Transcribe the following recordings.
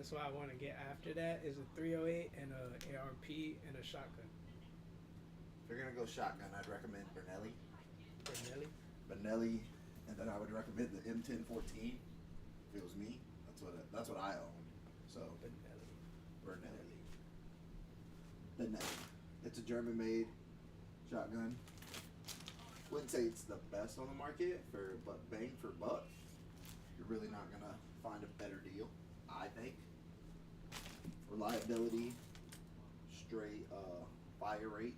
That's why I want to get after that. Is a 308 and a ARP and a shotgun. If you're gonna go shotgun, I'd recommend Benelli. Benelli. Benelli, and then I would recommend the M1014. If it was me, that's what I own. So Benelli. Benelli. Benelli. It's a German-made shotgun. Wouldn't say it's the best on the market but bang for buck, you're really not gonna find a better deal. I think reliability, straight fire rate,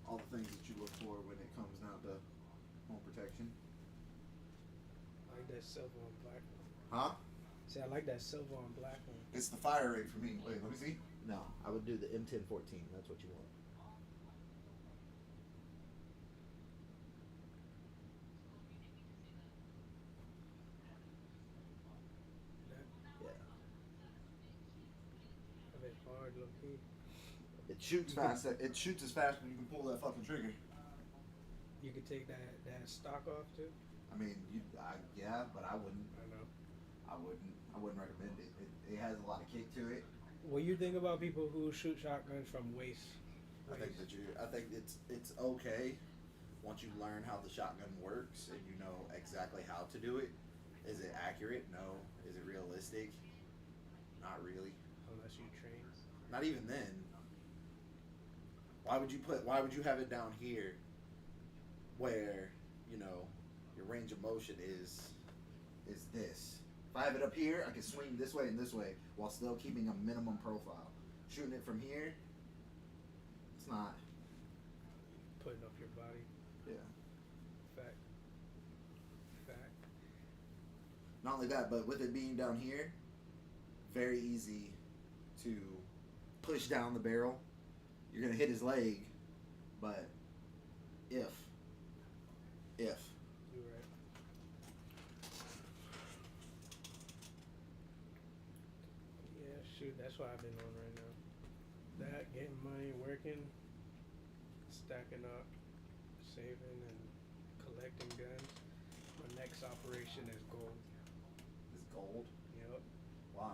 all the things that you look for when it comes down to home protection. I like that silver on black one. Huh? See, I like that silver on black one. It's the fire rate for me. Wait, let me see. No, I would do the M1014. That's what you want. That Yeah. a bit hard, low key. It shoots You could fast. It shoots as fast as you can pull that fucking trigger. you could take that stock off too. Yeah, but I wouldn't. I know. I wouldn't recommend it. It has a lot of kick to it. What you think about people who shoot shotguns from waist? I think it's okay once you learn how the shotgun works and you know exactly how to do it. Is it accurate? No. Is it realistic? Not really. Unless you train. Not even then. Why would you have it down here where, you know, your range of motion is this. If I have it up here, I can swing this way and this way while still keeping a minimum profile. Shooting it from here, it's not. Putting up your body. Yeah. Fact. Fact. Not only that, but with it being down here, very easy to push down the barrel. You're gonna hit his leg, but if You're right. Yeah, shoot. That's what I've been on right now. That, getting money, working, stacking up, saving, and collecting guns. My next operation is gold. is gold, Yep. why?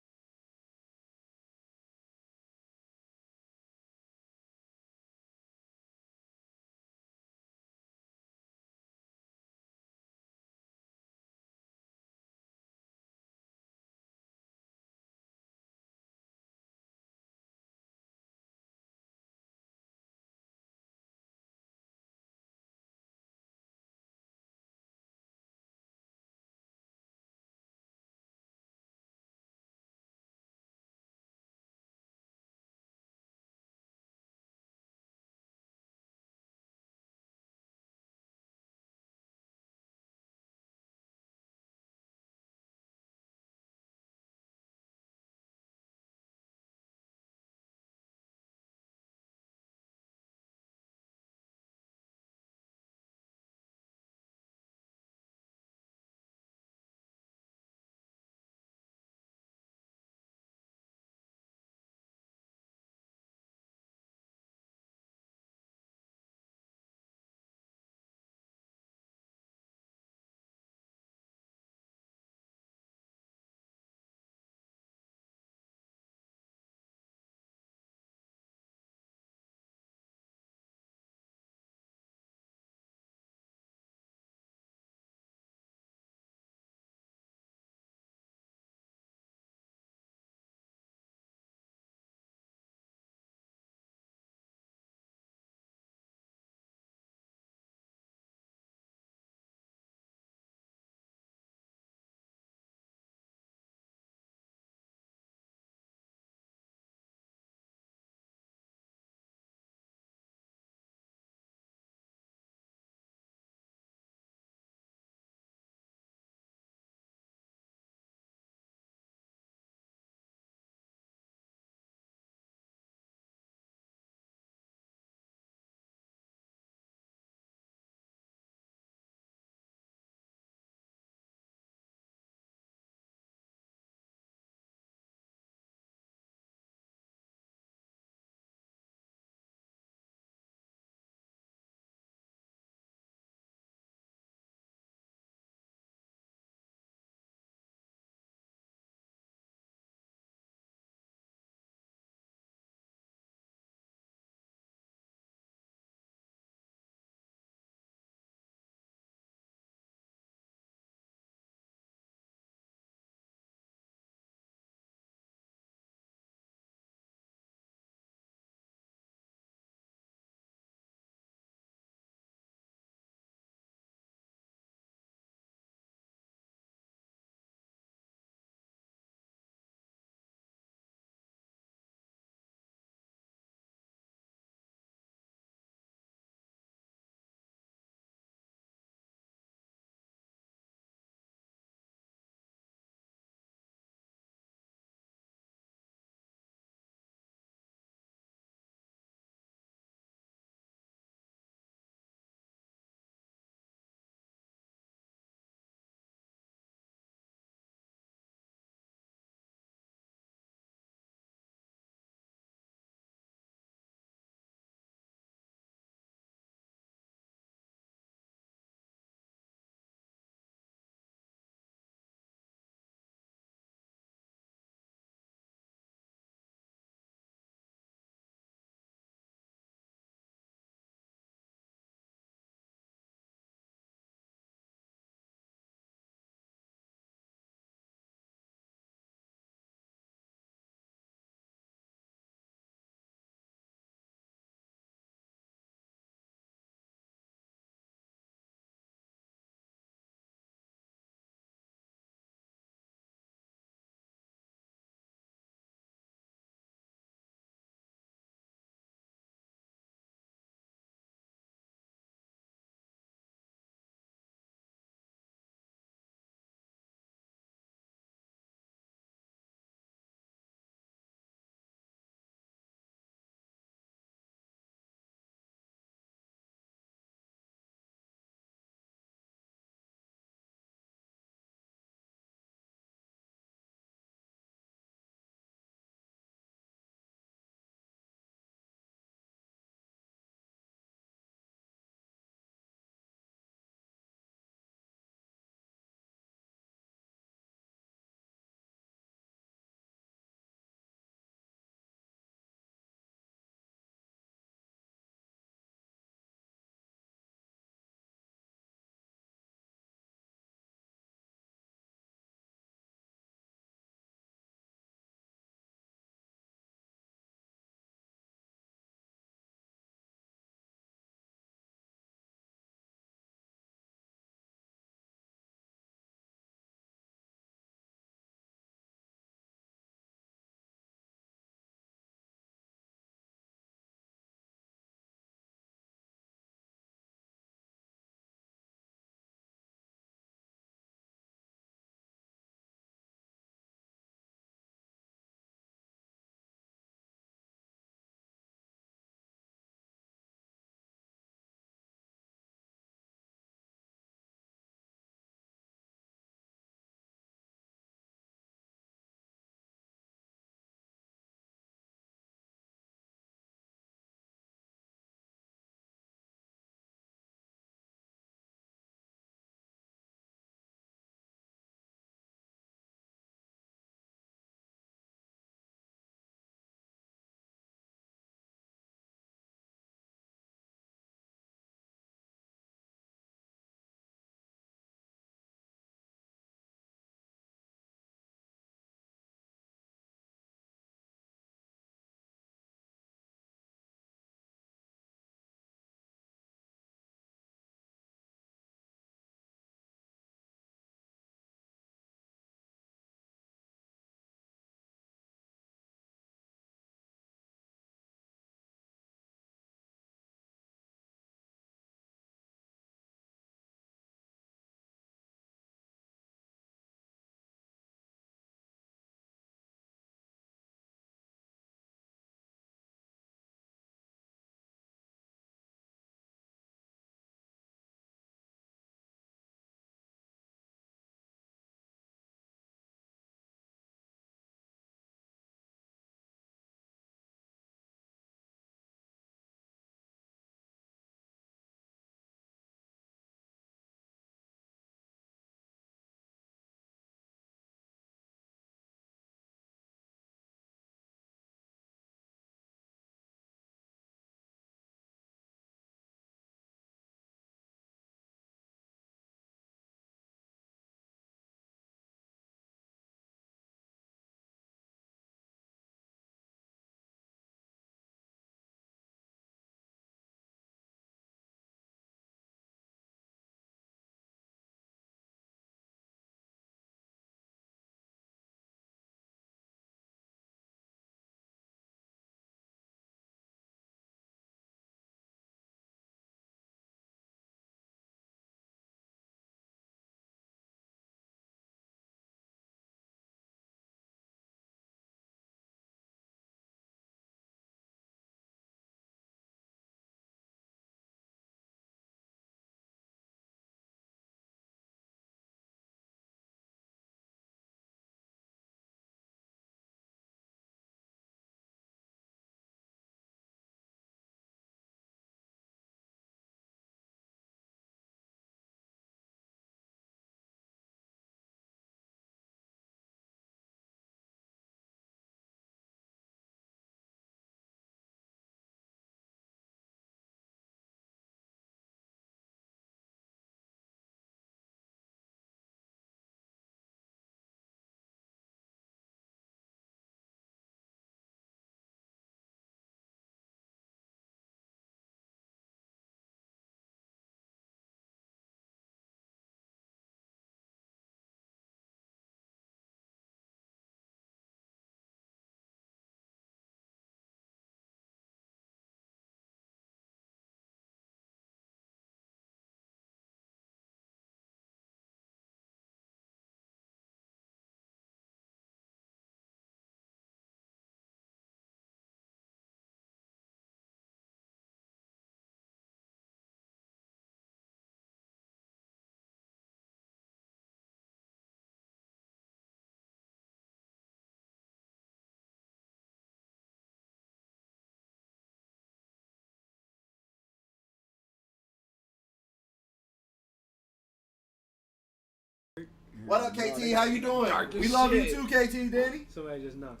What up, KT? How you doing? Dark as We love shit. you too, KT, Danny. Somebody just knocked.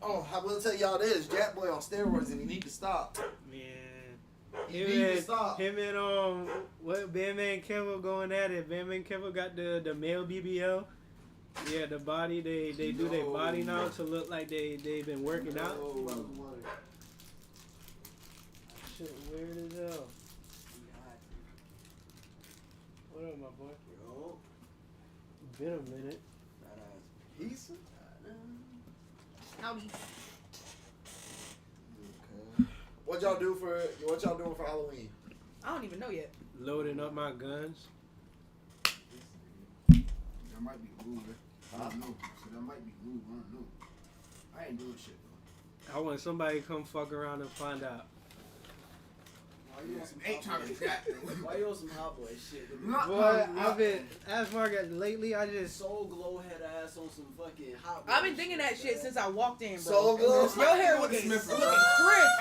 Oh, I will tell y'all this. Jack Boy on steroids and he need to stop. Man. He need to stop. Him and what Batman Kevo going at it. Batman Kevo got the male BBL. Yeah, the body they do their body now to look like they've been working out. Shit weird as hell. What up, my boy? Yo. Been a minute. Pizza? Howdy. Okay. What y'all doing for Halloween? I don't even know yet. Loading up my guns. That might be glue. I don't know. So that might be glue. I don't know. I ain't doing shit though. I want somebody to come fuck around and find out. Why you on some ain't trying to trap? Why you on some hot boy shit? Boy, I've been, as Margaret, lately I just... Soul Glow head ass on some fucking hot boy. I've been thinking that shit since I walked in, bro. Soul Glow? Your hair looking crisp.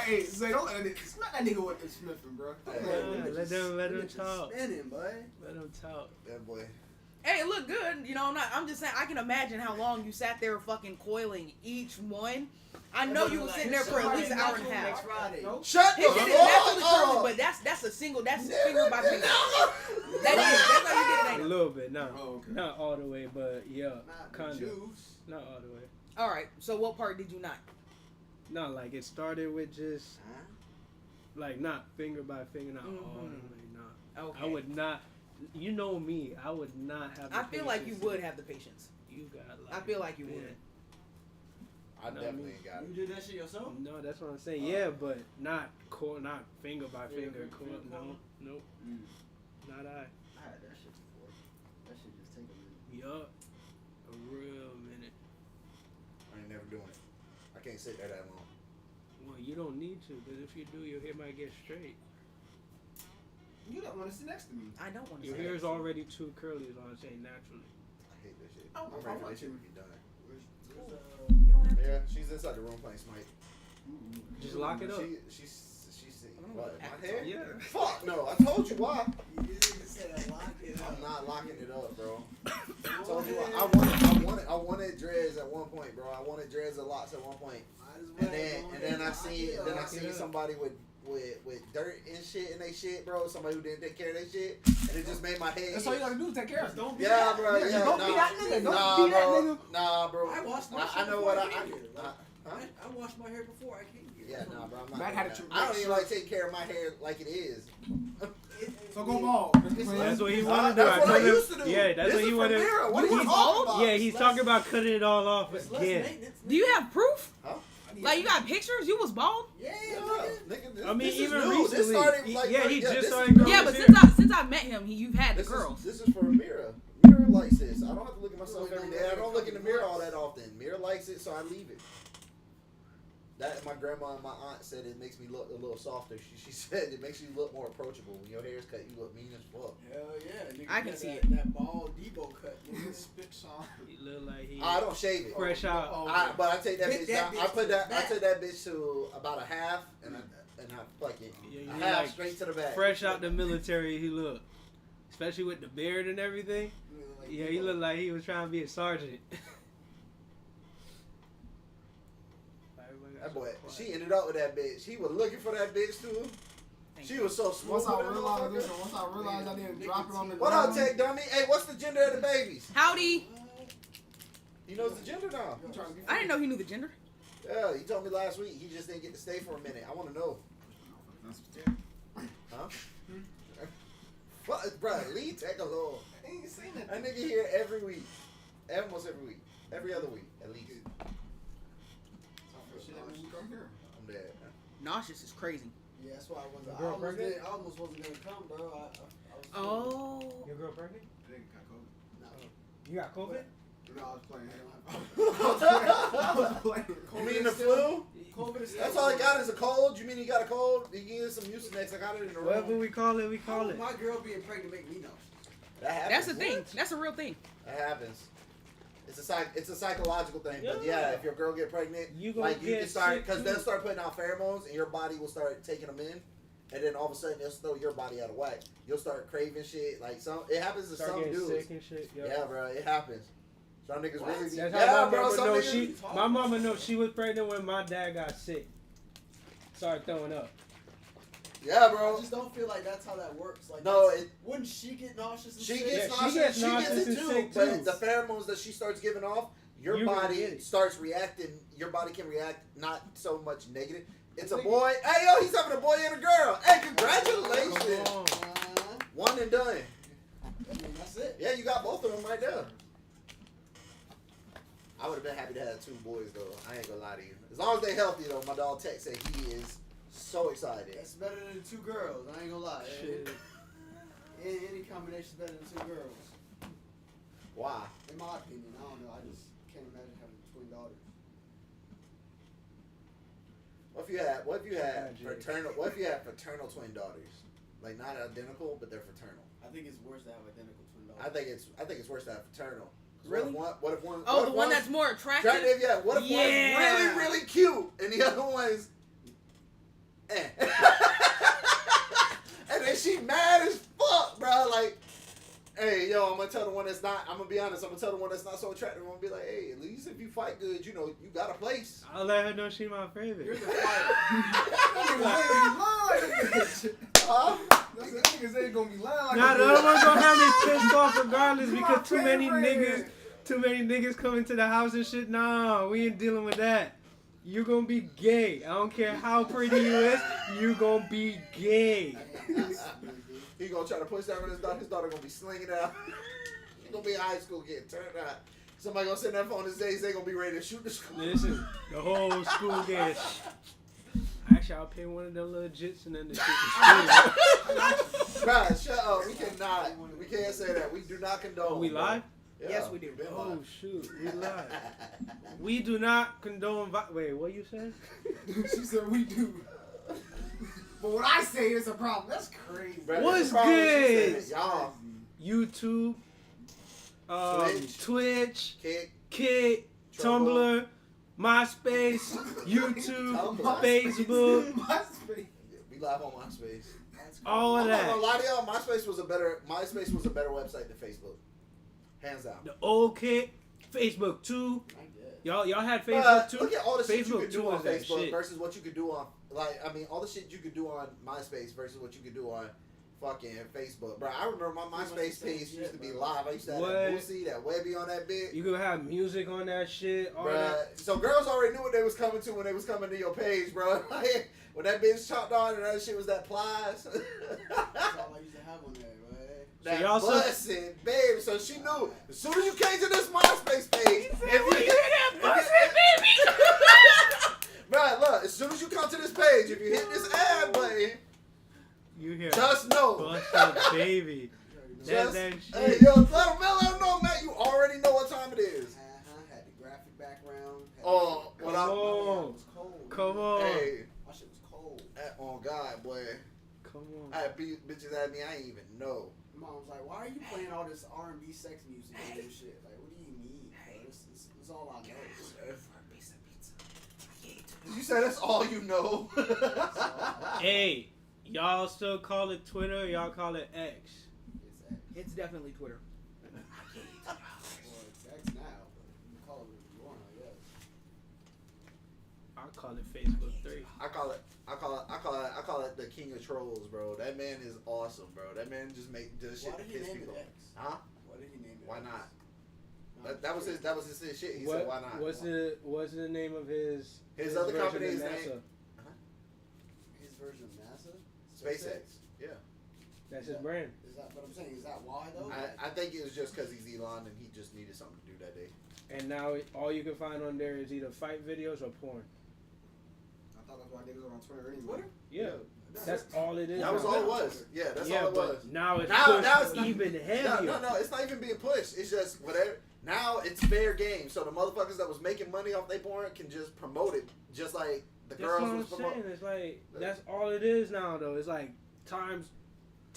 Hey, say don't let it. Smack that nigga with the Smithing, bro. Let them talk. Spinning, boy. Let them talk. That boy. Hey, it looked good. You know, I'm just saying, I can imagine how long you sat there fucking coiling each one. I know you were sitting there for at least an hour and a half. Next Friday. Shut the His shit is naturally fuck curly, up. but that's a single, that's finger by finger. That's how you did it, A ain't it? little bit, no. Oh, okay. Not all the way, but yeah, Not the kind of. juice. Not all the way. Alright, so what part did you not? No, like it started with just, like not finger by finger, not all the Mhm. way, no. Okay. I would not, you know me, I would not have the I feel like you patience would to- have the patience. You got like... I feel like you man. would. I definitely ain't got You it. did that shit yourself? No, that's what I'm saying. Yeah, but not not finger by Yeah, finger. finger No, by nope, not I. I had that shit before. That shit just take a minute. Yup, a real minute. I ain't never doing it. I can't sit there that long. Well, you don't need to, because if you do, your hair might get straight. You don't want to sit next to me. I don't want to Your say hair that. is already too curly, is what I'm saying, naturally. I hate that shit. Oh, I'm I ready for want this shit to. to be done. You don't have to. Yeah, she's inside the room playing Smite. Just lock it up. She's I'm what? gonna My hair? Yeah. Fuck no! I told you why. You didn't say lock it up. I'm not locking it up, bro. I Go told you ahead. I wanted dreads at one point, bro. I wanted dreads a lot at one point, Might as and well then go and ahead then I lock seen it then I up. seen somebody with dirt and shit in they shit, bro. Somebody who didn't take care of their shit, and it just made my head. That's all you gotta do is take care of Just it. don't be Yeah, that. bro. Yeah, don't nah, be that nigga. Don't nah, be that bro. nigga. Nah, bro. I washed my I shit know before what I I. came here. Huh? I washed my hair before I came here. Yeah, nah, bro. I'm not. Matt doing had a that. true I don't break. even like taking care of my hair like it is. So go bald. That's what he wanted to do. That's I what I told him. used to do. Yeah, that's This what is he from wanted. Mira. What are you He's talking old? about? Yeah, he's talking about cutting it all off It's less again. maintenance. Do you have proof? Huh? Like, you got pictures? You was bald? Yeah, Yeah, nigga. nigga, this, I mean, this is even new. recently. This started, like, Yeah, he just this started is- growing Yeah, but his since I met him, you've had the This girls. is for Mira. Mira likes this. I don't have to look at myself every day. I don't look in the mirror all that often. Mira likes it, so I leave it. That my grandma and my aunt said it makes me look a little softer. She said it makes you look more approachable. When your hair's cut, you look mean as fuck. Hell yeah. Nigga, I can got see that, it. That bald Debo cut. Nigga. Spit on. He look like he I don't shave it. fresh out. Oh, But I take that Get bitch that down. I bitch put to that. the I back. took that bitch to about a half, and I fuck it. Yeah, A you half like straight to the back. fresh out the military. He look, especially with the beard and everything. Yeah, he looked like he was trying to be a sergeant. That boy, she ended up with that bitch. He was looking for that bitch too. Thank She you. was so smooth. Once I with that realized motherfucker. this, and once I realized I didn't drop it on the What up, ground. Tech Dummy? Hey, what's the gender of the babies? Howdy. He knows the gender now. You trying to be I didn't know he knew the gender. Yeah, he told me last week. He just didn't get to stay for a minute. I want to know. Huh? What, bro? Leave Tech alone. I ain't seen that. That nigga here every week. Almost every week. Every other week, at least. Shit, that means you come here. I'm dead. Nauseous is crazy. Yeah, that's why I wasn't. Girl pregnant? I almost wasn't gonna come, bro. I was. Oh. Your girl pregnant? I think I got COVID. No. You got COVID? No, I was playing. I was playing. You mean the flu? COVID is That's all he got is a cold? You mean he got a cold? You can get some Mucinex. I got it in the Whatever room. we call it, we How call would it. my girl being pregnant make me know? That happens. That's a thing. That's a real thing. That happens. It's a psychological thing, but Yeah. yeah, if your girl get pregnant, You gonna like you get can start sick because too. they'll start putting out pheromones and your body will start taking them in, and then all of a sudden they'll throw your body out of whack. You'll start craving shit. Like it happens to Start some getting dudes. sick and shit. Yo. Yeah, bro, it happens. Some niggas What? really be. That's Yeah, how my bro. mama Some know niggas. my mama know she was pregnant when my dad got sick. Started throwing up. Yeah, I bro. just don't feel like that's how that works. Like, No, that's- it. wouldn't she get nauseous and She sick? gets Yeah, she nauseous. gets She gets nauseous it and too. sick, But too. the pheromones that she starts giving off, your You gonna body get it. starts reacting. Your body can react not so much negative. It's a Nigga. boy. Hey, yo, he's having a boy and a girl. Hey, congratulations. Come on. One and done. I mean, that's it. Yeah, you got both of them right there. I would have been happy to have 2 boys though. I ain't gonna lie to you. As long as they healthy though, my dog Tech said he is so excited. That's better than 2 girls. I ain't gonna lie. Shit. Any combination's better than 2 girls. Why? In my opinion, I don't know. I just can't imagine having twin daughters. What if you had Tragic. fraternal twin daughters? Like not identical, but they're fraternal. I think it's worse to have identical twin daughters. I think it's worse to have fraternal. 'Cause Really? What if one? Oh, what the if one one's that's more attractive. attractive? Yeah. What if Yeah. one's really really cute and the other one's eh? And then she mad as fuck, bro. Like, hey, yo, I'm gonna tell the one that's not. I'm gonna be honest. I'm gonna tell the one that's not so attractive. I'm gonna be like, hey, at least if you fight good, you know, you got a place. I'll let her know she my You're favorite. the fighter. Huh? Niggas ain't gonna be lying like Nah, a the bitch. other one's gonna have me pissed off regardless You because my too many favorite. niggas coming to the house and shit. Nah, we ain't dealing with that. You gonna be gay. I don't care how pretty you is. You gonna be gay. He gonna try to push that on his daughter. His daughter gonna be slinging it out. She gonna be in high school getting turned out. Somebody gonna send that phone his days. They gonna be ready to shoot the school. Listen, the whole school gay. Actually, I'll pay one of them little jits and then the shit to school. Bruh, shut up. We cannot. We can't say that. We do not condone. Oh, we bro. live? Yeah, Yes, we do. been Oh live. shoot, we live. We do not condone. Wait, what you said? She said we do. But when I say it's a problem, that's crazy. Bruh, What's that's the problem. She good? said, y'all, YouTube, Twitch, kick, Kick, Trouble. Tumblr, MySpace, YouTube, Tumblr. Facebook, MySpace. we live on MySpace. all of I'm not gonna that. lie to y'all. MySpace was a better website than Facebook, hands down. The old Kick, Facebook too. I guess. Y'all had Bruh, Facebook too. Look at all the shit you Facebook could too do on is that Facebook shit. versus what you could do on, all the shit you could do on MySpace versus what you could do on fucking Facebook. Bro, I remember my Pretty much MySpace the same page used shit, to be bro. live. I used to have What? that Boosie, that Webby on that bit. You could have music on that shit. All Bruh, that. so girls already knew what they was coming to when they was coming to your page, bro. When that bitch chopped on and that shit was that plies. That's all I used to have on there, right? That y'all so- bussin', baby. So she knew as soon as you came to this MySpace page, Bruh, look, as soon as you come to this page, if you hit this ad button, You hear? just know. Bustin' baby. Just, that hey, shit. yo, let them know, Matt. You already know what time it is. Had the graphic background. Had Oh, the, what Come I- on. It was cold. Come on. Hey, My shit was cold. oh God, boy. Come on. I had bitches at me. I ain't even know. My mom was like, "Why are you playing all this R&B sex music and this shit? Like, what do you mean? Bro? It's all I know." Did you say that's all you know? Hey, y'all still call it Twitter? Or y'all call it X? It's X. It's definitely Twitter. Well, it's X now, but you can call it what you want, I guess. I call it Facebook 3. I call it the king of trolls, bro. That man is awesome, bro. That man just does shit Why to did he piss name people it off. X? Huh? Why did he name it Why X? not? No, That was his shit. He what, said, why not? What's the name of his Other version of company's NASA? name? His version of NASA? SpaceX. Yeah. That's his brand. Is that, but I'm saying, is that why though? I think it was just because he's Elon and he just needed something to do that day. And now all you can find on there is either fight videos or porn. I thought that's why niggas are on Twitter anyway. Twitter? Yeah, that's all it is. That was now. all it was. Yeah, that's yeah, all it but was. now it's Now pushed it's not- even heavier. No, it's not even being pushed. It's just whatever. Now it's fair game. So the motherfuckers that was making money off their porn can just promote it, just like the That's girls what I'm was promoting. saying. It's like that's all it is now, though. It's like times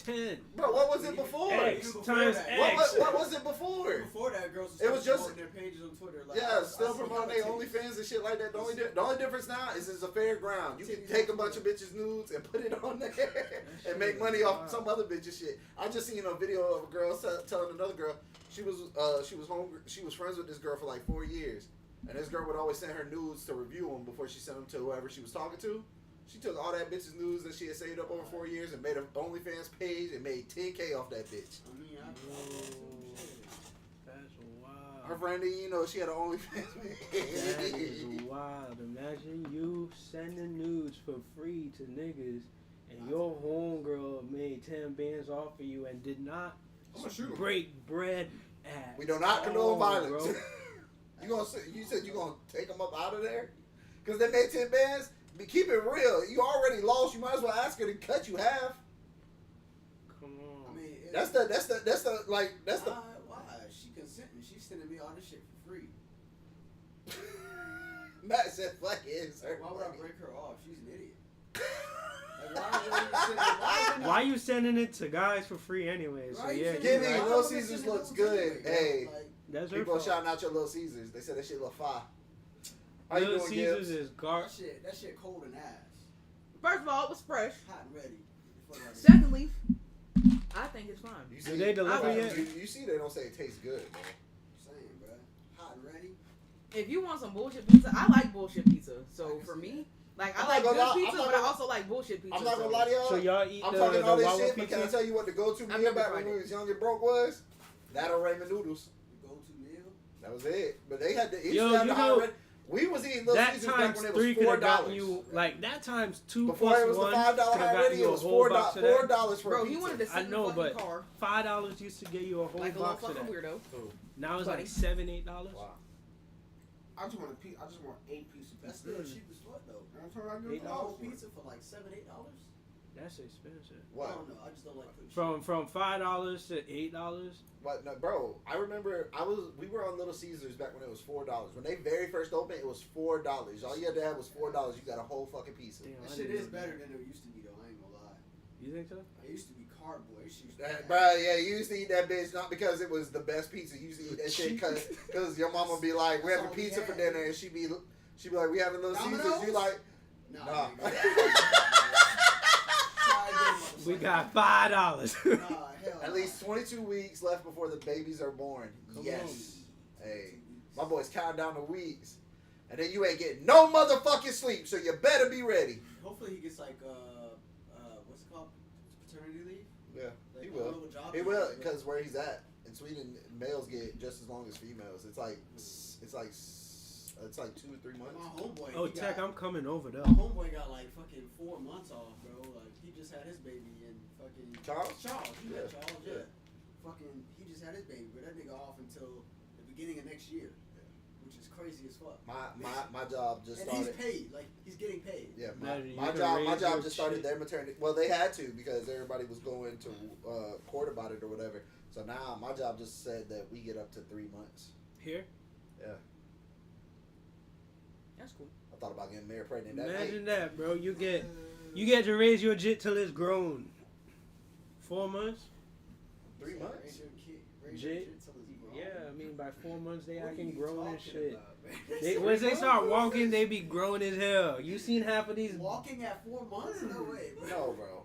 10. Bro, what was it before? X Before times that. X. What was it before? Before that, girls was It was just- promoting their pages on Twitter. Like, Yeah, I still see promoting their hella titties. OnlyFans and shit like that. The only difference now is it's a fair ground. You can Titties take a on bunch of Twitter. bitches' nudes and put it on there shit and make is money off wild. some other bitch's shit. I just seen a video of a girl telling another girl she was friends with this girl for like 4 years, and this girl would always send her nudes to review them before she sent them to whoever she was talking to. She took all that bitch's nudes that she had saved up over 4 years and made an OnlyFans page and made $10K off that bitch. I mean, I That's wild. Her friend didn't even know she had an OnlyFans That page. is wild. Imagine you sending nudes for free to niggas and your homegirl made 10 bands off of you and did not I'm gonna shoot him. break bread at We do not condone all, violence. bro. You said you gonna take them up out of there? Cause they made 10 bands. Keep it real. You already lost. You might as well ask her to cut you half. Come I on. mean, That's the why? She consenting. She's sending me all this shit for free. Matt said fuck it. It's her Why would I money. break her off? She's an idiot. Like, Why you sending it to guys for free anyway? So Right, yeah, you you Give me right. Little Caesars looks good. Hey, That's her people fault. shouting out your Little Caesars. They said that shit look fire. How you Little doing, Caesars Gibbs? is gar. that shit cold and ass. First of all, it was fresh. Hot and ready. Fuck out of here. Secondly, I think it's fine. You Do they deliver I- yet? You see, they don't say it tastes good, man. Saying, bro. Hot and ready. If you want some bullshit pizza, I like bullshit pizza. So for me, like I I'm like not good gonna lie- pizza, I'm not but I gonna- also like bullshit pizza. I'm not gonna so- lie to y'all. So y'all eat I'm the talking all this Wawa shit, but can I pizza? tell you what the go-to I've meal never back tried when we it. was young and broke was? That or ramen noodles. The go-to meal. That was it. But they had the Yo, you know, we was eating Little That Caesars back times when it 3 was could have $4. gotten you like that times 2 Before plus it was the 1 $5 could have hot gotten ready, you it a was whole box of that. $4 for Bro, a pizza. you wanted to I sit know, in the fucking but car $5 used to get you a whole like a little box of fucking that. weirdo. Now it's Buddy. like $7-8. Wow. I just want a piece. I just want 8 pieces of That's pizza. still cheap as fuck though. That's what I do. $8 A whole pizza for like $7-8. That's expensive. I What? don't know. I just don't like putting From $5 to $8. What? No, bro, I remember we were on Little Caesars back when it was $4. When they very first opened, it was $4. All you had to have was $4. You got a whole fucking pizza. Damn, That I shit didn't is know better that. than it used to be though. I ain't gonna lie. You think so? I used to be cardboard. She used to That, bro, yeah, you used to eat that bitch not because it was the best pizza. You used to eat that shit because your mama be like, we having That's all we pizza for had. dinner, and she be like, we having Little Caesars. Domino's? You like, Nah. nah. Try again, We motherfucker. got $5. Nah, hell. At nah. least 22 weeks left before the babies are born. Come Yes. Hey, 2 my weeks. boy's counting down the weeks. And then you ain't getting no motherfucking sleep, so you better be ready. Hopefully he gets like what's it called? Paternity leave. Yeah, Like, he a will. little job He leave. will, because where he's at in Sweden, males get just as long as females. It's like 2 or 3 months. My homeboy. Oh, he Tech, got, I'm coming over though. My homeboy got like fucking 4 months off, bro. Like he just had his baby in fucking Charles? Charles, yeah, Yeah. Charles, yeah. Fucking, he just had his baby, but that nigga off until the beginning of next year, which is crazy as fuck. My job just And started. he's paid, like he's getting paid. Yeah, Imagine you my can job raise your just started shit. their maternity. Well, they had to because everybody was going to court about it or whatever. So now my job just said that we get up to 3 months. Here? That's cool. I thought about getting married pregnant that Imagine night. that, bro. You get to raise your jit till it's grown. 4 months? 3 months? Raise your kid, raise Jay- your kid till he's grown. Yeah, I mean by 4 months they What are acting you grown and talking shit. about, man? They, once they start walking, they be grown as hell. You seen half of these? Walking at 4 months? No way, bro. No, bro.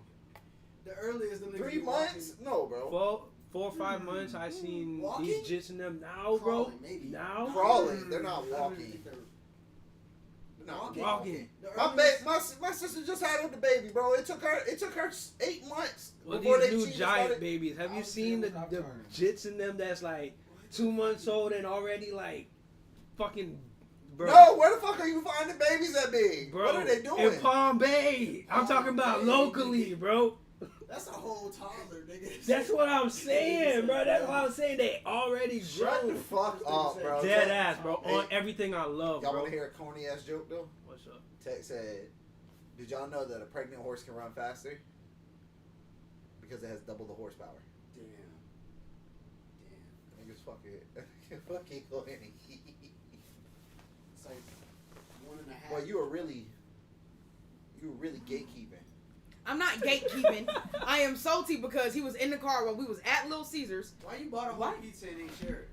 The earliest them niggas 3 be months? No, bro. 4 or 5 months. I seen Walking? these jits in them now, bro. Crawling, maybe. Now, Crawling. They're not I don't walking. think they're They're not walking. The My earliest- my sister just had the baby, bro. It took her 8 months Well, before these they new she just giant started. babies. Have I you was seen saying the without turning. jits in them that's like 2 months old and already like fucking bro? No, where the fuck are you finding babies that big? Bro, What are they doing? in Palm Bay. I'm talking about Bay. locally, bro. That's a whole toddler, nigga. That's what I'm saying, bro. That's what I'm saying. They already Shut the grown. fuck up, bro. Dead Tech- ass, bro. Hey, On everything I love, Y'all bro. want to hear a corny ass joke though? What's up? Tech said, "Did y'all know that a pregnant horse can run faster? Because it has double the horsepower." Damn. Niggas fucking corny. It's like 1.5. Well, you were really gatekeeping. I'm not gatekeeping. I am salty because he was in the car when we was at Little Caesars. Why you bought a whole What? pizza and ain't share it?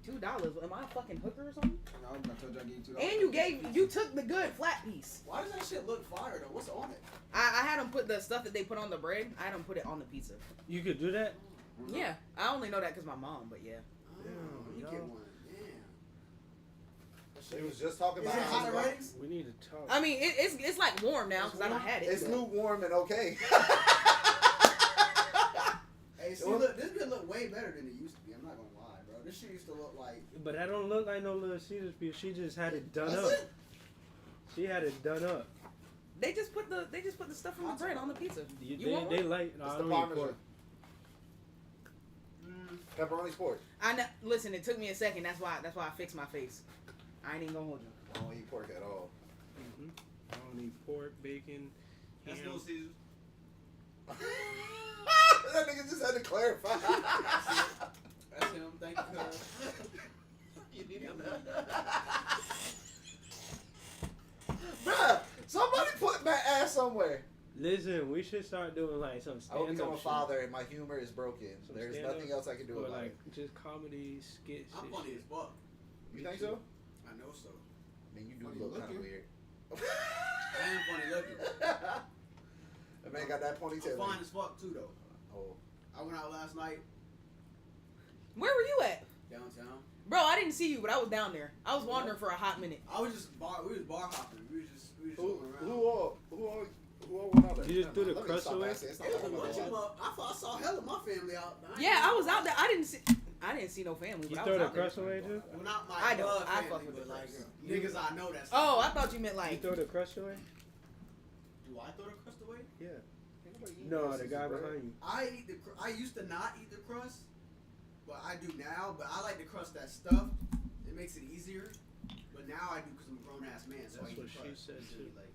$2. Am I a fucking hooker or something? No, I told you I gave you $2. And you took the good flat piece. Why does that shit look fire though? What's on it? I had them put the stuff that they put on the bread. I had them put it on the pizza. You could do that? Yeah, I only know that because my mom, but yeah. Oh, you yo. get one. Damn. He was just talking Is about it hot how ratings? We need to talk. I mean, it's like warm now because I don't had it. it's but- lukewarm and okay. Hey, see, look, this bit look way better than it used to be. I'm not gonna lie, bro. This shit used to look like. But that don't look like no Little Caesars beef. She just had it done That's up. it? She had it done up. They just put the stuff from the bread on the pizza. You want They one? like. No, It's I the don't eat Parmesan. pork. Pepperoni sports. I know. Listen, it took me a second. That's why I fixed my face. I ain't even gonna hold you. I don't eat pork at all. Mm-hmm. I don't eat pork, bacon, That's ham. Little Caesars. That nigga just had to clarify. That's him. Thank you, cuz. You need him. Bruh, somebody put my ass somewhere. Listen, we should start doing like some I will stand become up a father and my humor is broken. Some There's stand-up nothing else I can do or about like it. just comedy skits. I'm and funny shit. as fuck. You think so? I know so. I mean, you do Funny look kind of looking. weird. I am funny looking. That man got that I'm ponytail. fine as fuck too though. Oh, I went out last night Where were you at, downtown. bro? I didn't see you, but I was down there. I was wandering for a hot minute. I was just we was bar hopping. We was just who going around. all went out there? You just threw the Let me crust stop away? asking. It's not It was like a I'm bunch gonna of lie. I thought I saw hell of my family out. Yeah, I was out there. I didn't see no family. You But I throw was the out there. crust away too? Well, not my I don't. blood I family, fuck with but the like crust. niggas I know that's. Oh, I thought you meant You like. throw the crust away? Do I throw the crust away? Yeah. Ain't nobody eating No, this the is guy bread. behind you. I used to not eat the crust, but I do now. But I like the crust that's stuffed. It makes it easier. But now I do because I'm a grown ass man. So I That's eat what the she crust. said, usually, too. Like,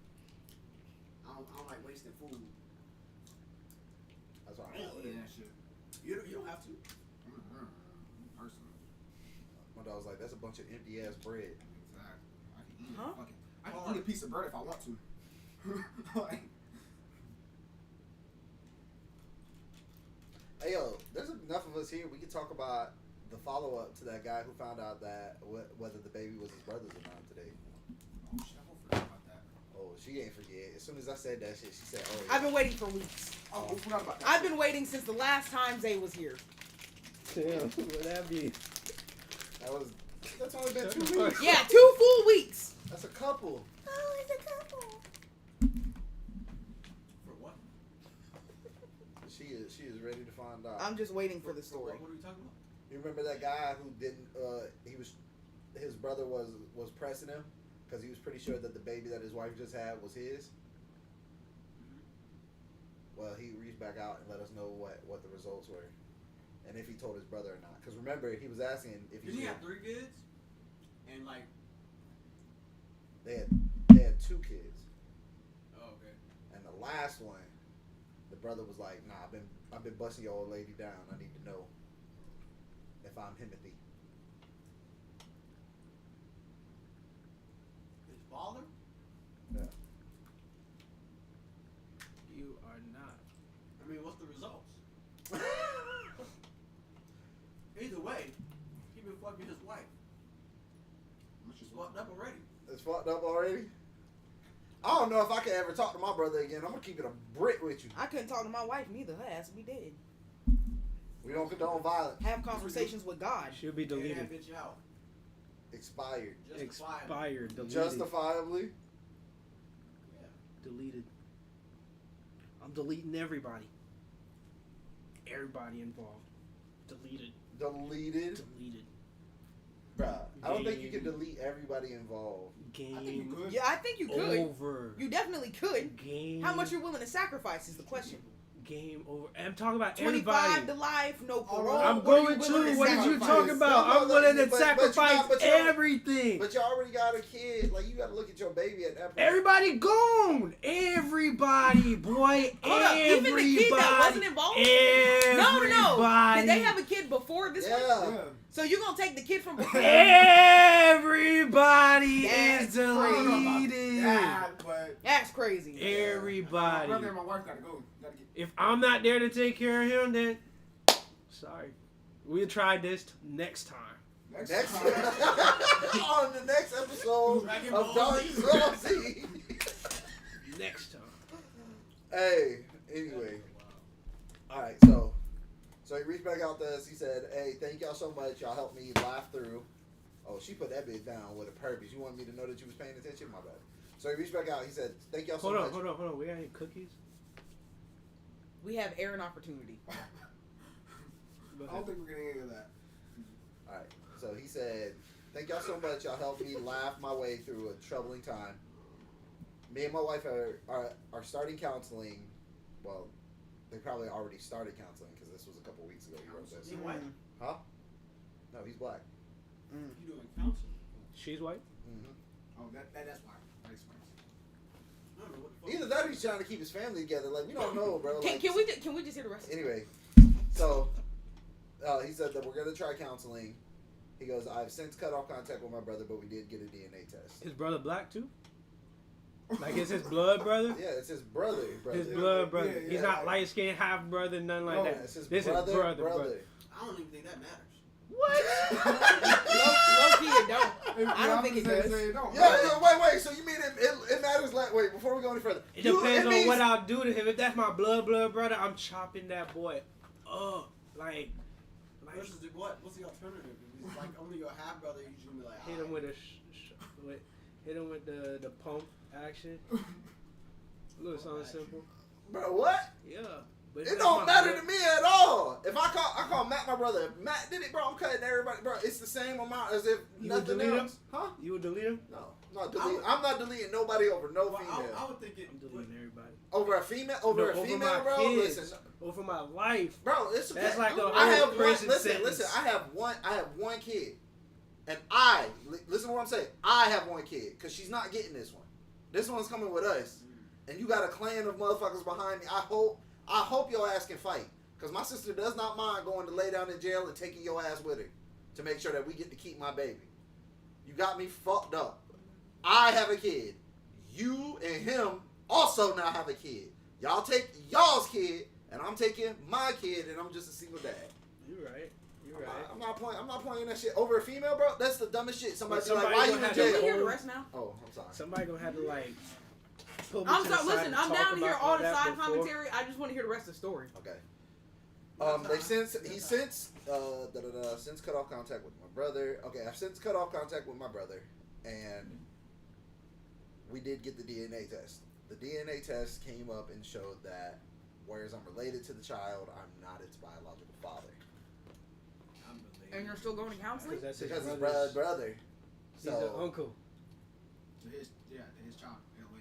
I don't like wasting food. That's why I ain't eating that shit. You don't have to. Personally. my dog was like, "That's a bunch of empty ass bread." Exactly. I can eat Huh? I can eat a piece of bread if I want to. Like, Hey yo, there's enough of us here. We can talk about the follow up to that guy who found out that whether the baby was his brother's or not today. oh shit, I forgot about that. Oh, she ain't forget. As soon as I said that shit, she said, "Oh." Yeah. I've been waiting for weeks. Oh, I forgot about that. I've been waiting since the last time Zay was here. Damn, what that be? That's only been Shut the 2 weeks. fuck Yeah, 2 full weeks. That's a couple. Oh, it's a couple. For what? She is ready to find out. I'm just waiting for the story. What are we talking about? You remember that guy who didn't? His brother was pressing him because he was pretty sure that the baby that his wife just had was his. Well, he reached back out and let us know what the results were, and if he told his brother or not. Because remember, he was asking if Did he have 3 kids? And like, they had 2 kids, oh okay. and the last one, the brother was like, "Nah, I've been busting your old lady down. I need to know if I'm Timothy." His father? Yeah. You are not. I mean, what's the results? Either way, he been fucking his wife. She's fucked up already. It's fucked up already. I don't know if I can ever talk to my brother again. I'm gonna keep it a brick with you. I couldn't talk to my wife neither. Her ass would be dead. We don't condone violence. Have conversations with God. Should be Get deleted. that bitch out. Expired. Justifiably. Expired. Deleted. Justifiably. Yeah. Deleted. I'm deleting everybody. Everybody involved. Deleted. Deleted. Deleted. Bruh, I don't think you can Game. delete everybody involved. I think you Game could. Yeah, I think you could. over. You definitely could. Game. How much you're willing to sacrifice is the question. Game over. I'm talking about 25 everybody. to life, no parole. I'm What are you going willing to. What did you sacrifice? talk about? No, no, I'm willing to but you sacrifice got- but you- everything. But you already got a kid. Like, you gotta look at your baby at that point. Everybody gone. Everybody, boy. Hold up, Everybody. even the kid that wasn't involved? Everybody. No. Did they have a kid before this one? Yeah. Yeah. So you gonna take the kid from before? Everybody That's is I don't know about deleted. that, but That's crazy. My Everybody. brother and my wife gotta go. Gotta get. If I'm not there to take care of him, then sorry. We'll try this next time. Next time. on the next episode Dragon of Ball Doggy Z. Saucy. Next time. Hey, anyway. Alright, so he reached back out to us. He said, hey, thank y'all so much. Y'all helped me laugh through. Oh, she put that bitch down with a purpose. You want me to know that you was paying attention? My bad. So he reached back out. He said, thank y'all so much. Hold on. We got any cookies? We have air and opportunity. I don't think we're getting any of that. Alright, so he said, thank y'all so much. Y'all helped me laugh my way through a troubling time. Me and my wife are starting counseling. Well, they probably already started counseling because this was a couple weeks ago. He wrote this. He white. Huh? No, he's black. You doing counseling? She's white? Mm-hmm. Oh, that's why. That explains. I don't know what the fuck. Either that or he's trying to keep his family together. Like, we don't know, bro. Like, Can we just hear the rest? Anyway, so he said that we're going to try counseling. He goes, I've since cut off contact with my brother, but we did get a DNA test. His brother black too? Like it's his blood brother? Yeah, it's his brother. His blood brother. Yeah, He's yeah. not light skinned, half brother, nothing like No, that. it's his This brother, is brother. I don't even think that matters. Low key, it don't. I don't think it does. Yeah, wait. So you mean it matters? Like, wait, before we go any further, It depends on what I'll do to him. If that's my blood brother, I'm chopping that boy up. Like Versus what's the alternative? If it's like only your half brother, you should be like, hit him with hit him with the pump action. A little something simple. Bro, what? Yeah. But It don't matter to me at all. If I call Matt my brother. If Matt did it, bro, I'm cutting everybody, bro. It's the same amount as if You would nothing delete else. him? Huh? You would delete him? No, I'm not deleting nobody over no well, female. I would think it. I'm deleting everybody. Over a female, over a female, my bro. kids, Listen, over my life. bro, it's okay. That's like a I whole have one. prison Listen. sentence. I have one kid, and listen to what I'm saying. I have one kid because she's not getting this one. This one's coming with us, and you got a clan of motherfuckers behind me. I hope your ass can fight, because my sister does not mind going to lay down in jail and taking your ass with her to make sure that we get to keep my baby. You got me fucked up. I have a kid. You and him also now have a kid. Y'all take y'all's kid, and I'm taking my kid, and I'm just a single dad. You're right. I'm not playing that shit over a female, bro. That's the dumbest shit. Somebody be like, Somebody why you gonna in have Can to we jail? hear the rest now? Oh, I'm sorry. Somebody gonna have to like. Pull me I'm to the sorry. side Listen, and I'm talk down to hear about all the that side before. commentary. I just want to hear the rest of the story. Okay. He since cut off contact with my brother. Okay, I've since cut off contact with my brother, and we did get the DNA test. The DNA test came up and showed that, whereas I'm related to the child, I'm not its biological father. And you're still going to counseling? Because that's his Because his brother's. brother. He's an uncle. To his child. LA.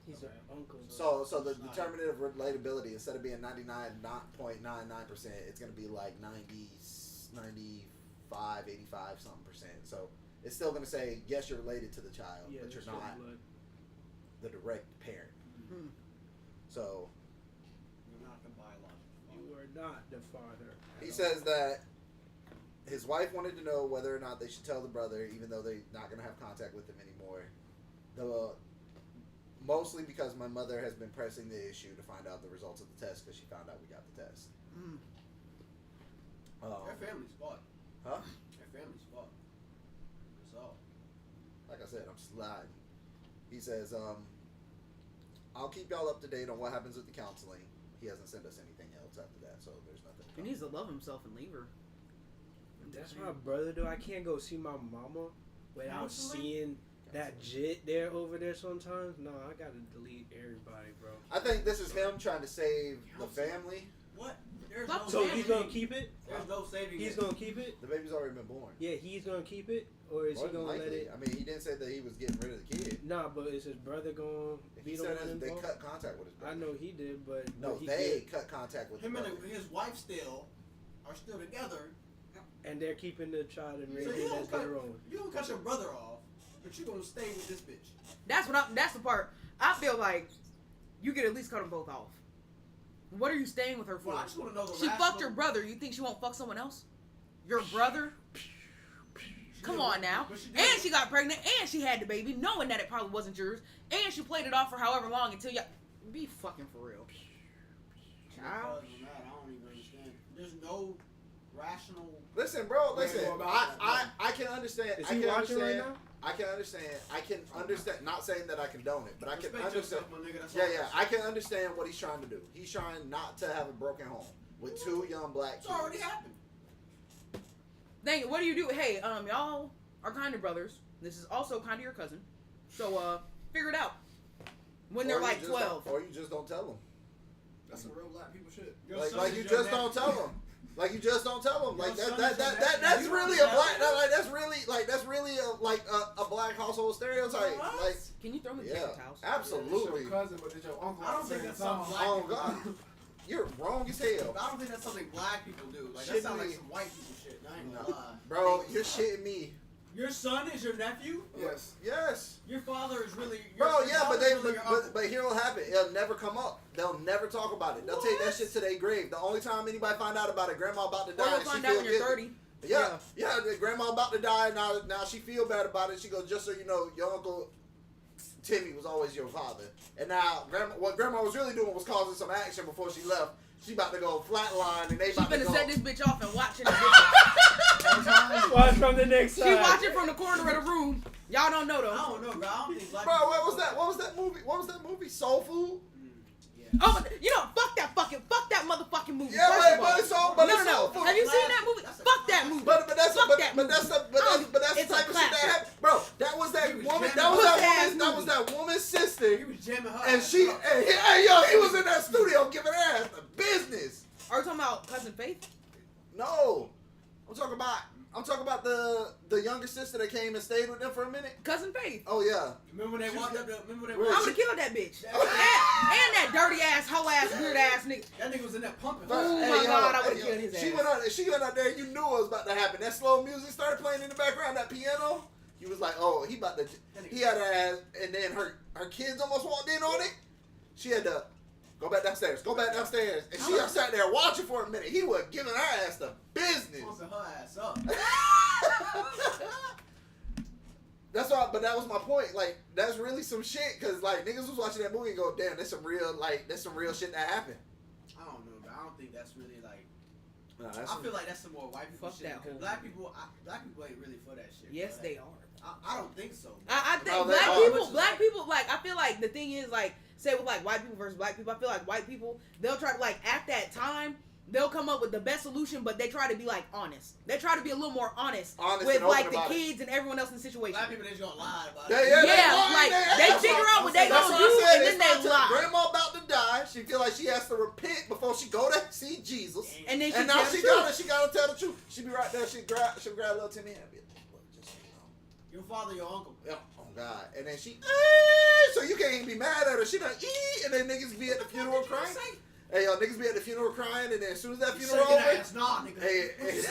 He's an uncle. So the determinative relatability, instead of being 99.99%, it's going to be like 90, 95, 85 something percent. So it's still going to say, yes, you're related to the child, Yeah, but you're that's your not blood. the direct parent. Hmm. So You're not the biological. You are not the father. he says that his wife wanted to know whether or not they should tell the brother, even though they're not going to have contact with him anymore. Mostly because my mother has been pressing the issue to find out the results of the test, because she found out we got the test. Mm. Their family's fought. Huh? Their family's fought. That's all. Like I said, I'm sliding. He says, I'll keep y'all up to date on what happens with the counseling. He hasn't sent us anything else after that, so there's nothing. He needs to love himself and leave her. That's my brother, though. I can't go see my mama without Counseling? seeing that jit there over there sometimes. No, I gotta delete everybody, bro. I think this is him trying to save the family. What? There's Fuck no So saving he's gonna it. keep it? There's no saving He's it. gonna keep it? The baby's already been born. Yeah, he's gonna keep it? Or is More he than gonna let likely. it? I mean, he didn't say that he was getting rid of the kid. Nah, but is his brother gonna He be the said one they involved? cut contact with his brother. I know he did, but No, he they did. cut contact with Him the and brother. his wife are still together. And they're keeping the child and So raising you it don't as cut, their own. you don't cut your brother off, but you gonna stay with this bitch. That's the part. I feel like you could at least cut them both off. What are you staying with her for? Well, I just want to know the She rational- fucked your brother. You think she won't fuck someone else? Your brother? Come on now. But she did. And she got pregnant, and she had the baby, knowing that it probably wasn't yours, and she played it off for however long until y'all be fucking for real. Child. I don't even understand. There's no rational. Listen, bro. Listen. Go about that, I can understand. Is I he can watching understand. right now? I can understand. I can understand. Not saying that I condone it, but I can Respect understand. yourself, my nigga. That's Yeah, all yeah. I'm I can understand what he's trying to do. He's trying not to have a broken home with two young black It's kids. already happened. Dang it, what do you do? Hey, y'all are kind of brothers. This is also kind of your cousin. So, figure it out. When they're Or you like just 12. don't- or you just don't tell them. That's some real black people shit. Your Like, son like is you your just nephew. don't tell them. Like you just don't tell them. Your Like son that is your that's nephew. really You a don't black. tell Like that's really a black household stereotype. What? Like Can you throw me the yeah, paper towels? absolutely. It's your cousin, but it's your uncle. I don't at the think same that's something time. black Oh people God, do. you're wrong as hell, I don't think that's something black people do. Like, that Shit sounds like me. some white people shit. I ain't gonna No. lie. bro. You're shitting me. Your son is your nephew? Yes. Yes. Your father is really. Bro, your yeah, but father's they, really your uncle. but here will happen. It'll never come up. They'll never talk about it. They'll take that What? shit to their grave. The only time anybody find out about it, grandma about to Or die. you'll and she find feel out when you're guilty. 30. Yeah, the grandma about to die. Now she feel bad about it. She goes, just so you know, your uncle Timmy was always your father. And now, what grandma was really doing was causing some action before she left. She about to go flatline, and they She about to finna go. set this bitch off and watching the bitch. Watch from the next She side. watching from the corner of the room. Y'all don't know I though. don't know, bro. I don't think black Bro, people- what was that? What was that movie? What was that movie? Soul Food. Yeah. Oh, but you know, fuck that motherfucking movie. Yeah, First of all. but it's all. But no, it's no, Soul no. Food. Have you seen that movie? That's a Fuck that classic. movie. But that's Fuck but, that but movie. that's the but that's the It's a type of shit that classic. happened, bro. That was that He was woman. jamming That was pussy that ass woman. That was movie. that woman's sister. He was jamming her. And ass she, up. hey, yo, he was in that studio giving her ass the business. Are we talking about Cousin Faith? No, I'm talking about the younger sister that came and stayed with them for a minute. Cousin Faith. Oh yeah. Remember when they walked up to. Remember when they Wait, I walked would have killed that bitch. That- And that dirty ass, hoe ass, weird ass nigga. That nigga was in there pumping. Oh Hey, my yo, God, I would've hey, yo, killed his She ass. went out there. You knew it was about to happen. That slow music started playing in the background. That piano. You was like, oh, he about to. He had her ass, and then her kids almost walked in on it. She had to go back downstairs. Go back downstairs, and she sat there watching for a minute. He was giving her ass the business. Pumping her ass up. That's why, but that was my point. Like, that's really some shit, cause like niggas was watching that movie and go, damn, that's some real shit that happened. I don't know, but I don't think that's really like. Nah, that's I feel like that's some more white people Fuck shit. that because whole black people ain't really for that shit. Yes, bro. they are. I don't think so. I think Oh, they are. black people, like, I feel like the thing is, like, say with, like, white people versus black people, I feel like white people, they'll try to, like, at that time, they'll come up with the best solution, but they try to be, like, honest. They try to be a little more honest Honest with, and open like, the about it. kids and everyone else in the situation. Black people, they just gonna lie about Yeah, it. yeah, Yeah, lie, like, they that's figure why- out what they that's gonna why do, I said and it's then not they till lie. Grandma about to die. She feel like she has to repent before she go to see Jesus. And then she And now tells she the truth. gotta tell the truth. She be right there. She grab little Timmy and be like, look, just so you know. Your father, your uncle. Yeah. Oh God. And then she, so you can't even be mad at her. She done, and then niggas be at the funeral crying. Hey, yo, niggas be at the funeral crying, and then as soon as that funeral Shaking over, ass, nah, nigga. hey, as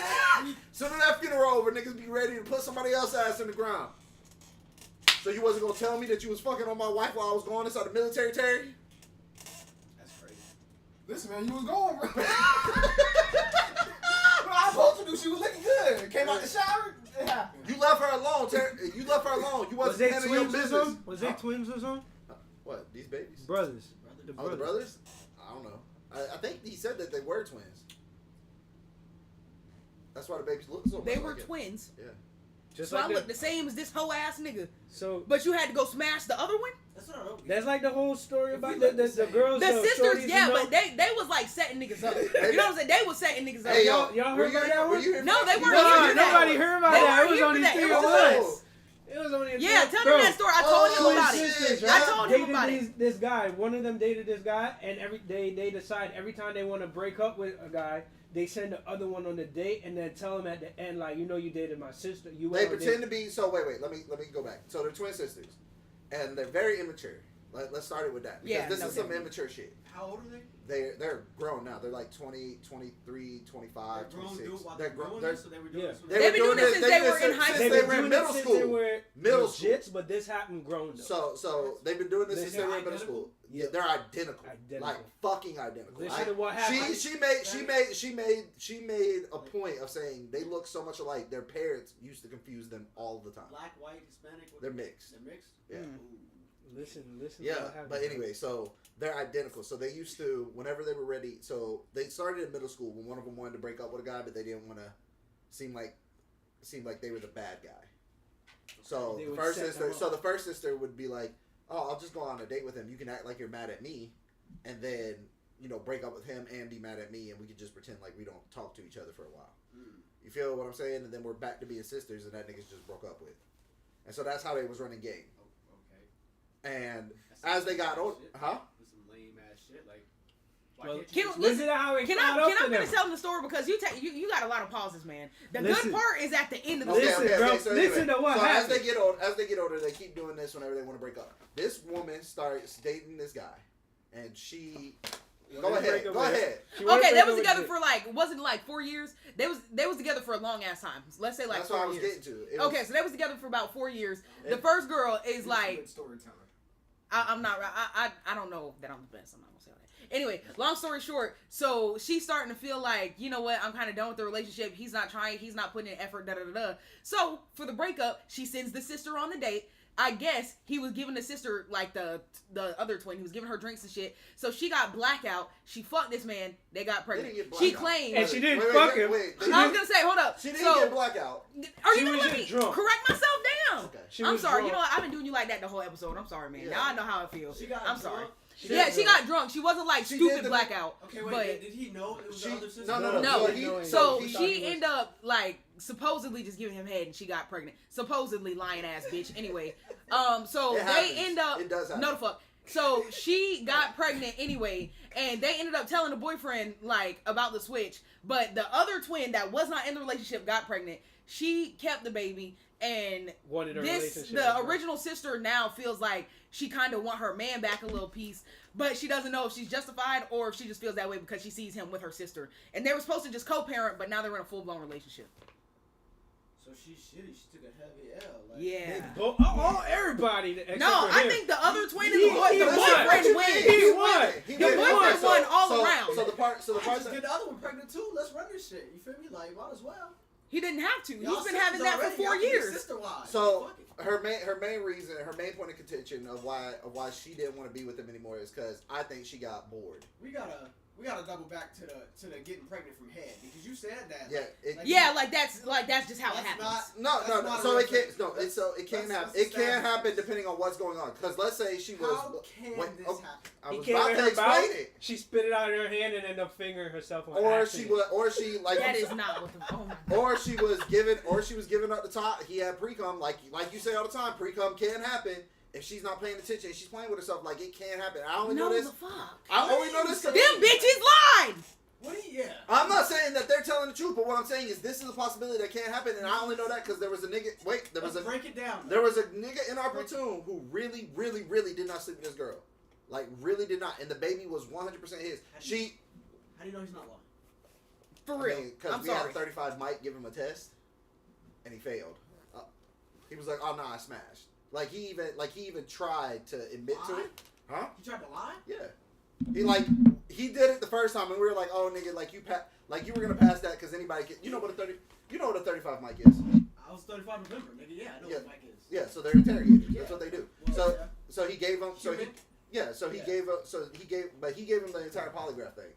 soon as that funeral over, niggas be ready to put somebody else's ass in the ground. So you wasn't gonna tell me that you was fucking on my wife while I was going inside the military, Terry? That's crazy. Listen, man, you was gone, bro. I supposed to do. She was looking good. Came out the shower. It happened. You left her alone, Terry. You left her alone. You Was wasn't they handling your twins or business. something? Was they twins or something? What? These babies? Brothers. Brother. The Oh, the brothers. brothers? I don't know. I think he said that they were twins. That's why the babies look so much They were like it. twins. Just So I like look the, the same as this hoe ass nigga. so But you had to go smash the other one? That's what I wrote. that's like the whole story If we about look the the same. girls. The shorties, sisters, you yeah, know? but they was like setting niggas up. You know what I'm saying? They was setting niggas up. Hey, Y'all- yo, y'all were heard you about here- that were one? you here No, for they that? weren't No, here for that. nobody heard about They that. It weren't was here only for that. 3 It of was us. us. It was only a Yeah, few- tell Bro, me that story. I told him Oh, about shit, it. yeah. I told him dated about it. this guy. One of them dated this guy, and they decide every time they want to break up with a guy, they send the other one on the date, and then tell him at the end, like, you know, you dated my sister. You They went on pretend to be. So wait. Let me go back. So they're twin sisters, and they're very immature. Let's start it with that because Yeah, this no is some doubt. immature shit. How old are they? they're grown now. They're like 20, 23, 25, They're grown 26. dude while They're they're grown. doing They're this, so they were doing Yeah. this. They've been doing this since they were in high since They've they been were in doing middle it since school. they were Middle school. legits, but this happened grown though. So they've been doing this They're since they were in middle identical? school. Yeah, they're identical. Identical. Like fucking identical. This I- is what happened. she made a point of saying they look so much alike. Their parents used to confuse them all the time. Black, white, Hispanic. what- They're mixed. They're mixed. Yeah. Mm. Ooh. Listen. to Yeah, what happened. but anyway, so they're identical. So they used to, whenever they were ready, so they started in middle school when one of them wanted to break up with a guy, but they didn't want to seem like they were the bad guy. So They the would first set sister, them so up. the first sister would be like, "Oh, I'll just go on a date with him. You can act like you're mad at me, and then break up with him and be mad at me, and we could just pretend like we don't talk to each other for a while." Mm. You feel what I'm saying? And then we're back to being sisters, and that niggas just broke up with. And so that's how they was running game. Oh, okay. And That's some as they lame got ass old, shit. huh? That's some lame ass shit. Like, why Well, can't you? Can- just- Listen to how it Can caught I up to finish them. telling the story because you got a lot of pauses, man. The Listen. good part is at the end of the Okay, Listen, story. bro, So listen to what so happened. as they get older, they keep doing this whenever they want to break up. This woman starts dating this guy, and she go ahead. She wanted Okay, to they break was up together with for like wasn't it like 4 years? They was together for a long ass time. Let's say like That's what I 4 was years. getting to. It was- Okay, so they was together for about 4 years. The It- first girl is He's a like good storyteller. I'm not. I don't know that I'm the best. I'm not gonna say all that. Anyway, long story short, so she's starting to feel like, you know what? I'm kind of done with the relationship. He's not trying. He's not putting in effort. Da da da da. So for the breakup, she sends the sister on the date. I guess he was giving the sister like the other twin. He was giving her drinks and shit. So she got blackout. She fucked this man. They got They didn't pregnant. get She blackout. claimed. And she didn't Wait, fuck wait, him. wait, they She I was didn't- gonna say, hold up. She didn't So get blackout. are She you gonna was let me just drunk. correct myself? Damn. Okay. She I'm was sorry. drunk. You know what? I've been doing you like that the whole episode. I'm sorry, man. Yeah. Now I know how it feels. She got I'm drunk? sorry. She Yeah, got she drunk. got drunk. She wasn't like She stupid did the- blackout. Okay, wait. but Did he know it was She- the other sister? no. No. No, So he thought she he was- ended up like supposedly just giving him head, and she got pregnant. Supposedly lying ass bitch. Anyway, so It they happens. end up It does happen. no the fuck. So she got pregnant anyway, and they ended up telling the boyfriend like about the switch. But the other twin that was not in the relationship got pregnant. She kept the baby, and Wanted a this relationship. the original sister now feels like she kind of want her man back a little piece, but she doesn't know if she's justified or if she just feels that way because she sees him with her sister, and they were supposed to just co-parent, but now they're in a full-blown relationship. So she's shitty. She took a heavy L. Like, Yeah. Everybody. except No, for I him. think the other twin He- is the he won. boyfriend He wins. won. The boyfriend won all around. So the part So that just get the other one pregnant too. Let's run this shit. You feel me? Like, might as well. He didn't have to. Y'all He's been having that for sisters 4 already. Y'all can be years. sister-wives. So Fuck it. her main reason, her main point of contention of why she didn't want to be with him anymore is because I think she got bored. We gotta double back to the getting pregnant from head because you said that. Yeah, it, Like, Yeah, like that's just how it That's happens. not- no. That's not So a it real can't. thing. No, it can That's- happen. that's It can happen established. depending on what's going on. Because let's say she was. How can wait, this oh, happen? I He was came about in to her explain mouth. it. She spit it out in her hand and ended up fingering herself on Or accident. she like. That is not what the. Oh my God. Or she was giving up the top. He had pre-cum, like you say all the time. Pre-cum can happen if she's not paying attention. She's playing with herself, like it can happen. I only know No, this. the fuck. I only know this. Them bitches lied. What do you? Yeah. I'm not saying that they're telling the truth, but what I'm saying is this is a possibility that can't happen, and I only know that because there was a nigga. Wait, there was Let's a break it down. there was a nigga in our platoon who really, really, really did not sleep with this girl, like really did not, and the baby was 100% his. She, How do you know he's not lying? For real. because I'm we had sorry. a 35 mic give him a test, and he failed. He was like, "Oh no, I smashed." Like he even tried to admit to it. Huh? He tried to lie. Yeah. He did it the first time, and we were like, "Oh, nigga, like you were gonna pass that because anybody can." You know what a 35 mic is? I was 35 November, nigga. Yeah, I know Yeah. what Mike is. Yeah. So they're interrogators. Yeah. That's what they do. Well, So so he gave him Human? he Yeah. gave him the entire polygraph thing,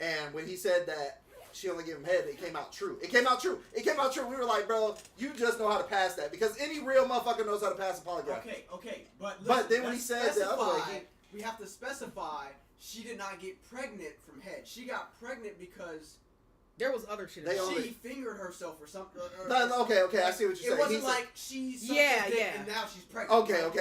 and when he said that she only gave him head, it came out true. It came out true. We were like, bro, you just know how to pass that because any real motherfucker knows how to pass a polygraph. Okay, but But then when let's he said the other way, specify- we have to specify she did not get pregnant from head. She got pregnant because There was other shit. They involved. only- she fingered herself or something. Okay, I see what you're saying. It wasn't He said- like she sucked Yeah, his dick yeah. and now she's pregnant. Okay. Like,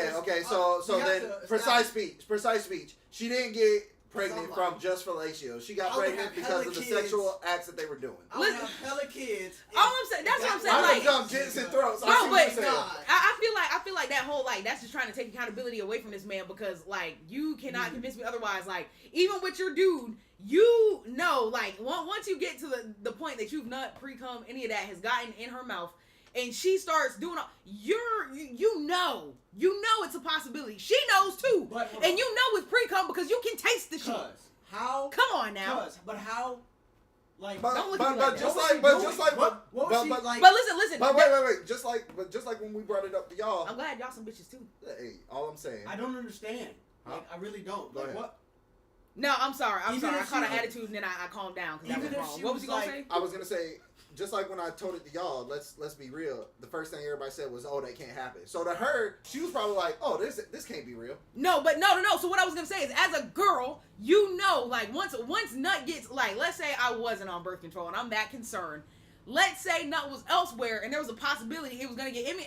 So we have then to precise establish- speech. She didn't get pregnant Somebody. from just fellatio. She got I would pregnant have because hella of the kids. sexual acts that they were doing. I would Listen- have hella kids. All I'm saying- that's what I'm saying, I like- would dump jits in throats. I No, see what but you're saying. I feel like that whole like that's just trying to take accountability away from this man because like you cannot convince me otherwise. Like even with your dude, you know, like once you get to the point that you've not pre-cum, any of that has gotten in her mouth, and she starts doing all, you know it's a possibility. She knows too, But and you know it's pre-cum because you can taste the shit. How? Come on now. But how? Like, Don't look at me like that. what was she like? But listen. But wait. Just like when we brought it up to y'all. I'm glad y'all some bitches too. Hey, all I'm saying. I don't understand. Huh? Like, I really don't. Go Like, ahead. what? No, I'm sorry. I Even if caught an she- attitude and then I calmed down because that Even was if wrong. she What was was you gonna like- say? I was gonna say, just like when I told it to y'all, let's be real. The first thing everybody said was, "Oh, that can't happen." So to her, she was probably like, "Oh, this can't be real." No, but no. So what I was gonna say is, as a girl, you know, like once nut gets like, let's say I wasn't on birth control and I'm that concerned. Let's say nut was elsewhere and there was a possibility it was gonna get in me.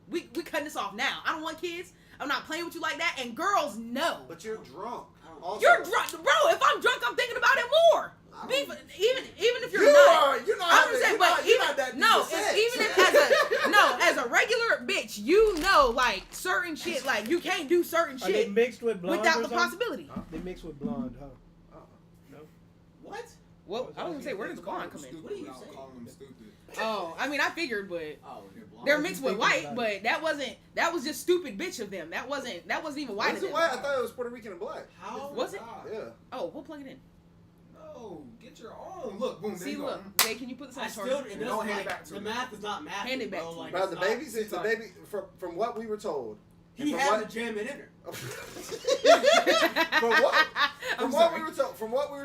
We cutting this off now. I don't want kids. I'm not playing with you like that. And girls know. But you're drunk. Also, You're drunk, bro. If I'm drunk, I'm thinking about it more. Even if you're You not. are. You're not. I'm just saying, but you're even not that no, deep of sex. even if as a regular bitch, you know, like certain shit, like you can't do certain Are they shit mixed with blonde without or the something? possibility. They mixed with blonde, huh? What? Well, I was gonna say, where does blonde come in? What are you I'll saying? call them stupid. Oh, I mean, I figured, but Oh, you're blind. they're was mixed just with thinking white. about But that was just stupid bitch of them. That wasn't even white Was of it them. white? I thought it was Puerto Rican and black. How? Was it? Yeah. Oh, we'll plug it in. No, get your own. Look, boom, there See, you go. look, Jay, can you put this on I charge? still, it Don't doesn't hand it like, back to the me. math is not math. Hand it back bro. to me. Like, Bro, it's the not- baby's the baby from what we were told. and He from had what, to jam it in her. from what I'm what sorry. we were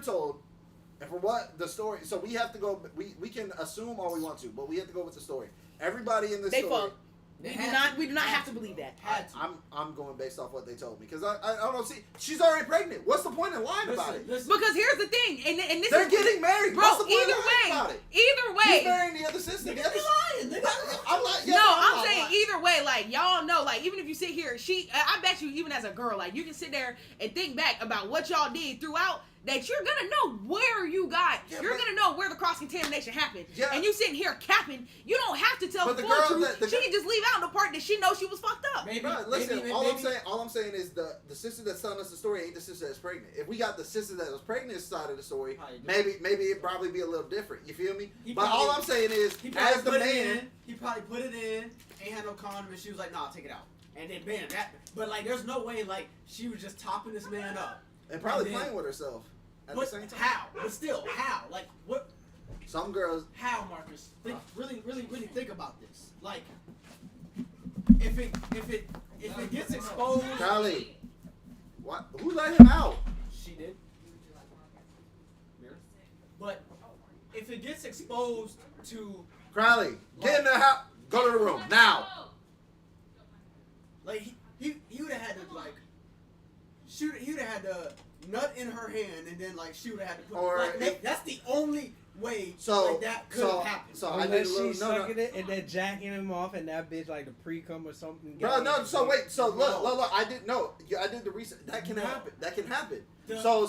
told, and from what the story. So we have to go. We can assume all we want to, but we have to go with the story. Everybody in this They story. fuck. We do not have to believe that. Had to. I'm going based off what they told me because I don't know. See, she's already pregnant. What's the point in lying about it? Listen. Because here's the thing, and this They're is getting married. bro. What's the point Either in lying about way, it? either He's way. marrying the other sister. The Niggas other be lying. I'm not. Yeah, No, but I'm not saying lying. either way, like y'all know, like even if you sit here, I bet you even as a girl, like you can sit there and think back about what y'all did throughout. That you're gonna know where you got, Yeah, you're but- gonna know where the cross contamination happened, Yeah. and you sitting here capping. You don't have to tell But the the full girl truth. that- she can just leave out the part that she knows she was fucked up. Maybe, Bro, listen, maybe, all I'm saying is the sister that's telling us the story ain't the sister that's pregnant. If we got the sister that was pregnant side of the story, Probably maybe it'd probably be a little different. You feel me? He But probably- all I'm saying is, He probably as the put it man, in. He probably put it in. Ain't had no condom, and she was like, "Nah, take it out." And then bam, that. But like, there's no way like she was just topping this man up. and probably And then- playing with herself at What? the same time. How? But still, how? Like what? Some girls, How, Marcus? Think, really think about this. Like, if it gets exposed, Kylie, what? Who let him out? she did. But if it gets exposed to Crowley, get in the house. Go to the room now. like he would have had to like shoot. He would have had to nut in her hand, and then like she would have had to put. Or like, if- that's the only way So like, that could have happened. So I did Unless a little she's no. sucking it and then jacking him off and that bitch like the pre-cum or something. Bro, no. So wait. So No. look. I didn't know. I did the research. That can No. happen. That can happen. The- So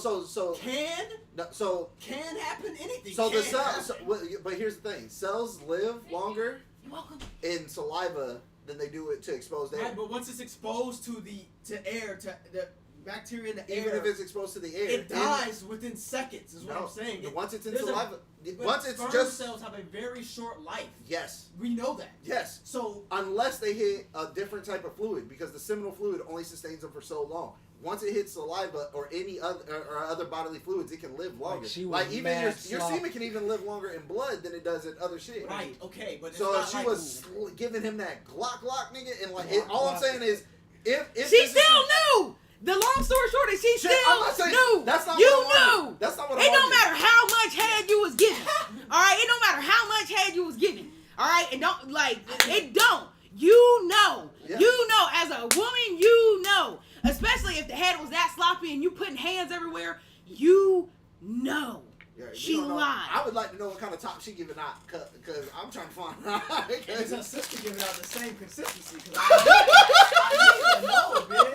can happen anything. So the can cells, happen. but here's the thing: cells live longer You're welcome. in saliva than they do it to exposed air. Right, but once it's exposed to air, to the bacteria in the Even air, if it's exposed to the air, it dies within seconds. Is what No, I'm saying. once it's in there's a- saliva, But once it's sperm just cells have a very short life. yes, We know that. yes. So Unless they hit a different type of fluid, because the seminal fluid only sustains them for so long. Once it hits saliva or any other bodily fluids, it can live longer. she was even mad your sloppy. semen can even live longer in blood than it does in other shit. right, okay, but it's So not if she like, was giving him that Glock, nigga, and like, Glock, all I'm Glock. saying is, if She this is- still knew. The long story short is she Shit, I'm not still saying- knew. that's not you what I'm knew. arguing. That's not what It I'm don't arguing. matter how much head you was giving. All right, it don't matter how much head you was giving. All right, and don't like it. Don't you know? Yeah. You know, as a woman, you know. Especially if the head was that sloppy and you putting hands everywhere, you know. Yeah, you She don't know. lied. I would like to know what kind of top she giving out, because I'm trying to find out. Is her sister giving out the same consistency? Because I need to know, man.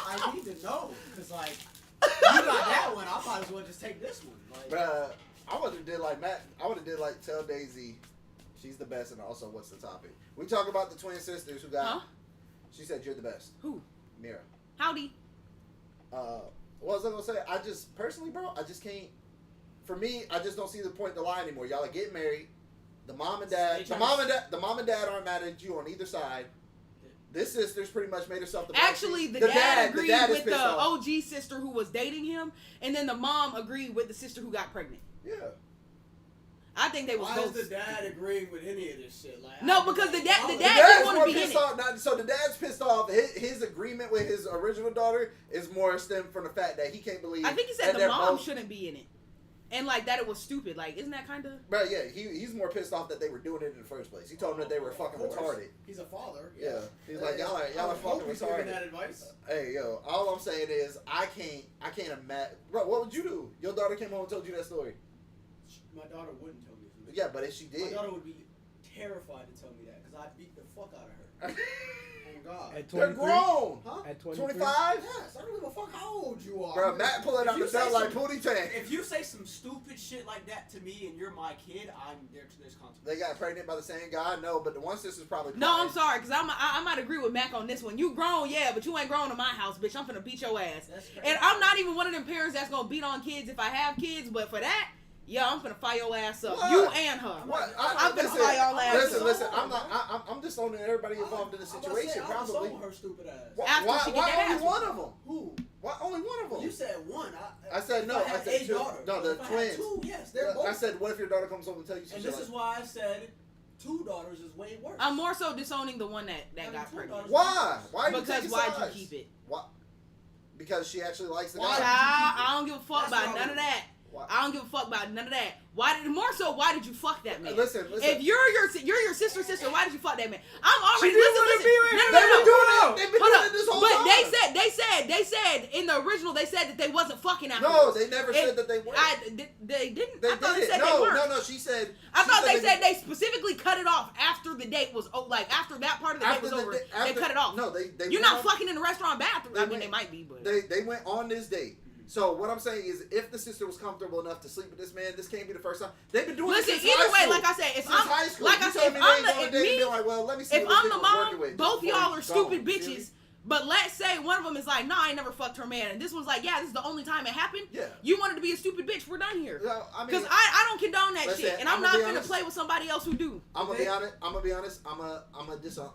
I need to know. Because, like, you got that one. I might as well just take this one. Like, Bruh, I would have did like Matt. I would have did like Tell Daisy, she's the best, and also what's the topic? We talk about the twin sisters who got. Huh? She said you're the best. Who? Mira. Howdy. What was I gonna say? I just personally, bro, I just can't. For me, I just don't see the point to lie anymore. Y'all are getting married. The mom and dad aren't mad at you on either side. This sister's pretty much made herself the boss. Actually, the dad agreed is with pissed the off. OG sister who was dating him, and then the mom agreed with the sister who got pregnant. Yeah. I think they was Why both. does the dad agree with any of this shit? Like, No, I feel because like the dad mama- didn't wanna more be in pissed it. off. So the dad's pissed off. His agreement with his original daughter is more stemmed from the fact that he can't believe. I think he said that the they're mom both- shouldn't be in it, and like that it was stupid. Like, isn't that kind of? But yeah, he's more pissed off that they were doing it in the first place. He told them that they were fucking Of course. retarded. He's a father. Yeah. He's like, y'all are I would fucking hope he's giving retarded. that advice. Hey yo, all I'm saying is I can't imagine. Bro, what would you do? Your daughter came home and told you that story. My daughter wouldn't tell me this. Yeah, but if she My did, daughter would be terrified to tell me that because I'd beat the fuck out of her. Oh God. At they're 23? grown. Huh? At 23? 25. Yes, I don't give a fuck how old you are. Bro, Matt pulling out If you the say belt like some- Pootie Tang. If you say some stupid shit like that to me and you're my kid, there's consequences. They got pregnant by the same guy. No, but the one sister's probably. No, I'm crying. sorry, because I might agree with Mac on this one. You grown, yeah, but you ain't grown in my house, bitch. I'm finna beat your ass. That's crazy. And I'm not even one of them parents that's gonna beat on kids if I have kids, but for that, yeah, I'm finna fire your ass up. What? You and her. What? I'm finna listen, fire y'all ass up. Listen. I'm not. I'm disowning everybody involved in the situation. I Probably. was her stupid ass. Why, After she get that only ass one of them? Who? Why only one of them? You said one. I said no. If I I had said a two. daughter. No, the If I had twins. two, yes, they're both. I said, what if your daughter comes home and tell you some And shit this like is why I said 2 daughters is way worse. I'm more so disowning the one that Having got two pregnant. daughters- Why? Why are you Because taking why'd sides? you keep it? Why? Because she actually likes the Why? guy. Child, I don't give a fuck That's about what I none would- of that. Why? I don't give a fuck about none of that. Why did you fuck that man? Listen. If you're your sister's sister, why did you fuck that man? I'm already She didn't listen. wanna be with No, him. no, They've no, been no. doing it. They've been Hold doing up. it this whole But time. they said in the original they said that they wasn't fucking No, afterwards. they never It- said that they weren't. They didn't. They I thought did they said it. they weren't. No. She said. I thought they said did- they specifically cut it off after the date was like after that part of the date was over. They cut it off. No, they. You're went not on- fucking in the restaurant bathroom. I mean, went- they might be, but They went on this date. So what I'm saying is, if the sister was comfortable enough to sleep with this man, this can't be the first time. They've been doing listen. this since Either high way, school. like I said, if Since high I'm school. like You I said, told if me I'm they ain't going the to date and if be like, well, let me see if what I'm this the nigga was working mom, with both before y'all he are gone. stupid You feel me? bitches. But let's say one of them is like, nah, I ain't never fucked her man, and this one's like, yeah, this is the only time it happened. Yeah. You wanted to be a stupid bitch. We're done here. No, I mean, Because I don't condone that listen, shit, and I'm I'ma not be gonna honest. play with somebody else who do. I'm gonna be honest. I'm gonna disown.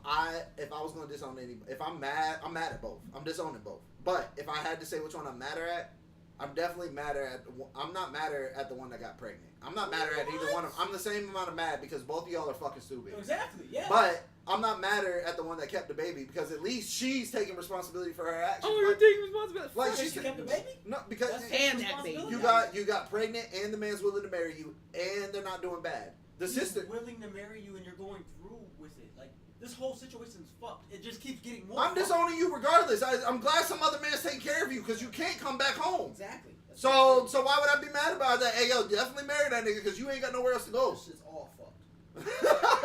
If I was gonna disown anybody, if I'm mad at both. I'm disowning both. But if I had to say which one I'm madder at, I'm definitely madder at. I'm not madder at the one that got pregnant. I'm not madder at either one of them. I'm the same amount of mad because both of y'all are fucking stupid. Exactly. Yeah. But I'm not madder at the one that kept the baby because at least she's taking responsibility for her actions. Oh, you're Like- taking responsibility. Like Because she she kept the baby. No, because That's And his that baby. responsibility. you got pregnant and the man's willing to marry you and they're not doing bad. The He's sister. willing to marry you and you're going through with it. Like this whole situation's fucked. It just keeps getting more. I'm fucked. disowning you regardless. I'm glad some other man's taking care of you because you can't come back home. Exactly. That's So what so why would I be mad about that? Hey yo, definitely marry that nigga because you ain't got nowhere else to I'm go. saying. This shit's all fucked.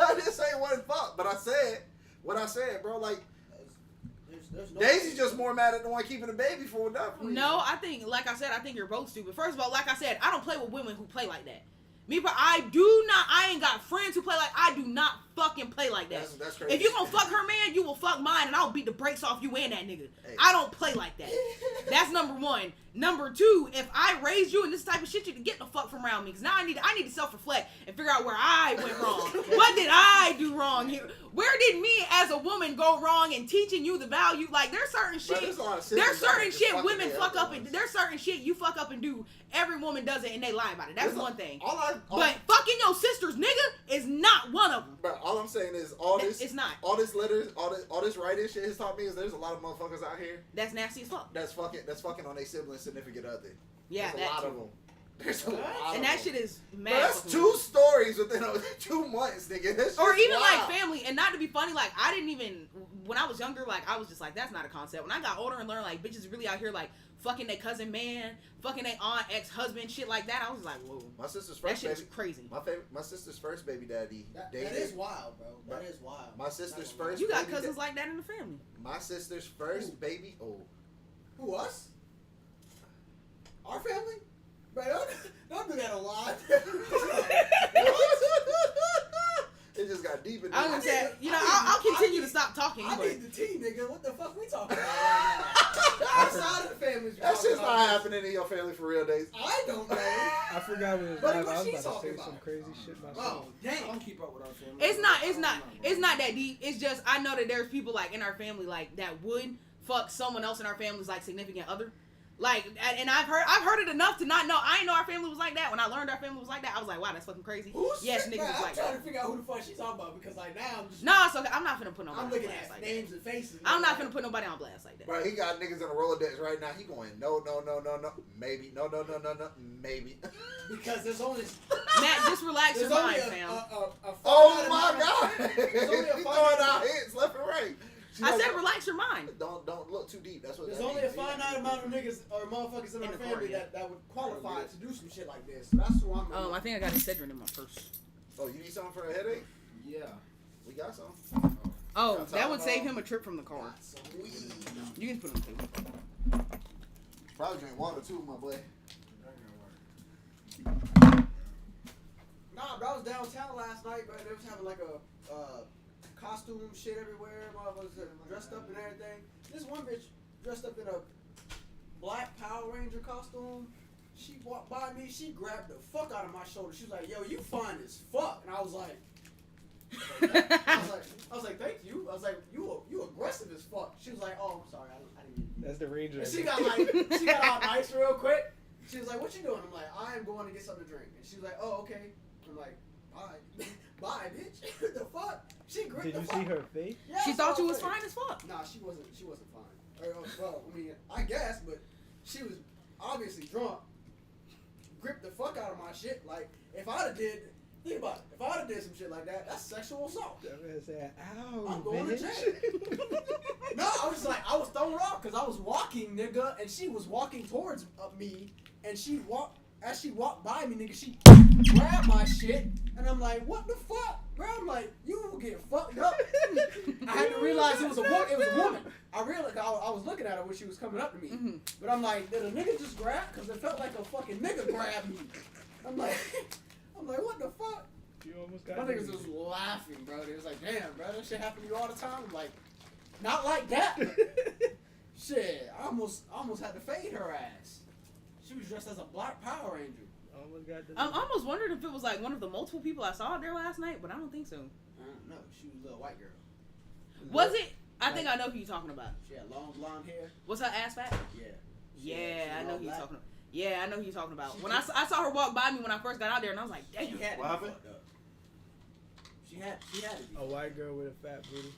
I didn't say it wasn't fuck, but I said what I said, bro. Like There's no Daisy's just more mad at the one keeping the baby for nothing. No, I think, like I said, I think you're both stupid. First of all, like I said, I don't play with women who play like that. I ain't got friends who play like, I do not fucking play like that. That's crazy. If you gonna fuck her man, you will fuck mine, and I'll beat the brakes off you and that nigga. Hey. I don't play like that. That's number one. Number two, if I raised you in this type of shit, you can get the fuck from around me. Because now I need to self-reflect and figure out where I went wrong. What did I do wrong here? Where did me as a woman go wrong in teaching you the value? Like, there's certain Bro, shit. there's a lot of There's sisters that certain just shit fucking women their fuck up other and ones. there's certain shit you fuck up and do. Every woman does it and they lie about it. That's There's one thing. All But fucking your sisters, nigga, is not one of them. Bro, all I'm saying is all this. It's not. All this letters, all this writing shit has taught me is there's a lot of motherfuckers out here That's nasty as fuck. that's fucking on their sibling significant other. Yeah, There's a that lot too. of them. There's a lot of And that them. shit is mad. Bro, that's fucking 2 stories within 2 months, nigga. That or shit's even wild. like family, and not to be funny, like I didn't even when I was younger, like I was just like, that's not a concept. When I got older and learned like bitches really out here like fucking their cousin man, fucking their aunt, ex-husband, shit like that, I was like, whoa, My sister's that first shit is baby. crazy. My sister's first baby daddy That dated. is wild, bro. That is wild. My sister's Not gonna lie. first. You got baby cousins like that in the family. My sister's first baby. Oh, Who, us? Our family? Bro, don't do that a lot. It just got deep in I was there. gonna say, I'll continue to stop talking, I but need the tea, nigga. What the fuck we talking about right now? Outside of the families. That shit's not happening in your family for real days. I don't know. I forgot we was But live. what I was she about to say talking some about? crazy shit myself. Oh, I damn. don't keep up with our family. it's not that deep. It's just I know that there's people like in our family like that would fuck someone else in our family's like significant other. Like, and I've heard it enough to not know. I didn't know our family was like that. When I learned our family was like that, I was like, wow, that's fucking crazy. Who's Yes, shit, niggas man, was I'm like trying that. to figure out who the fuck she's talking about because like now I'm just No, it's okay. I'm not finna put nobody I'm on looking blast at like names that. and faces. I'm not finna put nobody on blast like that. Bro, he got niggas in a Rolodex right now. He going, no, maybe, no, maybe. because there's only Matt, just relax your there's only mind, a fam. Oh my God! There's only a He's finite- throwing out hits left and right. She's I like, said relax your mind. Don't look too deep. That's what. There's that only a means. finite amount of niggas or motherfuckers in In our the family court, that would qualify to do some shit like this. So that's who I'm. I think I got Excedrin in my purse. Oh, you need something for a headache? Yeah. We got some. Oh, That's that all would I save know. him a trip from the car. Got some weed. You can put him too. Probably drink water too, my boy. Nah, bro, I was downtown last night, bro. They was having like a costume shit everywhere. Motherfuckers dressed up and everything. This one bitch dressed up in a black Power Ranger costume. She walked by me. She grabbed the fuck out of my shoulder. She was like, "Yo, you fine as fuck," and I was like. I was like, thank you. I was like, you aggressive as fuck. She was like, oh, I'm sorry, I didn't mean to. That's the Ranger. And she got all nice real quick. She was like, what you doing? I'm like, I am going to get something to drink. And she was like, oh, okay. I'm like, bye, bye, bitch. What the fuck? She gripped Did the you fuck. see her face? Yeah, She I thought saw you her was face. fine as fuck. Nah, she wasn't fine. Or, well, I mean, I guess, but she was obviously drunk. Gripped the fuck out of my shit. Like, if I'd have did. Think about it. If I'd have did some shit like that, that's sexual assault. That man said, ow, I'm going to bitch. jail. No, I was like, I was thrown off because I was walking, nigga, and she was walking towards me, and as she walked by me, nigga, she grabbed my shit, and I'm like, what the fuck, bro? I'm like, you will get fucked up. I had to realize it was a woman. I realized I was looking at her when she was coming up to me, Mhm. but I'm like, did a nigga just grab? Because it felt like a fucking nigga grabbed me. I'm like, what the fuck? You almost got My niggas was laughing, bro. They was like, damn, bro, that shit happen to you all the time. I'm like, not like that. But shit, I almost had to fade her ass. She was dressed as a black Power Ranger. Almost got the. I almost wondered if it was like one of the multiple people I saw there last night, but I don't think so. I don't know. She was a little white girl. Was it? I think I know who you're talking about. She had long blonde hair. Was her ass fat? Yeah. Yeah, I know who you're talking about. Yeah, I know who you're talking about. She When I saw her walk by me when I first got out there, and I was like, damn. She had What to be happened? fucked up. She had to be. A white girl with a fat booty.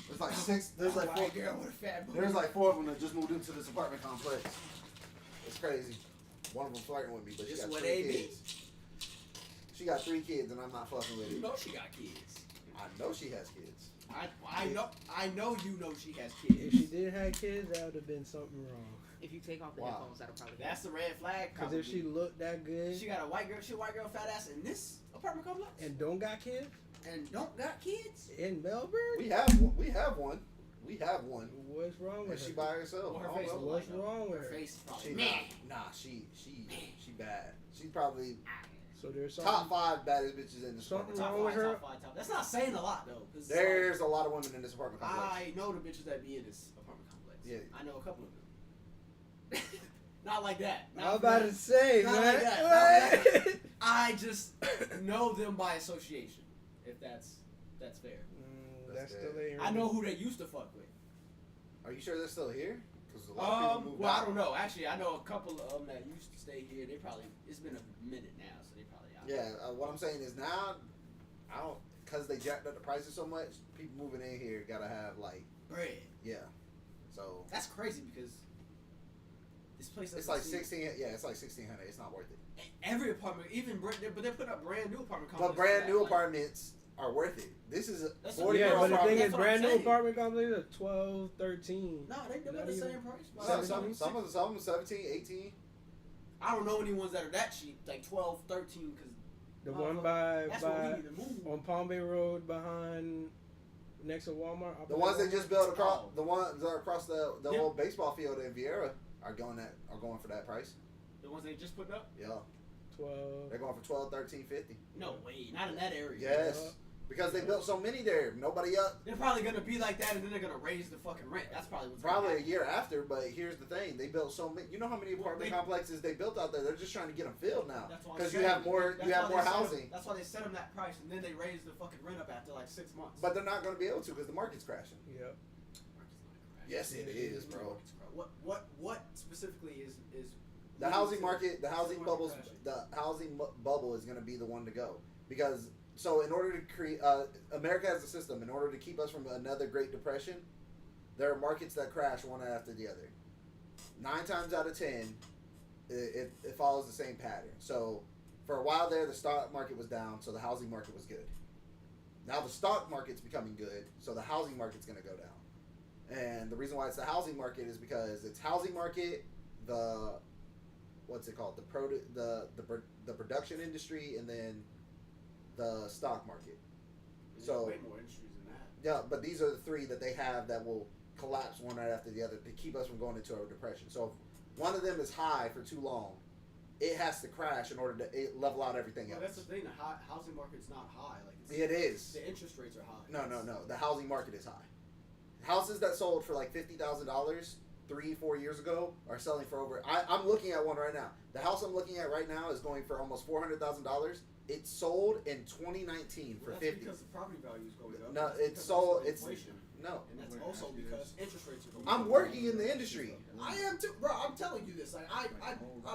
There's like six. There's like four. white girl with a fat booty. There's like 4 of them that just moved into this apartment complex. It's crazy. One of them flirting with me, but she This got what 3 they be. kids. She got 3 kids, and I'm not fucking with You it. know she got kids. I know she has kids. I know you know she has If kids. she didn't have kids, that would have been something wrong. If you take off the Wow. headphones, that'll probably That's the red flag. Because if she looked that good She got a white girl, fat ass in this apartment complex, and don't got kids and don't got kids. in Melbourne, We have one. We have one. what's wrong And with she her? by herself. Well, her I don't face know. look What's like that. wrong with Her her? face is probably She meh. she bad. She's probably So there's top something. 5 baddest bitches in this Something apartment. Top wrong with five, her? top five, top. That's not saying a lot though. 'Cause it's There's a lot of women in this apartment like, complex. I know the bitches that be in this apartment complex. Yeah. I know a couple of them. Not like that. I was about to say, Not man. like that, not like that. I just know them by association. If that's fair. That's That's still good. ain't. I know who they used to fuck with. Are you sure they're still here? Because a lot of people moved Well, out. I don't know. Actually, I know a couple of them that used to stay here. They probably, it's been a minute now, so they probably out. Yeah, what I'm saying is now, I don't, because they jacked up the prices so much, people moving in here gotta have, like, Bread. yeah. So, That's crazy because this place it's doesn't like seem- 16, yeah, it's like 1600. It's not worth it. Every apartment, but they're putting up brand new apartment But complexes. brand new like- apartments are worth it. This is a That's 40 Yeah, Girl but the property. thing is, That's what I'm brand new saying. apartment complex are 12, 13. No, they're Not about the even- same price. Some of them 17, 18. I don't know any ones that are that cheap, like 12, 13, because The one by that's what we need to move. on Palm Bay Road behind next to Walmart. The ones they just built across, Oh. the ones that are across the Yeah. old baseball field in Vieira are going for that price. The ones they just put up? Yeah, 12. they're going for 12, 13, 50. No way, not in that area. Yes. Because they built so many there. Nobody up. They're probably gonna be like that, and then they're gonna raise the fucking rent. That's probably what's Probably a gonna year after, but here's the thing: they built so many. You know how many apartment complexes they built out there? They're just trying to get them filled now because you have more. You have more housing. That's why they set them that price, and then they raise the fucking rent up after like 6 months. But they're not going to be able to because the market's crashing. Yep. Yes, it is, bro. What specifically is The housing market, the housing bubbles, crashing? the housing bubble is going to be the one to go because. So in order to create, America has a system. In order to keep us from another Great Depression, there are markets that crash one after the other. 9 times out of 10, it follows the same pattern. So for a while there, the stock market was down, so the housing market was good. Now the stock market's becoming good, so the housing market's going to go down. And the reason why it's the housing market is because it's housing market, the what's it called, the production industry, and then the stock market. There's So way more industries than that. yeah, but these are the 3 that they have that will collapse one right after the other to keep us from going into a depression. So if one of them is high for too long, it has to crash in order to level out everything Well, else. that's the thing. The housing market's not high. Like It is. The interest rates are high. No. The housing market is high. Houses that sold for like $50,000 3-4 years ago are selling for over. I'm looking at one right now. The house I'm looking at right now is going for almost $400,000. It sold in 2019 for Well, that's $50,000. because the property value is going up. No, That's it's because sold. of It's inflation. no. And that's also because interest rates are going I'm up. working in the industry. I am too, bro. I'm telling you this. Like,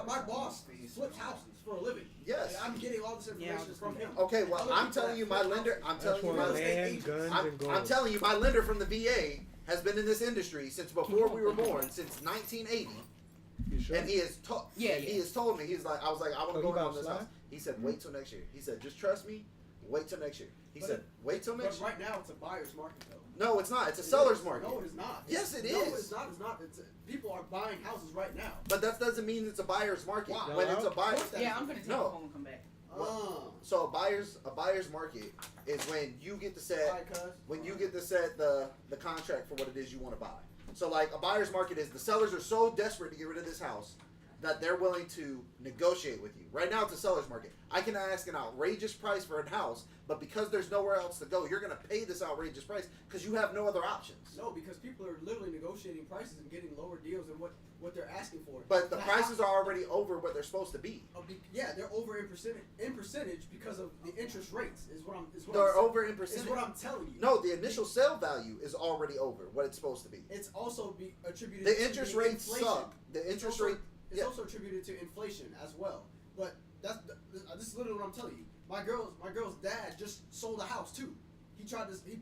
my boss flips houses for a living. Yes. Like, I'm getting all this information from him. Okay, And well, other I'm people telling that you, my flip lender. houses. I'm That's telling you, why my real estate land, agent. guns, I'm, and gold. I'm telling you, my lender from the VA has been in this industry since before we were born, since 1980, You sure? and he has told. Yeah, He yeah. has told me. He's like, I was like, I want Oh, to go you in on about this Sly? house. He said, wait till next year. He said, just trust me. Wait till next year. He But said, wait till next But year. right now, it's a buyer's market, though. No, it's not. It's a It seller's is. market. No, it is not. Yes, it No, is. it's not. It's not. People are buying houses right now. But that doesn't mean it's a buyer's market. Why? When it's a Of buyer, course that- Yeah, I'm gonna take No. it home and come back. so a buyer's market is when you get to set Alright, cuz. when you get to set the contract for what it is you want to buy. So like a buyer's market is the sellers are so desperate to get rid of this house that they're willing to negotiate with you. Right now it's a seller's market. I can ask an outrageous price for a house, but because there's nowhere else to go, you're going to pay this outrageous price because you have no other options. No, because people are literally negotiating prices and getting lower deals than what they're asking for. But the Now, prices are already over what they're supposed to be. yeah, they're over in percentage because of the interest rates. Is what I'm. They're over in Is percentage. what I'm telling you. No, the initial sale value is already over what it's supposed to be. It's also attributed. The to interest the rates inflation. suck. The It's interest also- rate. It's Yeah. also attributed to inflation as well. But this is literally what I'm telling you. My girl's dad just sold a house too. He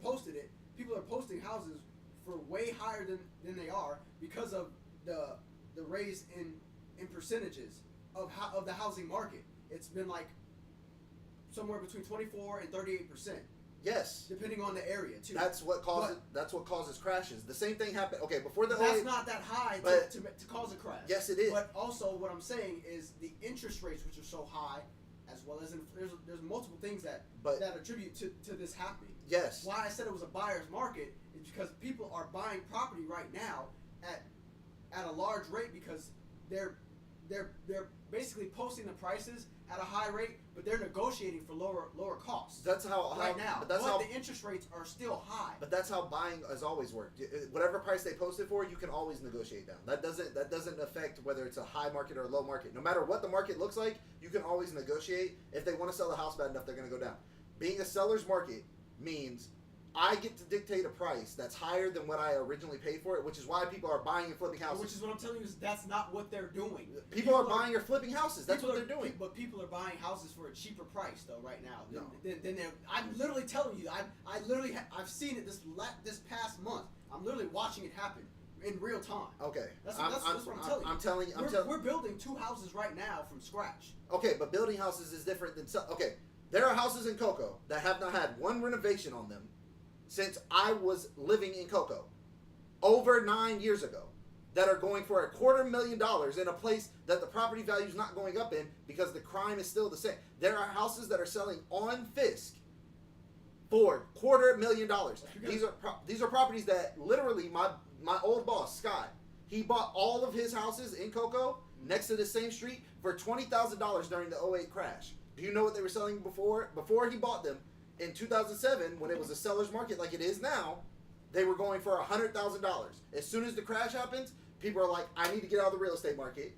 posted it. People are posting houses for way higher than they are because of the raise in percentages of the housing market. It's been like somewhere between 24 and 38%, Yes. depending on the area too. That's what causes crashes. The same thing happened. Okay, before the That's 08 not that high but- to cause a crash. Yes, it is. But also, what I'm saying is the interest rates, which are so high, as well as there's multiple things that But- attribute to this happening. Yes. Why I said it was a buyer's market is because people are buying property right now at a large rate because they're basically posting the prices at a high rate, but they're negotiating for lower costs That's how right now. But that's how. the interest rates are still high. But that's how buying has always worked. Whatever price they post it for, you can always negotiate down. That doesn't affect whether it's a high market or a low market. No matter what the market looks like, you can always negotiate. If they want to sell the house bad enough, they're going to go down. Being a seller's market means I get to dictate a price that's higher than what I originally paid for it, which is why people are buying and flipping houses. Which is what I'm telling you is that's not what they're doing. People are buying or flipping houses. That's what People they're doing. But people are buying houses for a cheaper price though right now. No. Than they're. I'm literally telling you. I've seen it this past month. I'm literally watching it happen in real time. Okay. That's what I'm telling you. I'm telling you. We're building 2 houses right now from scratch. Okay, but building houses is different than okay. There are houses in Cocoa that have not had one renovation on them since I was living in Cocoa over 9 years ago that are going for $250,000 in a place that the property value is not going up in because the crime is still the same. There are houses that are selling on Fisk for $250,000. These are properties that literally my old boss Scott, he bought all of his houses in Cocoa next to the same street for $20,000 during the 08 crash. Do you know what they were selling before he bought them? in 2007, when it was a seller's market like it is now, they were going for $100,000. As soon as the crash happens, people are like, I need to get out of the real estate market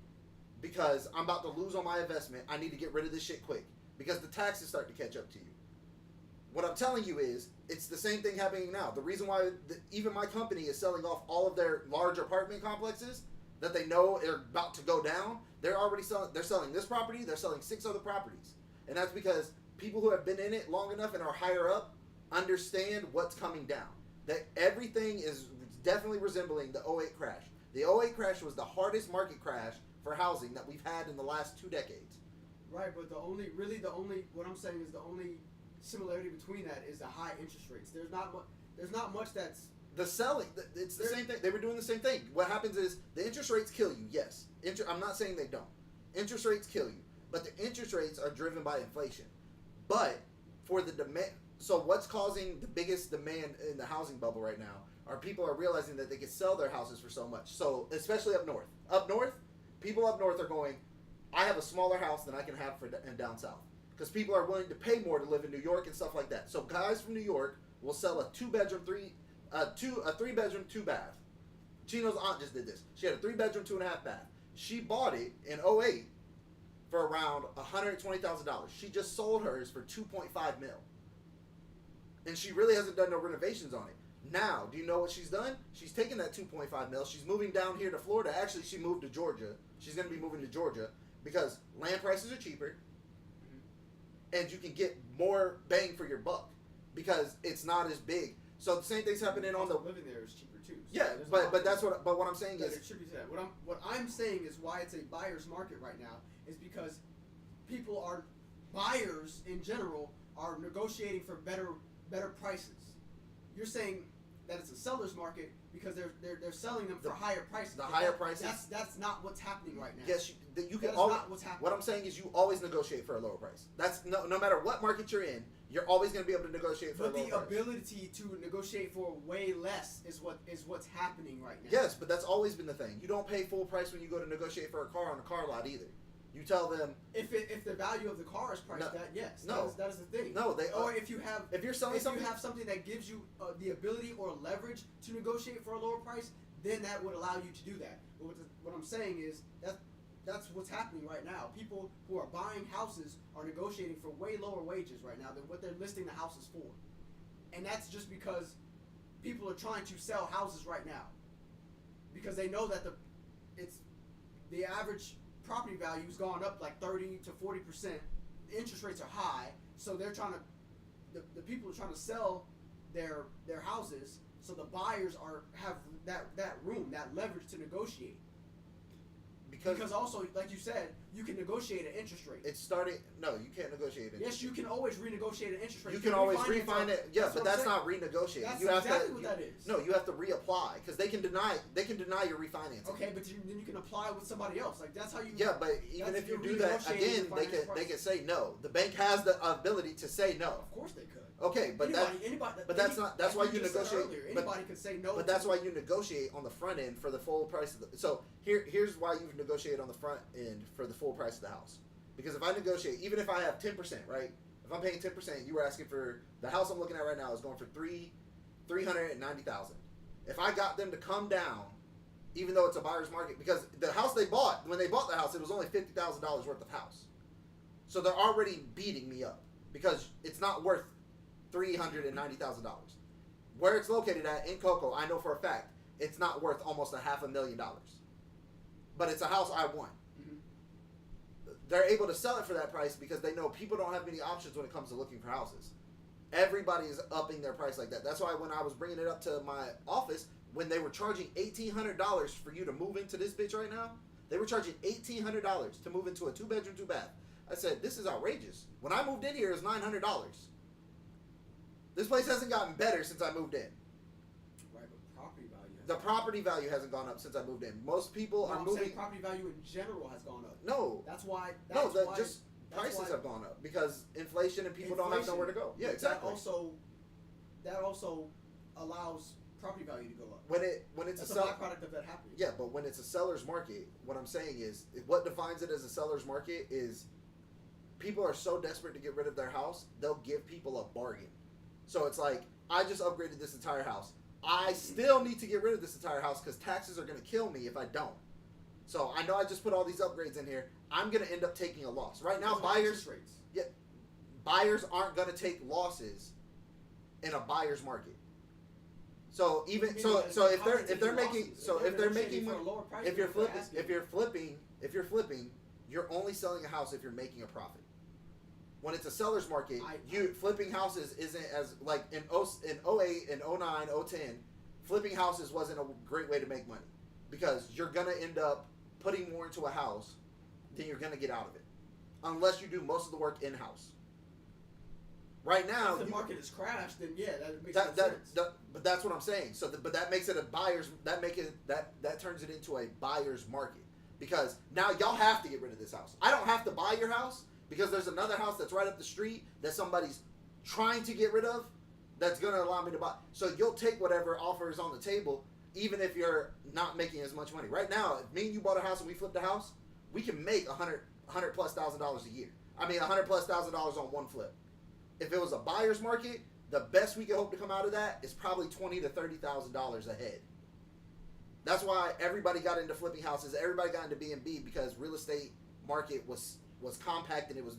because I'm about to lose on my investment. I need to get rid of this shit quick because the taxes start to catch up to you. What I'm telling you is, it's the same thing happening now. The reason why even my company is selling off all of their large apartment complexes that they know are about to go down, they're already selling. They're selling this property. They're selling 6 other properties, and that's because people who have been in it long enough and are higher up understand what's coming down. That everything is definitely resembling the '08 crash. The '08 crash was the hardest market crash for housing that we've had in the last 2 decades. Right, but what I'm saying is the only similarity between that is the high interest rates. There's not much that's The selling, it's the same thing. They were doing the same thing. What happens is the interest rates kill you. Yes, I'm not saying they don't. Interest rates kill you, but the interest rates are driven by inflation. But for the demand, so what's causing the biggest demand in the housing bubble right now are people are realizing that they can sell their houses for so much. So especially up north. Up north, people up north are going, I have a smaller house than I can have in down south. Because people are willing to pay more to live in New York and stuff like that. So guys from New York will sell a 3-bedroom, 2-bath. Chino's aunt just did this. She had a 3-bedroom, 2.5 bath. She bought it in '08 for around $120,000. She just sold hers for $2.5 million. And she really hasn't done no renovations on it. Now, do you know what she's done? She's taken that $2.5 million. She's moving down here to Florida. Actually, she moved to Georgia. She's going to be moving to Georgia because land prices are cheaper. And you can get more bang for your buck because it's not as big. So the same thing's happening on the living there is cheaper too. So yeah, but that's what. But what I'm saying that is, attribute to that. What I'm saying is why it's a buyer's market right now is because buyers in general are negotiating for better prices. You're saying that it's a seller's market because they're selling them for higher prices. The higher prices. That's not what's happening right now. Yes, you can. That's not what's happening. What I'm saying is, you always negotiate for a lower price. That's no matter what market you're in, you're always going to be able to negotiate for a lower price. But the ability to negotiate for way less is what's happening right now. Yes, but that's always been the thing. You don't pay full price when you go to negotiate for a car on a car lot either. You tell them if the value of the car is priced that yes, no, that is the thing. No, or if you're selling something, you have something that gives you the ability or leverage to negotiate for a lower price, then that would allow you to do that. But what I'm saying is that's what's happening right now. People who are buying houses are negotiating for way lower wages right now than what they're listing the houses for, and that's just because people are trying to sell houses right now because they know that the average property value's gone up like 30 to 40%. The interest rates are high, so they're trying to. The people are trying to sell their houses, so the buyers have that room, that leverage to negotiate. Because also, like you said, you can negotiate an interest rate. It's starting. No, you can't negotiate it. Yes, you can always renegotiate an interest rate. You can always refinance it. Yeah, but that's not renegotiating. That's you have exactly what that is. No, you have to reapply because they can deny your refinancing. Okay, but then you can apply with somebody else. Like that's how you. Yeah, but even if you do that again, they can say no. The bank has the ability to say no. Of course they could. Okay, but that's why you negotiate. Anybody could say no. But that's why you negotiate on the front end for the full price of the. So here's why you negotiate on the front end for the full price of the house. Because if I negotiate, even if I have 10%, right? If I'm paying 10%, you were asking for the house I'm looking at right now is going for $390,000. If I got them to come down, even though it's a buyer's market, because the house they bought, when they bought the house, it was only $50,000 worth of house. So they're already beating me up because it's not worth $390,000. Where it's located at in Cocoa, I know for a fact it's not worth almost $500,000. But it's a house I want. Mm-hmm. They're able to sell it for that price because they know people don't have many options when it comes to looking for houses. Everybody is upping their price like that. That's why when I was bringing it up to my office, when they were charging $1,800 for you to move into this bitch right now, they were charging $1,800 to move into a 2-bedroom, 2-bath. I said, this is outrageous. When I moved in here, it was $900. This place hasn't gotten better since I moved in. Right, but property value. The property value hasn't gone up since I moved in. Most people are moving. Saying property value in general has gone up. No. That's why. Prices have gone up because inflation and people don't have nowhere to go. Yeah, exactly. That also allows property value to go up. When it's That's a byproduct of that happening. Yeah, but when it's a seller's market, what I'm saying is what defines it as a seller's market is people are so desperate to get rid of their house, they'll give people a bargain. So it's like, I just upgraded this entire house. I still need to get rid of this entire house because taxes are going to kill me if I don't. So I know I just put all these upgrades in here. I'm going to end up taking a loss. Right now, buyers aren't going to take losses in a buyer's market. So even if you're flipping, you're only selling a house if you're making a profit. When it's a seller's market, flipping houses isn't as like in 08 and 09, 010, flipping houses wasn't a great way to make money because you're gonna end up putting more into a house than you're gonna get out of it, unless you do most of the work in house. Right now, if the market has crashed, then yeah, that makes sense. But that's what I'm saying. So, but that makes it a buyer's. That turns it into a buyer's market because now y'all have to get rid of this house. I don't have to buy your house because there's another house that's right up the street that somebody's trying to get rid of. That's going to allow me to buy. So you'll take whatever offer is on the table, even if you're not making as much money. Right now, if me and you bought a house and we flipped a house, we can make $100,000+ a year. I mean, $100,000+ on one flip. If it was a buyer's market, the best we could hope to come out of that is probably $20,000 to $30,000 a head. That's why everybody got into flipping houses. Everybody got into B&B because real estate market was compact and it was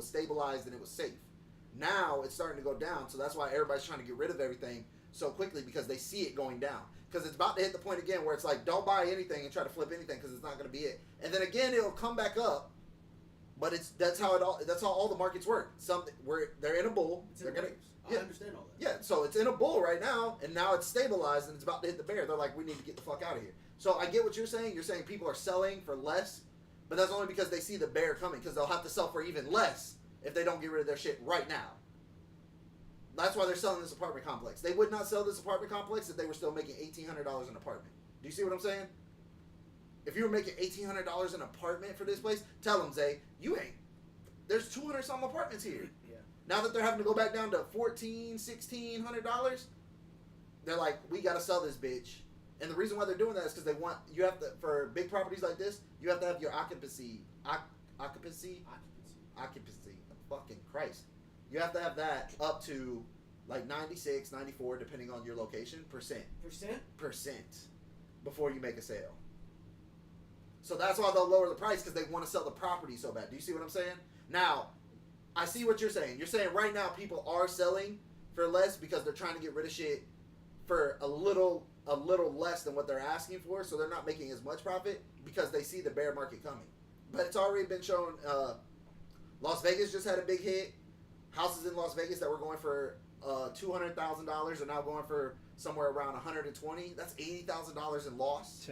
stabilized and it was safe. Now it's starting to go down, so that's why everybody's trying to get rid of everything so quickly because they see it going down. Because it's about to hit the point again where it's like, don't buy anything and try to flip anything because it's not going to be it. And then again, it'll come back up. But that's how all the markets work. They're in a bull. I understand all that. Yeah, so it's in a bull right now, and now it's stabilized, and it's about to hit the bear. They're like, we need to get the fuck out of here. So I get what you're saying. You're saying people are selling for less, but that's only because they see the bear coming, because they'll have to sell for even less if they don't get rid of their shit right now. That's why they're selling this apartment complex. They would not sell this apartment complex if they were still making $1,800 an apartment. Do you see what I'm saying? If you were making $1,800 an apartment for this place, tell them, Zay, you ain't. There's 200 some apartments here. Yeah. Now that they're having to go back down to $1,400, $1,600, they're like, we gotta sell this bitch. And the reason why they're doing that is because for big properties like this, you have to have your occupancy. Fucking Christ. You have to have that up to like 96, 94, depending on your location, percent before you make a sale. So that's why they'll lower the price because they want to sell the property so bad. Do you see what I'm saying? Now, I see what you're saying. You're saying right now people are selling for less because they're trying to get rid of shit for a little less than what they're asking for, so they're not making as much profit because they see the bear market coming. But it's already been shown. Las Vegas just had a big hit. Houses in Las Vegas that were going for $200,000 are now going for somewhere around $120,000. That's $80,000 in loss.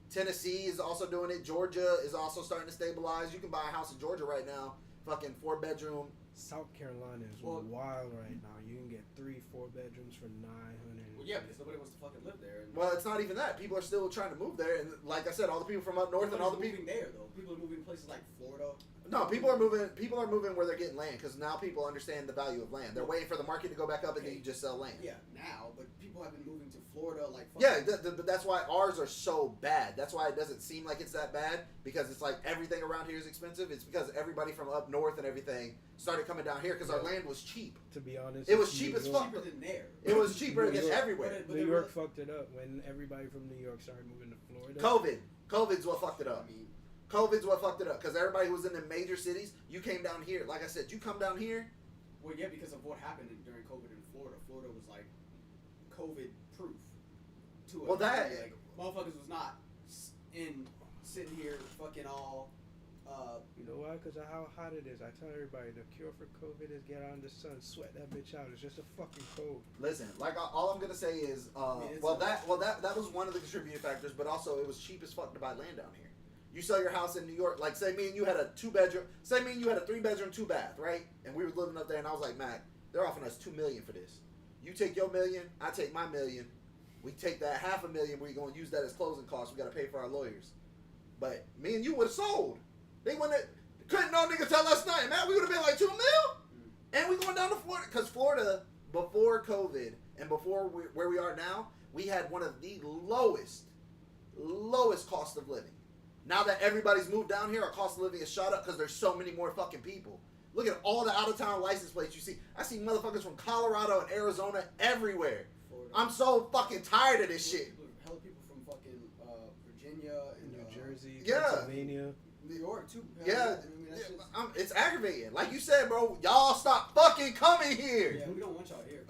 Tennessee is also doing it. Georgia is also starting to stabilize. You can buy a house in Georgia right now, fucking 4-bedroom. South Carolina is wild right now. You can get 3-4 bedrooms for $900. Well, yeah, because nobody wants to fucking live there. Well, it's not even that. People are still trying to move there, and like I said, all the people from up north and all the people moving there though. People are moving to places like Florida. No, people are moving where they're getting land because now people understand the value of land. They're waiting for the market to go back up and then you just sell land. Yeah, now, but people have been moving to Florida like. Yeah, but that's why ours are so bad. That's why it doesn't seem like it's that bad because it's like everything around here is expensive. It's because everybody from up north and everything started coming down here because our land was cheap. To be honest, it was cheap as fuck. Cheaper than there. It was cheaper than everywhere. New York fucked it up when everybody from New York started moving to Florida. COVID's what fucked it up. COVID's what fucked it up because everybody who was in the major cities, you came down here. Like I said, you come down here. Well, yeah, because of what happened during COVID in Florida. Florida was like COVID proof. Well, that like motherfuckers was not sitting here fucking all. You know why? Because of how hot it is. I tell everybody the cure for COVID is get out in the sun, sweat that bitch out. It's just a fucking cold. Listen, like all I'm gonna say is, that was one of the contributing factors, but also it was cheap as fuck to buy land down here. You sell your house in New York, like say me and you had a 2-bedroom, say me and you had a 3-bedroom, 2-bath, right? And we were living up there, and I was like, Mac, they're offering us $2 million for this. You take your $1 million, I take my $1 million. We take that $500,000, we're gonna use that as closing costs. We gotta pay for our lawyers. But me and you would have sold. They couldn't no nigga tell us nothing, man. We would have been like $2 million, and we going down to Florida because Florida before COVID and before where we are now, we had one of the lowest cost of living. Now that everybody's moved down here, our cost of living is shot up because there's so many more fucking people. Look at all the out of town license plates you see. I see motherfuckers from Colorado and Arizona everywhere. Florida. I'm so fucking tired of this shit. Hella people from fucking Virginia and New Jersey, yeah. Pennsylvania. New York too. Yeah, I mean, that shit's- it's aggravating. Like you said, bro, y'all stop fucking coming here. yeah, we don't want y'all here.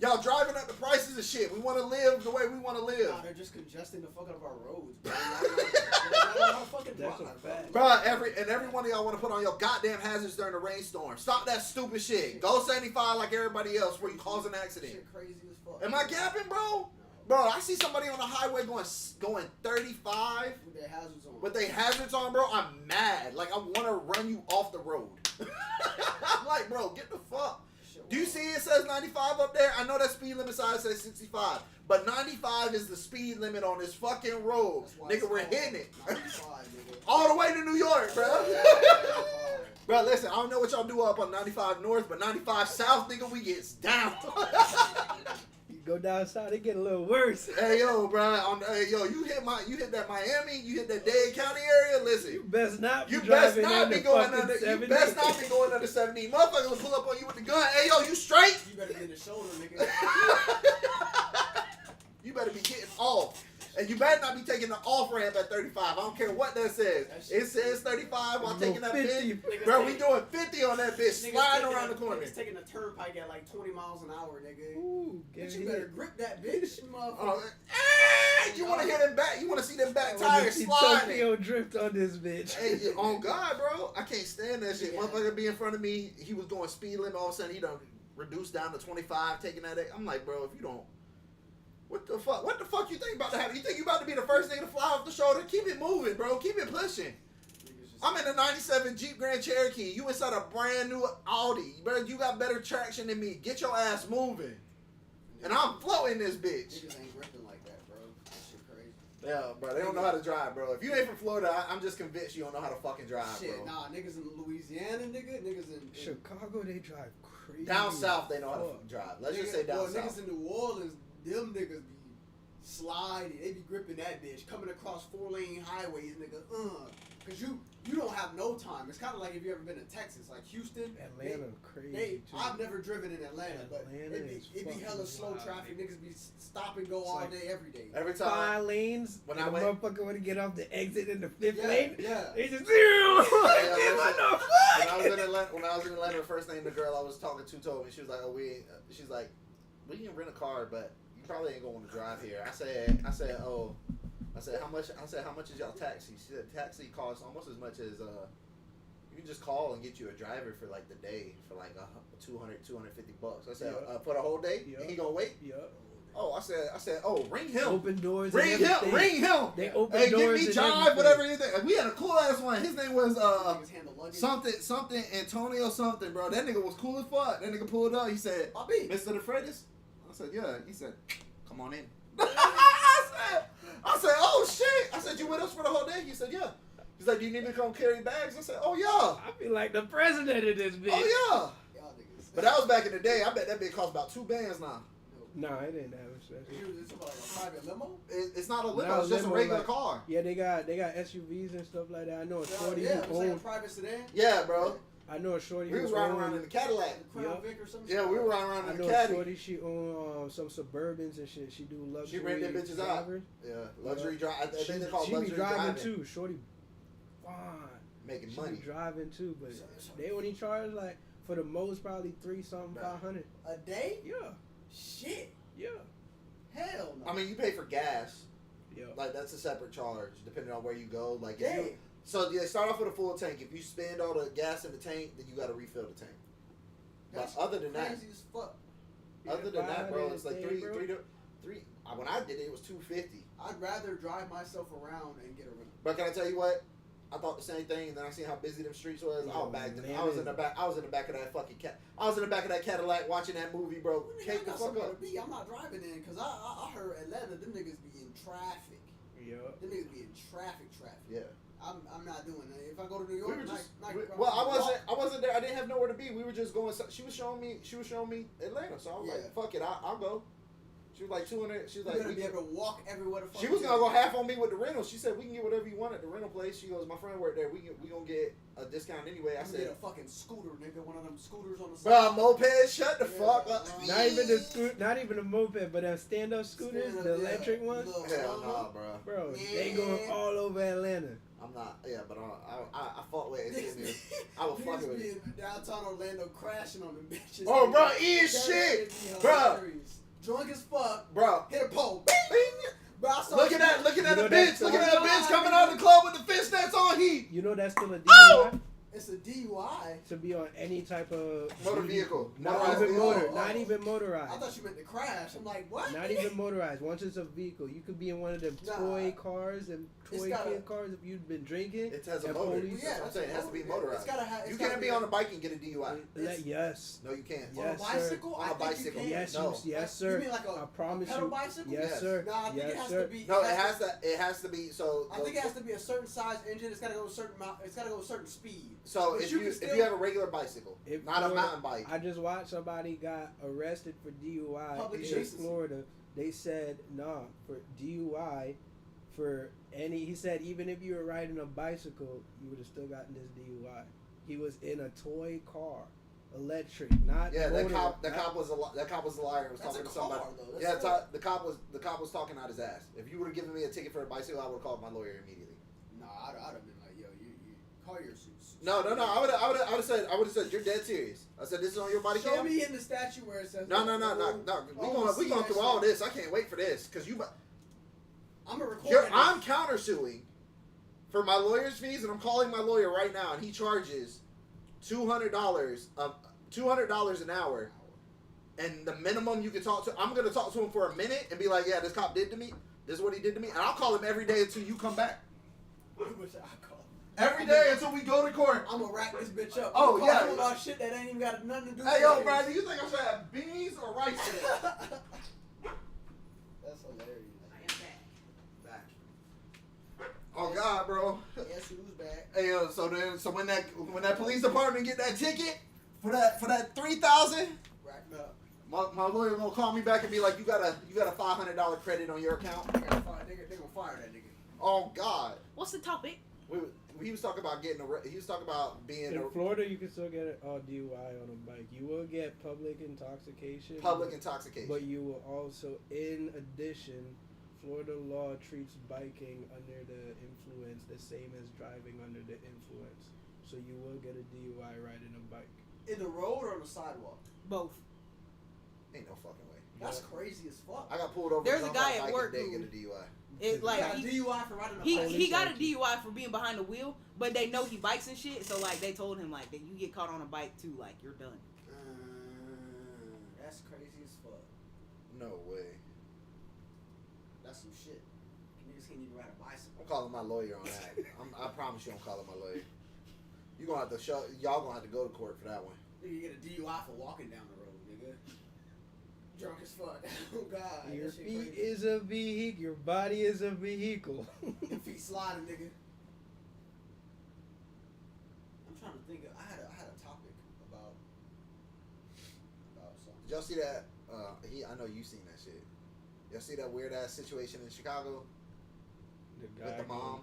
Y'all driving up the prices of shit. We want to live the way we want to live. Nah, they're just congesting the fuck out of our roads, bro. Y'all know how to fucking That's drive, a bro. fact. Bro, every one of y'all want to put on your goddamn hazards during the rainstorm. Stop that stupid shit. Go 75 like everybody else before you cause an accident. Shit crazy as fuck. Am I gapping, bro? No. Bro, I see somebody on the highway going 35 With their hazards on. with their hazards on, bro. I'm mad. Like, I want to run you off the road. I'm like, bro, get the fuck. Shit, Do you wow. see it says 95 up there? I know that speed limit sign says 65. But 95 is the speed limit on this fucking road. That's why Nigga, it's we're called hitting it. 95, nigga. All the way to New York, bro. 95. Bro, listen, I don't know what y'all do up on 95 North, but 95 South, nigga, we gets down. You go down south, it get a little worse. Hey, yo, bro. Hey, yo, you hit that Miami, you hit that Dade County area, listen. You best not be You best driving not under be going fucking under. 70. You best not be going under 70. Motherfuckers will pull up on you with the gun. Hey, yo, you straight? You better be in the shoulder, nigga. You better be getting off. And you better not be taking the off ramp at 35. I don't care what that says. It says 35 while You taking go that 50. bitch. Bro, we doing 50 on that bitch, Niggas sliding taking around the corner. Niggas taking a turnpike at like 20 miles an hour, nigga. Ooh, But get you better grip that bitch, motherfucker. Oh, you want to hear them back? You want to see them back I wanna tires see sliding? Tokyo drift on this bitch. Hey, on God, bro, I can't stand that shit. Yeah. Motherfucker be in front of me. He was going speed limit. All of a sudden, he done reduced down to 25, taking that. I'm like, bro, if you don't, what the fuck? What the fuck you think about to happen? You think you about to be the first nigga to fly off the shoulder? Keep it moving, bro. Keep it pushing. Niggas just- I'm in a '97 Jeep Grand Cherokee. You inside a brand new Audi, bro. You got better traction than me. Get your ass moving. And I'm floating this bitch. Niggas ain't gripping like that, bro. That shit crazy. Yeah, bro. They don't know how to drive, bro. If you ain't from Florida, I'm just convinced you don't know how to fucking drive, Shit, bro. nah, niggas in Louisiana, niggas in Chicago, they drive crazy. Down south, they know how to Fuck. fucking drive. Let's just say down well, south. niggas in New Orleans, them niggas be sliding. They be gripping that bitch, coming across 4-lane highways, nigga. Cause you don't have no time. It's kind of like if you ever been to Texas, like Houston. Atlanta, crazy. They, too. I've never driven in Atlanta, but Atlanta is it be hella fucking slow wild, traffic. nigga. Niggas be stop and go It's all like- day, every day. Every time. 5 lanes. When and I the went- motherfucker want to get off the exit in the 5th Yeah, lane. yeah. They just listen. what the When I fuck? was in Atlanta, the first thing the girl I was talking to told me, she was like, "Oh, she's like, we can rent a car, but you probably ain't going to drive here." I said, how much? I said, how much is y'all taxi? She said, taxi costs almost as much as you can just call and get you a driver for like the day for like $250. I said, Yeah. for the whole day, Yeah. he gonna wait? Yup. Oh, I said, oh, ring him, Open doors. ring and him, everything. ring him. They open Hey, doors. give me and jive, everything. whatever you think. We had a cool ass one. His name was Niggas handle luggage. something Antonio something, bro. That nigga was cool as fuck. That nigga pulled up. He said, My B. "Mr. DeFreitas?" I said, "Yeah." He said, "Come on in." I said, "Oh shit!" I said, "You with us for the whole day?" He said, "Yeah." He's like, "Do you need me to come carry bags?" I said, "Oh yeah, I feel like the president of this bitch. oh yeah." Y'all niggas. But that was back in the day. I bet that bitch cost about $2 now. Nah, it didn't have a special. It's about like a private limo. It's not a limo. No, It's just a limo, regular like- car. Yeah, they got SUVs and stuff like that. I know a shorty Yeah, it's who like a owned. private sedan. Yeah, bro. I know a shorty We who was riding owned. around in the Cadillac. Crown Yup. Vic or some Yeah, shit. we were riding around I in know the a Caddy. shorty. She owned some Suburbans and shit. She do luxury. She rent them bitches out. drivers. Yeah, luxury drive. I think they call She be luxury driving driving. too. Shorty, fine. Making She money. be driving too, but So- they only charge like for the most probably 3 something Nah. 500. A day? Yeah, Shit. yeah, Hell no. I mean, you pay for gas. yeah. Like that's a separate charge depending on where you go. Like if Dang. you, so they start off with a full tank. If you spend all the gas in the tank, then you got to refill the tank. That's But other than that, crazy as fuck. other than that, bro, it's like $500 three. When I did it, it was $250. I'd rather drive myself around and get a rental. But can I tell you what? I thought the same thing, and then I seen how busy them streets was. I was back. Man, I was in the back. I was in the back of that fucking cat. I was in the back of that Cadillac watching that movie, bro. Nigga, I Cake the got fuck somewhere up. to be. I'm not driving in because I heard Atlanta, them niggas be in traffic. Yeah. Them niggas be in traffic. Yeah. I'm not doing that. If I go to New We York, were just. night, Well, I wasn't there. I didn't have nowhere to be. We were just going. She was showing me Atlanta, so I was Yeah. like, "Fuck it, I'll go." She was like 200. She was You're like, gonna be able to walk everywhere the fuck she was you gonna go want. half on me with the rental. She said we can get whatever you want at the rental place. She goes, my friend worked there. We gonna get a discount anyway. I I'm gonna said, get a fucking scooter, nigga. One of them scooters on the side. bro, moped, shut the Yeah, fuck up. Not even a moped, but stand-up scooters, Stand-up, the yeah. electric ones. Look, Hell no, bro. Bro, Yeah. they going all over Atlanta. I'm not. Yeah, but I fought with it. Niggas I was fucking with be it. in downtown Orlando crashing on them bitches. Oh, nigga. bro, E That is shit, shit be bro. hilarious. Drunk as fuck. Bro, Hit a pole. bing. Bro, I saw Looking at You a know bitch, that's looking at a still- bitch coming out of the club with the fishnets on. He You know that's still a Oh! DUI It's a DUI. to be on any type of Motor vehicle. Not Motorized even vehicle. motor. Oh. Not even I motorized. thought you meant to crash. I'm like, what? Not even motorized. Once it's a vehicle, you could be in one of them Nah. toy cars and It's toy gotta- kid cars if you've been drinking. It has a and motor. police- That's what I'm saying. It has to be It's motorized. gotta have. You can't be on a bike and get a DUI. Yes. No, you can't. On Yes, a sir. bicycle? On I a think bicycle. You can. Yes, No. yes, You sir. mean like I promise pedal you. bicycle? Yes, Yes. sir. Nah, I think it Yes, has sir. to be. No, it has to. It has to be. So. I think it has to be a certain size engine. It's gotta go a certain amount. It's gotta go a certain speed. So But if you you can if still- you have a regular bicycle, If not a Florida- mountain bike. I just watched somebody got arrested for DUI Public in nuisance. Florida. They said, nah, for DUI, for any, he said, even if you were riding a bicycle, you would have still gotten this DUI. He was in a toy car, electric, not Yeah, motor. that cop was a liar. And was That's talking a to somebody. car, though. That's Yeah, still- the cop was talking out his ass. If you would have given me a ticket for a bicycle, I would have called my lawyer immediately. Nah, I'd have been like, yo, you call your suits. No. I would have said you're dead serious. I said this is on your body Show cam. me in the statute where it says. No. We Oh, going see going that through all shit. this. I can't wait for this because I'm gonna record. I'm countersuing for my lawyer's fees, and I'm calling my lawyer right now, and he charges $200 an hour, and the minimum you can talk to. I'm gonna talk to him for a minute and be like, yeah, this cop did to me. This is what he did to me, and I'll call him every day until you come back. I wish I called. Every day until we go to court. I'm gonna rack this bitch up. Oh, I'm gonna yeah. call him about shit that ain't even got nothing to do. Hey, with yo, it. bro, do you think I should have beans or rice today? That's hilarious. Back. Oh God, bro. Yes, who's back? Hey, yo, so when that police department get that ticket for that $3,000, Racked up. my lawyer gonna call me back and be like, you got a $500 credit on your account. They gonna fire that nigga. Oh God. What's the topic? He was talking about he was talking about being In Florida, you can still get a DUI on a bike. You will get public intoxication. public intoxication. But you will also, in addition, Florida law treats biking under the influence the same as driving under the influence. So you will get a DUI riding a bike. In the road or on the sidewalk? Both. Ain't no fucking way. That's crazy as fuck. I got pulled over. There's a drunk guy on at bike work and didn't who- get a DUI. It like got a he, DUI for riding a he bike. he got a DUI for being behind the wheel, but they know he bikes and shit. So like they told him like that you get caught on a bike too, like you're done. That's crazy as fuck. No way. That's some shit. Niggas can't even ride a bicycle. I'm calling my lawyer on that. I promise you, I'm calling my lawyer. You gonna have to y'all gonna have to go to court for that one. Nigga, you get a DUI for walking down the road, nigga. Drunk as fuck. Oh God. Your that shit feet crazy. is a vehicle. Your body is a vehicle. Your feet sliding, nigga. I'm trying to think. I had a topic about something. Did y'all see that? I know you seen that shit. Y'all see that weird ass situation in Chicago The with the mom?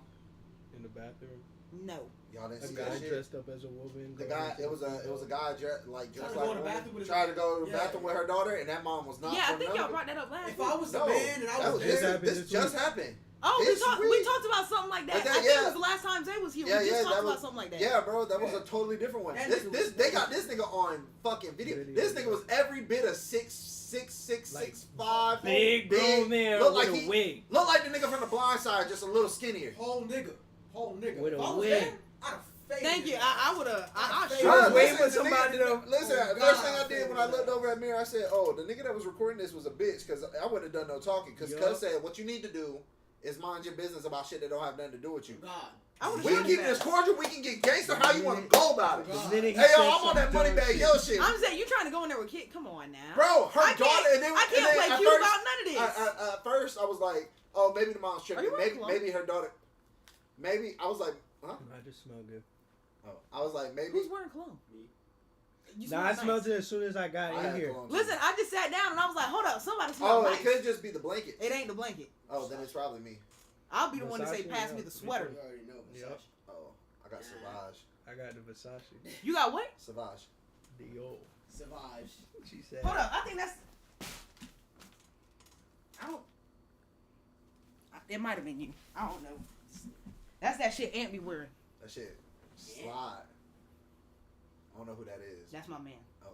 in the bathroom. No. Y'all didn't A see guy that shit. dressed up as a woman. The going guy, into it was the a guy dressed like Trying to a go in the woman, bathroom with his- tried to go to the Yeah. bathroom with her daughter, and that mom was not. Yeah, I from think y'all none of brought that up last If week. I was the No, man and I that was was there, happened this this just week. happened. Oh, This we week. talked about something like that. Like that, I think yeah. it was the last time Zay was here. Yeah, we just yeah, talked that about was- something like that. Yeah, bro, that was Yeah. a totally different one. That This, nigga this, was- they got this nigga on fucking video. This nigga was every bit of 6'6", Like, 6'5", Big grown man Looked with like a he wig. looked like the nigga from The Blind Side, just a little skinnier. whole nigga. With If a I was wig. there, I'd have faded. Thank you. his I ass. would have. I'd I fade I was his waiting ass. for the somebody nigga, to- listen. Oh, The first thing God, I did when I looked over at Mirror, I said, "Oh, the nigga that was recording this was a bitch," because I wouldn't have done no talking. Because Yup. Cuz said, "What you need to do is mind your business about shit that don't have nothing to do with you. God. I would We can have keep shot this that. cordial. We can get gangster. How you want to go about it?" God. The minute he Hey, yo, said I'm on some that money dumb bag shit. yo shit. I'm saying you trying to go in there with kid. Come on now, Bro, her I daughter, can't. and then I and can't then play at cute first- about none of this. At first, I was like, "Oh, maybe the mom's Are tripping. you wearing Maybe, cologne? maybe her daughter. Maybe I was like, huh? I just smell good. Oh, I was like, maybe. Who's wearing cologne? You Nah, I smell smelled nice. it as soon as I got I in had here. cologne, too. Listen, I just sat down and I was like, hold up, somebody Oh, smells it nice. could just be the blanket. It ain't the blanket. Oh, then it's probably me. I'll be the one to say, Versace, pass yeah. me the sweater. You already know. Yep. Versace. Oh, I got Sauvage. I got the Versace. You got what? Savage. Dior. Savage. She said. Hold up, I think that's. I don't. It might have been you. I don't know. That's that shit Ant be wearing. That shit. Slide. I don't know who that is. That's my man. Oh.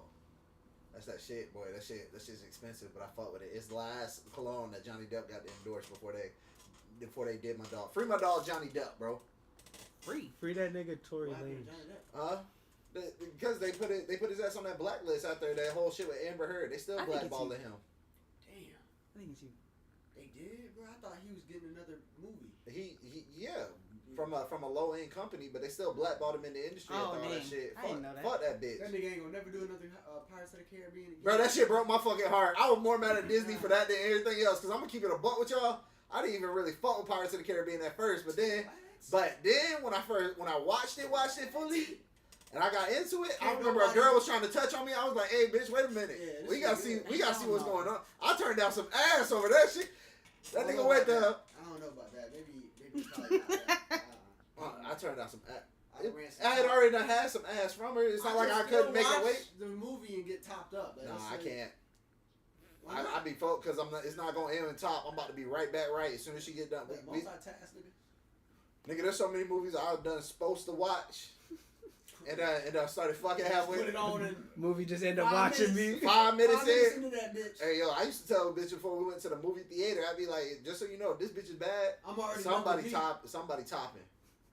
That's that shit, boy. That shit's expensive, but I fuck with it. It's the last cologne that Johnny Depp got to endorse before they did my dog. Free my dog Johnny Depp, bro. Free. Free that nigga Tory What happened Lanez. to Johnny Depp? Because they put his ass on that blacklist after that whole shit with Amber Heard. They still I think it's blackballing you. him. Damn. I think it's you. They did, bro. I thought he was getting another movie. He yeah. From a low end company, but they still blackballed him in the industry Oh, after all that dang. shit. I Fuck, didn't know that. fuck that bitch. That nigga ain't gonna never do another Pirates of the Caribbean again. Bro, that shit broke my fucking heart. I was more mad at Disney for that than everything else. Cause I'm gonna keep it a buck with y'all. I didn't even really fuck with Pirates of the Caribbean at first, but then when I watched it fully, and I got into it, I remember a girl was trying to touch on me. I was like, "Hey, bitch, wait a minute. Yeah, we gotta see what's know. going on." I turned down some ass over that shit. That nigga went there. I don't know about that. Maybe probably not that. I turned down some ass. I ran some I had top. already done had some ass from her. It's not like I can still couldn't make her watch wait. the movie and get topped up. Nah, I can't. Why not? I be focused because it's not gonna end on top. I'm about to be right back right as soon as she get done. Like, multitask, nigga. Nigga, there's so many movies I've done supposed to watch, and I started fucking halfway. Put it on and Movie just ended up 5 watching minutes. me. 5 minutes 5 minutes in. into that bitch. Hey yo, I used to tell a bitch before we went to the movie theater, I'd be like, just so you know, if this bitch is bad, I'm already somebody knuckle deep. topping.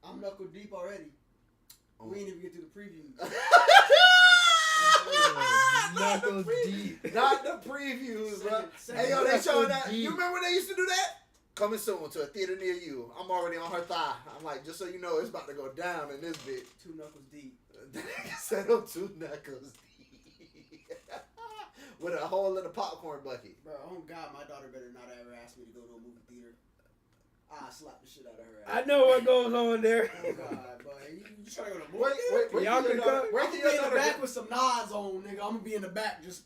I'm knuckle deep already. Oh. We ain't even get through the preview. Knuckles deep. Not the previews, bro. Second- Hey yo, they Knuckles showing that. deep. You remember when they used to do that? Coming soon to a theater near you. I'm already on her thigh. I'm like, just so you know, it's about to go down in this bitch. 2 knuckles deep. Set up 2 knuckles deep. With a hole in the popcorn bucket. Bro, oh God, my daughter better not ever ask me to go to a movie theater. I slap the shit out of her I ass. know what goes on there. Oh God, boy, you trying to go to a movie Where theater? Y'all can can your come. daughter- where I'm can gonna be your in the daughter back with some nods on, nigga. I'm gonna be in the back just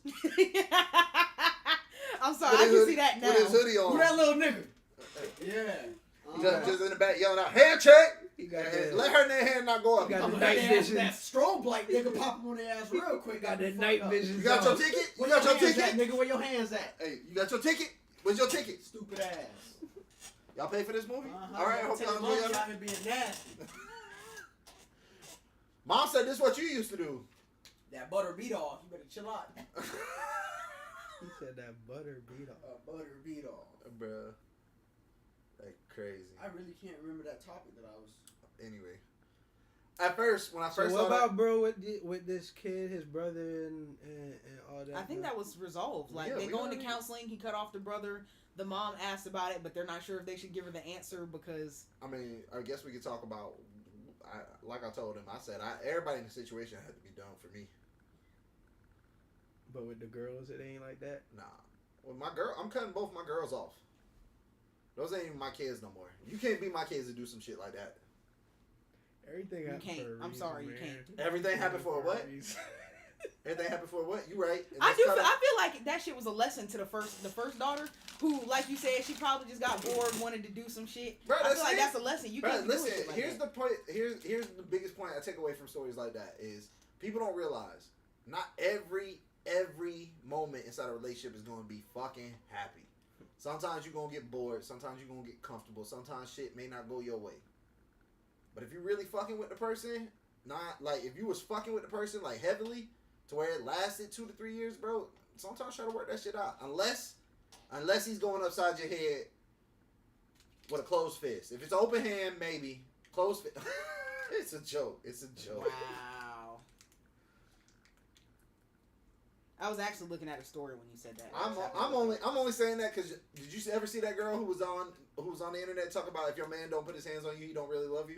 I'm sorry, With I his can hoodie- see that now. With his hoodie on. who that little nigga? Yeah. Just in the back yelling out, hand check! He got And that. let her hand not go up. He got I'm the gonna night have that visions. strobe light nigga pop him on their ass real quick. Got me the fucked night up. visions. You got your on. ticket? You Where got your hands at, ticket? nigga? Where your hands at? Hey, you got your ticket? Where's your ticket? Stupid ass. Y'all pay for this movie? Uh-huh. All right, I hope Take y'all monkey enjoy out it. here being nasty. Mom said this is what you used to do. That butter beat off. You better chill out. He said that butter beat off. Butter beat off. Bruh. Like crazy. I really can't remember that topic that I was. Anyway. At first, when I So first what saw about bro with this kid, his brother, and all that? I think that was resolved. Like Yeah, they we go into already- counseling. He cut off the brother. The mom asked about it, but they're not sure if they should give her the answer because I mean, I guess we could talk about. Like I told him, I said everybody in the situation had to be done for me. But with the girls, it ain't like that. Nah, with my girl, I'm cutting both my girls off. Those ain't even my kids no more. You can't be my kids to do some shit like that. Everything You happened can't. for a I'm reason, sorry, you man. can't. Everything happened for a what? reason. Everything happened for what? You right? And I that's do. kinda- I feel like that shit was a lesson to the first daughter, who, like you said, she probably just got bored, wanted to do some shit. Bro, I that's feel like it. that's a lesson. You Bro, can't be doing listen. shit like Here's that. the point. Here's the biggest point I take away from stories like that is people don't realize not every moment inside a relationship is going to be fucking happy. Sometimes you're going to get bored. Sometimes you're going to get comfortable. Sometimes shit may not go your way. But if you really fucking with the person, not like if you was fucking with the person like heavily to where it lasted 2 to 3 years, bro. Sometimes try to work that shit out. Unless he's going upside your head with a closed fist. If it's open hand, maybe closed fist. It's a joke. It's a joke. Wow. I was actually looking at a story when you said that. I'm only saying that because did you ever see that girl who was on the internet talk about if your man don't put his hands on you, he don't really love you?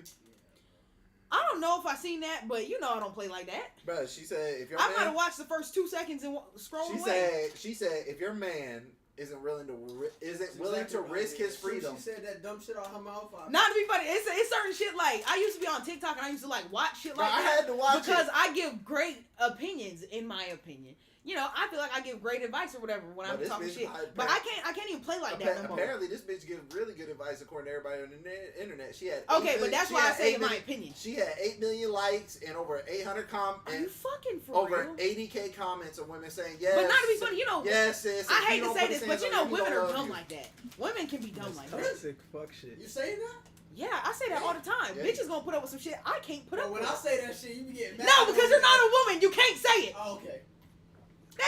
I don't know if I seen that, but you know I don't play like that. Bro, she said if your I might man, have watched the first 2 seconds and scroll away. she said if your man isn't willing to That's willing exactly to what risk it is. his freedom. She said that dumb shit out her mouth. Not to be funny, it's certain shit like I used to be on TikTok and I used to like watch shit Bro, like I that had to watch because it. I give great opinions, in my opinion. You know, I feel like I give great advice or whatever when I'm this talking bitch- shit. But I can't even play like that no more. Apparently, this bitch gives really good advice according to everybody on the internet. She had Okay, but that's why I say in my million, opinion. She had 8 million likes and over 800 Are you fucking for over real? 80K comments of women saying yes. But not to be funny, you know. Yes, sis. I if hate you to don't say put this, his but hands you on know, he women don't are love dumb you. like that. Women can be dumb like that. Toxic fuck shit. You saying that? Yeah, I say that all the time. Yeah. Bitches gonna put up with some shit I can't put But up when with. I say that shit, you be getting mad. No, because you're not a woman. You can't say it. Oh, okay.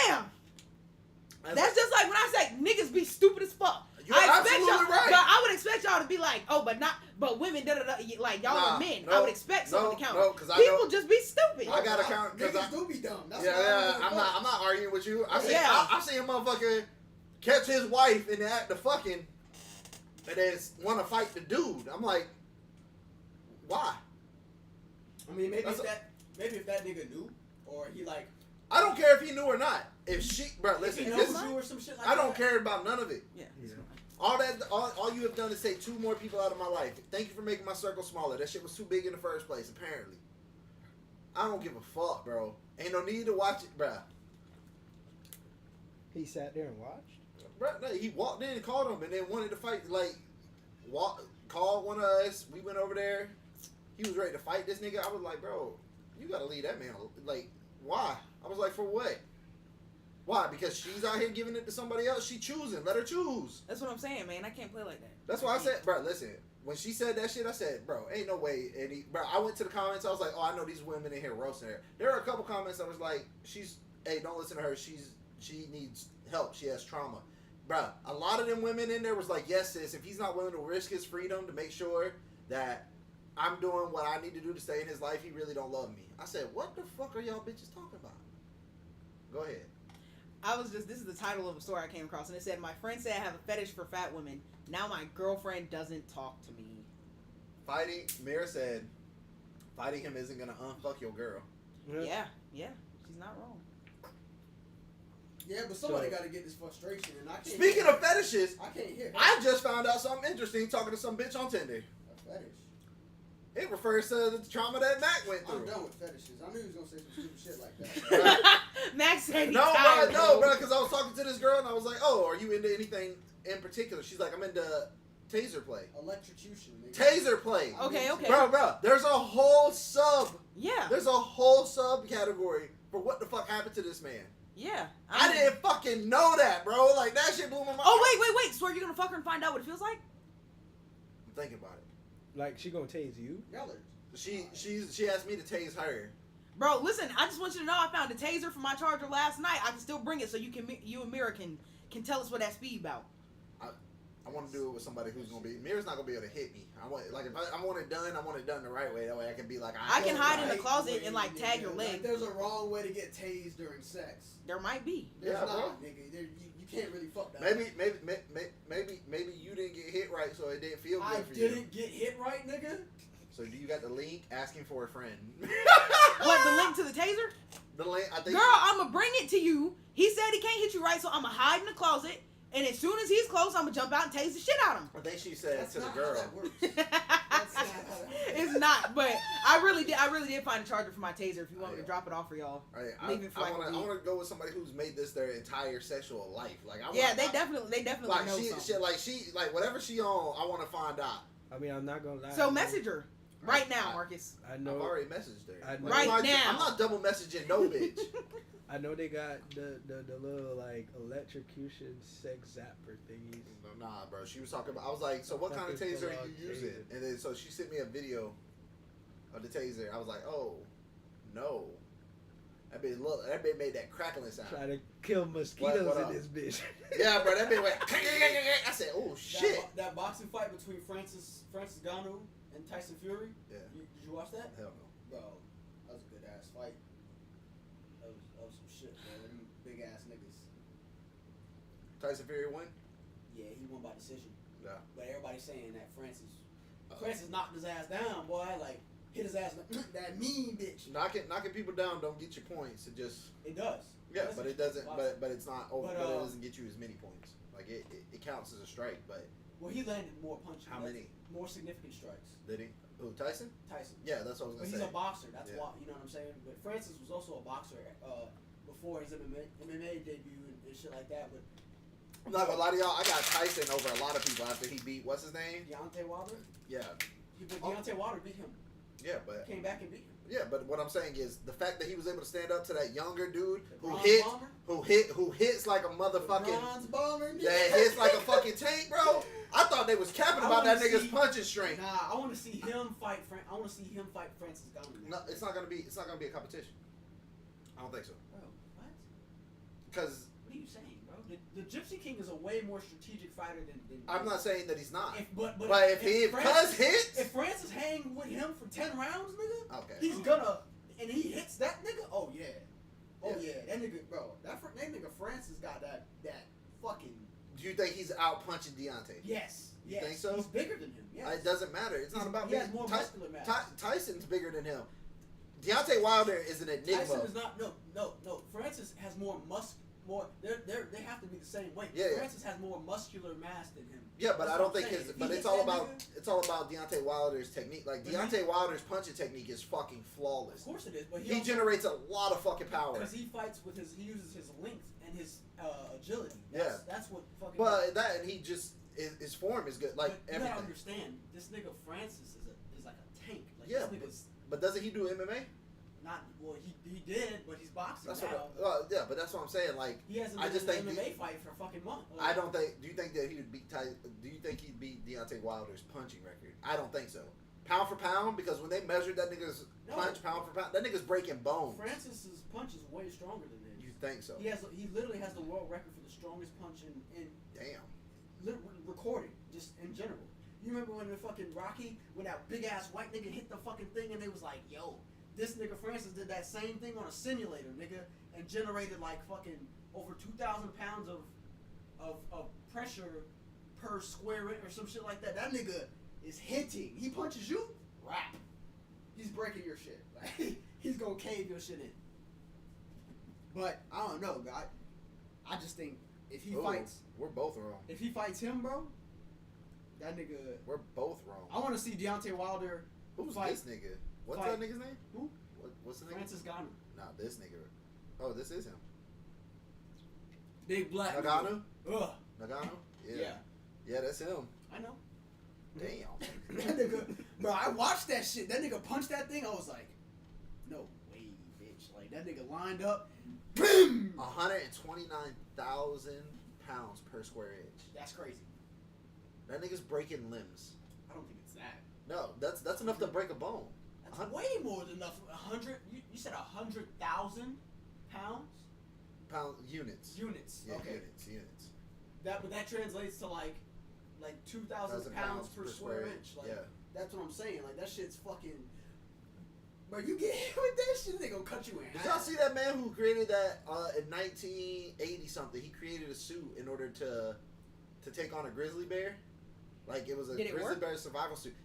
Damn. That's just like when I say niggas be stupid as fuck. You're I expect absolutely y'all, right. but I would expect y'all to be like, oh, but women, da da da. Like y'all Nah, are men. no, I would expect something to count. No, because I People know. just be stupid. I gotta count because Niggas do be dumb. That's yeah, why yeah. I don't I'm not arguing with you. I Yeah. seen a motherfucker catch his wife in the act of fucking, and then want to fight the dude. I'm like, why? I mean, maybe That's if that nigga knew, or he like, I don't care if he knew or not. If she, bro, if listen, he this knows is, you or some shit like I don't that. care about none of it. Yeah. Yeah. All you have done is take 2 more people out of my life. Thank you for making my circle smaller. That shit was too big in the first place, apparently. I don't give a fuck, bro. Ain't no need to watch it, bro. He sat there and watched. Bro, no, he walked in and called him and then wanted to fight. Like, called one of us. We went over there. He was ready to fight this nigga. I was like, bro, you gotta leave that man. Like, why? I was like, for what? Why? Because she's out here giving it to somebody else. She choosing. Let her choose. That's what I'm saying, man. I can't play like that. That's why I said, bro, listen. When she said that shit, I said, bro, ain't no way. Bro, I went to the comments. I was like, oh, I know these women in here roasting her. There are a couple comments I was like, hey, don't listen to her. She needs help. She has trauma. Bro, a lot of them women in there was like, yes, sis, if he's not willing to risk his freedom to make sure that I'm doing what I need to do to stay in his life, he really don't love me. I said, what the fuck are y'all bitches talking about? Go ahead. This is the title of a story I came across, and it said, my friend said I have a fetish for fat women. Now my girlfriend doesn't talk to me. Mira said, fighting him isn't going to unfuck your girl. Yeah, she's not wrong. Yeah, but somebody got to get this frustration, and I can't. Speaking of fetishes, I can't hear. I just found out something interesting talking to some bitch on Tinder. A fetish. It refers to the trauma that Mac went I'm through. done with fetishes. I knew he was gonna say some stupid shit like that. Max said he's No, tired, bro, because I was talking to this girl and I was like, oh, are you into anything in particular? She's like, I'm into taser play. Electrocution. Nigga. Taser play. Okay. Bro, there's a whole Yeah. there's a whole subcategory for what the fuck happened to this man. Yeah. I didn't fucking know that, bro. Like, that shit blew my mind. Oh, wait. So are you going to fuck her and find out what it feels like? I'm thinking about it. Like, she gonna tase you? Y'all are. She asked me to tase her. Bro, listen, I just want you to know I found a taser for my charger last night. I can still bring it so you and Mira can tell us what that speed about. I want to do it with somebody who's gonna be. Mira's not gonna be able to hit me. I want if I want it done the right way. That way I can be like. I can hide in the Right closet way, and like nigga. tag your Like, leg. there's a wrong way to get tased during sex. There might be. There's Yeah, not, bro. nigga. You can't really fuck that. Maybe you didn't get hit right, so it didn't feel good I for you. didn't get hit right, nigga. So do you got the link asking for a friend? What, the link to the taser? The link, I think. Girl, I'm going to bring it to you. He said he can't hit you right, so I'm going to hide in the closet. And as soon as he's close, I'm going to jump out and tase the shit out of him. I think she said That's to the not girl. how that works. That's not how that works. It's not, but I really did find a charger for my taser. If you want me to drop it off for y'all, leave it for like a I week. want to go with somebody who's made this their entire sexual life. Like, They definitely like know she something. like whatever she on. I want to find out. I mean, I'm not gonna lie. So message her right now, Marcus. I I've know. already messaged her. I know. Right now. I'm not double messaging no bitch. I know they got the little like electrocution sex zapper thingies. Nah, bro. She was talking about. I was like, so what kind of Fucking taser are full-on you using? taser. And then so she sent me a video of the taser. I was like, oh no. That bitch made that crackling sound. Try to kill mosquitoes What in up? this bitch. Yeah, bro. That bitch went. I said, oh shit. That boxing fight between Francis Ngannou and Tyson Fury. Yeah. Did you watch that? Hell no. Bro, that was a good ass fight. That was some shit, bro. Them big ass niggas. Tyson Fury won. Yeah, he won by decision. Yeah. But everybody's saying that Francis knocked his ass down, boy. Like hit his ass. That mean bitch. Knocking people down don't get you points. It just It does. but it doesn't. But it's not. But, But it doesn't get you as many points. Like it counts as a strike. But Well, he landed more punches. how many More significant strikes. did he? Who, Tyson? Tyson. Yeah, that's what I was But gonna he's say. a boxer. That's Yeah. why, you know what I'm saying. But Francis was also a boxer before his MMA debut and shit like that. But I'm not gonna lie to y'all. I got Tyson over a lot of people after he beat what's his name? Deontay Wilder, Yeah, Deontay Wilder beat him. yeah, but Came back and beat him. yeah, but what I'm saying is the fact that he was able to stand up to that younger dude The who Bronze Bomber. hits like a The motherfucking Bronze Bomber. yeah, hits like a fucking tank, bro. I thought they was capping I about that wanna nigga's see- punching strength. Nah, I want to see him fight. I want to see him fight Francis Ngannou. No, it's not gonna be a competition. I don't think so. Bro, what? Because What are you saying, bro? The Gypsy King is a way more strategic fighter than I'm not saying that he's not. But But if Cuz Francis, hits, if Francis hang with him for 10 rounds, nigga, okay. he's gonna, and he hits that nigga. Oh yeah, Yeah. that nigga, bro. That nigga Francis got that fucking Do you think he's out punching Deontay? yes. You Yes. think so? He's bigger than him. Yes. It doesn't matter. It's not about He has more Ty- muscular mass. Tyson's bigger than him. Deontay Wilder is an enigma. Tyson is not. No. Francis has more They have to be the same weight. Yeah, yeah. Francis has more muscular mass than him. Yeah, but That's I don't what I'm think saying. his. If he But hits it's all that about nigga- Deontay Wilder's technique. Like But Deontay Wilder's punching technique is fucking flawless. Of course it is, but He generates a lot of fucking power. because he fights with he uses his length and his agility. Yeah. That's what fucking. But that and he just his form is good. Like but you gotta everything. understand, this nigga Francis is like a tank. Like Yeah, this nigga's But doesn't he do MMA? not. Well, he did, but he's boxing That's now. what. Yeah, but that's what I'm saying. Like He hasn't I been just in an think MMA fight for a fucking month. I don't think. Do you think that he would beat Do you think he'd beat Deontay Wilder's punching record? I don't think so. Pound for pound, because when they measured that nigga's No. punch, pound for pound, that nigga's breaking bones. Francis's punch is way stronger than his. You think so? He literally has the world record for the strongest punch in Damn. recording, just in general. You remember when the fucking Rocky, when that big ass white nigga hit the fucking thing and they was like, yo, this nigga Francis did that same thing on a simulator, nigga, and generated like fucking over 2,000 pounds of pressure per square inch or some shit like that. That nigga is hitting. He punches you, rap. He's breaking your shit. Like, he's gonna cave your shit in. But I don't know, God. I just think if he Ooh, fights we're both wrong. him, bro, that nigga. We're both wrong. I want to see Deontay Wilder Who's fight this nigga? What's fight- that nigga's name? Who? What's the nigga? Francis Ngannou. Nah, this nigga. Oh, this is him. Big black. Nagano? Ugh. Nagano? Yeah. Yeah, that's him. I know. Damn. That nigga, bro, I watched that shit. That nigga punched that thing. I was like, no way, bitch. Like, that nigga lined up. Boom! 129,000 pounds per square inch. That's crazy. That nigga's breaking limbs. I don't think it's that. No, that's enough to break a bone. That's way more than enough. 100. You said 100,000 pounds Pound units. units. Yeah, Okay. units. But that translates to like 2,000 pounds per square inch. Like, yeah. that's what I'm saying. Like, that shit's fucking. Bro, you get hit with that shit, they gonna cut you in Did half. y'all see that man who created that in 1980 something? He created a suit in order to take on a grizzly bear. Like it was a Did it grizzly work? bear survival suit.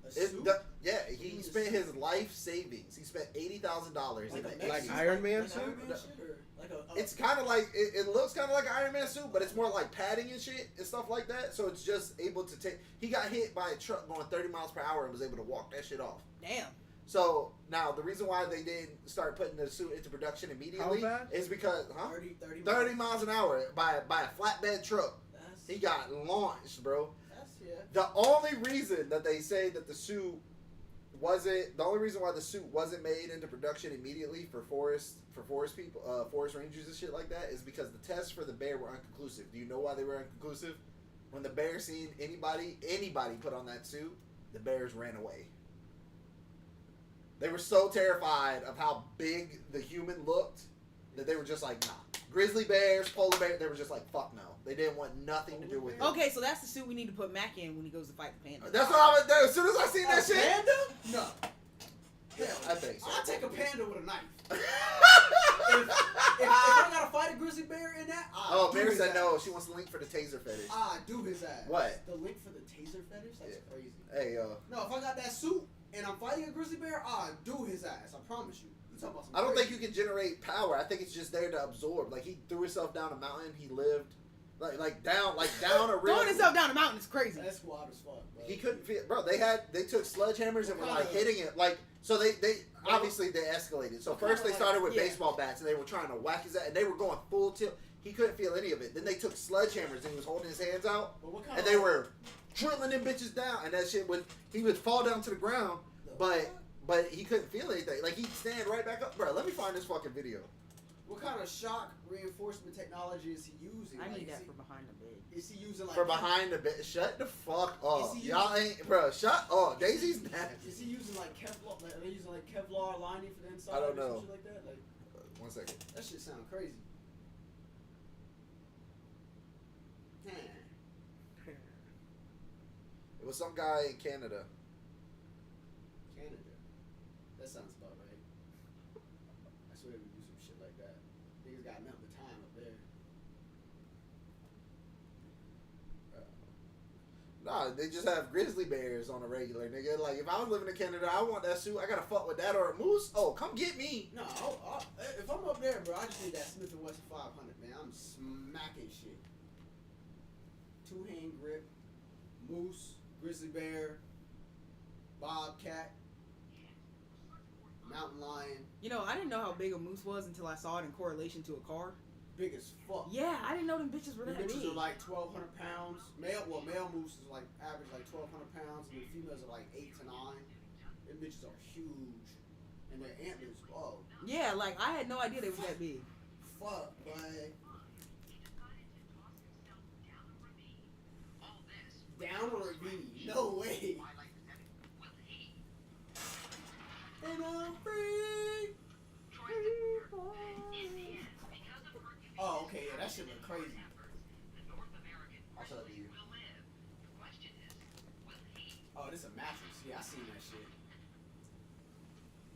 A suit? Yeah, He he was- spent his life savings. He spent $80,000 Like in a the Mexican- Like 80s. Iron Man like suit? Iron Man shit, or like a It's kind of like it looks kind of like an Iron Man suit, but it's more like padding and shit and stuff like that. So it's just able to take. He got hit by a truck going 30 miles per hour and was able to walk that shit off. Damn. So now the reason why they didn't start putting the suit into production immediately How fast? is because 30 miles an hour by a flatbed truck. That's, He got launched, bro. that's yeah. The only reason that they say that the suit wasn't the only reason why the suit wasn't made into production immediately for forest people, forest rangers and shit like that is because the tests for the bear were inconclusive. Do you know why they were inconclusive? When the bear seen anybody put on that suit, the bears ran away. They were so terrified of how big the human looked that they were just like, nah. Grizzly bears, polar bears, they were just like, fuck no. They didn't want nothing to do with it. Okay, so that's the suit we need to put Mac in when he goes to fight the panda. That's what I was there. As soon as I seen that A shit, panda? No. Hell, I think so. I'll take a panda with a knife. if I gotta fight a grizzly bear in that, Oh, Mary said no. She wants the link for the taser fetish. I do his ass. What? The link for the taser fetish? That's Yeah. crazy. Hey, No, if I got that suit and I'm fighting a grizzly bear, I do his ass. I promise you. You talking about some I don't crazy- think you can generate power. I think it's just there to absorb. Like he threw himself down a mountain. He lived. like down a real. Throwing himself down the mountain is crazy. That's wild as fuck, bro. He couldn't feel, bro. They took sledgehammers and were like hitting it, like so. They obviously they escalated. So first they started with baseball bats and they were trying to whack his ass, and they were going full tilt. He couldn't feel any of it. Then they took sledgehammers and he was holding his hands out, and they were drilling them bitches down, and that shit he would fall down to the ground, but he couldn't feel anything. Like he'd stand right back up, bro. Let me find this fucking video. What kind of shock reinforcement technology is he using? I Like, need that is for behind the bed. Is he using like For behind the bed, shut the fuck up. Is he Y'all ain't, bro. Shut up. Daisy's nasty. Is he using like Kevlar? Like, are they using like Kevlar lining for the inside? I don't or know. some shit like that? Like 1 second. that shit sound crazy. It was some guy in Canada. Canada. That sounds about right. I swear they would do some shit like that. Niggas got nothing but time up there. Nah, they just have grizzly bears on a regular, nigga. Like, if I was living in Canada, I want that suit. I gotta fuck with that or a moose. Oh, come get me. No, if I'm up there, bro, I just need that Smith & Wesson 500, man. I'm smacking shit. 2-hand grip, moose, grizzly bear, bobcat, mountain lion, You know, I didn't know how big a moose was until I saw it in correlation to a car. big as fuck. Yeah, I didn't know them bitches were The that bitches big. are like 1,200 pounds. Male moose is like average like 1,200 pounds, and the females are like 8 to 9. Them bitches are huge, and their antlers, oh Yeah, like I had no idea they were that big. fuck, boy. Down a ravine, no way. And I'm free. Oh, okay, yeah, that shit look crazy. I'll show it to you. Oh, this a mattress. Yeah, I seen that shit.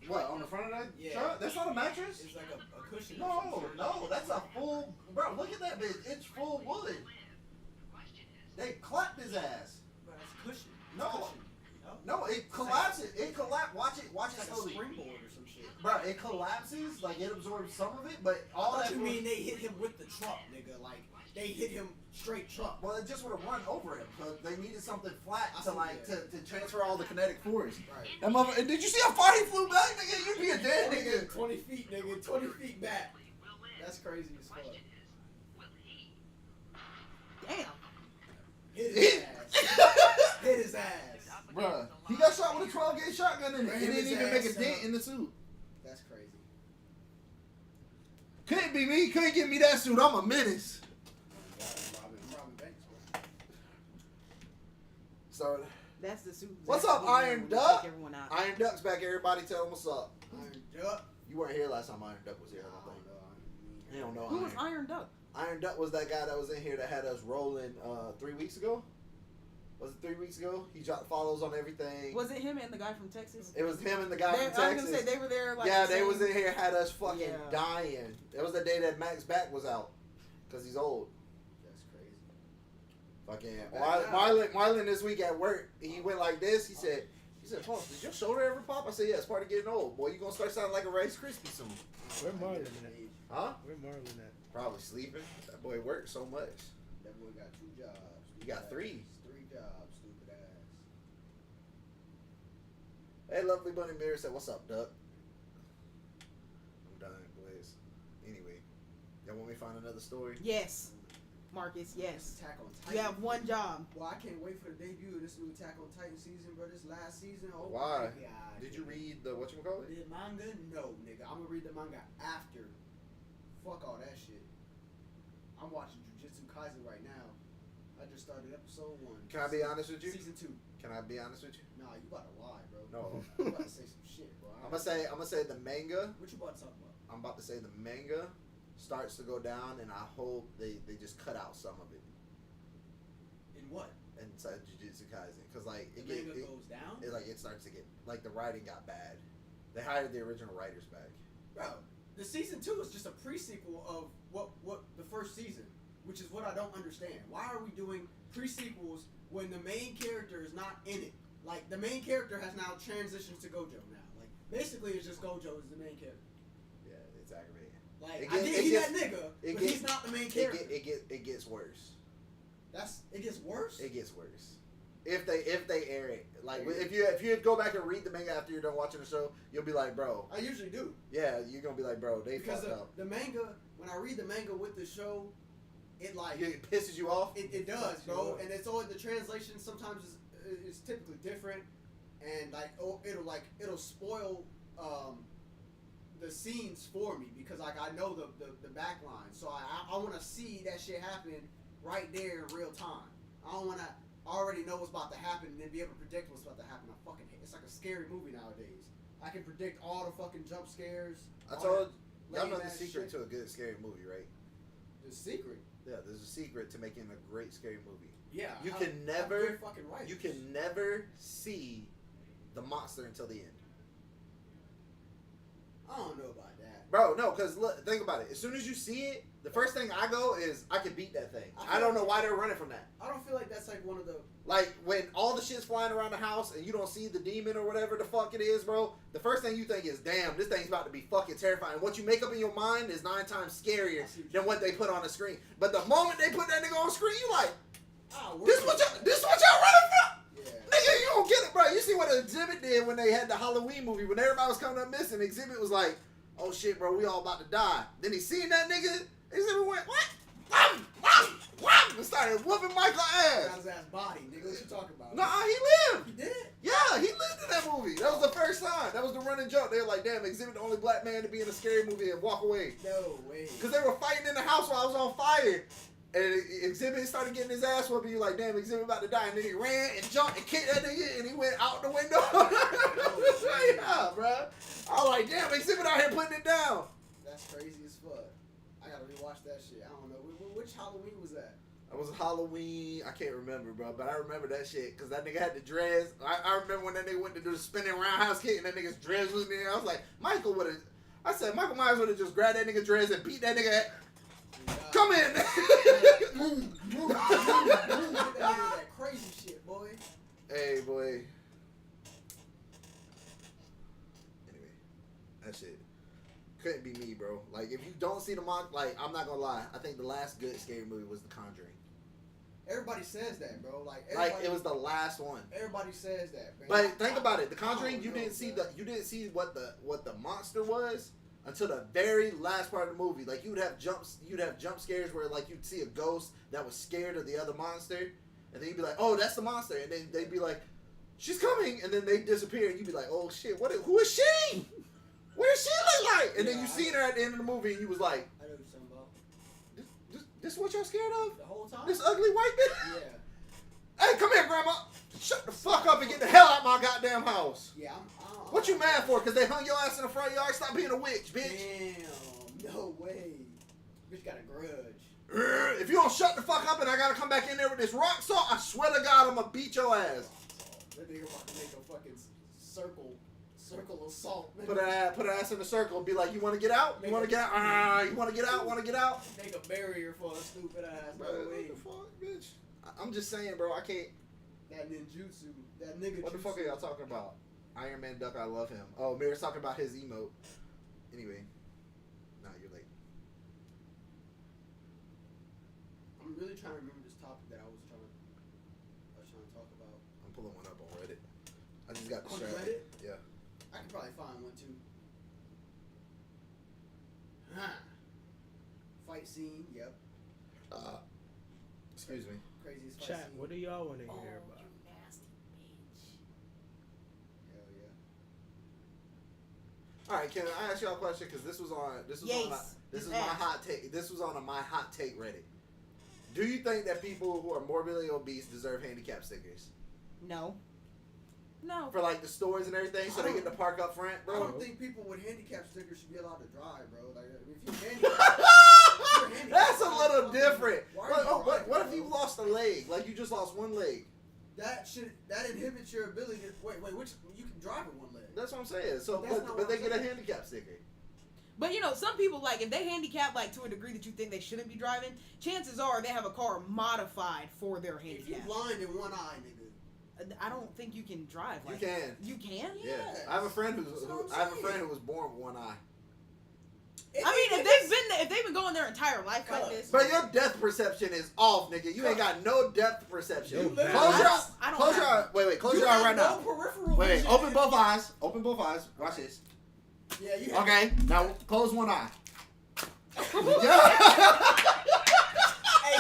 What, on the front of that? Yeah. Truck? That's not a mattress? It's like a cushion. or some No, shit. no, that's a full. Bro, look at that bitch. It's full wood. They clapped his ass. But it's a cushion. It's No. a cushion. No, it collapses. It collapse. Watch it It's like a slowly. springboard or some shit. Bro, it collapses. Like it absorbs some of it, but I all thought that. you mean they hit him with the truck, nigga. Like they hit him straight truck. Well, it just would have run over him. But they needed something flat I to see like that. to transfer all the kinetic force. Right. That mother. Did you see how far he flew back, nigga? You'd be a dead nigga. 20 feet, nigga. 20 feet back. That's crazy as fuck. Damn. Hit his ass. Hit his ass. Bruh, he got shot with a 12 gauge shotgun in it. Ran It didn't his even make a ass dent up. in the suit. That's crazy. Couldn't be me. Couldn't get me that suit. I'm a menace. I'm robbing banks, bro. So, That's the suit. What's Zach up, was wearing Iron when he Duck? took everyone out. Iron Duck's back. Everybody tell him what's up. Iron Duck. You weren't here last time Iron Duck was here, I don't think. You don't know Who was Iron. Iron Duck? Iron Duck was that guy that was in here that had us rolling 3 weeks ago. Was it 3 weeks ago? He dropped follows on everything. Was it him and the guy from Texas? It was him and the guy They- from I was Texas. gonna say they were there. Like Yeah, the they same- was in here, had us fucking Yeah. dying. It was the day that Mac's back was out, cause he's old. That's crazy. Fucking Back now. Marlon this week at work, he went like this. He said, "Paul, did your shoulder ever pop?" I said, "Yeah, it's part of getting old. Boy, you gonna start sounding like a Rice Krispie soon." Where Marlon at? Huh? Where Marlon at? Probably sleeping. That boy works so much. That boy got 2 jobs. You got 3. 3 jobs, stupid ass. Hey, lovely bunny mirror said, "What's up, Duck?" I'm done, boys. Anyway, y'all want me to find another story? Yes, Marcus. Yes. Attack on Titan. You have one job. Well, I can't wait for the debut of this new Attack on Titan season, bro. This last season. Oh Why? my God. Did you read the whatchamacallit? The manga? No, nigga. I'm gonna read the manga after. Fuck all that shit. I'm watching Jujutsu Kaisen right now. I just started episode 1. Can I be honest with you? Season 2. Can I be honest with you? Nah, you about to lie, bro. No. You about to say some shit, bro. I'm gonna say the manga. What you about to talk about? I'm about to say the manga starts to go down, and I hope they just cut out some of it In what? inside Jujutsu Kaisen, cause like The it manga goes down? it starts to get like the writing got bad. They hired the original writers back. Bro, the season 2 is just a pre-sequel of what the first season, which is what I don't understand. Why are we doing pre-sequels when the main character is not in it? Like, the main character has now transitioned to Gojo now. Like, basically it's just Gojo is the main character. Yeah, it's aggravating. Like It I get- did it he gets- that nigga, it but get- he's not the main character. It gets worse. It gets worse. It gets worse. If they air it, like if you go back and read the manga after you're done watching the show, you'll be like, bro, I usually do yeah, you're gonna be like, bro, they because fucked up. the manga. When I read the manga with the show, it like It pisses you off. it does, Fucks you bro. up. And it's always the translation sometimes is typically different, and like it'll spoil the scenes for me because like I know the back line, so I want to see that shit happen right there in real time. I don't want to already know what's about to happen and then be able to predict what's about to happen. I fucking hate it's like a scary movie nowadays. I can predict all the fucking jump scares. I all told that y'all know lame the ass secret shit. to a good scary movie, right? The secret. Yeah, there's a secret to making a great scary movie. Yeah. You I- can I'm never- good fucking right. You can never see the monster until the end. I don't know about that. Bro, no, because look, think about it. As soon as you see it, the first thing I go is, I can beat that thing. I don't know why they're running from that. I don't feel like that's like one of the. Like, when all the shit's flying around the house and you don't see the demon or whatever the fuck it is, bro, the first thing you think is, damn, this thing's about to be fucking terrifying. What you make up in your mind is 9 times scarier than what they put on the screen. But the moment they put that nigga on screen, you like, this what y'all running from? Yeah. Nigga, you don't get it, bro. You see what Exhibit did when they had the Halloween movie, when everybody was coming up missing. Exhibit was like, oh shit, bro, we all about to die. Then he seen that nigga. Exhibit went, what? And started whooping Michael ass. Got his ass body, nigga. What you talking about? Nah, he lived. He did? Yeah, he lived in that movie. That was the first time. That was the running joke. They were like, damn, Exhibit the only black man to be in a scary movie and walk away. No way. Because they were fighting in the house while I was on fire. And Exhibit started getting his ass whooped. And you like, damn, Exhibit about to die. And then he ran and jumped and kicked that nigga. And he went out the window. Yeah, bro. I was like, damn, Exhibit out here putting it down. That's crazy as fuck. I gotta rewatch that shit. I don't know. Which Halloween was that? It was Halloween. I can't remember, bro. But I remember that shit. Because that nigga had the dreads. I remember when that nigga went to do the spinning roundhouse kick. And that nigga's dreads was in there. I was like, Michael would have. I said, Michael Myers would have just grabbed that nigga dreads and beat that nigga. Come in. Move. That crazy shit, boy. Hey, boy. Anyway, that shit couldn't be me, bro. Like, if you don't see the like, I'm not gonna lie. I think the last good scary movie was The Conjuring. Everybody says that, bro. Like It was the last one. Everybody says that, man. But think about it. The Conjuring, don't you know, didn't see bro. you didn't see what the monster was until the very last part of the movie. Like, you'd have jump scares where like you'd see a ghost that was scared of the other monster, and then you'd be like, oh, that's the monster, and then they'd be like, she's coming, and then they disappear, and you'd be like, oh shit, who is she? What does she look like? And then you seen her at the end of the movie, and you was like, I know what you're talking about. this what y'all scared of? The whole time? This ugly white bitch? Yeah. Hey, come here, grandma. Shut the fuck up and get the hell out of my goddamn house. Yeah, What you mad for? Because they hung your ass in the front yard? Stop being a witch, bitch. Damn, no way. Bitch got a grudge. If you don't shut the fuck up and I gotta come back in there with this rock salt, I swear to God, I'm gonna beat your ass. That nigga about to make a fucking circle of salt. Put her ass in a circle and be like, you wanna get out? You wanna get out? You wanna get out? Wanna get out? Make a barrier for a stupid ass. Bro, No what way. the fuck, bitch? I'm just saying, bro, I can't. That ninjutsu. That nigga What the jutsu. fuck are y'all talking about? Iron Man Duck, I love him. Oh, Mirror's talking about his emote. Anyway. Nah, you're late. I'm really trying to remember this topic that I was trying to talk about. I'm pulling one up on Reddit. I just got On distracted. Reddit? Yeah. I could probably find one too. Huh. Fight scene, yep. Excuse me. Craziest fight Chat, scene. what do y'all want to Oh, hear about? you nasty bitch. Hell yeah. All right, can I ask y'all a question? Because this was on Yes. this is Just my ask. hot take. This was on a my hot take Reddit. Do you think that people who are morbidly obese deserve handicap stickers No. No. for like the stores and everything, so they get to park up front, I bro? don't think people with handicap stickers should be allowed to drive, bro. Like, if you're handicapped, That's a little different. Why are What, you what driving, if you bro? lost a leg? Like you just lost one leg? that inhibits your ability to which you can drive with one leg. That's what I'm saying. So, That's not but what they I'm get a saying. handicap sticker. But you know, some people, like, if they handicap like to a degree that you think they shouldn't be driving, chances are they have a car modified for their If you handicap. blind in one eye, nigga. I don't think you can drive. You Like can. You can? Yeah. Yes. I have a friend That's what I'm who was born with one eye. if they've been going their entire life like this. But your depth perception is off, nigga. You ain't got no depth perception. Yo, Close balance. your eyes. I don't Close your have- eyes. Wait, close You your eyes have right no now. peripheral Wait, vision. open both eyes. Open both eyes. Watch this. Yeah, you have. Okay, now close one eye. Yeah. Hey,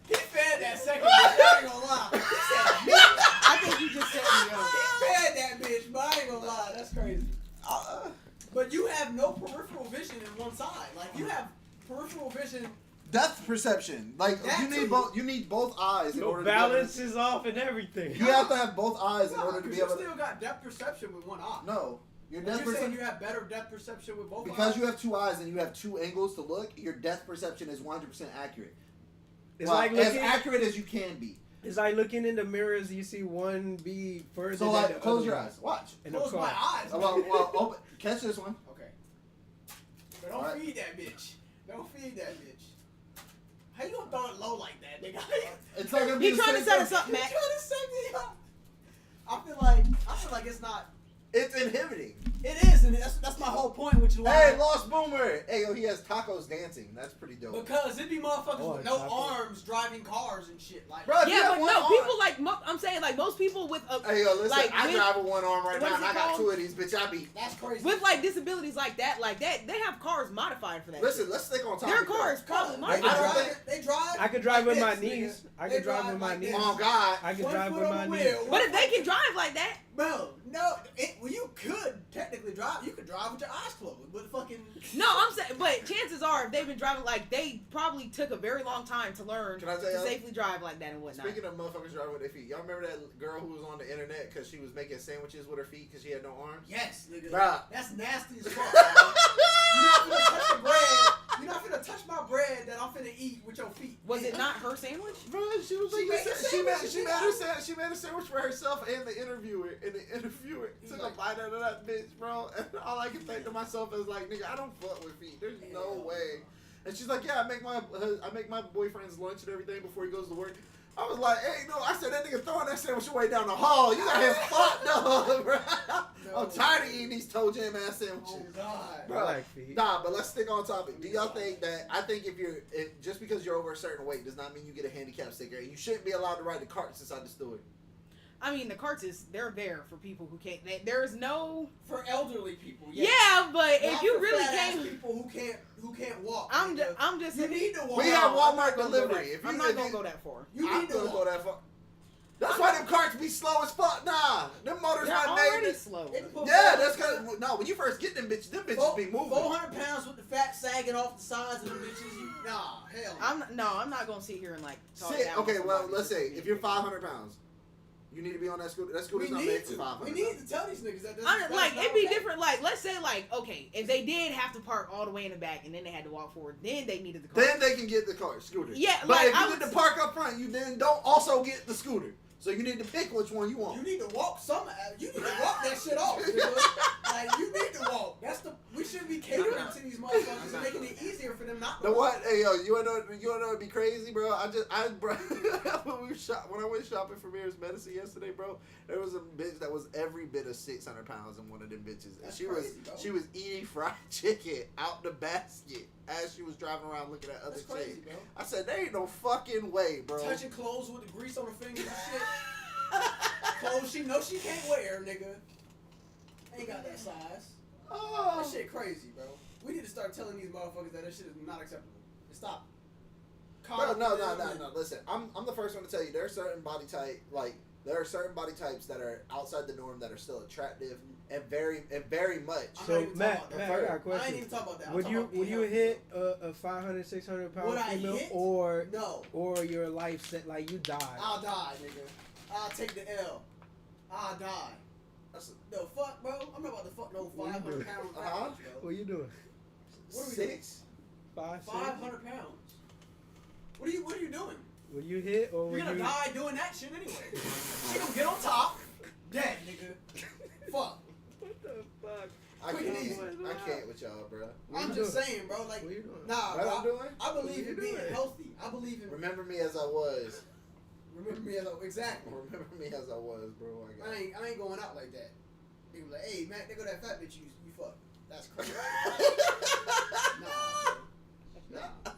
he fed that second bitch. I ain't gonna lie. He said me. I think you just set me up. He fed that bitch, but I ain't gonna lie. That's crazy. But you have no peripheral vision in one side. Like you have peripheral vision. Depth perception. Like That you need too. both. You need both eyes in Your order balance to is off and everything. be able to, you have to have both eyes in No, order to be you able to. still got depth perception with one eye. No, your And depth you're saying perception. you have better depth perception with both Because eyes? you have two eyes and you have two angles to look, your depth perception is 100% accurate. It's Well, like as looking. accurate as you can be. It's like looking in the mirrors. You see one be further. So than like, the close other your one. eyes. Watch. In the Close my car. eyes. Well, open. Catch this one. Okay. But don't Alright. feed that bitch. Don't feed that bitch. How you gonna throw it low like that, nigga? It's not gonna be He the trying to same set us thing. up, You Matt. trying to set me up? I feel like it's not. It's inhibiting. It is, and that's my whole point, which is why. Hey, Lost Boomer. Hey, yo, he has tacos dancing. That's pretty dope. Because it be motherfuckers Oh, with no tacos. arms driving cars and shit. Like, Bro, if you Yeah, have but one no, arm- people like I'm saying like most people with Hey, yo, listen. like, I with- drive with one arm right what now, is and it I got called? two of these, bitch. I be. that's crazy. with like disabilities like that they have cars modified for that. Listen, shit. let's stick on topic. Their though. cars probably They I modified. can drive. They drive. I could drive like with my this, nigga. knees. I They could drive drive with my like knees. this. Oh God. I can One drive foot with on my the knees. wheel. But if they can drive like that, Bro, no, well, you could technically drive. You could drive with your eyes closed, but fucking. no, I'm saying, but chances are if they've been driving like they probably took a very long time to learn Can I tell to y'all? safely drive like that and whatnot. Speaking of motherfuckers driving with their feet, y'all remember that girl who was on the internet because she was making sandwiches with her feet because she had no arms? Yes, nigga. Bruh. That's nasty as fuck. Bro. You're not finna touch the bread. You're not finna touch my bread that I'm finna eat with your feet. Was it not her sandwich? Bro, she was She like, made a sandwich, she made a sandwich for herself and the interviewer, and the interviewer took a bite out of that bitch, bro. And all I can think to myself is like, nigga, I don't fuck with feet. There's no way. And she's like, yeah, I make my boyfriend's lunch and everything before he goes to work. I was like, hey, no, I said that nigga throwing that sandwich away down the hall. You got him fucked up, bro. I'm tired of eating these toe jam ass sandwiches. Oh God. Bro, I like feet. Nah, but let's stick on topic. Do y'all think that? I think if just because you're over a certain weight does not mean you get a handicap sticker, and you shouldn't be allowed to ride the carts inside the store. I mean, the carts they're there for people who can't. There's no. For elderly people. Yeah, Yes. but Not if you for really fat-ass can't, people who can't walk. I'm nigga. just. You need to walk. We have No, I'm Walmart not gonna go delivery. that- If you, I'm not gonna go that far. You I'm need to gonna go walk. that far. That's why them carts be slow as fuck. Nah, them motors They're not already made. slow. It put Yeah, 400 that's cause no. When you first get them bitches be moving. 400 pounds with the fat sagging off the sides of the bitches. Nah, hell. I'm not gonna sit here and like talk Sit, down okay, on well, somebody let's say just if you're 500 pounds, you need to be on that scooter. That We scooter's not need made for to. 500. We need to tell these niggas that. I'm, like that's it'd be not okay. different. Like let's say like okay, if they did have to park all the way in the back and then they had to walk forward, then they needed the car. Then they can get the car scooter. Yeah, but like, if I you would get the park up front, you then don't also get the scooter. So you need to pick which one you want. You need to walk some. You need to walk that shit off. Nigga. Like you need to walk. We shouldn't be catering to these motherfuckers and making it easier for them not to The walk. what? Hey yo, you wanna know it'd be crazy, bro? Bro, when I went shopping for Mirror's medicine yesterday, bro, there was a bitch that was every bit of 600 pounds in one of them bitches, and That's she crazy, bro. was eating fried chicken out the basket as she was driving around looking at other That's crazy, chicks. bro. I said, there ain't no fucking way, bro. Touching clothes with the grease on her fingers and shit. Clothes she knows she can't wear, nigga. Ain't got that size. Oh. That shit crazy, bro. We need to start telling these motherfuckers that shit is not acceptable. And stop. Bro, no. Listen, I'm the first one to tell you there are certain body types that are outside the norm that are still attractive and very much. I'm not So even Matt, talking Matt, about I got a I ain't question. even talking about that. I'm Would talking you about being would you healthy. hit a 500, 600 pound Would I female hit? or No. your life set like you die? I'll die, nigga. I'll take the L. I'll die. That's The fuck, bro? I'm not about to fuck no What you 500 doing? pound Uh-huh. rappers, bro. What you doing? What are we 6. 5, 6? 500 pounds. What are you doing? Would you hit or would You're gonna you? die doing that shit anyway. She gonna get on top, dead, nigga. Fuck. What the fuck? I Quick and easy. can't with y'all, bro. What I'm you just doing? saying, bro. Like, What you doing? nah, What bro. I'm doing? I What believe you in being doing? healthy. I believe in. Remember me as I was. Remember me as exactly. Remember me as I was, bro. I ain't going out like that. They be like, hey, Matt, there go that fat bitch you fuck. That's crazy. Nah.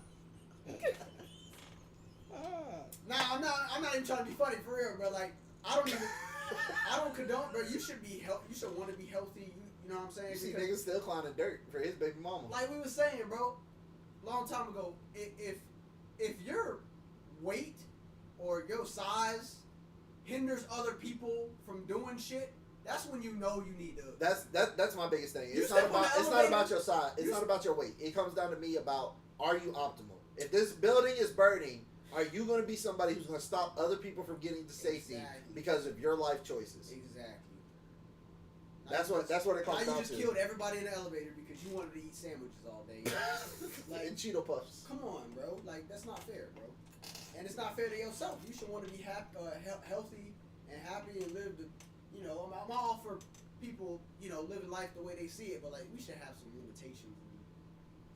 Nah, I'm not even trying to be funny for real, bro. Like, I don't condone, bro. You should be you should want to be healthy. You know what I'm saying? You see Because, niggas still clowning dirt for his baby mama. like we was saying, bro, long time ago, if your weight or your size hinders other people from doing shit, that's when you know you need to. That's my biggest thing. You It's step not on about the it's not elevator, about your size. It's you not s- about your weight. It comes down to me about, are you optimal? If this building is burning, are you going to be somebody who's going to stop other people from getting to safety Exactly. because of your life choices? Exactly. That's what it comes Now down you just to. killed everybody in the elevator because you wanted to eat sandwiches all day. Like, And Cheeto Puffs. come on, bro. Like, that's not fair, bro. And it's not fair to yourself. You should want to be healthy and happy and live the, you know, I'm all for people, you know, living life the way they see it, but like, we should have some limitations and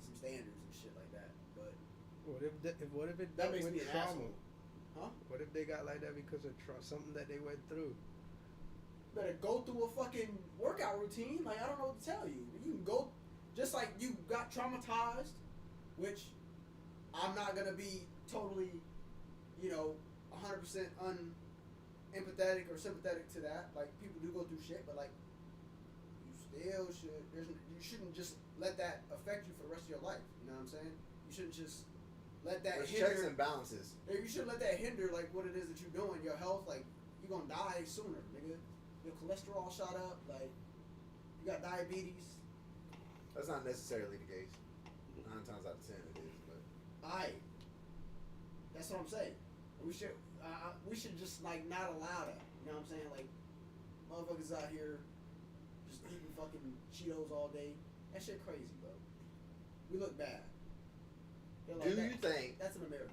some standards and shit like that. But What if it that dealt makes with me an trauma? asshole. Huh? What if they got like that because of something that they went through? Better go through a fucking workout routine. Like, I don't know what to tell you. You can go, just like you got traumatized, which I'm not gonna be totally, you know, 100% unempathetic or sympathetic to that. Like, people do go through shit, but like, you still should. You shouldn't just let that affect you for the rest of your life. You know what I'm saying? You shouldn't just let that There's checks hinder. and balances. You shouldn't let that hinder like what it is that you're doing, your health. Like, you're gonna die sooner, nigga. Your cholesterol shot up. Like, you got diabetes. That's not necessarily the case. 9 times out of 10 it is, but Alright, that's what I'm saying. We should just like not allow that. You know what I'm saying? Like, motherfuckers out here just eating fucking Cheetos all day. That shit crazy, bro. We look bad. They're like, do you think that's an American?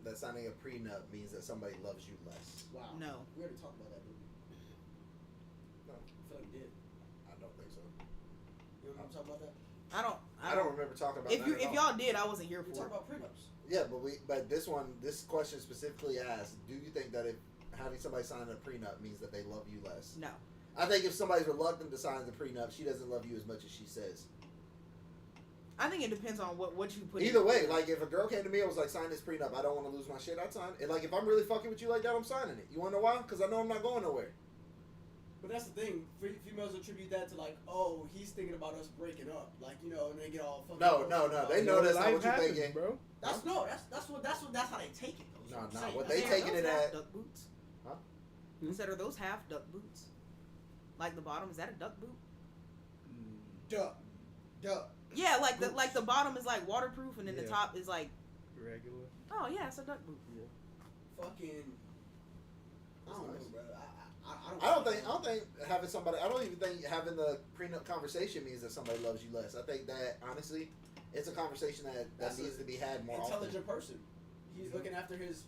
that signing a prenup means that somebody loves you less? Wow. No. We already talked about that, didn't we? No. I feel like we did. I don't think so. You remember talking about that? I don't remember talking about If that at all. y'all did, I wasn't here We for talked it. about prenups. Yeah, but this question specifically asks, do you think that if having somebody sign a prenup means that they love you less? No. I think if somebody's reluctant to sign the prenup, she doesn't love you as much as she says. I think it depends on what you put. Either in. way, like if a girl came to me and was like, sign this prenup, I don't want to lose my shit, I'd sign it. And like if I'm really fucking with you like that, I'm signing it. You want to know why? Because I know I'm not going nowhere. But that's the thing. Females attribute that to like, oh, he's thinking about us breaking up, like, you know, and they get all fucking. No. They know that's not life what you're happens, thinking. bro. That's how they take it though. No, That's no, I'm saying. what That's they what I'm taking saying. it at- Duck boots. Huh? Instead of those half duck boots, like the bottom, is that a duck boot? Duh. Yeah, like the bottom is like waterproof, and then the Yeah. top is like, Regular. oh yeah, it's a duck boot. Fucking. I don't know, Nice. bro. I don't think having somebody. I don't even think having the prenup conversation means that somebody loves you less. I think that honestly, it's a conversation that That's needs a to be had more intelligent person. He's looking after his. often.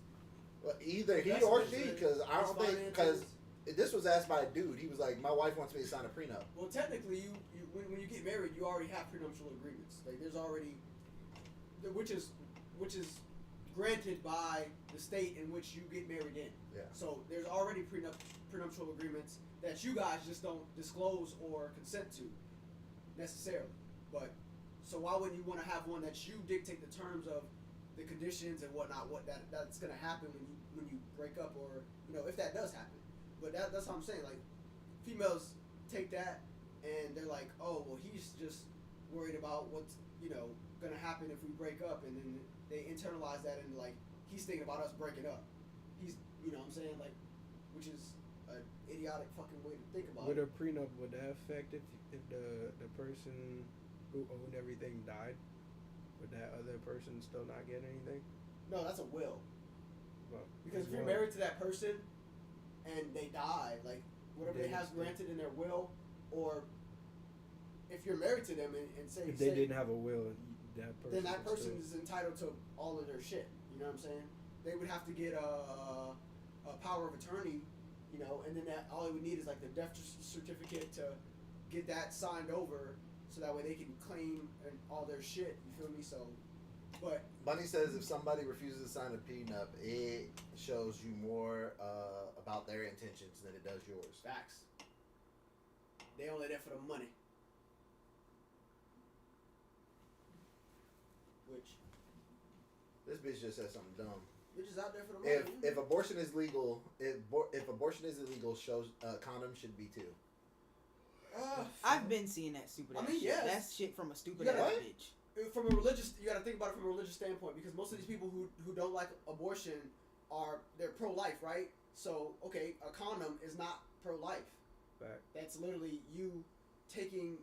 Well, either he That's or what she, his- because I his don't think finances. because this was asked by a dude. He was like, "My wife wants me to sign a prenup." Well, technically, when you get married, you already have prenuptial agreements. Like, there's already, which is granted by the state in which you get married in. Yeah. So there's already prenuptial agreements that you guys just don't disclose or consent to necessarily. But so why wouldn't you want to have one that you dictate the terms of the conditions and whatnot? What that's gonna happen when you break up, or you know, if that does happen. But that's what I'm saying. Like, females take that and they're like, oh well, he's just worried about what's, you know, gonna happen if we break up, and then they internalize that into like, he's thinking about us breaking up. He's, you know what I'm saying, like, which is an idiotic fucking way to think about With it. a prenup, would that affect if the person who owned everything died? Would that other person still not get anything? No, that's a will. Well, Because if you're well, married to that person and they die, like, whatever they Then have it's- granted in their will, or if you're married to them and say, if they didn't have a will, that person. then that would person still- is entitled to all of their shit. You know what I'm saying? They would have to get a power of attorney, you know, and then that all they would need is like the death certificate to get that signed over, so that way they can claim and all their shit. You feel me? So, but Bunny says if somebody refuses to sign a prenup, it shows you more about their intentions than it does yours. facts. They only there for the money. Which This bitch just said something dumb. bitches out there for the money. If abortion is legal, if abortion is illegal, shows condoms should be too. I've been seeing that stupid I ass mean, shit. yes. That's shit from a stupid You ass gotta- bitch. From a religious, you got to think about it from a religious standpoint, because most of these people who don't like abortion they're pro-life, right? So okay, a condom is not pro-life. Fact. That's literally you taking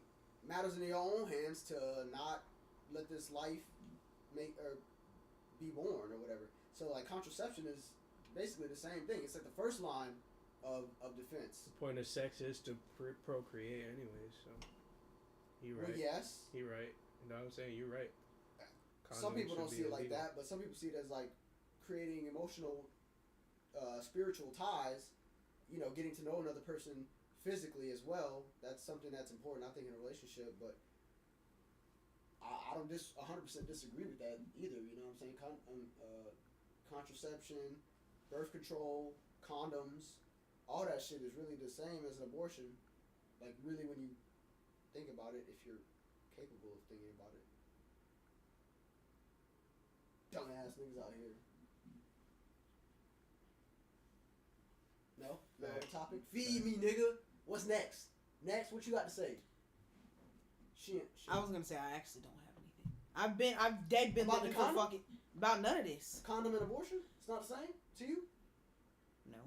matters in your own hands to not let this life make or be born or whatever. So like contraception is basically the same thing. It's like the first line of defense. The point of sex is to procreate anyway, so he right. Well, yes. He right. You know what I'm saying? You're right. Some Condoms people should don't be see it like illegal. that, but some people see it as like creating emotional, spiritual ties. You know, getting to know another person physically as well. That's something that's important, I think, in a relationship. But I don't 100% disagree with that either. You know what I'm saying? Contraception, birth control, condoms, all that shit is really the same as an abortion. Like really, when you think about it, if you're capable of thinking about it. Dumbass niggas out here. No other topic. Feed me, nigga. What's next? Next, what you got to say? Shit. I was gonna say I actually don't have anything. I've dead been About looking the for condom? fucking about none of this. Condom and abortion? It's not the same to you? No.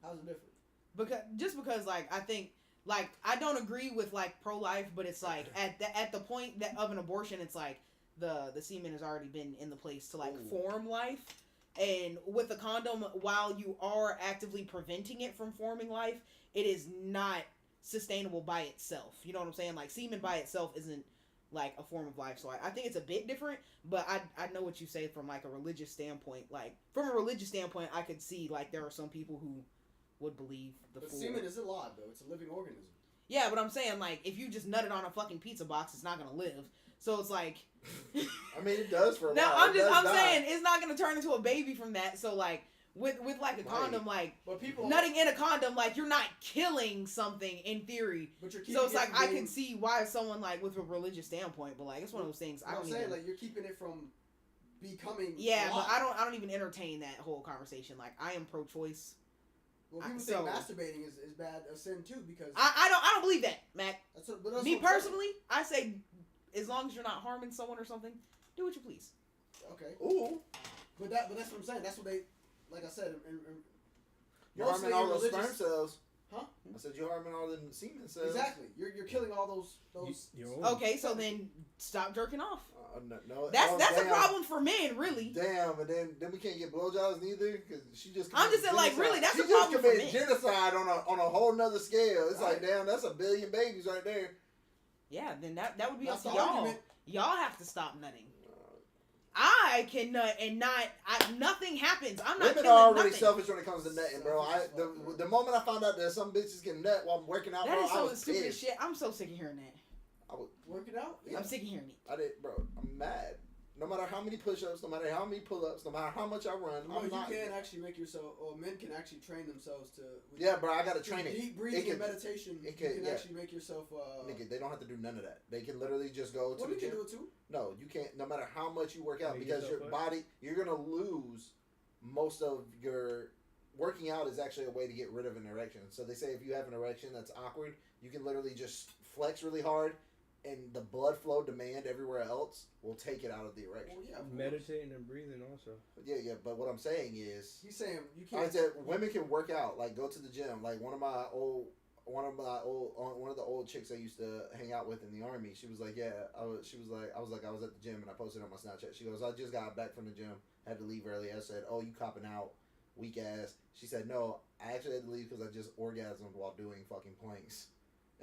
How's it different? Because like I think like I don't agree with like pro life, but it's like at the point of an abortion, it's like the semen has already been in the place to like form life, and with the condom, while you are actively preventing it from forming life, it is not sustainable by itself. You know what I'm saying? Like semen by itself isn't like a form of life, so I think it's a bit different. But I know what you say from like a religious standpoint. Like from a religious standpoint, I could see like there are some people who would believe the But full. semen is alive, though. It's a living organism. Yeah, but I'm saying like if you just nutted on a fucking pizza box, it's not gonna live. So it's like. I mean, it does for a Now while. I'm saying it's not gonna turn into a baby from that. So like with like a Right. condom, like But people nutting in a condom, like you're not killing something in theory. But you're keeping So it's it like from I being- can see why someone like with a religious standpoint, but like it's one of those things I I'm don't saying even. like you're keeping it from becoming. Yeah, but alive. I don't even entertain that whole conversation. Like I am pro-choice. Well, people so- think masturbating is bad a sin too because I don't believe that, Mac. but that's Me what I'm saying. personally, I say as long as you're not harming someone or something, do what you please. Okay, Ooh, but that's what I'm saying. That's what they, like I said, you're mostly harming all in those sperm religious- cells. Huh? I said you're harming all the semen cells. Exactly. You're killing all those. Your own. Okay, so then stop jerking off. No, That's oh, a damn. problem for men, really. Damn, and then we can't get blowjobs neither because she just. I'm just saying, like, committed really, that's genocide. a problem She for just men. committed genocide on a whole nother scale. It's like, Right. damn, that's 1 billion babies right there. Yeah, then that would be That's up to the y'all. argument. Y'all have to stop nutting. I can nut and not. nothing happens. I'm not Women killing are already nothing. selfish when it comes to nutting, bro. The moment I found out that some bitches can nut while I'm working out, That bro, is I some was of the stupidest pissed. shit. I'm so sick of hearing that. Working out. Yeah. I'm sick of hearing it. I did, bro. I'm mad. No matter how many push-ups, no matter how many pull-ups, no matter how much I run, No, I'm you not. can actually make yourself, or men can actually train themselves to. with Yeah, bro, I gotta train it. Deep breathing It and can- meditation. it You can- can yeah. actually make yourself. Nigga, they don't have to do none of that. They can literally just go to Well, the we can gym. do it too. No, you can't. No matter how much you work out, Make because your yourself up. body, you're gonna lose most of your working out. Is actually a way to get rid of an erection. So they say if you have an erection that's awkward, you can literally just flex really hard, and the blood flow demand everywhere else will take it out of the erection. Well, yeah. of course. Meditating and breathing also. Yeah. But what I'm saying is, He's saying you I can't. said women can work out, like go to the gym. Like one of the old chicks I used to hang out with in the army. She was like, yeah, I was at the gym and I posted on my Snapchat. She goes, I just got back from the gym, had to leave early. I said, oh, you copping out, weak ass. She said, no, I actually had to leave because I just orgasmed while doing fucking planks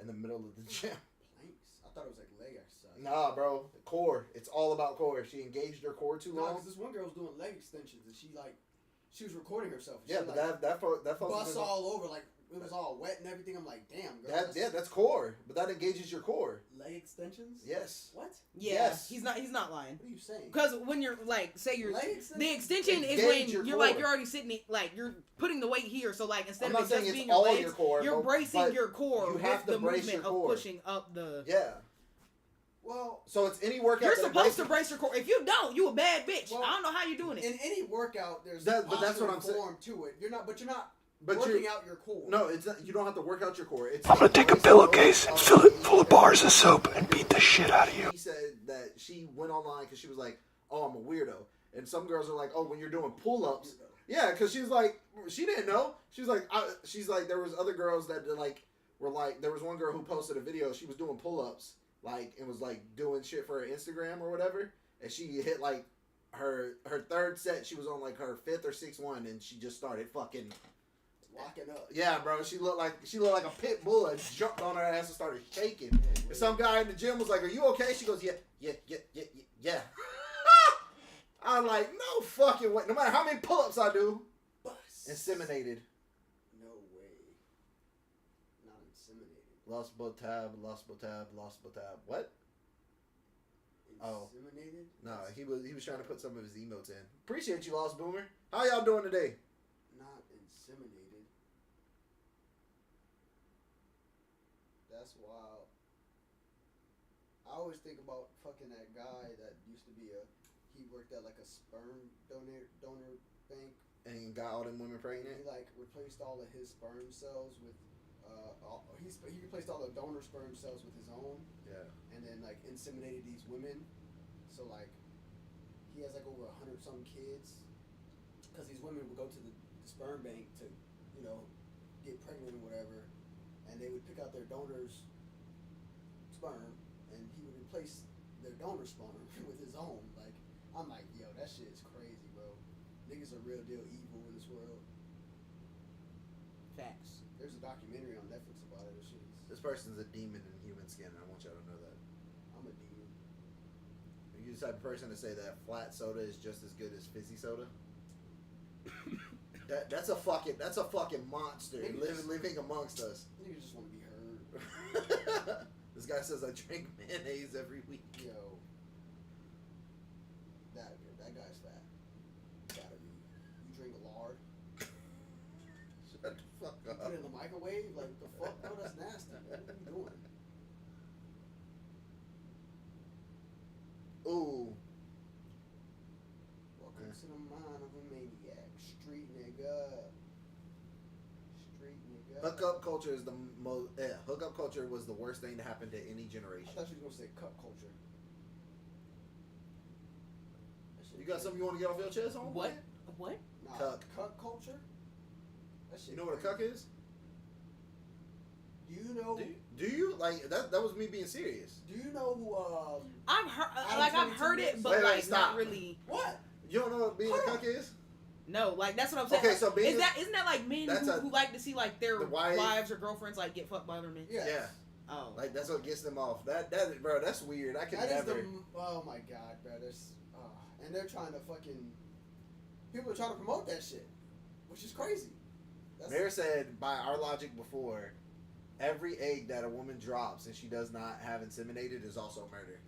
in the middle of the gym. Planks. I thought it was like leg exercise. Nah, bro, core. It's all about core. If she engaged her core too No, long. because this one girl was doing leg extensions and she was recording herself. Yeah, She, but like, that falls bust all over, like it was all wet and everything. I'm like, damn, girl. that's core, but that engages your core. leg extensions. Yes. What? Yeah, Yes. he's not lying. What are you saying? Because when you're like, say you're Leg extensions? the extension is Engage when your you're core. like you're already sitting like you're putting the weight here. So like instead I'm of not it saying just it's being your all legs, your core, you're but bracing your core you with have to the brace movement your of core. pushing up the. Yeah. Well, So it's any workout. You're that supposed to engages- brace your core. If you don't, you a bad bitch. Well, I don't know how you're doing it. in any workout, there's But that's what posture I'm saying. form to it. You're not But working you out your core. no, it's not, you don't have to work out your core. It's I'm gonna take a pillowcase and fill it full of bars of soap and beat the shit out of you. She said that she went online because she was like, "Oh, I'm a weirdo," and some girls are like, "Oh, when you're doing pull-ups." Yeah, because she was like, she didn't know. She was like, she's like, there was other girls that were like, there was one girl who posted a video. She was doing pull-ups, like, and was like doing shit for her Instagram or whatever, and she hit like her third set. She was on like her fifth or sixth one, and she just started fucking Locking up. yeah, bro. She looked like a pit bull and jumped on her ass and started shaking. And some guy in the gym was like, "Are you okay?" She goes, "Yeah." I'm like, no fucking way. No matter how many pull-ups I do, Bust. inseminated. No way. Not inseminated. Lost Botab. What? Oh. Inseminated? No, he was trying to put some of his emotes in. Appreciate you, Lost Boomer. How y'all doing today? Not inseminated. That's wild. I always think about fucking that guy that used to be he worked at like a sperm donor bank. And he got all them women pregnant. He like replaced all of his sperm cells with he replaced all the donor sperm cells with his own, Yeah. and then like inseminated these women. So like he has like over 100 some kids, because these women would go to the sperm bank to, you know, get pregnant or whatever, and they would pick out their donor's sperm, and he would replace their donor sperm with his own. Like, I'm like, yo, that shit is crazy, bro. Niggas are real deal evil in this world. Facts. There's a documentary on Netflix about it. Shit is, This person's a demon in human skin. I want y'all to know that. I'm a demon. Are you the type of person to say that flat soda is just as good as fizzy soda? That's a fucking monster living amongst us. Niggas just want to be heard. This guy says I drink mayonnaise every week. Yo, that guy's fat. Gotta be. You drink lard. Shut the fuck Put up. it in the microwave? Like, the fuck? No, that's nasty. What are you doing? Ooh. Welcome to the mind of a maniac. Street nigga. Street nigga. Hookup culture is the most. Hookup culture was the worst thing to happen to any I generation. thought you was gonna say cup culture. That shit You got crazy. something you want to get off your chest, homie? What? What? Nah, Cuck. cuck culture? That shit You know what a crazy. cuck is? Do you know? Do you like that? That was me being serious. Do you know who? I've heard Adam like I've 22 heard it, is- but Wait, like stop. not really. What? You don't know what being a Hold on. cuck is? No, like that's what I'm saying. Okay, so being isn't that like men that's who like to see like their the wife- wives or girlfriends like get fucked by other men? Yes. Yeah. Oh, Like that's what gets them off. That bro, that's weird. I could That is never. oh my god, bro. And they're trying to fucking. People are trying to promote that shit, which is crazy. Mayor said, by our logic before, every egg that a woman drops and she does not have inseminated is also murder.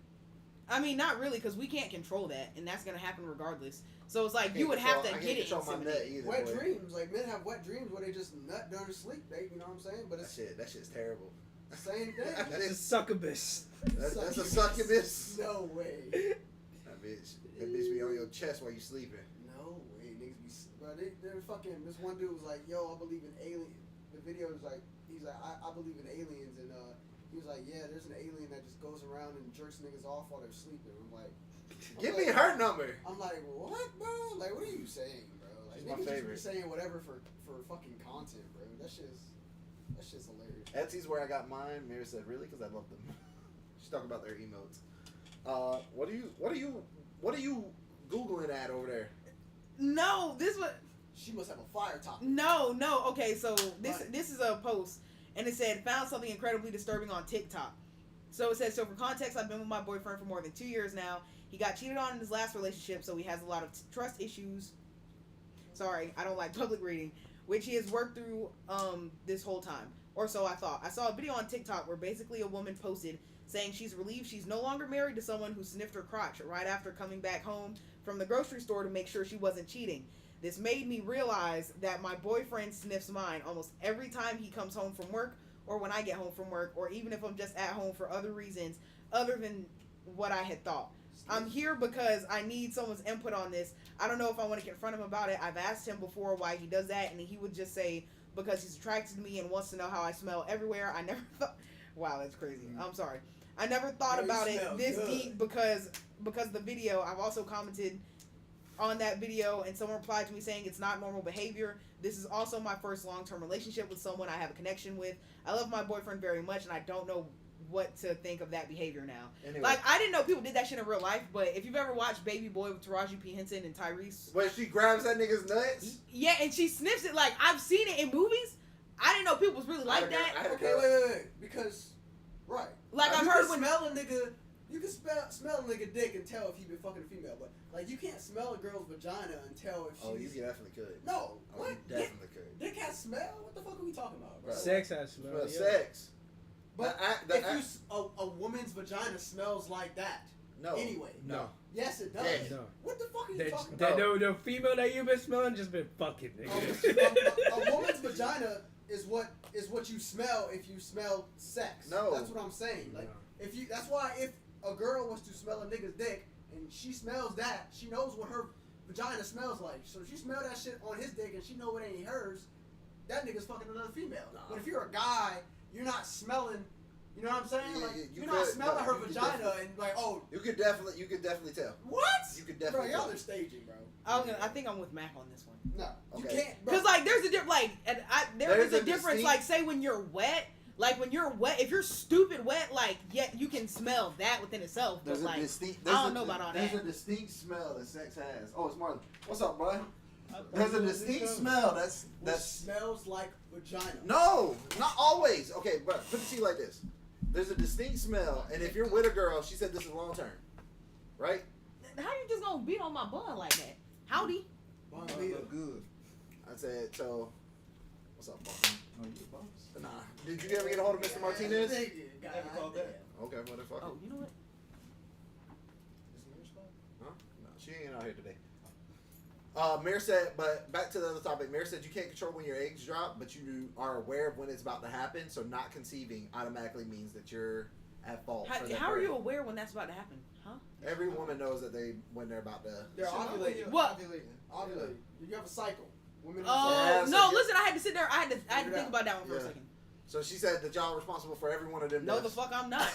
I mean, not really, because we can't control that, and that's gonna happen regardless. So it's like I you can't would have to control- I get can't it control my nut inseminated. either. Wet boy. dreams, like men have wet dreams where they just nut during sleep. You know what I'm saying? But it's That shit's terrible. the same thing. That It's a is- succubus. That's a succubus. No way. That bitch be on your chest while you sleeping. No way. Niggas be, bro. They're fucking. This one dude was like, "Yo, I believe in aliens." The video is like, he's like, I believe in aliens, and he was like, "Yeah, there's an alien that just goes around and jerks niggas off while they're sleeping." Give me her number. I'm like, what, bro? Like, what are you saying, bro? Like, She's my niggas just be favorite. saying whatever for fucking content, bro. That shit's hilarious. Etsy's where I got mine. Mira said, "Really?" Because I love them. She's talking about their emotes. What are you googling at over there? No, this was She must have a fire topic. no. Okay, so Right. this is a post, and it said found something incredibly disturbing on TikTok. So it says, so for context, I've been with my boyfriend for more than 2 years now. He got cheated on in his last relationship, so he has a lot of trust issues. Sorry, I don't like public reading. Which he has worked through this whole time. Or so I thought. I saw a video on TikTok where basically a woman posted saying she's relieved she's no longer married to someone who sniffed her crotch right after coming back home from the grocery store to make sure she wasn't cheating. This made me realize that my boyfriend sniffs mine almost every time he comes home from work, or when I get home from work, or even if I'm just at home for other reasons other than what I had thought. I'm here because I need someone's input on this. I don't know if I want to confront him about it. I've asked him before why he does that, and he would just say because he's attracted to me and wants to know how I smell everywhere. I never thought. Wow, that's crazy. I'm sorry. I never thought No, you about it smell this good. deep because the video. I've also commented on that video, and someone replied to me saying it's not normal behavior. This is also my first long-term relationship with someone I have a connection with. I love my boyfriend very much, and I don't know what to think of that behavior now. Anyway. Like, I didn't know people did that shit in real life, but if you've ever watched Baby Boy with Taraji P. Henson and Tyrese, When she grabs that nigga's nuts. yeah, and she sniffs it, like, I've seen it in movies. I didn't know people was really like that. Okay, wait. Because, right. Like, Now, I've you heard can when... smell a nigga. You can smell a nigga dick and tell if he been fucking a female, but like you can't smell a girl's vagina and tell if she's. Oh, you definitely could. No, Oh, what? you definitely could. Dick has smell? What the fuck are we talking about, bro? Right. Sex has smell. Well, Yeah. sex. But The if act- you a woman's vagina smells like that, No. anyway. No. Yes, it does. Yes. No. What the fuck are you That, talking about? the female that you've been smelling just been fucking, A nigga. woman's vagina is what you smell if you smell sex. No. That's what I'm saying. Like if you, that's why if a girl was to smell a nigga's dick and she smells that, she knows what her vagina smells like. So if she smell that shit on his dick and she know it ain't hers, that nigga's fucking another female. Nah. But if you're a guy, you're not smelling. You know what I'm saying? Yeah, Like you you're not could- smelling no, her you could vagina definitely- and like, oh, You could definitely tell. what? You could Bro, definitely y'all tell. are staging, bro. I think I'm with Mac on this one. No, you Okay. can't. Bro. Because, like, there's a difference, like, and there There's is a a difference, distinct- like, say when you're wet, like, when you're wet, if you're stupid wet, like, yeah, you can smell that within itself, but, like, I don't know about all There's that. a distinct smell that sex has. Oh, it's Marlon. What's up, bro? There's a distinct smell Which that's smells like vagina. no, not always. Okay, but put it to you like this: there's a distinct smell, and if you're with a girl, she said this is long term, right? How you just gonna beat on my bun like that? Howdy. Bon That Vita. look good. I said so. What's up, boss? Oh, you boss. Nah. Did you ever get a hold of Mr. Martinez? Nigga, Never called goddamn. that. Okay, motherfucker. Oh, you know what? Is it your spot? Huh? No, she ain't out here today. Mayor said, but back to the other topic. Mayor said you can't control when your eggs drop, but you are aware of when it's about to happen. So not conceiving automatically means that you're at fault. for that How are birth. you aware when that's about to happen? Huh? Every woman knows that when they're about to. They're ovulating. What? Ovulating. You have a cycle. Women Oh, Yeah, so no, you- listen, I had to sit there. I had to Figure it think out. about that one for a Yeah. second. So she said that y'all are responsible for every one of them. No, the deaths. fuck I'm not.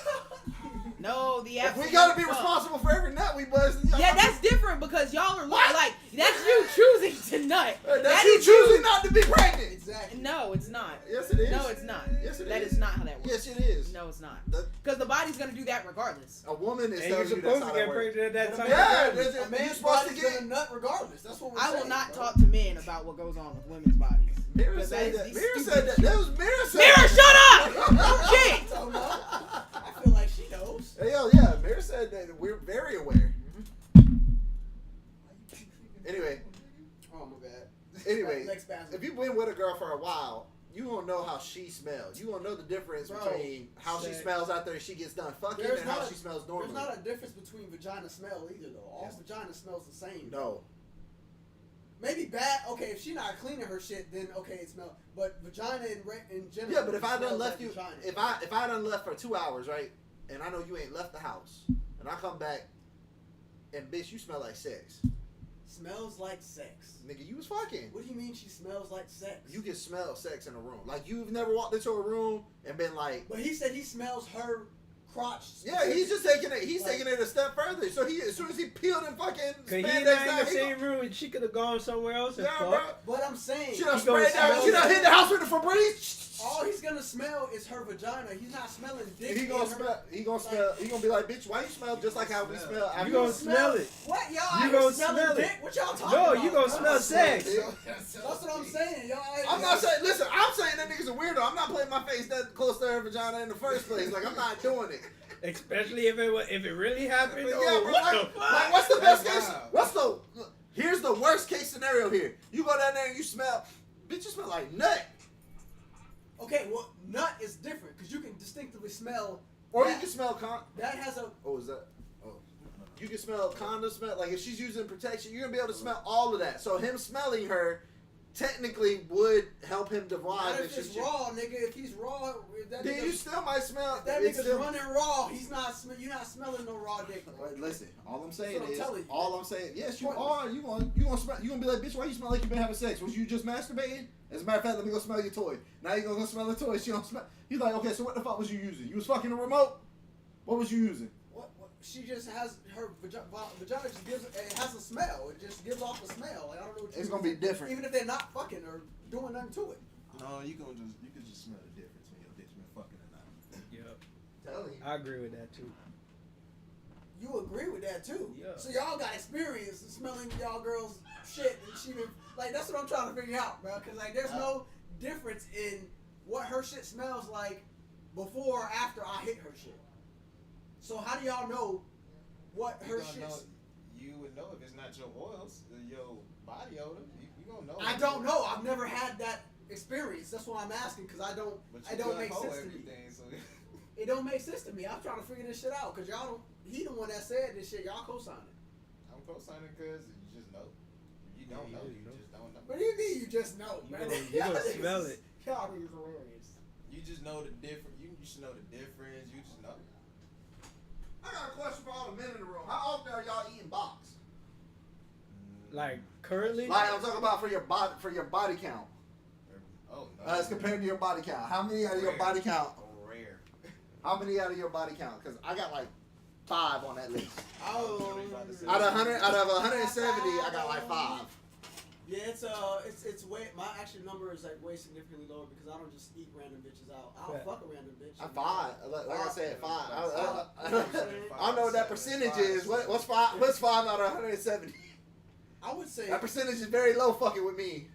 No, the If absolute we gotta be fuck. responsible for every nut we bust, then y'all Yeah, gotta that's different because y'all are What? like, that's you choosing to nut. That's That you is choosing not to be pregnant. Exactly. No, it's not. Yes, it is. No, it's not. Yes, it That is. is not how that works. Yes, it is. No, it's not. The- Because the body's gonna do that regardless. A woman is And you're telling you that's supposed how to that get works. pregnant at that time. Yeah, A you're man's supposed to body's get. gonna nut regardless. That's what we're I saying. will not bro. talk to men about what goes on with women's bodies. Mira Because said is that. the Mira stupidest said that. shit. That was Mira said. Mira, shut up! Oh, Shit! so much. I feel like she knows. Hey, yo, yeah, Mira said that we're very aware. Anyway, Oh my bad. Anyway, Next basket. if you've been with a girl for a while, you gonna know how she smells. You gonna know the difference Bro, between how she sex. smells after she gets done fucking There's and how not a- she smells There's normally. not a difference between vagina smell either, though. All Yes. vagina smells the same. No. Maybe bad. Okay, if she not cleaning her shit, then okay, it smells. But vagina in general. Yeah, but if I done smells left like you, vagina. if I done left for 2 hours, right, and I know you ain't left the house, and I come back, and bitch, you smell like sex, smells like sex. nigga, you was fucking. What do you mean she smells like sex? You can smell sex in a room. Like you've never walked into a room and been like, But he said he smells her crotch. yeah, he's just taking it. He's Like- taking it a step further. So he, as soon as he peeled and fucking Cause he spandex not in down, the he same room, and she could have gone somewhere else and yeah, fucked. bro. But I'm saying, She done He gonna sprayed down. smell She done it. hit the house with the Febreze. all he's gonna smell is her vagina. He's not smelling dick. And he in gonna her- smell. He gonna smell. He gonna be like, bitch, why you smell just like how we smell? after You gonna you smell it. What y'all? You out here gonna smelling smell it. dick? What y'all talking No, about? you gonna bro? smell sex. That's what I'm saying. Y'all. out here- I'm not saying. Listen, I'm saying that nigga's a weirdo. I'm not putting my face that close to her vagina in the first place. Like I'm not doing it. Especially if it really happened. But Oh, yeah, bro. what Like, the fuck? like, what's the best That's case? wild. What's the Here's the worst case scenario here. You go down there and you smell, bitch, you smell like nut. Okay, well, nut is different because you can distinctively smell. Or that. you can smell That has a. Oh, is that? Oh. You can smell condom smell. Like if she's using protection, you're gonna be able to smell all of that. So him smelling her technically would help him Not divide if it's raw, nigga. If he's raw, if that Then nigga, you still might smell. if that it's nigga's still- running raw, he's not. You're not smelling no raw dick. Bro. Wait, listen, all I'm saying That's what I'm is, telling you. all I'm saying, yes, you Pointless. are. You gonna smell? You gonna be like, bitch, why you smell like you been having sex? Was you just masturbating? As a matter of fact, let me go smell your toy. Now you gonna go smell the toy. She don't smell. He's like, okay, so what the fuck was you using? You was fucking a remote. What was you using? What? She just has her vagina just gives it has a smell. It just gives off a smell. Like I don't know. What It's gonna be different. Even if they're not fucking or doing nothing to it. No, you can just smell the difference when your dick's been fucking or not. Yep. Telling you. I agree with that too. You agree with that too. Yeah. So y'all got experience in smelling y'all girls shit and she been like that's what I'm trying to figure out, bro. Cause like there's no difference in what her shit smells like before or after I hit her shit. So how do y'all know what You her gonna shit? know, you would know if it's not your oils, your body odor. You gonna know. I don't know. I've never had that experience. That's why I'm asking because I don't. But It you don't done make hoe sense to me. everything, so It don't make sense to me. I'm trying to figure this shit out because y'all don't. He the one that said this shit. Y'all co-signed it. I'm co-signing because you just know. You don't Yeah, know. you You know. just don't know. What do you mean you just know, You man? gonna- you Y'all gonna niggas smell is- it. Y'all niggas hilarious. You just know the difference. You should know the difference. You just know. I got a question for all the men in the room. How often are y'all eating box? Like currently, Like I'm talking about for your body count. Oh no. As compared to your body count. How many out of your Rare. body count? Rare. How many out of your body count? Because I got like 5 on that list. Oh, Out of 170, I got like 5. Yeah, it's way. My actual number is like way significantly lower because I don't just eat random bitches out. I'll Yeah. fuck a random bitch. I'm 5. Like I said, 5. I know don't know what that percentage is. What's 5? What's 5 out of 170? I would say That percentage is very low. Fucking with me.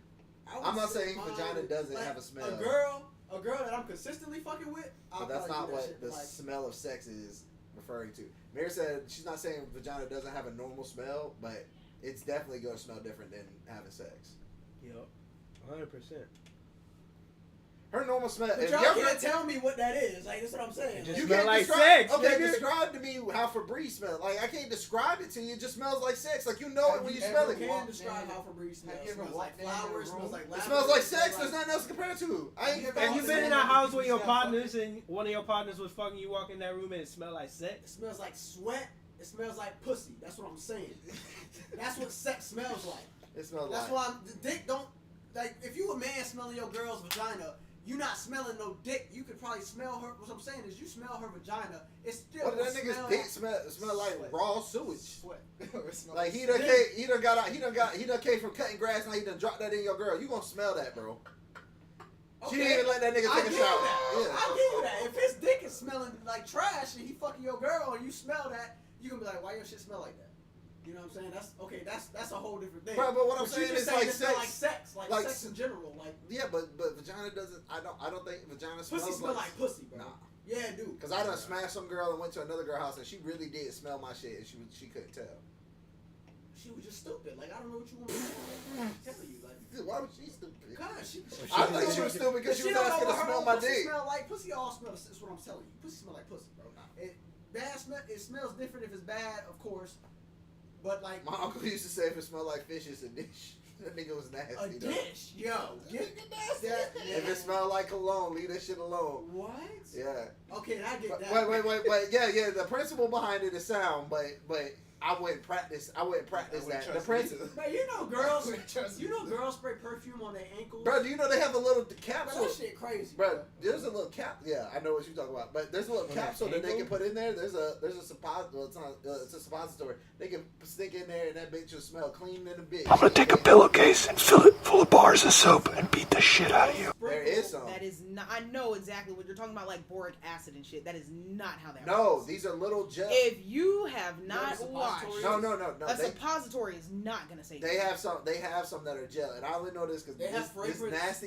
I would I'm not say saying mine, vagina doesn't like, have a smell. A girl that I'm consistently fucking with. I'll But that's probably not do that what shit, the like, smell of sex is referring to. Mary said she's not saying vagina doesn't have a normal smell, but it's definitely going to smell different than having sex. yep, 100%. Her normal smell. But if y'all your can't tell me what that is. Like that's what I'm saying. It just You smell can't like describe, sex, okay, nigga. describe to me how Febreze smells. Like I can't describe it to you. It just smells like sex. Like you know it when you Have you smell ever it. You It can't describe in- how Febreze smells. have you ever Smells like walked in a flowers. room? Smells like It lavender. smells like sex. smells There's nothing else to compare it to. I ain't. Have Have you been in a Yeah. house with your Yeah. partners and one of your partners was fucking you, walk in that room and it smelled like It sex? smells like sweat. It smells like pussy. That's what I'm saying. That's what sex smells like. It smells That's like. why the dick don't like. If you a man smelling your girl's vagina, you not smelling no dick. You could probably smell her. What I'm saying is, you smell her vagina. It's still. What did that smell nigga's dick smell like? sweat. Raw sewage. Sweat. It smells Like he sweat. done came, he done came from cutting grass. Now he done dropped that in your girl. You gonna smell that, bro? She Okay. didn't even let that nigga I take give a you shower. that. Yeah. I give you that. If his dick is smelling like trash and he fucking your girl and you smell that, you gonna be like, why your shit smell like that? You know what I'm saying? That's okay. That's a whole different thing. Bro, but what I'm you saying just is saying like it smell sex. like Like sex in general. Like Yeah, but vagina doesn't. I don't think vagina smells pussy smell like pussy, bro. Nah. Yeah, dude. Cause I done smashed some girl and went to another girl house and she really did smell my shit and she couldn't tell. She was just stupid. Like I don't know what you want me to tell you. Like, Why was she stupid? God, she. I think she was stupid because she was asking to smell my pussy dick. Smell like pussy. All smell. That's what I'm telling you. Pussy smell like pussy, bro. Bad smell. It smells different if it's bad, of course. But like My uncle used to say if it smelled like fish, it's a dish. That nigga was nasty. a though. dish, yo. Get Nasty. that. If it smelled like cologne, leave that shit alone. What? Yeah. Okay, I get But that. wait. Yeah. The principle behind it is sound, but I wouldn't practice. I wouldn't practice I wouldn't that. The trust principle. me. Man, you know girls. Trust You me. know girls spray perfume on their ankles. Bro, do you know they have a little Bro, capsule? that shit crazy. Bro, there's a little cap. Yeah, I know what you're talking about. But there's a little On their capsule that they can ankle? put in there. There's a suppository. It's a suppository. They can stick in there and that bitch will smell clean in a bitch. I'm gonna take a pillowcase and fill it full of bars of soap and beat the shit out of you. There is some. That is not. I know exactly what you're talking about, like boric acid and shit. That is not how that No, works. these are little gel. If you have not the watched, suppositories? No. a suppository is not gonna say. They have some. They have some that are gel, and I only know this because They have fragrance.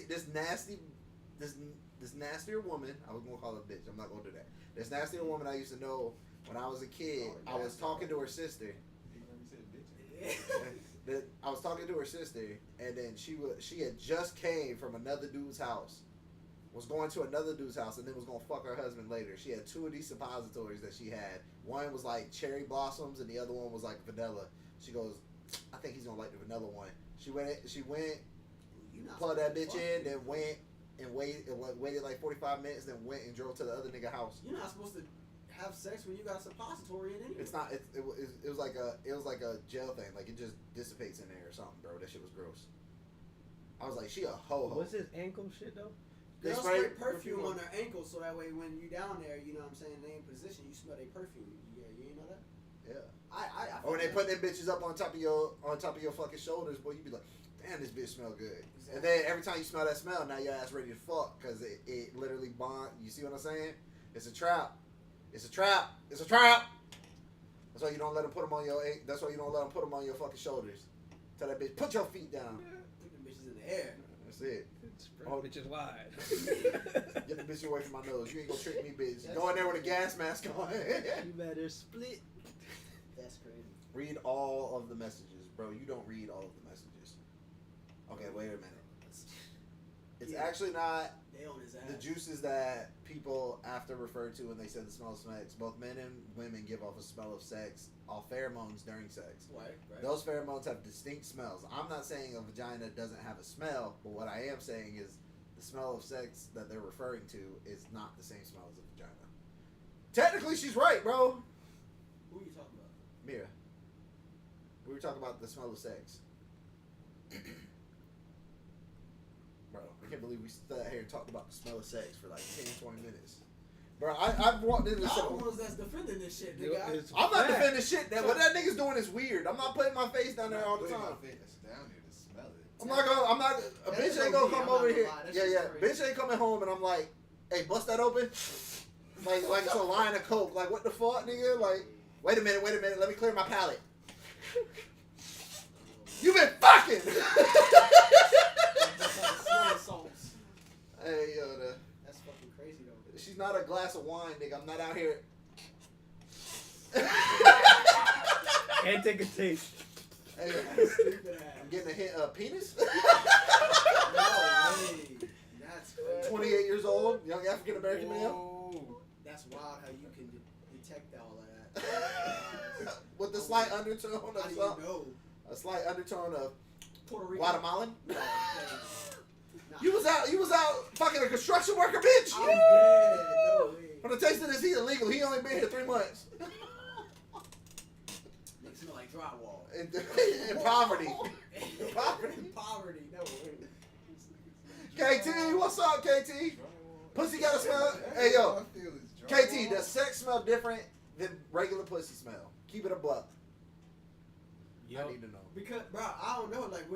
this nastier woman. I was gonna call her a bitch. I'm not gonna do that. This nastier woman I used to know when I was a kid. I was talking to her sister. You said bitch. Then I was talking to her sister, and then she had just came from another dude's house, was going to another dude's house, and then was gonna fuck her husband later. She had 2 of these suppositories that she had. One was like cherry blossoms, and the other one was like vanilla. She goes, I think he's gonna like the vanilla one. She went, plugged that bitch in, then went and waited like 45 minutes, then went and drove to the other nigga house. You're not supposed to have sex when you got a suppository in anyway. It's not. It was like a gel thing. Like it just dissipates in there or something, bro. That shit was gross. I was like, she a ho ho. What's this ankle shit though? They Girls spray spray perfume on their ankles so that way when you down there, you know what I'm saying, they in position, you smell their perfume. Yeah, you ain't know that? Yeah. I Or when they put them bitches up on top of your fucking shoulders, boy, you be like, damn, this bitch smell good. Exactly. And then every time you smell that smell, now your ass ready to fuck because it literally bond. You see what I'm saying? It's a trap. It's a trap. It's a trap. That's why you don't let them put them on your. That's why you don't let them put them on your fucking shoulders. Tell that bitch, put your feet down. Put them bitches in the air. That's it. Spread bitches wide. Get the bitch away from my nose. You ain't gonna trick me, bitch. Go in there with a gas mask on. You better split. That's crazy. Read all of the messages, bro. You don't read all of the messages. Okay, wait a minute. It's actually not They on his ass. the juices that people after refer to when they said the smell of sex. Both men and women give off a smell of sex, all pheromones during sex. Right. Those pheromones have distinct smells. I'm not saying a vagina doesn't have a smell, but what I am saying is the smell of sex that they're referring to is not the same smell as a vagina. Technically, she's right, bro. Who are you talking about? Mira. We were talking about the smell of sex. Bro, I can't believe we stood here and talked about the smell of sex for like 10, 20 minutes. Bro, I've walked into Y'all some... the ones that's defending this shit, Yo, nigga. it's I'm not fact. defending shit. That what that nigga's doing is weird. I'm not putting my face down there all the Putting time. my face down there to smell it. I'm not. A That's bitch ain't OD, gonna come I'm over not here. gonna lie, that Yeah, shit's yeah. crazy. Bitch ain't coming home and I'm like, hey, bust that open. Like it's a line of coke. Like what the fuck, nigga? Like, wait a minute. Let me clear my palate. You been fucking. Smelling salts. Hey, yo, That's fucking crazy though. she's not a glass of wine, nigga. I'm not out here. And take a taste. Hey, Stupid ass. I'm getting a hint of penis. No way. That's crazy. 28 years old, young African American male. That's wild how you can detect all of that. With the slight undertone How of do some, you know? a slight undertone of Puerto Rico. Guatemalan. No, nah. You was out fucking a construction worker, bitch. I'm dead. No way. From the taste of this, he illegal. He only been here 3 months. Niggas smell like drywall. In poverty. Poverty. Poverty. No way. KT, what's up, KT? Pussy gotta smell. Hey, yo. KT, does sex smell different than regular pussy smell? Keep it a buck. Yo, I need to know. Because, bro, I don't know. Like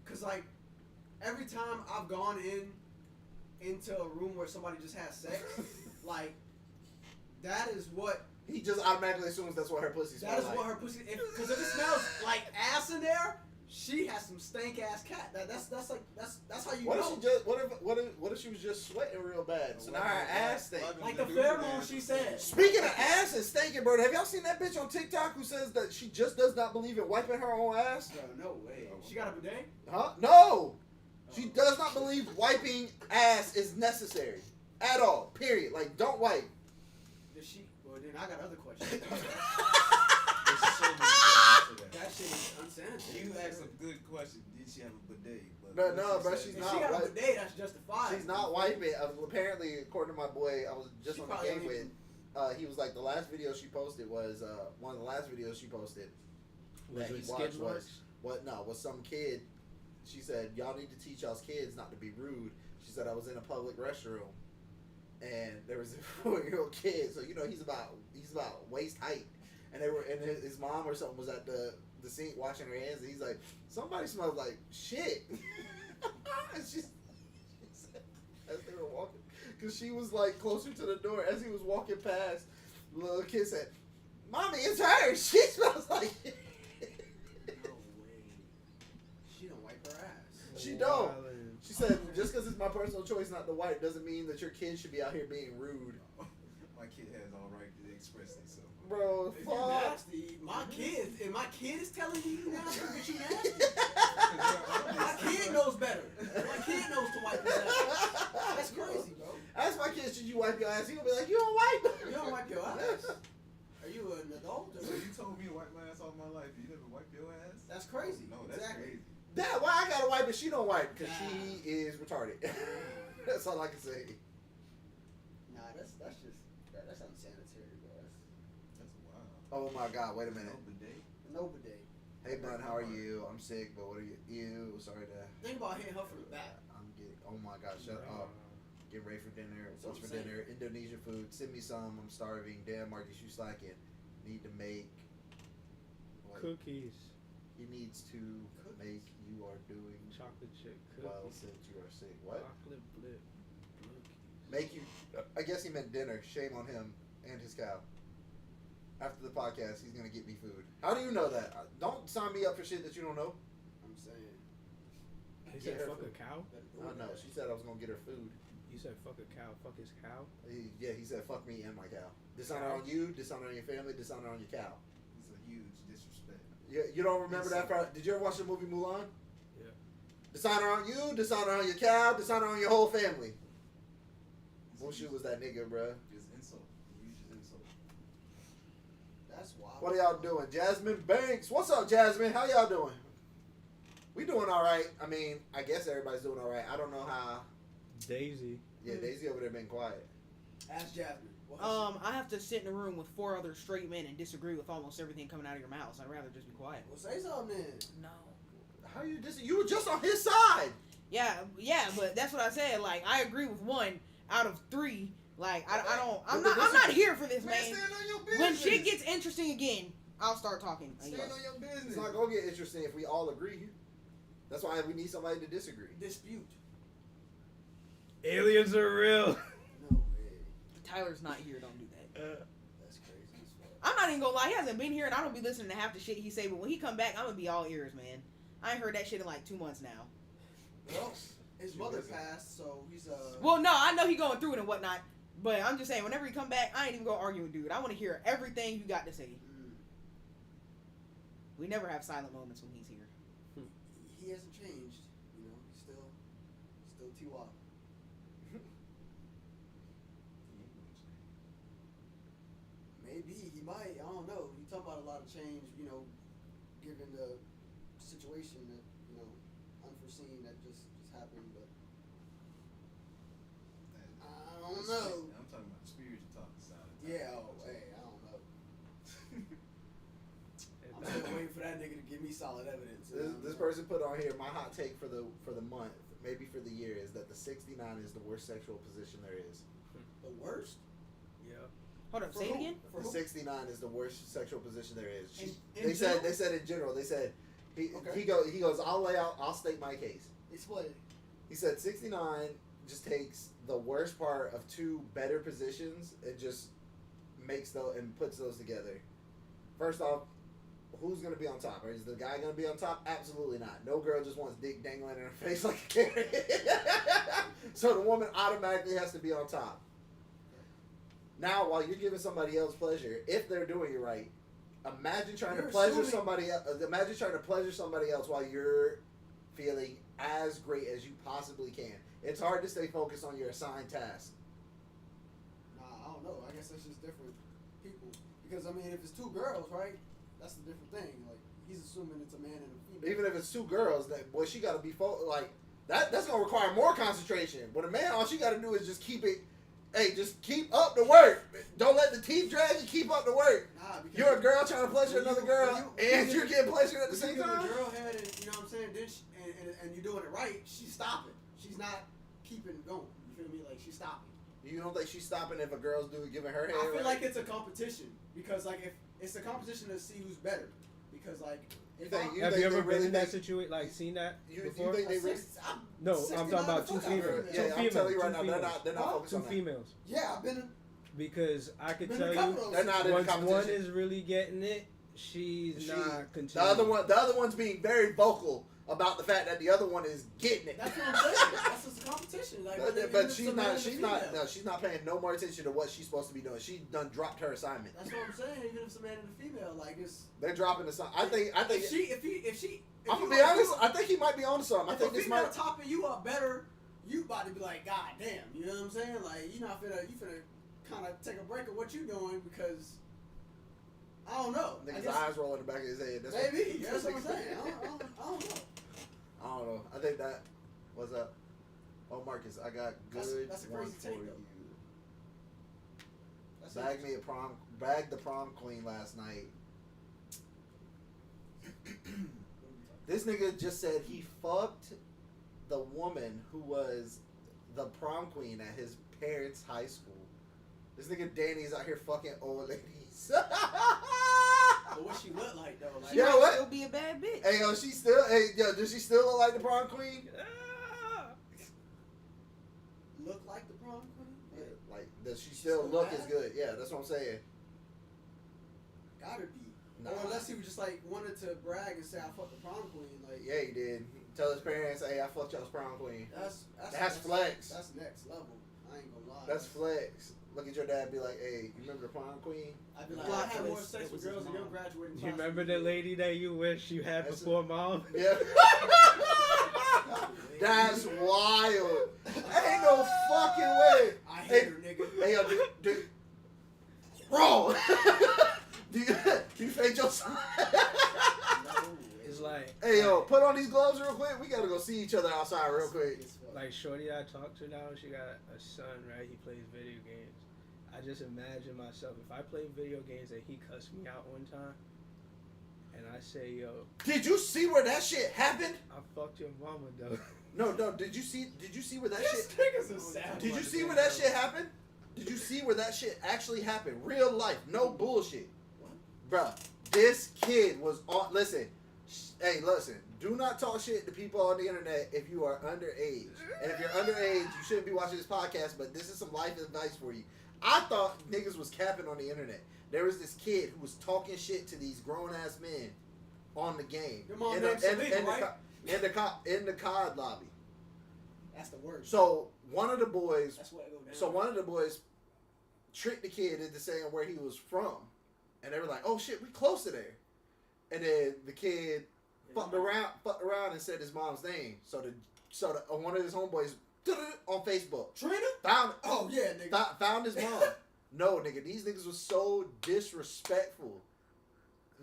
cause like every time I've gone into a room where somebody just has sex, like that is what. He just automatically assumes that's what her pussy smells That is like. what her pussy. Because if it smells like ass in there, she has some stank ass cat. That's how you What if know. she just what if she was just sweating real bad? So now her ass stink. Like the pheromone she said. Speaking of ass and stinking, bird, have y'all seen that bitch on TikTok who says that she just does not believe in wiping her own ass? Bro, no way. She got a bidet? Huh? No. She does not believe wiping ass is necessary at all. Period. Like, don't wipe. Does she? Well, then I got other questions. There's so many questions to that. That shit is unsanitary. You asked a good question. Did she have a bidet? But no, what bro, she she's If not she got right. a bidet, that's justified. She's not wiping. Apparently, according to my boy, I was just She on the probably game don't with. even- He was like, the last video she posted was one of the last videos she posted was that it he watched skid was marks? was some kid. She said, y'all need to teach y'all's kids not to be rude. She said, I was in a public restroom and there was a 4-year-old kid, so you know he's about waist height, and his mom or something was at the sink washing her hands, and he's like, somebody smells like shit. And she said, as they were walking, because she was like closer to the door, as he was walking past, the little kid said, Mommy, it's her. She smells like it. No way. She don't wipe her ass. She don't. Wildin'. She said, just because it's my personal choice not to wipe doesn't mean that your kid should be out here being rude. My kid has all right to express themselves. bro. If you Fuck. nasty, my kids, if my kid is telling you you nasty, bitch, you nasty. My kid knows better. My kid knows to wipe his ass. That's crazy, bro. Ask my kids, should you wipe your ass? He gonna be like, you don't wipe. You don't wipe your ass. Are you an adult? So you told me to wipe my ass all my life. You never wipe your ass? That's crazy. No, that's exactly. crazy. Dad, why I gotta wipe it? She don't wipe because she is retarded. That's all I can say. Nah, that's unsanitary, bro. That's wild. Oh my God! Wait a minute. No bidet. No bidet. Hey, bud, how are you? I'm sick, but what are you? Ew, sorry to. Think about hitting her from the back. I'm getting. Oh my God! Shut up. Get ready for dinner. That's what What's for I'm saying. dinner? Indonesian food. Send me some. I'm starving. Damn, Marcus, you slacking. Need to make. What? Cookies. He needs to make. You are doing Chocolate chip well cookies. since you are sick. What? Chocolate blip. Make you. I guess he meant dinner. Shame on him and his cow. After the podcast, he's gonna get me food. How do you know that? Don't sign me up for shit that you don't know. I'm saying. He Get said her fuck a food. cow? I know. She said I was gonna get her food. You said fuck a cow. Fuck his cow? He said fuck me and my cow. Dishonor on you. Dishonor on your family. Dishonor on your cow. It's a huge disrespect. You don't remember that part? Did you ever watch the movie Mulan? Yeah. Dishonor on you. Dishonor on your cow. Dishonor on your whole family. Bullshit was that nigga, bruh. Just insult. You just insult. That's wild. What are y'all doing? Jasmine Banks. What's up, Jasmine? How y'all doing? We doing all right. I mean, I guess everybody's doing all right. I don't know how. Daisy. Yeah, Daisy over there being quiet. Ask Jasmine. I have to sit in a room with 4 other straight men and disagree with almost everything coming out of your mouth. So I'd rather just be quiet. Well, say something then. No. How you just? You were just on his side. Yeah, but that's what I said. Like, I agree with 1 out of 3. Like, I'm not here for this, man. Stand on your business. When shit gets interesting again, I'll start talking. Stand on your business. It's not gonna get interesting if we all agree. That's why we need somebody to disagree. Dispute. Aliens are real. No way. Tyler's not here. Don't do that. That's crazy as fuck. I'm not even gonna lie. He hasn't been here, and I don't be listening to half the shit he say. But when he come back, I'm gonna be all ears, man. I ain't heard that shit in like 2 months now. Well, his mother passed, so he's Well, no, I know he going through it and whatnot. But I'm just saying, whenever he come back, I ain't even gonna argue with dude. I want to hear everything you got to say. We never have silent moments when he's here. He hasn't changed. You know, he's still T.Y. Maybe he might. I don't know. You talk about a lot of change. You know, given the situation that unforeseen that just happened. But I don't know. I'm talking about the spiritual talk side. Yeah. Oh, hey, I don't know. I'm still waiting for that nigga to give me solid evidence. This person put on here my hot take for the month, maybe for the year, is that the 69 is the worst sexual position there is. The worst? Yeah. Hold up, For say it who? again. For The who? 69 is the worst sexual position there is. In They said in general. They said he goes. I'll state my case. Explain. He said 69 just takes the worst part of 2 better positions and just makes those and puts those together. First off, who's gonna be on top? Is the guy gonna be on top? Absolutely not. No girl just wants dick dangling in her face like a carrot. So the woman automatically has to be on top. Now, while you're giving somebody else pleasure, if they're doing it right, imagine trying to pleasure somebody else. Imagine trying to pleasure somebody else while you're feeling as great as you possibly can. It's hard to stay focused on your assigned task. Nah, I don't know. I guess that's just different people. Because I mean, if it's 2 girls, right? That's a different thing. Like he's assuming it's a man and a female. Even if it's 2 girls, that boy, she got to be like that. That's gonna require more concentration. With a man, all she got to do is just keep it. Hey, just keep up the work. Don't let the teeth drag you. Keep up the work. Nah, because You're a girl trying to pleasure another girl, and you're getting pleasure at the same When time. you give a girl head, and you know what I'm saying, then and you're doing it right, she's stopping. She's not keeping going. You feel me? Like she's stopping. You don't think she's stopping if a girl's giving her head? I feel right? like it's a competition because like if it's a competition to see who's better. Because like if think Have you ever been really in that think- situation? Like seen that You before? think they really? No, I'm talking about 2 females. Yeah, I'm telling you right now, they're not Two focused on that. females. Yeah, I've been. Because I could Been tell a couple you, of those They're not in the once one competition. is really getting it, she's not The continuing. other one's being very vocal about the fact that the other one is getting it. That's what I'm saying. That's just a competition. Like, even But if she's it's a man not. and a She's not. female. No, she's not paying no more attention to what she's supposed to be doing. She done dropped her assignment. That's what I'm saying. Even if it's a man and a female, like it's. They're dropping the assignment. I think. If she. I'm gonna be honest. I think he might be onto something. I If think a this female might. topping you up better, you about to be like, God damn, you know what I'm saying? Like, you finna kind of take a break of what you doing because I don't know. I Nigga's guess, eyes roll in the back of his head. That's maybe what, that's what I'm saying. I don't know. I don't know. I think that. What's up? Oh, Marcus, I got good That's a one crazy for take, you. though. That's Bagged the prom queen last night. This nigga just said he fucked the woman who was the prom queen at his parents' high school. This nigga Danny's out here fucking old ladies. But what she look like though? Like, She Yeah, might what? still be a bad bitch. Hey yo, she still. Hey yo, does she still look like the prom queen? look like the prom queen? Yeah, like does she still still look bad? as good? Yeah, that's what I'm saying. Gotta be. Nah. Or unless he was just like wanted to brag and say I fucked the prom queen. Like Yeah, he did. Tell his parents, hey, I fucked y'all's prom queen. that's flex. That's next level. I ain't gonna lie. That's flex. Look at your dad and be like, hey, you remember the prom queen? I'd be like, Plot I had more twist, sex it with was his girls than your mom. graduating You class. remember the lady that you wish you had That's before mom? Yeah. That's wild. Ain't no fucking way. I hate Hey, her, nigga. hey, yo, dude. Bro. do you fake your son? It's like, Hey, yo, put on these gloves real quick. We gotta go see each other outside real quick. like shorty I talk to now, she got a son, right? He plays video games. I just imagine myself, if I play video games and he cussed me out one time, and I say, yo, Did you see where that shit happened? I fucked your mama, though. No. Did you see where that This shit? nigga's a savage. Did you see where that shit happened? Did you see where that shit actually happened? Real life, no bullshit. Bruh, this kid was on. Listen, listen. Do not talk shit to people on the internet if you are underage. And if you're underage, you shouldn't be watching this podcast. But this is some life advice for you. I thought niggas was capping on the internet. There was this kid who was talking shit to these grown ass men on the game. Your mom in named Selena, right? In the COD lobby. That's the worst. So one of the boys. That's what it go down. So one of the boys tricked the kid into saying where he was from, and they were like, "Oh shit, we close to there." And then the kid fucked around and said his mom's name. So one of his homeboys on Facebook Trina? found Oh yeah, nigga. found his mom. No, nigga, these niggas was so disrespectful.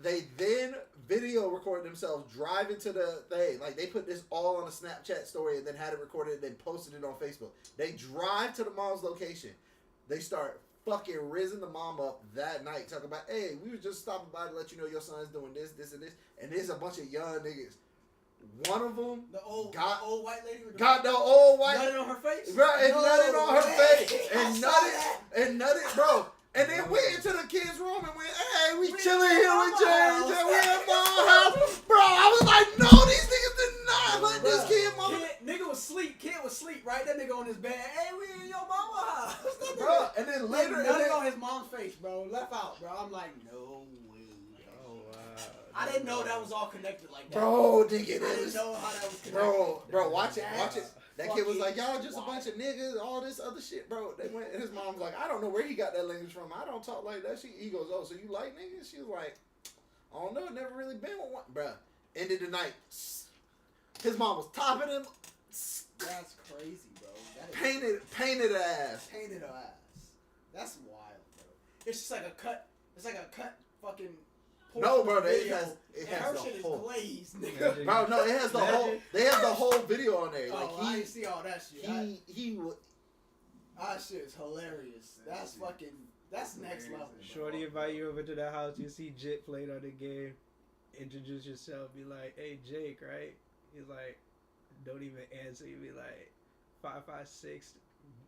They then video recorded themselves driving to the thing. Like, they put this all on a Snapchat story and then had it recorded and then posted it on Facebook. They drive to the mom's location. They start fucking rizzing the mom up that night. Talking about, hey, we was just stopping by to let you know your son's doing this, this, and this. And there's a bunch of young niggas. One of them The old white lady with the got the old white... nutted on her face? Bro, and No nutted on her way. face. I And saw nutted, that. and nutted, bro. And then went into the kid's room and went, hey, we We chilling in here with mama James house. and we at mama house. Bro, I was like, no, these niggas did not let this Bruh, kid mama. Nigga was sleep. Kid was sleep, right? That nigga on his bed. Hey, we in your mama house. That Bro, nigga and then later, later, nutted on his mom's face, bro. Left out, bro. I'm like, no way. Oh, wow. I didn't know that was all connected like that. bro, nigga, I didn't this. know how that was connected. Bro, watch it. That kid was Fucking like, y'all just a wild. bunch of niggas, all this other shit, bro. They went, and his mom was like, I don't know where he got that language from. I don't talk like that. He goes, oh, so you like niggas? She was like, I don't know, never really been with one. Bruh, ended the night. His mom was topping him. That's crazy, bro. That is Painted ass. painted her ass. That's wild, bro. It's just like a cut. It's like a cut fucking. No, bro, portion of it video, has and the her shit whole. is glazed, nigga. Bro, no, it has the whole. They have the whole video on there. Like Oh, I didn't see all that shit. he would. That shit is hilarious. That's fucking. That's next level. Bro. Shorty invite you over to the house, you see Jit played on the game, introduce yourself, be like, hey, Jake, right? He's like, don't even answer. You be like, 556,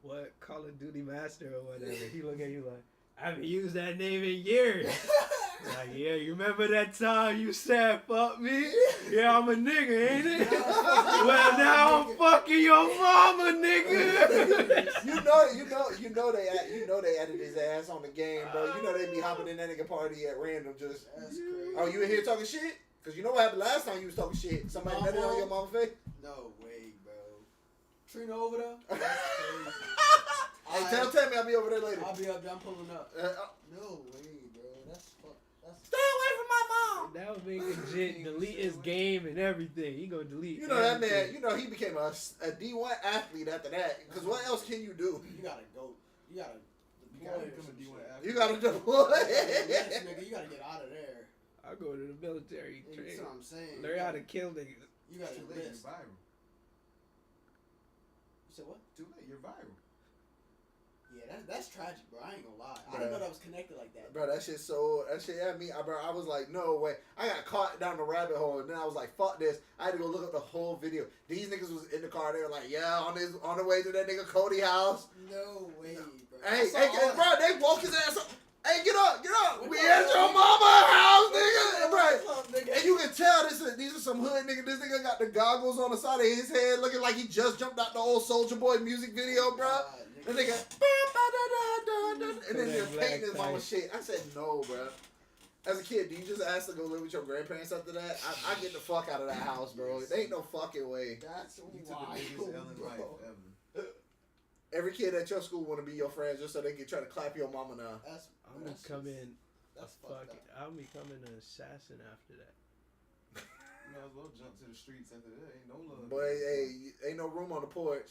what, Call of Duty Master or whatever. He look at you like, I haven't used that name in years. Like, yeah, you remember that time you said fuck me? Yeah, I'm a nigga, ain't it? Well, now I'm fucking your mama, nigga. You know they added his ass on the game, bro. You know they be hopping in that nigga party at random just. That's crazy. Oh, you in here talking shit? Cause you know what happened last time you was talking shit. Somebody Mama? nutted on your mama face. No way, bro. Trina over there? That's crazy. Hey, tell Tammy I'll be over there later. I'll be up there. I'm pulling up. No way, bro. That's fuck. That's Stay away from my mom. That would make a jit delete his game and everything. He gonna delete. You know that man. everything. You know he became a D1 athlete after that. Cause what else can you do? You gotta go. You gotta. You gotta become a D1 athlete. You gotta deploy. Yes, nigga. You gotta get out of there. I go to the military. That's Train. what I'm saying. Learn how to kill niggas. You gotta Too late. You're list. viral. You said what? Too late. You're viral. Yeah, that's tragic, bro. I ain't gonna lie. I Bruh. didn't know that was connected like that. Bro, that shit had me. Bro, I was like, no way. I got caught down the rabbit hole, and then I was like, fuck this. I had to go look up the whole video. These niggas was in the car. They were like, yeah, on the way to that nigga Cody house. No way, bro. Hey, I saw hey, all bro, that. they woke his ass up. Hey, get up. What We the at fuck? your mama house, nigga. What Right. the fuck, nigga? And you can tell these are some hood nigga. This nigga got the goggles on the side of his head, looking like he just jumped out the old Soldier Boy music video, bro. God, And nigga. nigga, and then Kodak just painting his Black mama type. shit. I said no, bro. As a kid, do you just ask to go live with your grandparents after that? I get the fuck out of that house, bro. There ain't no fucking way. That's You took the wild, biggest L in bro. life ever. Every kid at your school want to be your friends just so they can try to clap your mama now. That's I'm gonna come in. That's Fuck fucked it. up. I'm becoming an assassin after that. You might as well jump to the streets after that. Ain't no love. Boy, hey, ain't no room on the porch.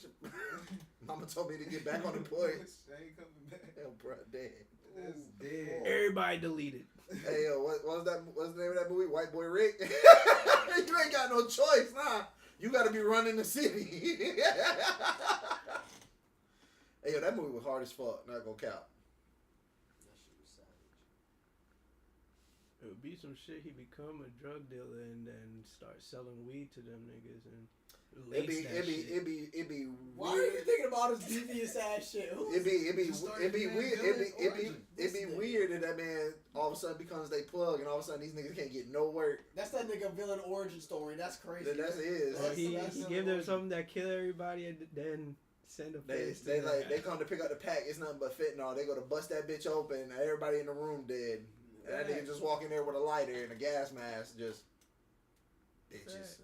Mama told me to get back on the porch. I ain't coming back. Hell, bro, dead. That's dead. Everybody deleted. Hey, yo, what was that? What's the name of that movie? White Boy Rick. You ain't got no choice, nah. You got to be running the city. Hey, yo, that movie was hard as fuck. Not gonna count. That shit was savage. It would be some shit. He become a drug dealer and then start selling weed to them niggas and lace that shit. It'd be Why are you thinking about this devious ass shit? Who It'd be Just started weird. Villain's origin. It'd be weird that man all of a sudden becomes they plug, and all of a sudden these niggas can't get no work. That's that nigga villain origin story. That's crazy. That's his. Or he That's give them origin. something that kill everybody and then send a They face to they the like they guy. come to pick up the pack. It's nothing but fentanyl. They go to bust that bitch open. And everybody in the room dead. And that nigga just walk in there with a lighter and a gas mask. Just bitches.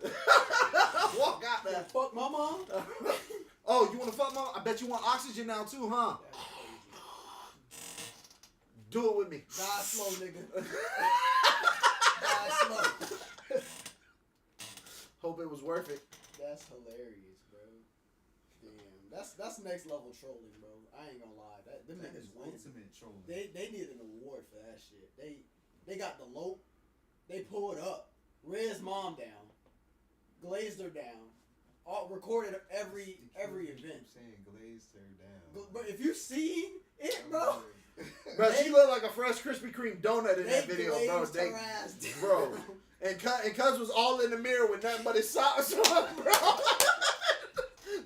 Walk out Yeah, there. fuck my mom. Oh, you want to fuck mom? I bet you want oxygen now too, huh? Do it with me. Die slow, nigga. Die slow. Hope it was worth it. That's hilarious, bro. Damn, that's next level trolling, bro. I ain't gonna lie. Them That niggas is win. ultimate trolling. They need an award for that shit. They got the lope. They pulled up. Red's mom down. Glazed her down. All recorded every event. Saying glazed her down. But if you seen it, bro, Bro, she They- looked like a fresh Krispy Kreme donut in they that video, bro. glazed They, her ass down. bro. And Cuz was all in the mirror with nothing but his socks on, bro.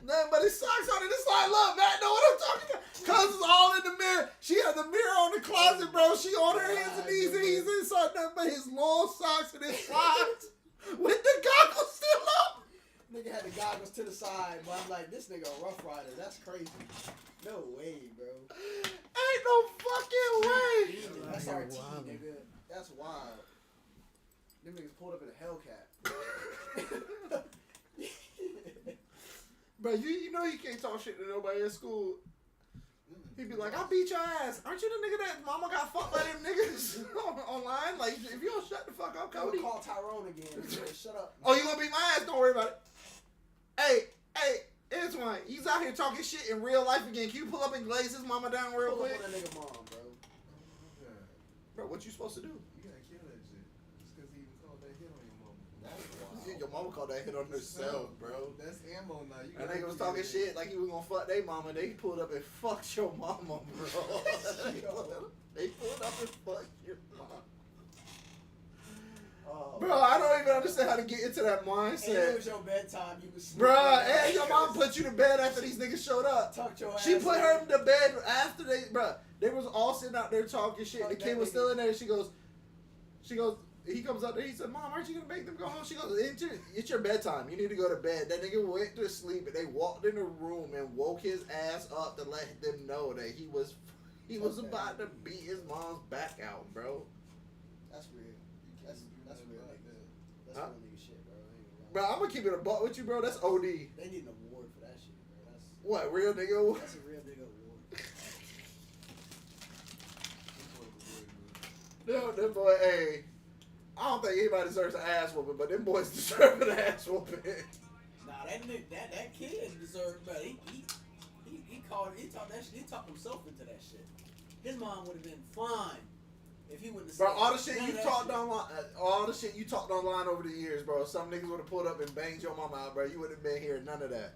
Nothing but his socks on. And it's like, look, Matt, know what I'm talking about? Cuz was all in the mirror. She had the mirror on the closet, bro. She on her hands and knees, and he's inside nothing but his long socks and his slides with the goggles still up. Nigga had the goggles to the side, but I'm like, this nigga a rough rider. That's crazy. No way, bro. Ain't no fucking way. That's You're RT, wild. nigga. That's wild. Them niggas pulled up in a Hellcat. Bro, you know you can't talk shit to nobody at school. He'd be like, I'll beat your ass. Aren't you the nigga that mama got fucked by them niggas online? Like, if you don't shut the fuck up, I'm Cody. gonna call Tyrone again. Nigga, shut up. Oh, you gonna beat my ass? Don't worry about it. Hey, Antoine, he's out here talking shit in real life again. Can you pull up and glaze his mama down real Pull up quick? on that nigga mom, bro. Yeah. Bro, what you supposed to do? You gotta kill that shit. Just because he even called that hit on your mama. That's wild. Your mama called that hit on herself, bro. That's ammo now. You And gotta nigga was kill talking that. shit like he was gonna fuck their mama. They pulled up and fucked your mama, bro. They pulled up and fucked your mama. Oh, Bro, I don't even understand how to get into that And it mindset. was your bedtime. You was Bruh, and your mom put you to bed after these niggas showed up. tucked your ass. She put in. her to bed after they was all sitting out there talking shit. The Fuck kid that was nigga. still in there. She goes, he comes up there, he said, Mom, aren't you gonna make them go home? She goes, it's your bedtime. You need to go to bed. That nigga went to sleep and they walked in the room and woke his ass up to let them know that he was Okay. about to beat his mom's back out, bro. That's real. You That's can't do real. nothing like that. That's Huh? real nigga shit, bro. I ain't gonna lie. Bro, I'm gonna keep it a buck with you, bro. That's OD. They need an award for that shit, bro. What, real nigga? That's a real nigga award. Them boy, hey, I don't think anybody deserves an ass whooping, but them boys deserve an ass whooping. Nah, that nigga, that kid deserved, bro. He talked that shit. He talked himself into that shit. His mom would have been fine if he wouldn't have. Bro, said all the shit none you of that talked shit. online, all the shit you talked online over the years, bro. Some niggas would have pulled up and banged your mama out, bro. You wouldn't have been here, none of that.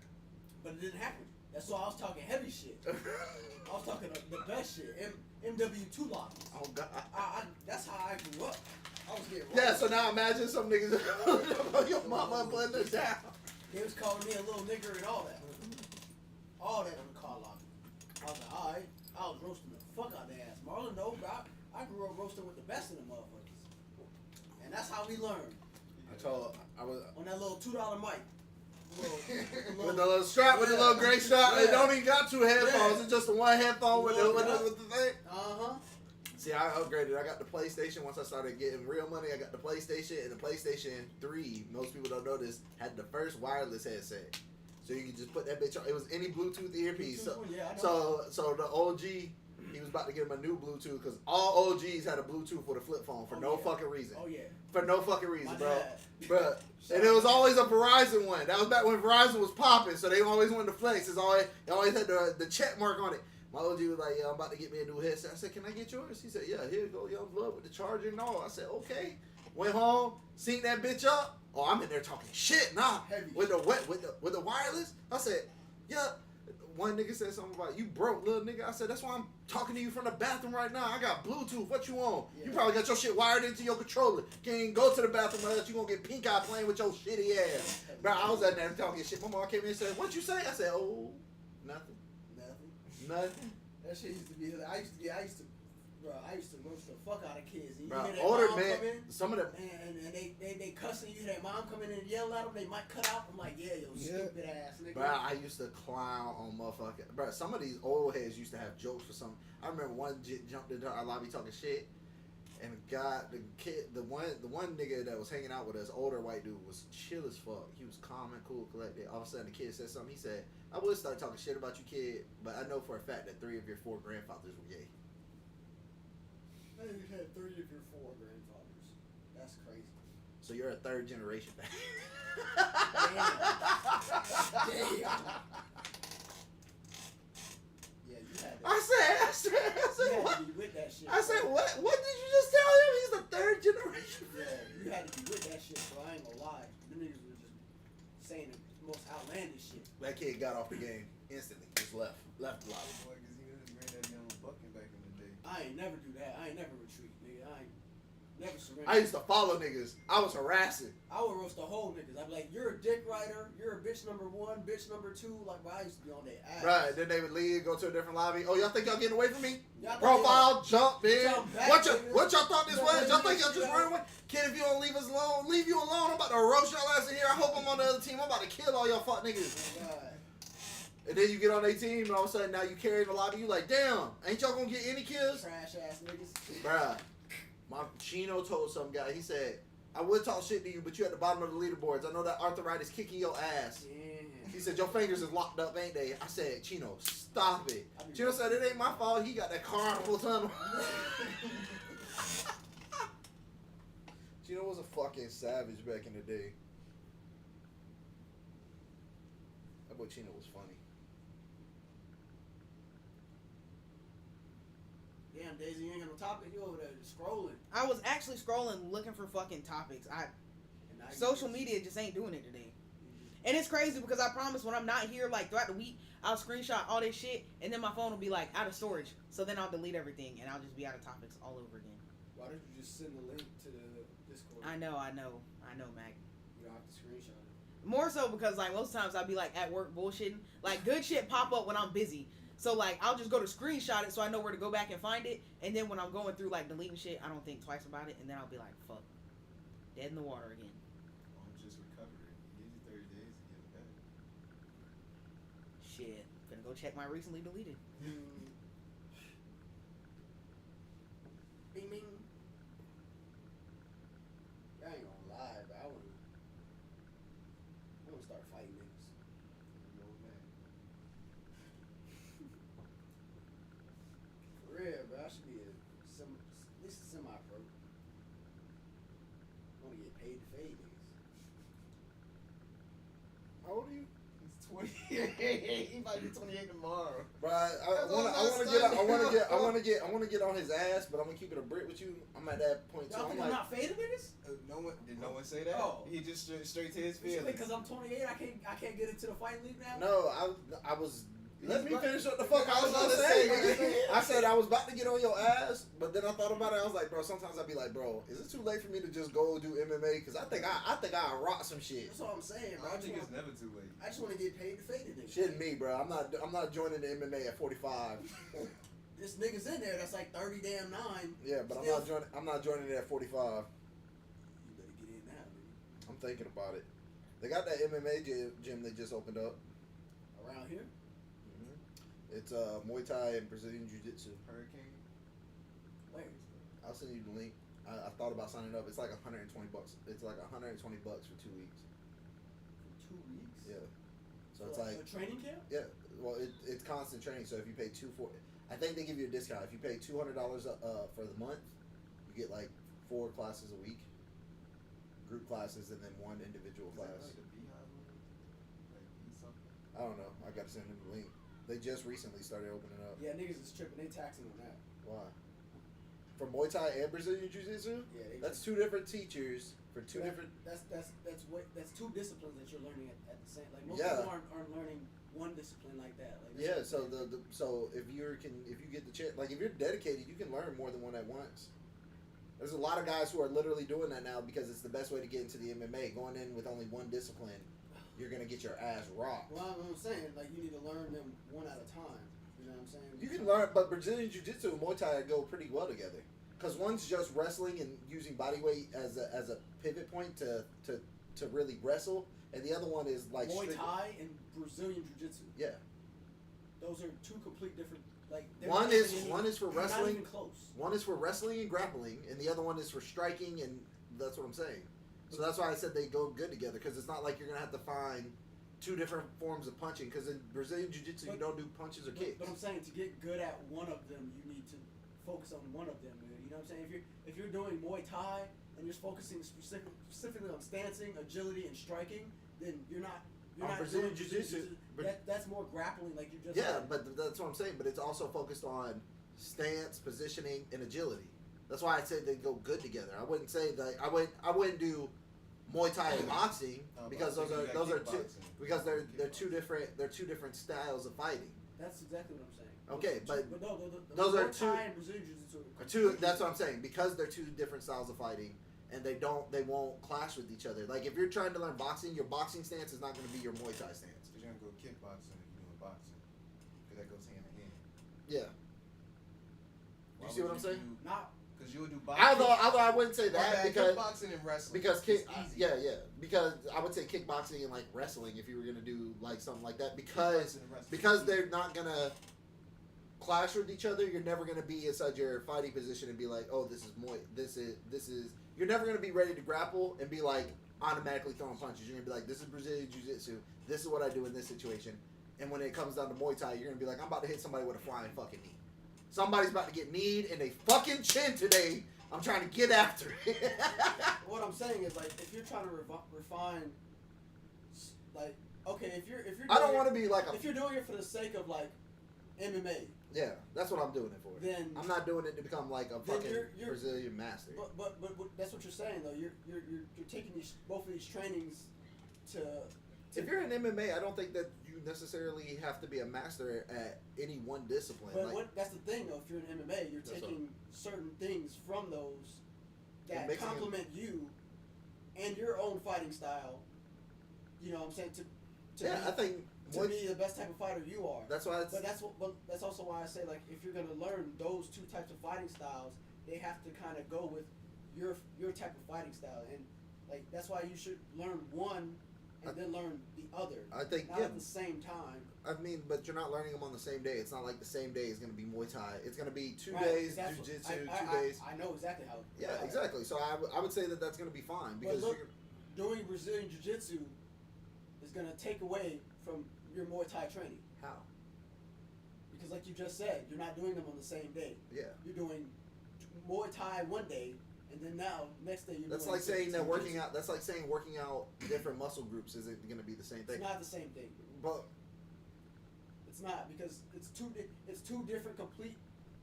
But it didn't happen. That's why I was talking heavy shit. I was talking the best shit. MW2 lobbies. Oh God. That's how I grew up. I was getting Yeah, robbed. so now imagine some niggas your mama putting her down. They was calling me a little nigger and all that. All that in the car lobby. I was like, alright. I was roasting the fuck out of their ass. Marlon, no, bro. I grew up roasting with the best of the motherfuckers. And that's how we learned. I was On that little $2 mic. with the little strap, with the little gray strap. It don't even got two headphones. It's just the one headphone with the thing. Uh-huh. See, I upgraded. I got the PlayStation. Once I started getting real money, I got the PlayStation. And the PlayStation 3, most people don't know this, had the first wireless headset. So you could just put that bitch on. It was any Bluetooth earpiece. So, Yeah, I know. so the OG, he was about to get him a new Bluetooth because all OGs had a Bluetooth with a flip phone for no fucking reason. Oh, yeah. For no fucking reason, My bro. dad. Bruh. And it was always a Verizon one. That was back when Verizon was popping, so they always wanted to flex. They always had the check mark on it. My OG was like, yeah, I'm about to get me a new headset. I said, can I get yours? He said, yeah, here you go, young blood with the charger and all. I said, okay. Went home, seen that bitch up. Oh, I'm in there talking shit, nah. Heavy. With the wireless. I said, yeah. One nigga said something about you broke, little nigga. I said, that's why I'm talking to you from the bathroom right now. I got Bluetooth. What you on? Yeah. You probably got your shit wired into your controller. Can't even go to the bathroom unless you gonna get pink eye playing with your shitty ass. Bro, I was at there talking shit. My mom came in and said, what you say? I said, oh, nothing. Nothing. That shit used to be. I used to roast the fuck out of kids. And you Bro, hear that older mom man, come in, some of them. and they cussing. You hear that mom come in and yell at them. They might cut out. I'm like, yeah, yo, stupid ass nigga. Bro, I used to clown on motherfucker. Bro, some of these old heads used to have jokes for some. I remember one jumped into our lobby talking shit, and the one nigga that was hanging out with us, older white dude, was chill as fuck. He was calm and cool, collected. All of a sudden, the kid said something. He said, "I would start talking shit about you, kid, but I know for a fact that 3 of your 4 grandfathers were gay." You had 3 of your 4 grandfathers. That's crazy. So you're a 3rd generation back. Damn. Yeah, you had that. I said, You had what? to be with that shit. I said, bro. what? What did you just tell him? He's the 3rd generation. Yeah, you had to be with that shit, bro. I ain't gonna lie. Them niggas were just saying the most outlandish shit. That kid got off the game instantly. Just left the lobby. Boy, 'cause he was ran that young bucking back in the day. I ain't never do that. I ain't never retreat, nigga. I ain't never surrender. I used to follow niggas. I was harassing. I would roast the whole niggas. I'd be like, you're a dick rider. You're a bitch number 1, bitch number 2. Like, bro, I used to be on their ass. Right. Then they would leave, go to a different lobby. Oh, y'all think y'all getting away from me? Y'all Profile, jump in. Jump back, What nigga. y'all thought this Jump was? back, Y'all think nigga. y'all just run away? Kid, if you don't leave us alone, leave you alone. I'm about to roast y'all ass in here. I hope I'm on the other team. I'm about to kill all y'all fuck niggas. Oh, God. And then you get on their team, and all of a sudden now you carry the lobby. You like, damn, ain't y'all gonna get any kills? Trash ass niggas. Bruh, my Chino told some guy, he said, I would talk shit to you, but you at the bottom of the leaderboards. I know that arthritis kicking your ass. Yeah. He said, your fingers is locked up, ain't they? I said, Chino, stop it. Chino said, it ain't my fault. He got that carnival tunnel. Chino was a fucking savage back in the day. That boy Chino was funny. Damn, Daisy, you ain't got no topic. You over there scrolling. I was actually scrolling looking for fucking topics. And now you Social just- media just ain't doing it today. And it's crazy because I promise when I'm not here, like throughout the week, I'll screenshot all this shit and then my phone will be like out of storage. So then I'll delete everything and I'll just be out of topics all over again. Why don't you just send the link to the Discord? I know, Mac. You don't have to screenshot it. More so because like most times I'll be like at work bullshitting. Like good shit pop up when I'm busy. So like I'll just go to screenshot it so I know where to go back and find it. And then when I'm going through like deleting shit, I don't think twice about it. And then I'll be like, fuck. Dead in the water again. Or just recover it. Give you 30 days to get it back. Shit. Gonna go check my recently deleted. Bing bing. I ain't gonna lie, but I would old are you? He's 28. He might be 28 tomorrow. Bro, I want to get on his ass, but I'm gonna keep it a brick with you. I'm at that point too. Y'all think I'm not fading niggas? Did no one say that? Oh. He just straight to his feelings. Because I'm 28, I can't get into the fight league now. No, I was. Let me finish what the fuck I was I gonna was say. about to say, Man. I said I was about to get on your ass, but then I thought about it. I was like, bro, sometimes I'd be like, bro, is it too late for me to just go do MMA? Because I think I rock some shit. That's all I'm saying, bro. I think it's never too late. I just want to get paid to fade the nigga. Shit, me, bro. I'm not joining the MMA at 45. This nigga's in there that's like 30 damn 9. Yeah, but Still- I'm not joining it at 45. You better get in now, nigga. I'm thinking about it. They got that MMA gym they just opened up. Around here? It's Muay Thai and Brazilian Jiu-Jitsu. Hurricane. Where? I'll send you the link. I thought about signing up. It's like $120. It's like $120 for 2 weeks. For 2 weeks? Yeah. So it's For like a training camp? yeah. Well, it's constant training. So if you pay I think they give you a discount. If you pay $200 for the month, you get like 4 classes a week, group classes, and then 1 individual Is that class. like the Beehive one? Like eat something? I don't know. I gotta send them the link. They just recently started opening up. Yeah, niggas is tripping. They taxing on that. Why? For Muay Thai and Brazilian Jiu-Jitsu? Yeah, they That's 2 different teachers for 2 different. That's 2 disciplines that you're learning at the same. Like most Yeah. people aren't learning one discipline like that. Like Yeah, so so if you get the chance, like if you're dedicated, you can learn more than one at once. There's a lot of guys who are literally doing that now because it's the best way to get into the MMA. Going in with only one discipline, you're gonna get your ass rocked. Well, I'm saying like you need to learn them one at a time. You know what I'm saying? You can learn, but Brazilian Jiu-Jitsu and Muay Thai go pretty well together. Because one's just wrestling and using body weight as a pivot point to really wrestle, and the other one is like Muay strict- Thai and Brazilian Jiu-Jitsu. Yeah. Those are 2 complete different. Like they're One not is even one is for they're Not wrestling. even close. One is for wrestling and grappling, and the other one is for striking, and that's what I'm saying. So that's why I said they go good together, because it's not like you're gonna have to find 2 different forms of punching. Because in Brazilian Jiu-Jitsu, you don't do punches or kicks. But I'm saying to get good at one of them, you need to focus on one of them. Man. You know what I'm saying? If you're doing Muay Thai and you're focusing specifically on stancing, agility, and striking, then you're not. You're On not Brazilian doing Jiu-Jitsu, That's more grappling, like you just Yeah, said. but that's what I'm saying. But it's also focused on stance, positioning, and agility. That's why I said they go good together. I wouldn't say that I wouldn't do Muay Thai and boxing because those are two different styles of fighting. That's exactly what I'm saying. Okay, but no, those are Muay two- Thai and Brazilian Jiu-Jitsu. That's what I'm saying, because they're 2 different styles of fighting, and they won't clash with each other. Like if you're trying to learn boxing, your boxing stance is not going to be your Muay Thai stance. So you're gonna go kickboxing if you're doing boxing, because that goes hand in hand. Yeah. You see what I'm saying? Not Because you would do boxing. Although I wouldn't say that because kickboxing and wrestling. because is easy. because I would say kickboxing and like wrestling if you were gonna do like something like that Kickboxing because and wrestling. because they're not gonna clash with each other. You're never gonna be inside your fighting position and be like, oh, this is. You're never gonna be ready to grapple and be like automatically throwing punches. You're gonna be like, this is Brazilian Jiu-Jitsu. This is what I do in this situation. And when it comes down to Muay Thai, you're gonna be like, I'm about to hit somebody with a flying fucking knee. Somebody's about to get kneed in a fucking chin today. I'm trying to get after it. what I'm saying is like if you're trying to refine, like okay, if you're I don't want to be like a. if you're doing it for the sake of like MMA, Yeah, that's what I'm doing it for. then I'm not doing it to become like a Then fucking you're- Brazilian master. but that's what you're saying though. You're taking both of these trainings to If you're in MMA, I don't think that you necessarily have to be a master at any one discipline. But that's the thing though. If you're in MMA, you're That's taking certain things from those And that mixing complement you and your own fighting style. You know what I'm saying? I think To be the best type of fighter you are. that's why it's. But that's also why I say like if you're gonna learn those 2 types of fighting styles, they have to kind of go with your type of fighting style, and like that's why you should learn one and then learn the other. I think Not yeah. at the same time. I mean, but you're not learning them on the same day. It's not like the same day is going to be Muay Thai. It's going to be 2 Right, days that's what- Jiu-Jitsu, I- 2 days. I know exactly how. Yeah, how- exactly. So I would say that that's going to be fine because look- you're, Doing Brazilian Jiu-Jitsu is gonna take away from your Muay Thai training how? because, like you just said, you're not doing them on the same day. Yeah. You're doing Muay Thai one day and then now next day you're That's doing like saying that some working jujitsu. out. That's like saying working out different muscle groups isn't going to be the same thing. It's not the same thing. But It's not, because it's two different complete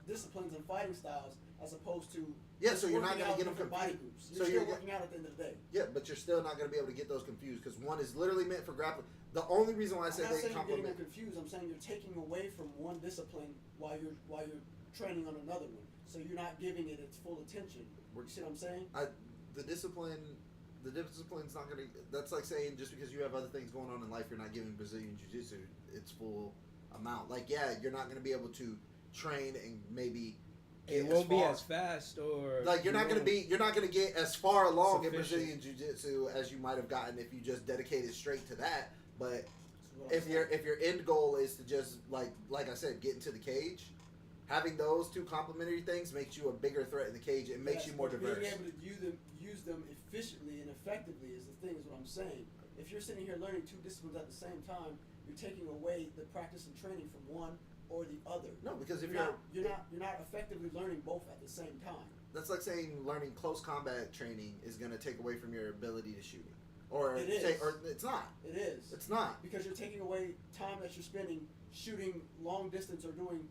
disciplines and fighting styles as opposed to yeah, just so you're not working going to out get them different body confused. groups. So You're you're still working out at the end of the day. Yeah, but you're still not going to be able to get those confused because one is literally meant for grappling. The only reason why I I'm said not they saying you're getting complement. them confused. I'm saying you're taking away from one discipline while you're training on another one. So you're not giving it its full attention. You see what I'm saying? The discipline's not going to. That's like saying just because you have other things going on in life, you're not giving Brazilian Jiu-Jitsu its full amount. Like, yeah, you're not going to be able to train and maybe. It won't be as fast, or like you're not going to get as far along in Sufficient. Brazilian Jiu-Jitsu as you might have gotten if you just dedicated straight to that. But That's what I'm if your end goal is to just like I said, get into the cage, having those two complementary things makes you a bigger threat in the cage. It makes you more but diverse. Being able to use them efficiently and effectively is the thing. Is what I'm saying. If you're sitting here learning two disciplines at the same time, you're taking away the practice and training from one or the other. No, because if you're not effectively learning both at the same time. that's like saying learning close combat training is going to take away from your ability to shoot, or It is. or it's not. It is. It's not. Because you're taking away time that you're spending shooting long distance or doing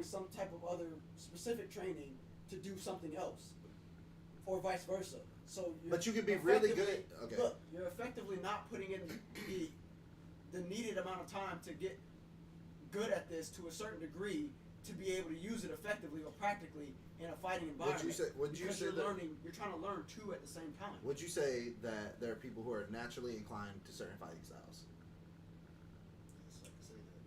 some type of other specific training to do something else, or vice versa. So you're But you could be really good. effectively- Okay. Look, you're effectively not putting in the needed amount of time to get good at this to a certain degree to be able to use it effectively or practically in a fighting environment. Would you because say you're that- learning, you're trying to learn two at the same time. Would you say that there are people who are naturally inclined to certain fighting styles?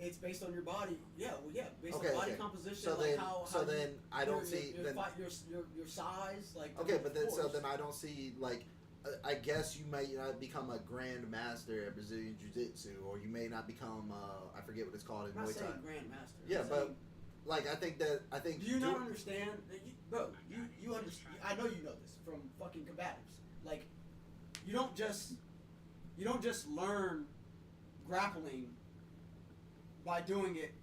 It's based on your body. Yeah, well, yeah, based Okay, on body okay. composition, So like then- how so you- then I don't your, see- your, then- your size, like Okay, of but then so course. then I don't see like. I guess you may not become a grand master at Brazilian Jiu-Jitsu, or you may not become I forget what it's called in I'm not Muay Thai. saying grandmaster. Yeah, I'm but saying, like I think do you not understand, that bro? You understand? I know you know this from fucking combatives. Like, you don't just learn grappling by doing it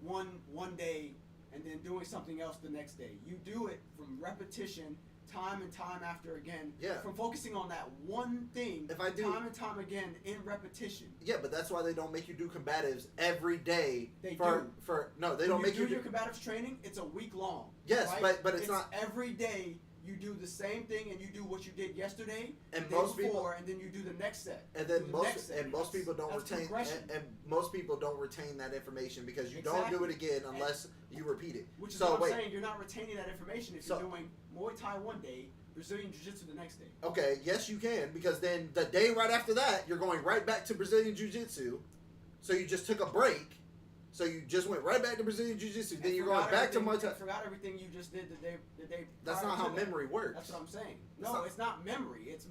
one day and then doing something else the next day. You do it from repetition, time and time after again. Yeah. From focusing on that one thing, If I do- time and time again in repetition. Yeah, but that's why they don't make you do combatives every day. They for, do. For no, they When don't make you you do your combatives training. It's a week long. Yes, right? but it's not- every day. You do the same thing, and you do what you did yesterday, And the day most before, people- and then you do the next set. And Do then the most next set. most people don't That's retain progression. and most people don't retain that information because you don't do it Exactly. again unless you repeat it. Which is so what I'm wait, saying. You're not retaining that information if So- you're doing Muay Thai one day, Brazilian Jiu-Jitsu the next day. okay, yes you can because then the day right after that you're going right back to Brazilian Jiu-Jitsu. So you just took a break. So you just went right back to Brazilian Jiu-Jitsu. Then And you're going forgot back to everything- Muay Thai. and forgot everything you just did the day. That's prior not to how that. memory works. That's what I'm saying. It's No, not- it's not memory. It's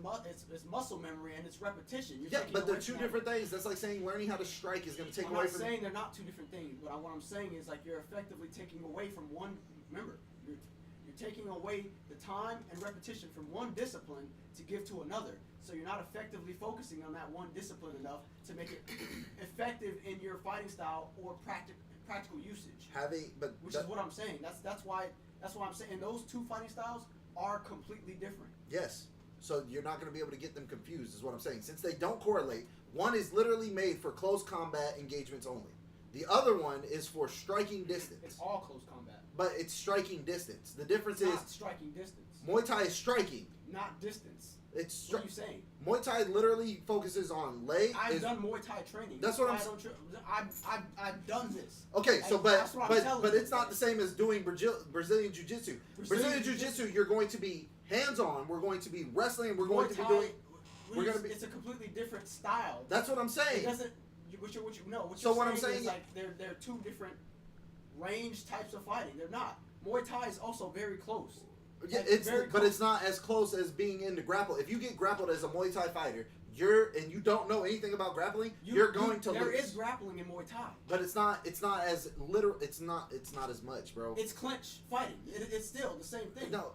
muscle memory and it's repetition. You're Yeah, taking but they're away two from different things. That's like saying learning how to strike is going to take I'm away not from. saying they're not two different things, but what I'm saying is like you're effectively taking away from one. Remember, you're taking away the time and repetition from one discipline to give to another. So you're not effectively focusing on that one discipline enough to make it effective in your fighting style or practical usage. Which is what I'm saying. That's why I'm saying those two fighting styles are completely different. Yes. So you're not going to be able to get them confused, is what I'm saying. Since they don't correlate, one is literally made for close combat engagements only. The other one is for striking distance. It's all close combat. But it's striking distance. The difference It's is not striking distance. Muay Thai is striking. Not distance. It's What are you saying? Muay Thai literally focuses on leg. I've done Muay Thai training. That's what why I'm I don't I've done this. Okay, so That's what I'm telling but you. it's not the same as doing Brazilian Jiu-Jitsu. Brazilian Jiu-Jitsu, you're going to be hands-on. We're going to be wrestling. We're going Muay to be Thai, doing. We're gonna be. It's a completely different style. That's what I'm It saying. doesn't. What you know. What So you're what I'm saying saying is like they're two different range types of fighting. They're not. Muay Thai is also very close. Yeah, Like, it's very but close. it's not as close as being into grapple. If you get grappled as a Muay Thai fighter, and you don't know anything about grappling, you're going to There lose. is grappling in Muay Thai. But it's not as literal. It's not as much, bro. It's clinch fighting. It's still the same thing. No,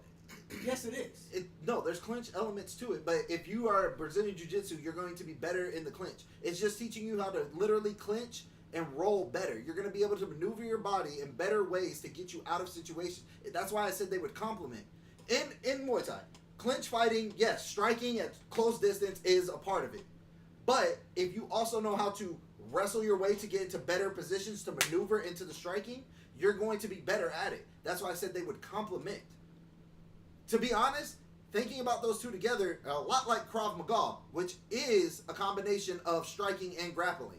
Yes, it is. no, there's clinch elements to it. But if you are Brazilian Jiu-Jitsu, you're going to be better in the clinch. It's just teaching you how to literally clinch and roll better. You're going to be able to maneuver your body in better ways to get you out of situations. That's why I said they would complement. In Muay Thai, clinch fighting, yes, striking at close distance is a part of it. But if you also know how to wrestle your way to get into better positions to maneuver into the striking, you're going to be better at it. That's why I said they would complement. To be honest, thinking about those two together, a lot like Krav Maga, which is a combination of striking and grappling,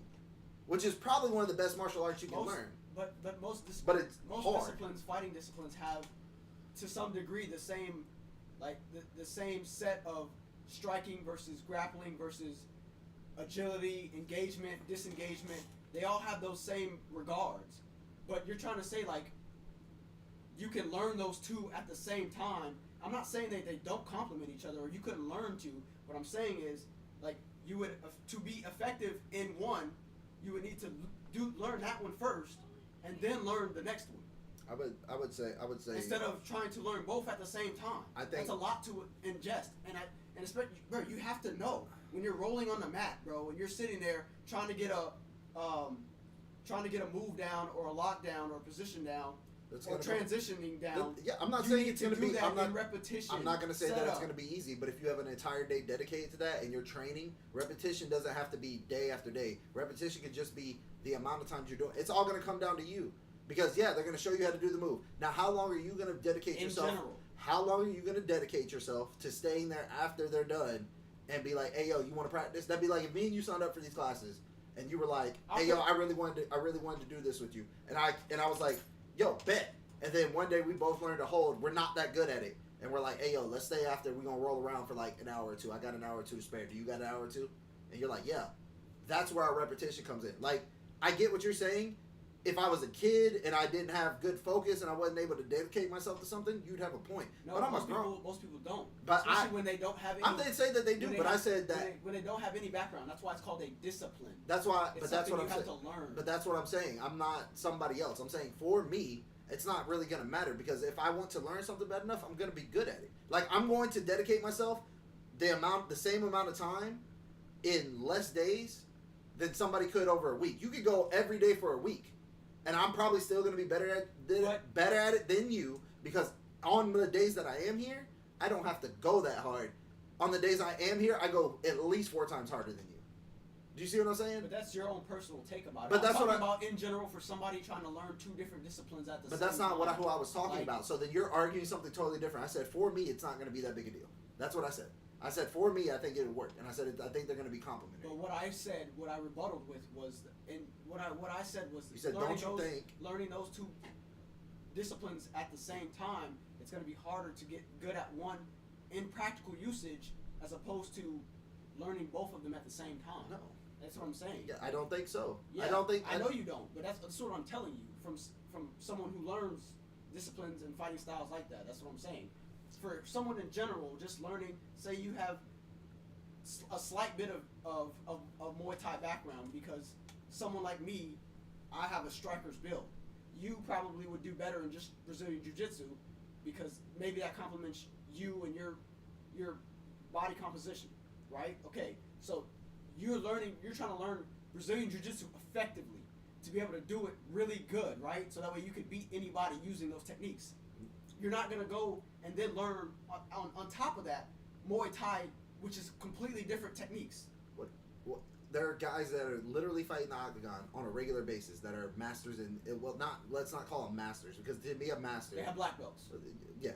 which is probably one of the best martial arts you can learn. But most But it's hard. disciplines, fighting disciplines, have to some degree the same, like the same set of striking versus grappling versus agility, engagement, disengagement. They all have those same regards. But you're trying to say like you can learn those two at the same time. I'm not saying that they don't complement each other or you couldn't learn to. What I'm saying is like you would to be effective in one, you would need to learn that one first and then learn the next one. I would say Instead of trying to learn both at the same time. I think that's a lot to ingest. And especially, bro, you have to know when you're rolling on the mat, bro, when you're sitting there trying to get a move down or a lockdown or a position down or transitioning down. Yeah, I'm not saying it's going to be. Repetition. I'm not going to say that it's setup. going to be easy, but if you have an entire day dedicated to that and you're training, repetition doesn't have to be day after day. Repetition could just be the amount of times you're doing. It's all going to come down to you, because they're going to show you how to do the move. Now, how long are you going to dedicate yourself? In general. How long are you going to dedicate yourself to staying there after they're done and be like, "Hey, yo, you want to practice?" That'd be like if me and you signed up for these classes and you were like, "Hey, yo, I really wanted to do this with you," and I was like, "Yo, bet." And then one day we both learned to hold. We're not that good at it. And we're like, "Hey, yo, let's stay after. We're going to roll around for like an hour or two. I got an hour or two to spare. Do you got an hour or two?" And you're like, "Yeah." That's where our repetition comes in. Like, I get what you're saying. If I was a kid and I didn't have good focus and I wasn't able to dedicate myself to something, you'd have a point. No, but most people don't. But especially when they don't have any. I'm not saying that they do, but I said that when they don't have any background. That's why it's called a discipline. That's why. It's But that's what I'm saying. You have to learn. But that's what I'm saying. I'm not somebody else. I'm saying for me, it's not really gonna matter, because if I want to learn something bad enough, I'm gonna be good at it. Like, I'm going to dedicate myself the same amount of time in less days than somebody could over a week. You could go every day for a week, and I'm probably still gonna be better at it than you, because on the days that I am here, I don't have to go that hard. On the days I am here, I go at least 4 times harder than you. Do you see what I'm saying? But that's your own personal take about it. But that's I'm what talking about in general for somebody trying to learn 2 different disciplines at the same time. But that's not who I was talking Like, about. So then you're arguing something totally different. I said, for me, it's not going to be that big a deal. That's what I said. I said, for me, I think it would work. And I said, I think they're going to be complementary. But what I rebutted with was, what I said was, You said, learning those 2 disciplines at the same time, it's going to be harder to get good at one in practical usage as opposed to learning both of them at the same time. No. That's what I'm saying. Yeah, I don't think so. Yeah, I don't think. I know you don't, but that's what I'm telling you from someone who learns disciplines and fighting styles like that. That's what I'm saying. For someone in general, just learning, say you have a slight bit of Muay Thai background, because someone like me, I have a striker's build. You probably would do better in just Brazilian Jiu-Jitsu, because maybe that complements you and your body composition, right? Okay, so you're trying to learn Brazilian Jiu-Jitsu effectively to be able to do it really good, right? So that way you could beat anybody using those techniques. You're not going to go and then learn on top of that Muay Thai, which is completely different techniques. What? There are guys that are literally fighting the octagon on a regular basis that are masters in. Let's not call them masters, because to be a master, They have black belts. Yeah.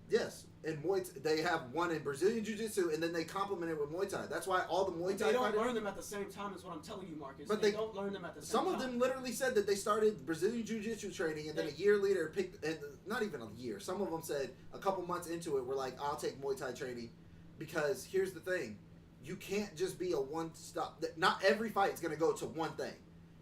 Yes, in they have one in Brazilian Jiu-Jitsu, and then they complement it with Muay Thai. That's why all the Muay Thai They don't fighters, learn them at the same time, is what I'm telling you, Marcus. But they don't learn them at the same some time. of them literally said that they started Brazilian Jiu-Jitsu training, and then a year later not even a year. Some of them said a couple months into it, we're like, I'll take Muay Thai training, because here's the thing, you can't just be a one-stop. Not every fight is going to go to one thing.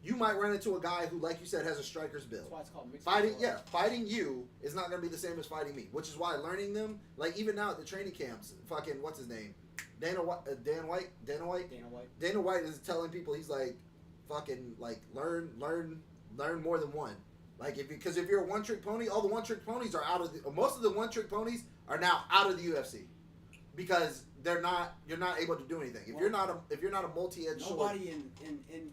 You might run into a guy who, like you said, has a striker's build. That's why it's called mixed Fighting, martial arts. fighting you is not going to be the same as fighting me, which is why learning them, like even now at the training camps, fucking, what's his name? Dana White is telling people, he's like, fucking, like, learn more than one. Like, because if you're a one-trick pony, all the one-trick ponies are most of the one-trick ponies are now out of the UFC. Because you're not able to do anything. If you're not a multi-edged sword. Nobody in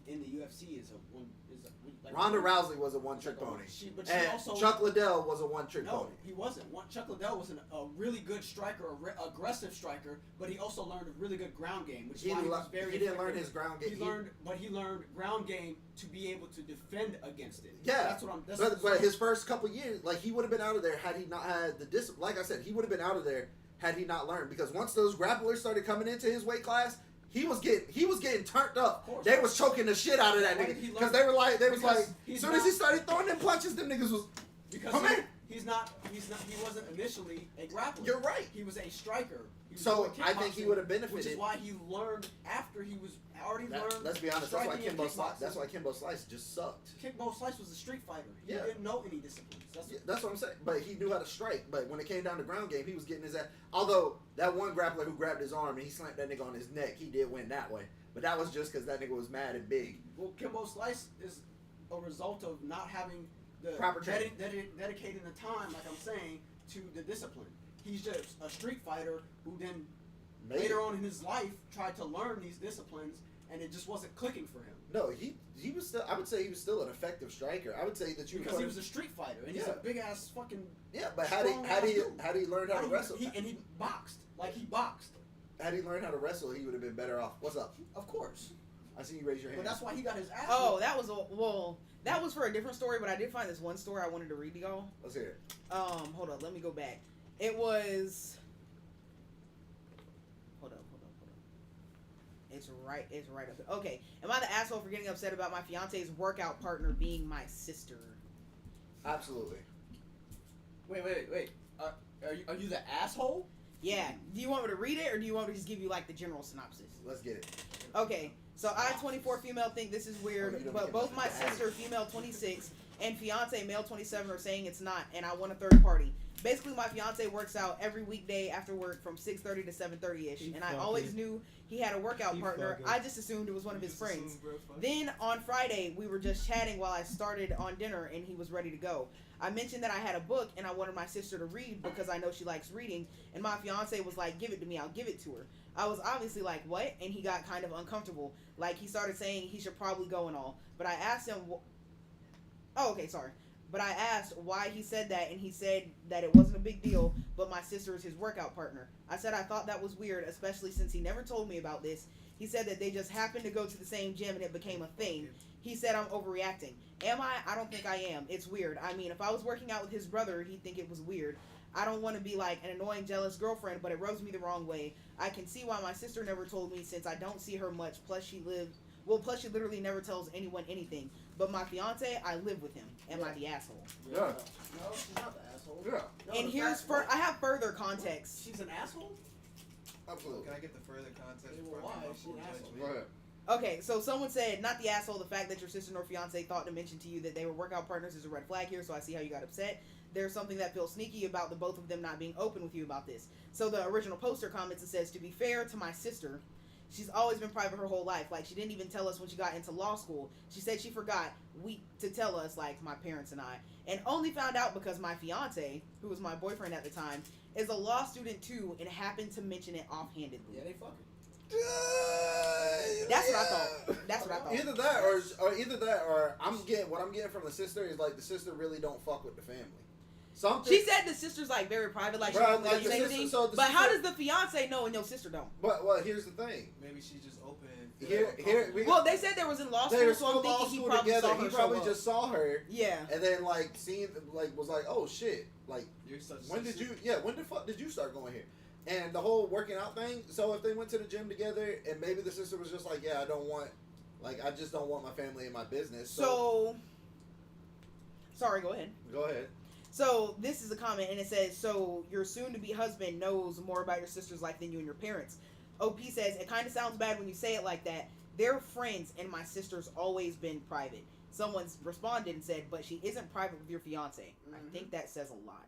the UFC is a Ronda Rousey was a one-trick pony. But she And also Chuck Liddell was a one-trick no, pony. he wasn't. Chuck Liddell was a really good striker, aggressive striker, but he also learned a really good ground game, which is why he was very. He didn't learn effective. his ground game. He learned ground game to be able to defend against it. Yeah, that's what I'm. That's but his first couple years, like he would have been out of there had he not had the discipline. Like I said, he would have been out of there had he not learned. Because once those grapplers started coming into his weight class, he was getting turned up. They was choking the shit out of that nigga because they was like, as soon as he started throwing them punches, them niggas was. Because come in. he wasn't initially a grappler. You're right. He was a striker. So I think he would have benefited. Which is why he learned after he was already learned. Let's be honest. That's why striking and Kimbo Slice just sucked. Kimbo Slice was a street fighter. He didn't know any disciplines. That's what I'm saying. But he knew how to strike. But when it came down to ground game, he was getting his ass. Although that one grappler who grabbed his arm and he slammed that nigga on his neck, he did win that way. But that was just because that nigga was mad and big. Well, Kimbo Slice is a result of not having the proper training, dedicating the time, like I'm saying, to the discipline. He's just a street fighter who then later on in his life tried to learn these disciplines, and it just wasn't clicking for him. No, he was still. I would say he was still an effective striker. I would say that you because he was a street fighter and he's a big ass fucking. Yeah, but how did he learn how to wrestle? He boxed like he boxed. Had he learned how to wrestle, he would have been better off. What's up? Of course. I see you raise your hand. But that's why he got his ass. Oh, that was for a different story, but I did find this one story I wanted to read to y'all. Let's hear it. Hold on, let me go back. It was. Hold up. It's right up there. Okay. Am I the asshole for getting upset about my fiance's workout partner being my sister? Absolutely. Wait. Are you the asshole? Yeah. Do you want me to read it, or do you want me to just give you like the general synopsis? Let's get it. Okay. So I, 24 female, think this is weird, but both my sister, female 26, and fiance, male 27, are saying it's not, and I want a third party. Basically, my fiance works out every weekday after work from 6:30 to 7:30ish, and I always knew he had a workout partner. I just assumed it was one of his friends. Then on Friday, we were just chatting while I started on dinner, and he was ready to go. I mentioned that I had a book and I wanted my sister to read because I know she likes reading, and my fiance was like, "Give it to me, I'll give it to her." I was obviously like, "What?" And he got kind of uncomfortable. Like, he started saying he should probably go and all. But I asked him, But I asked why he said that, and he said that it wasn't a big deal, but my sister is his workout partner. I said I thought that was weird, especially since he never told me about this. He said that they just happened to go to the same gym and it became a thing. He said I'm overreacting. Am I? I don't think I am. It's weird. I mean, if I was working out with his brother, he'd think it was weird. I don't want to be like an annoying, jealous girlfriend, but it rubs me the wrong way. I can see why my sister never told me since I don't see her much. Plus she literally never tells anyone anything. But my fiance, I live with him. Am I the asshole? Yeah. No, she's not the asshole. Yeah. No, And here's I have further context. She's an asshole? Absolutely. Can I get the further context? Well, why? She's an asshole. Go ahead. Okay, so someone said, not the asshole, the fact that your sister nor fiance thought to mention to you that they were workout partners is a red flag here, so I see how you got upset. There's something that feels sneaky about the both of them not being open with you about this. So the original poster comments, it says, to be fair to my sister, she's always been private her whole life. Like, she didn't even tell us when she got into law school. She said she forgot to tell us, like, my parents and I. And only found out because my fiance, who was my boyfriend at the time, is a law student too and happened to mention it offhandedly. Yeah, they fucking. That's what I thought. That's what I thought. Either that or I'm getting from the sister is like the sister really don't fuck with the family. Something. She said the sister's like very private, like she Right, don't like really the say sister- anything. so the But how sister- does the fiance know and your sister don't? But well, here's the thing. Maybe she's just open. Well, they said there was in law They school, were so I'm still law thinking he school probably together. saw her. He probably show up. just saw her. Yeah. And then like was like, oh shit, like You're such when the fuck did you start going here? And the whole working out thing. So if they went to the gym together, and maybe the sister was just like, yeah, I just don't want my family in my business. So sorry, go ahead. Go ahead. So this is a comment, and it says, so your soon-to-be husband knows more about your sister's life than you and your parents. OP says, it kind of sounds bad when you say it like that. They're friends, and my sister's always been private. Someone's responded and said, but she isn't private with your fiance. I think that says a lot.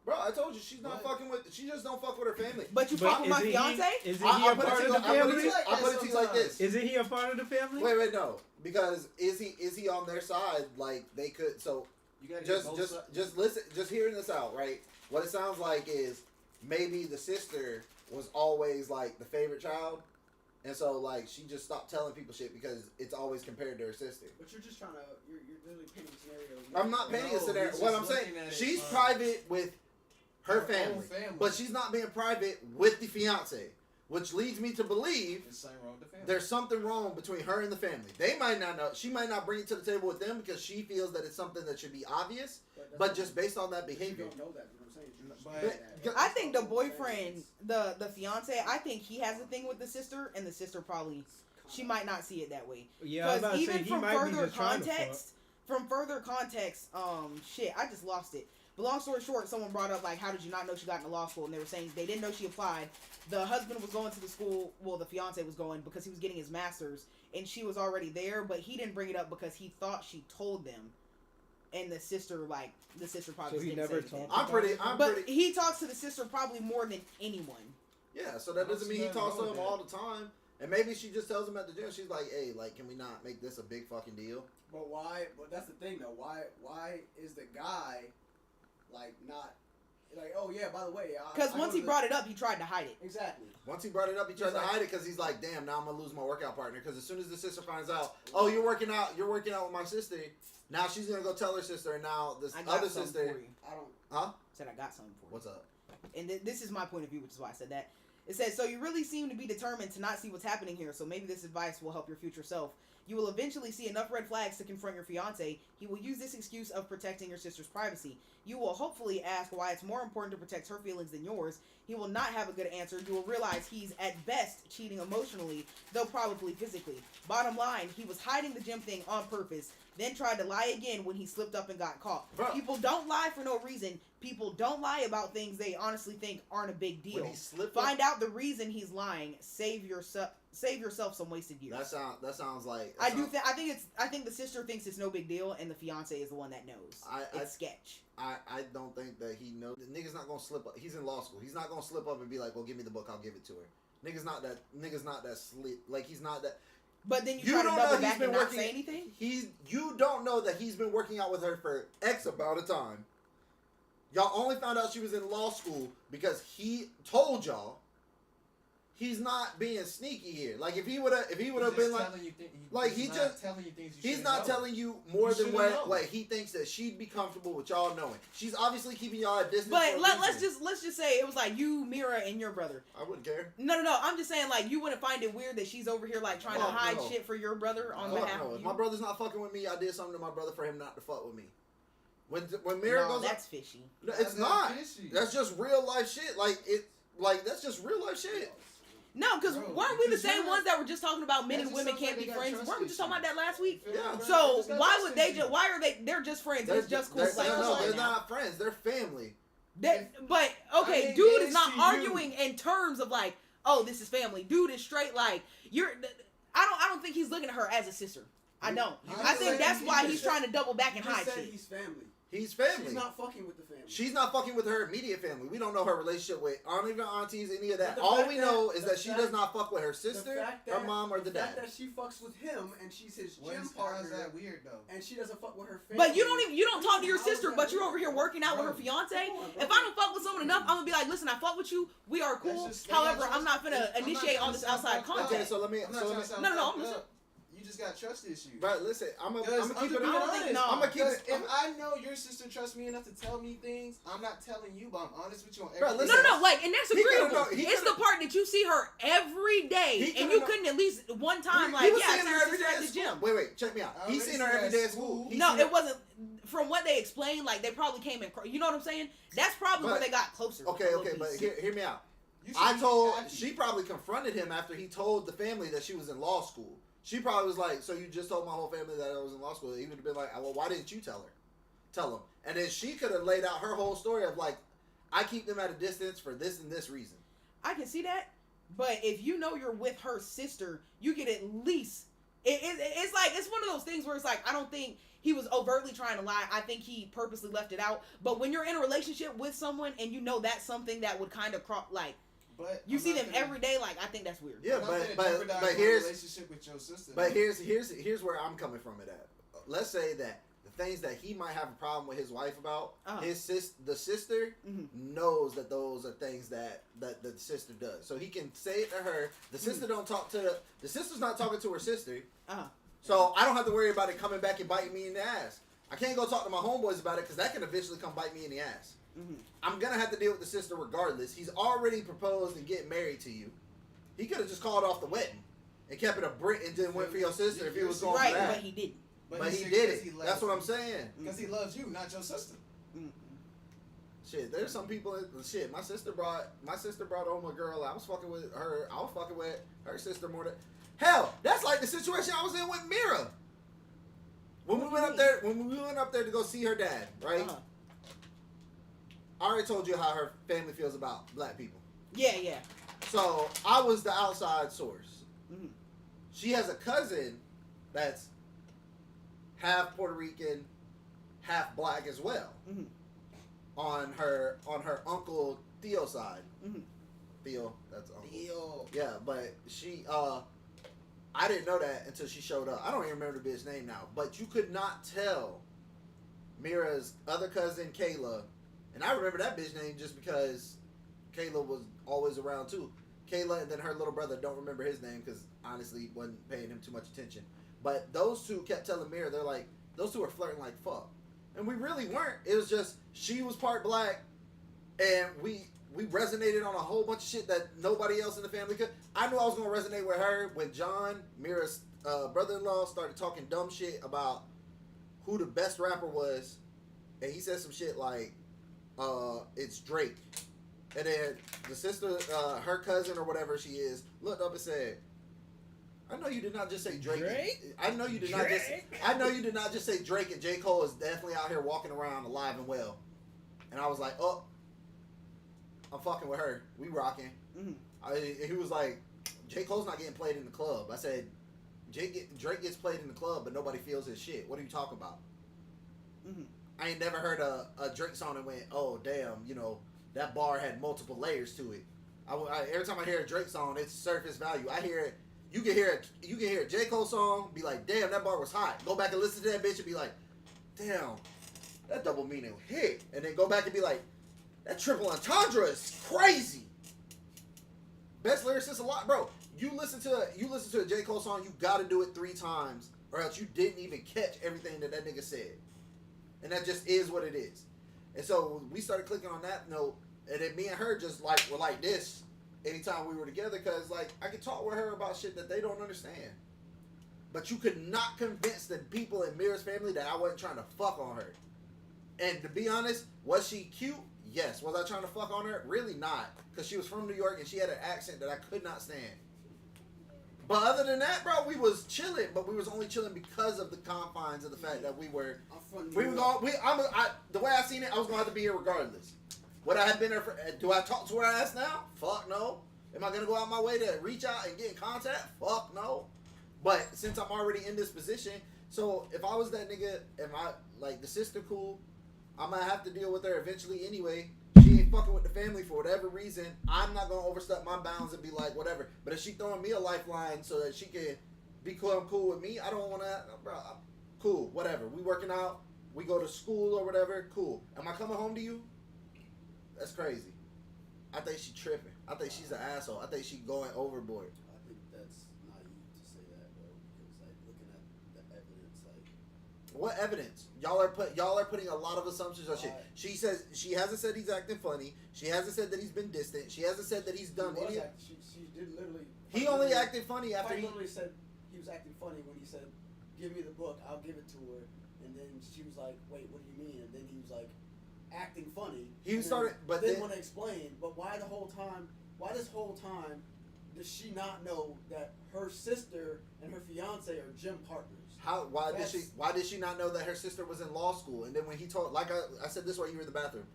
Bro, I told you she's not fucking with. She just don't fuck with her family. But you fuck with my fiance? Isn't he a part of the family? I'll put it to you like this. Isn't he a part of the family? Wait, no. Because is he on their side? Like they could. So You gotta just listen. Just hearing this out, right? What it sounds like is maybe the sister was always like the favorite child, and so like she just stopped telling people shit because it's always compared to her sister. But you're just trying to. You're literally I'm not painting a No, scenario. he's What just I'm saying, looking at it she's from private with her her own family, family. but she's not being private with the fiance, which leads me to believe There's something wrong with the family. there's something wrong between her and the family. They might not know. She might not bring it to the table with them because she feels that it's something that should be obvious. But just based on that You behavior, don't know that. You know what I'm saying? You just But- know that. I think the boyfriend, the fiance, I think he has a thing with the sister, and the sister probably she might not see it that way. Yeah, I was about Because to say even he from might be further just trying to fuck. context, shit, I just lost it. But long story short, someone brought up like, how did you not know she got into law school? And they were saying they didn't know she applied. The husband was going to the school, well, the fiance was going because he was getting his master's, and she was already there. But he didn't bring it up because he thought she told them, and the sister probably So he didn't never say anything. talked. But he talks to the sister probably more than anyone. yeah. So that doesn't mean he talks to them all the time. And maybe she just tells him at the gym. She's like, "Hey, like, can we not make this a big fucking deal?" But why? But that's the thing, though. Why is the guy like not like? Oh yeah, by the way, Because once he brought it up, he tried to hide it. exactly. Once he brought it up, he tried He's to like- hide it because he's like, "Damn, now I'm gonna lose my workout partner." Because as soon as the sister finds out, "Oh, you're working out with my sister," now she's gonna go tell her sister, and now this I got other something sister, for you. I don't. huh? Said I got something for you. What's up? And this is my point of view, which is why I said that. It says, so you really seem to be determined to not see what's happening here, so maybe this advice will help your future self. You will eventually see enough red flags to confront your fiancé. He will use this excuse of protecting your sister's privacy. You will hopefully ask why it's more important to protect her feelings than yours. He will not have a good answer. You will realize he's at best cheating emotionally, though probably physically. Bottom line, he was hiding the gym thing on purpose, then tried to lie again when he slipped up and got caught. Bro. People don't lie for no reason. People don't lie about things they honestly think aren't a big deal. When he slipped up, Find out the reason he's lying. Save yourself some wasted years. that sounds like I think the sister thinks it's no big deal, and the fiance is the one that knows. It's sketch. I don't think that he knows. The nigga's not gonna slip up. He's in law school. He's not gonna slip up and be like, "Well, give me the book. I'll give it to her." Nigga's not that slip. Like he's not that. But then you You try to don't double know he's back been and not working- say anything. You don't know that he's been working out with her for X amount of time. Y'all only found out she was in law school because he told y'all. He's not being sneaky here. Like if he would have been like, telling you things you he's shouldn't not know. telling you more You than shouldn't know. what he thinks that she'd be comfortable with y'all knowing. She's obviously keeping y'all at distance. But for a let's reason. just say it was like you, Mira, and your brother. I wouldn't care. No. I'm just saying like you wouldn't find it weird that she's over here like trying to Fuck hide no. shit for your brother on Fuck behalf no. of If you. my brother's not fucking with me, I did something to my brother for him not to fuck with me. When Mira No, goes, that's fishy. no, it's not. Fishy. That's just real life shit. Like that's just real life shit. No, because Bro, weren't we the because same you're ones that were just talking about men That and just women sounds can't like be they got friends? trust Weren't we just talking about that last week? Yeah. So why would they just? Why are they? They're just friends. It's just cool. They're, Like, no, come they're on now. not friends. They're family. But okay, I mean, dude yes is not to you. arguing in terms of like, oh, this is family. Dude is straight like you're. I don't think he's looking at her as a sister. I don't. You I just think said- that's you why just he's said- trying to double back and You hide just said shit. he's family. He's family. She's not fucking with the family. She's not fucking with her immediate family. We don't know her relationship with even aunties, any of that. But the All fact we that- know is the that she fact- does not fuck with her sister, fact her that- mom, or the fact dad. that she fucks with him and she's his gym How's partner, that weird though? and she doesn't fuck with her family. But you don't talk to your How is sister, that but you're weird? over here working out with her Bro, fiance. come on, bro. If I don't fuck with someone enough, I'm gonna be like, listen, I fuck with you. We are cool. That's just- However, that's I'm not gonna just- I'm not initiate all trying this to sound outside fucked up. Okay, contact. so let me. I'm not So trying let to me. sound No, fucked I'm up. just- You just got trust issues. Right, listen. I'm gonna Because keep I'm it. just being I don't think- honest. no. I'm gonna keep Because it. if I know your sister trusts me enough to tell me things, I'm not telling you, but I'm honest with you on Bro, everything. listen. No, like, and that's He could've agreeable. known- he It's the could've- part that you see her every day, He and could've you known- couldn't at least one time, He like, was yeah, I seeing see her your every sister day at the school. gym. Wait, check me out. I He's already seen her said every day at school. school. He's No, seen it her- wasn't. From what they explained, like they probably came in. You know what I'm saying? That's probably But- where they got closer. Okay, a okay, little but piece. hear me out. You I should- told she probably confronted him after he told the family that she was in law school. She probably was like, "So you just told my whole family that I was in law school?" He would have been like, "Well, why didn't you tell her? Tell them." And then she could have laid out her whole story of like, "I keep them at a distance for this and this reason." I can see that, but if you know you're with her sister, you can at least. It's like it's one of those things where it's like I don't think he was overtly trying to lie. I think he purposely left it out. But when you're in a relationship with someone and you know that's something that would kind of like But you I'm see not them gonna- every day, like I think that's weird. Yeah, I'm not gonna but jeopardize my here's relationship with your sister. but here's where I'm coming from it at. Let's say that the things that he might have a problem with his wife about, Uh-huh. the sister Mhm. knows that those are things that the sister does. So he can say it to her. The sister don't talk to the sister's not talking to her sister. Uh-huh. So I don't have to worry about it coming back and biting me in the ass. I can't go talk to my homeboys about it because that can eventually come bite me in the ass. Mm-hmm. I'm gonna have to deal with the sister regardless. He's already proposed and getting married to you. He could have just called off the wedding and kept it a brick and then went for your sister if he was going Right, for that. but he didn't. But he did it. That's what I'm saying. Because he loves you, not your sister. Mm-hmm. Shit, there's some people. Shit, my sister brought home a girl. I was fucking with her. I was fucking with her sister more than. Hell, that's like the situation I was in with Mira. When we went up there to go see her dad, right? Uh-huh. I already told you how her family feels about black people. Yeah. So I was the outside source. Mm-hmm. She has a cousin that's half Puerto Rican, half black as well. Mm-hmm. On her uncle Theo side. Mm-hmm. Theo, that's uncle. Theo. Yeah, but she I didn't know that until she showed up. I don't even remember the bitch's name now, but you could not tell Mira's other cousin Kayla, and I remember that bitch name just because Kayla was always around too. Kayla, and then her little brother, don't remember his name because honestly wasn't paying him too much attention. But those two kept telling Mira, they're like, those two are flirting like fuck. And we really weren't. It was just, she was part black, and we resonated on a whole bunch of shit that nobody else in the family could. I knew I was going to resonate with her when John, Mira's brother-in-law, started talking dumb shit about who the best rapper was. And he said some shit like, it's Drake. And then the sister, her cousin or whatever she is, looked up and said, I know you did not just say Drake. I know you did not just say Drake, and J. Cole is definitely out here walking around alive and well. And I was like, oh, I'm fucking with her. We rocking. Mm-hmm. He was like, J. Cole's not getting played in the club. I said, Drake gets played in the club, but nobody feels his shit. What are you talking about? Mm-hmm. I ain't never heard a Drake song and went, oh, damn, that bar had multiple layers to it. Every time I hear a Drake song, it's surface value. I hear it. You can hear a J. Cole song, be like, damn, that bar was hot. Go back and listen to that bitch and be like, damn, that double meaning hit. And then go back and be like, that triple entendre is crazy. Best lyricist a lot, bro. You listen to a J. Cole song, you gotta do it 3 times, or else you didn't even catch everything that nigga said. And that just is what it is. And so we started clicking on that note, and then me and her just were like this anytime we were together, because I could talk with her about shit that they don't understand. But you could not convince the people in Mira's family that I wasn't trying to fuck on her. And to be honest, was she cute? Yes. Was I trying to fuck on her? Really not. Because she was from New York and she had an accent that I could not stand. But other than that, bro, we was chilling. But we was only chilling because of the confines of the fact that we were... the way I seen it, I was going to have to be here regardless. Would I have been there do I talk to her ass now? Fuck no. Am I going to go out my way to reach out and get in contact? Fuck no. But since I'm already in this position, so if I was that nigga, the sister cool, I'm going to have to deal with her eventually anyway. She ain't fucking with the family for whatever reason. I'm not going to overstep my bounds and be like, whatever. But if she throwing me a lifeline so that she can be cool with me, I don't want to, bro, I'm cool, whatever. We working out, we go to school or whatever, cool. Am I coming home to you? That's crazy. I think she tripping. I think she's an asshole. I think she going overboard. I think that's naive to say that, though, because looking at the evidence, what evidence? Y'all are putting a lot of assumptions on shit. She says she hasn't said he's acting funny. She hasn't said that he's been distant. She hasn't said that he's done any. She did literally. He only acted funny after he literally said he was acting funny when he said, "Give me the book, I'll give it to her." And then she was like, "Wait, what do you mean?" And then he was like, acting funny. He started, but didn't want to explain. But why this whole time does she not know that her sister and her fiance are gym partners? Why did she not know that her sister was in law school? And then when he told, like I said this while you were in the bathroom,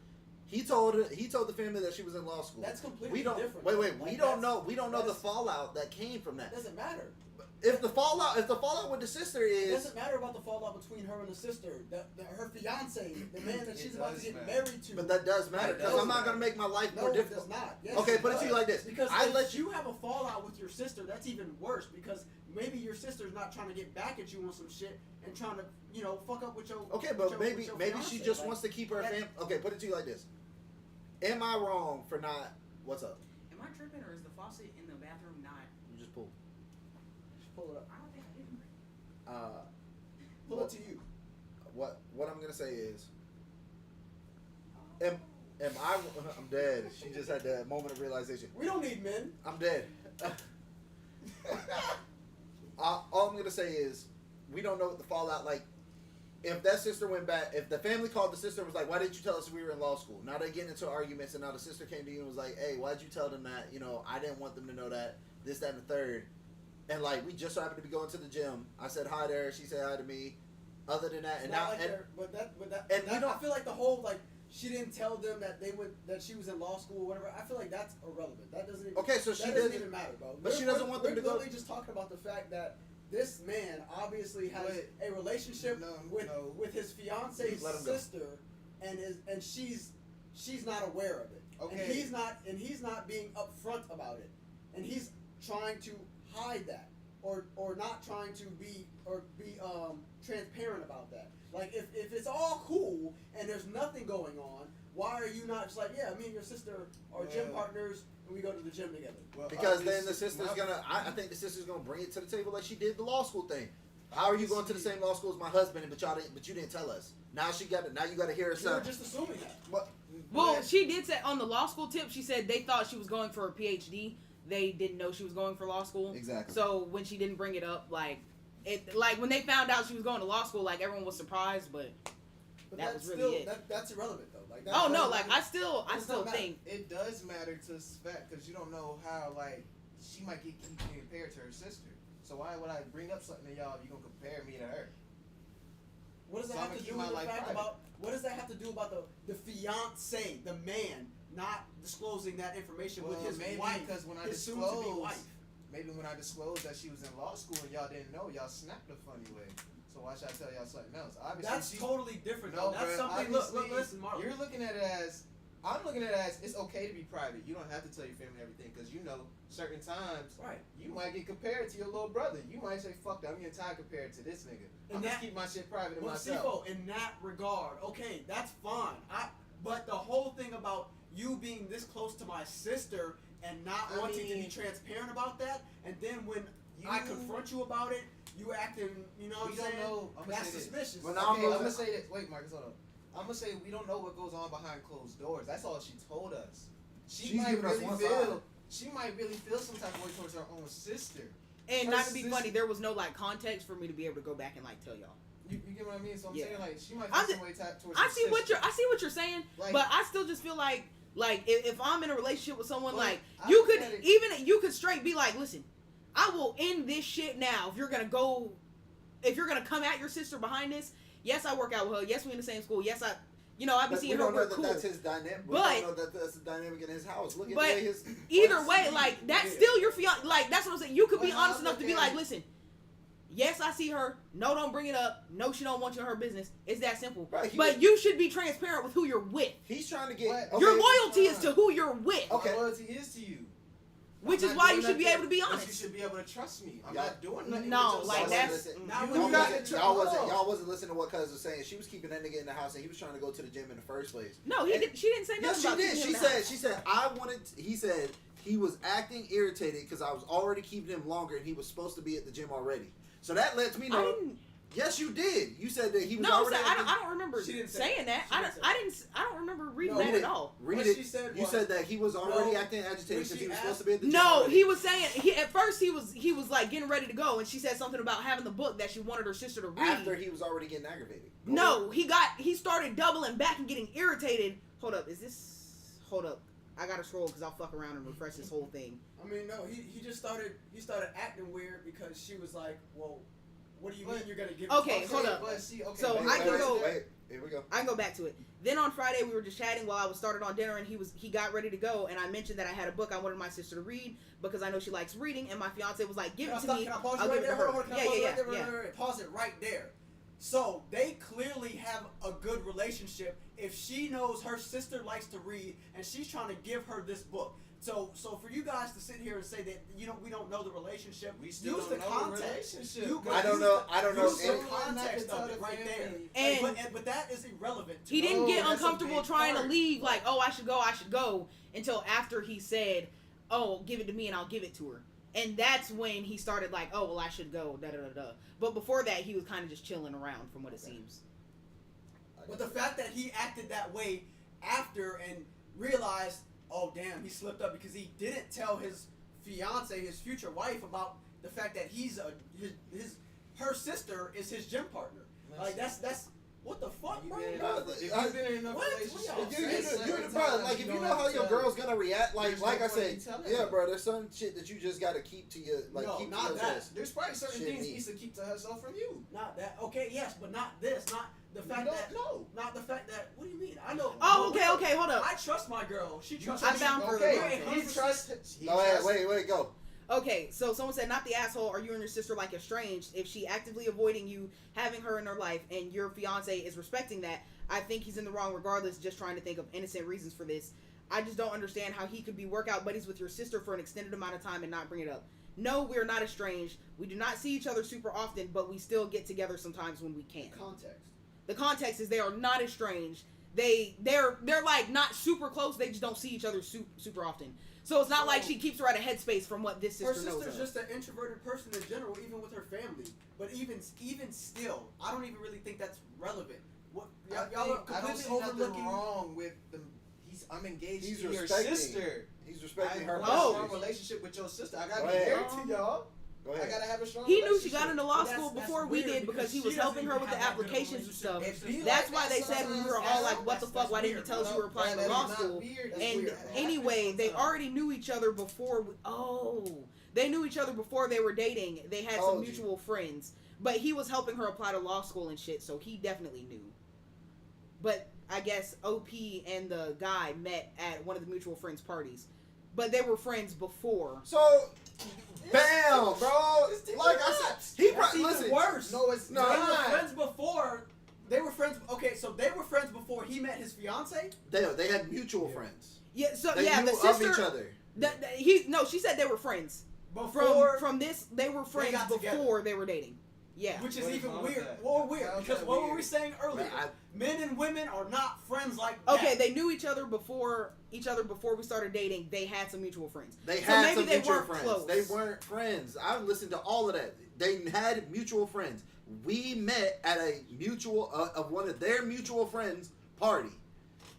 he told the family that she was in law school. That's completely different. Wait, we don't know the fallout that came from that. It doesn't matter. If the fallout with the sister is... It doesn't matter about the fallout between her and the sister. Her fiance, the man that she's about to get married to. But that does matter, because I'm not going to make my life more difficult. No, it does not. Yes, okay, put it to you like this. Because if you have a fallout with your sister, that's even worse, because maybe your sister's not trying to get back at you on some shit and trying to, fuck up with your... Okay, but maybe she just wants to keep her family... Okay, put it to you like this. Am I wrong for not... What's up? Am I tripping, or is the faucet in the bathroom not... You just pull. Pull it up. I don't think I did. Pull it to you. what I'm gonna say is, am I? I'm dead. She just had that moment of realization. We don't need men. I'm dead. All I'm gonna say is, we don't know what the fallout like. If that sister went back, if the family called the sister and was like, "Why didn't you tell us we were in law school?" Now they get into arguments, and now the sister came to you and was like, "Hey, why'd you tell them that? You know, I didn't want them to know that. This, that, and the third." And like, we just so happened to be going to the gym. I said hi to her. She said hi to me. Other than that, It's and not now, like and, they're- but that, and we I don't- feel like the whole like she didn't tell them that she was in law school or whatever. I feel like that's irrelevant. That doesn't even. okay, so she that doesn't didn't. even matter, bro. But she doesn't want them to We're go- literally just talking about the fact that this man obviously has Wait. a relationship No. with his fiance's Let him go. sister, and she's not aware of it. Okay. And he's not being upfront about it, and he's trying to hide that, or not trying to be transparent about that. Like if it's all cool and there's nothing going on, why are you not just like, yeah, me and your sister are gym Well- partners and we go to the gym together? Well, Because then the obviously, sister's my- gonna. I think the sister's gonna bring it to the table like she did the law school thing. How are you going to the same law school as my husband, but you didn't tell us? Now she got it. Now you got to hear her You were son. just assuming that. Well, she did say on the law school tip, she said they thought she was going for a PhD. They didn't know she was going for law school. Exactly. So when she didn't bring it up, like when they found out she was going to law school, like everyone was surprised, but But That that's was really still it. that's irrelevant though. Like that oh no, doesn't like matter. I still It's not matter. think It does matter to suspect because you don't know how like she might keep getting compared to her sister. So why would I bring up something to y'all if you gonna compare me to her? What does that So have I'ma to keep do my with the life fact private. about? What does that have to do about the fiance, the man, not disclosing that information with his maybe wife, because when I his soon-to-be disclosed, wife? maybe when I disclosed that she was in law school and y'all didn't know, y'all snapped a funny way. So why should I tell y'all something else? Obviously, That's she, totally different. no, though. That's bruh, something. Look, obviously, listen, Marlon. You're looking at it as. I'm looking at it as it's okay to be private. You don't have to tell your family everything because you know certain times Right. you might get compared to your little brother. You might say, "Fuck that, I'm getting tired compared to this nigga. And I'm that- just keep my shit private to Well, myself." Sifo, in that regard, okay, that's fine. But the whole thing about you being this close to my sister and not I wanting to be mean- transparent about that, and then when You- I confront you about it, you acting, you know what We I'm don't saying? know. I'm gonna That's say this. suspicious. Well, now Okay, I'm I'm gonna say this. Wait, Marcus, hold on. I'm gonna say we don't know what goes on behind closed doors. That's all she told us. She She's might giving us really one feel. side. She might really feel some type of way towards her own sister. and Her not to be sister- funny, there was no like context for me to be able to go back and like tell y'all. You get what I mean? So I'm Yeah. saying like she might I'm feel some way towards her I see what sister. you're saying, Like- but I still just feel like if I'm in a relationship with someone, But like I you look could at it- even you could straight be like, listen, I will end this shit now if you're gonna come at your sister behind this. Yes, I work out with her. Yes, we in the same school. Yes, I be But seeing we her. don't know We're that cool. that's his dynamic. We But- don't know that that's the dynamic in his house. Look at but the way his. Either But way, see, like that's yeah. still your fiance. Like that's what I'm saying. You could be But honest I enough to look be at like, it- listen. Yes, I see her. No, don't bring it up. No, she don't want you in her business. It's that simple. Right, But you should be transparent with who you're with. He's trying to get. What? Okay, Your loyalty is to who you're with, Okay. My loyalty is to you. which I'm is not why doing you should be nothing, able to be but honest. You should be able to trust me. I'm Yeah. not doing nothing. No, with your like Y'all sister. that's- wasn't listening. Now You we Y'all got wasn't, to y'all wasn't listening to what Cuz was saying. She was keeping that nigga in the house, and he was trying to go to the gym in the first place. No, he did. She didn't say Yes, nothing she about did. keeping She him in the said. house. She said I wanted. He said he was acting irritated because I was already keeping him longer, and he was supposed to be at the gym already. So that lets me I know. didn't. Yes, you did. You said that he was No, I'm already. saying, at the- I don't remember She didn't say saying that. She didn't say I don't remember reading No, that Read at it. all. Read What it. she said You was- said that he was already No, acting agitated when because she he was asked- supposed to be at the gym. No, already. he was saying at first he was like getting ready to go, and she said something about having the book that she wanted her sister to read. After he was already getting aggravated. Go No, he started doubling back and getting irritated. Hold up, I gotta scroll because I'll fuck around and refresh this whole thing. I mean, no, he just started acting weird because she was like, well, what do you mean you're gonna give? Okay, me hold up. But see, okay, So Wait, I wait, can wait, go- Wait, here we go. I can go back to it. Then on Friday we were just chatting while I was started on dinner, and he got ready to go, and I mentioned that I had a book I wanted my sister to read because I know she likes reading, and my fiance was like, "Give Can I it to stop- me. Can I pause I'll you right give it there? to her." Hold on, can I Yeah, pause you yeah, right there? yeah. Right. Pause it right there. So they clearly have a good relationship if she knows her sister likes to read and she's trying to give her this book. So for you guys to sit here and say that we don't know the relationship, We still use don't the know the context. relationship. You- I don't use know. the- I don't know use the any- context of it right there. But that is irrelevant. To He me. didn't Oh, get that's a uncomfortable big trying to part. leave, like, "Oh, I should go," until after he said, "Oh, give it to me and I'll give it to her." And that's when he started like, "Oh, well, I should go." Da da da da. But before that, he was kind of just chilling around, from what it seems. he acted that way after and realized, oh damn, he slipped up because he didn't tell his fiance, his future wife, about the fact that her sister is his gym partner. Like that's what the fuck, bro? If you've been in enough What? relationships, Like if you know how your girl's gonna react, like I said, yeah, bro. There's some shit that you just gotta keep to your keep to not that. yourself. There's probably certain Shit things me. Issa keep to herself from you. Not that. Okay, yes, but not this. Not the fact that. No. Not the fact that. What do you mean? I know. Oh, okay, hold up. I trust my girl. She trusts I me. found further. Okay, We're he 100%. trusts. Go ahead, wait, go. Okay, so someone said, not the asshole, are you and your sister like estranged? If she actively avoiding you, having her in her life, and your fiance is respecting that, I think he's in the wrong regardless, just trying to think of innocent reasons for this. I just don't understand how he could be workout buddies with your sister for an extended amount of time and not bring it up. No, we're not estranged. We do not see each other super often, but we still get together sometimes when we can. Context. The context is they are not estranged. They're like not super close. They just don't see each other super often. So it's not like she keeps her at a headspace from what this Her sister knows. sister's Of. just an introverted person in general, even with her family. But even still, I don't even really think that's relevant. What y'all are I don't completely see nothing overlooking. wrong with the. I'm engaged He's to your respecting. sister. He's respecting her. I have Oh. a strong relationship with your sister. I gotta Go be ahead. married to y'all. Go I ahead. gotta have a strong He knew she relationship. got into law That's- school that's before we weird did because he because was she helping her doesn't with the even have that good applications and relationship. stuff. It be like That's why that they said we were all sometimes. like, "What the fuck? Why didn't you tell us you were applying to That law is not school?" weird. That's And weird. anyway, they already knew each other before. They knew each other before they were dating. They had some Told you. mutual friends, but he was helping her apply to law school and shit, so he definitely knew. But I guess OP and the guy met at one of the mutual friends' parties, but they were friends before. So, bam, bro. It's Like I said, he That's probably even listen. worse. No, it's No, They not. were friends before. They were friends. Okay, so they were friends before he met his fiance. They had mutual friends. Yeah, so They yeah, knew the sister. of each other. She said they were friends. Before, From this, they were friends got together. before they were dating. Yeah. which is What is even wrong with weird. that? More weird How's because that what were weird? we saying earlier? Men and women are not friends like that. Okay, they knew each other before we started dating. They had some mutual friends. They So had maybe some they mutual weren't friends. close. They weren't friends. I've listened to all of that. They had mutual friends. We met at a mutual of one of their mutual friends' party.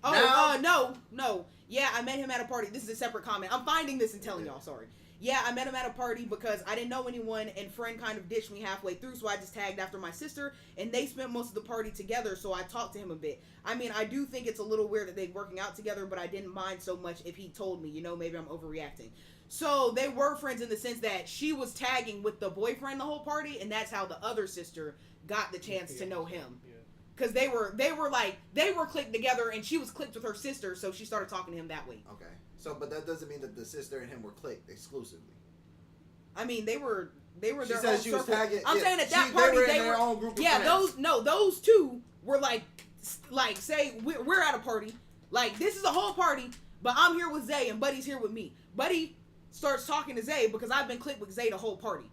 Oh, Now- no. Yeah, I met him at a party. This is a separate comment. I'm finding this and telling y'all. Sorry. Yeah, I met him at a party because I didn't know anyone, and friend kind of ditched me halfway through, so I just tagged after my sister, and they spent most of the party together, so I talked to him a bit. I mean, I do think it's a little weird that they're working out together, but I didn't mind so much if he told me, maybe I'm overreacting. So they were friends in the sense that she was tagging with the boyfriend the whole party, and that's how the other sister got the chance to know him. Yeah. Because they were clicked together, and she was clicked with her sister, so she started talking to him that way. Okay. So, but that doesn't mean that the sister and him were clicked exclusively. I mean, they were She their said own she was circle. tagging. I'm yeah, saying at that they party were in they their were. own group of Yeah, friends. those two were like say we're at a party, like this is a whole party, but I'm here with Zay and Buddy's here with me. Buddy starts talking to Zay because I've been clicked with Zay the whole party.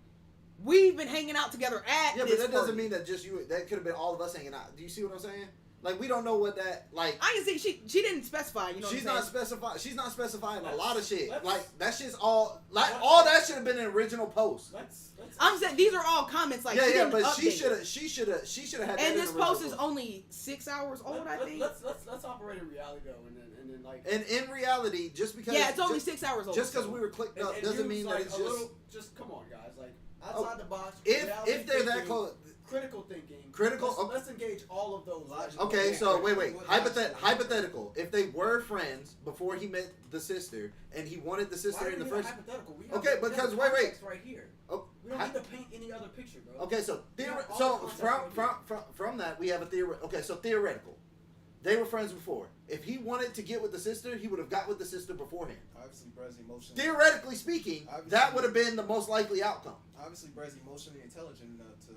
We've been hanging out together at Yeah, this but that doesn't party. mean that just you. That could have been all of us hanging out. Do you see what I'm saying? Like we don't know what that like. I can see she didn't specify. You know, She's what I'm not saying? specifying. She's not specifying a Let's- lot of shit. let's- Like that shit's all. Like let's- all that should have been an original post. Let's I'm saying these are all comments like yeah, she yeah, didn't but update it. she should have had. And that this in the post original is only 6 hours old, I think. Let's operate in reality though, and then like. And in reality, just because Yeah, it's only 6 hours old. just because we were clicked and- up and doesn't use, mean like, that it's a just little. Just come on, guys. Like outside the box. if reality they're that thinking, close. Critical thinking. Critical- Let's engage all of those. Logical. Okay, Yeah, so wait. what Hypothetical. If they were friends before he met the sister, and he wanted the sister Why in the do we need a first. hypothetical? We Okay, we because- the wait. context right here. Oh, We don't hy- need to paint any other picture, bro. Okay, so Yeah, all so the context from that we have a theory. Okay, so theoretical, they were friends before. If he wanted to get with the sister, he would have got with the sister beforehand. Obviously, Brad's emotionally. Theoretically speaking, Obviously. that would have been the most likely outcome. Obviously, Brad's emotionally intelligent enough to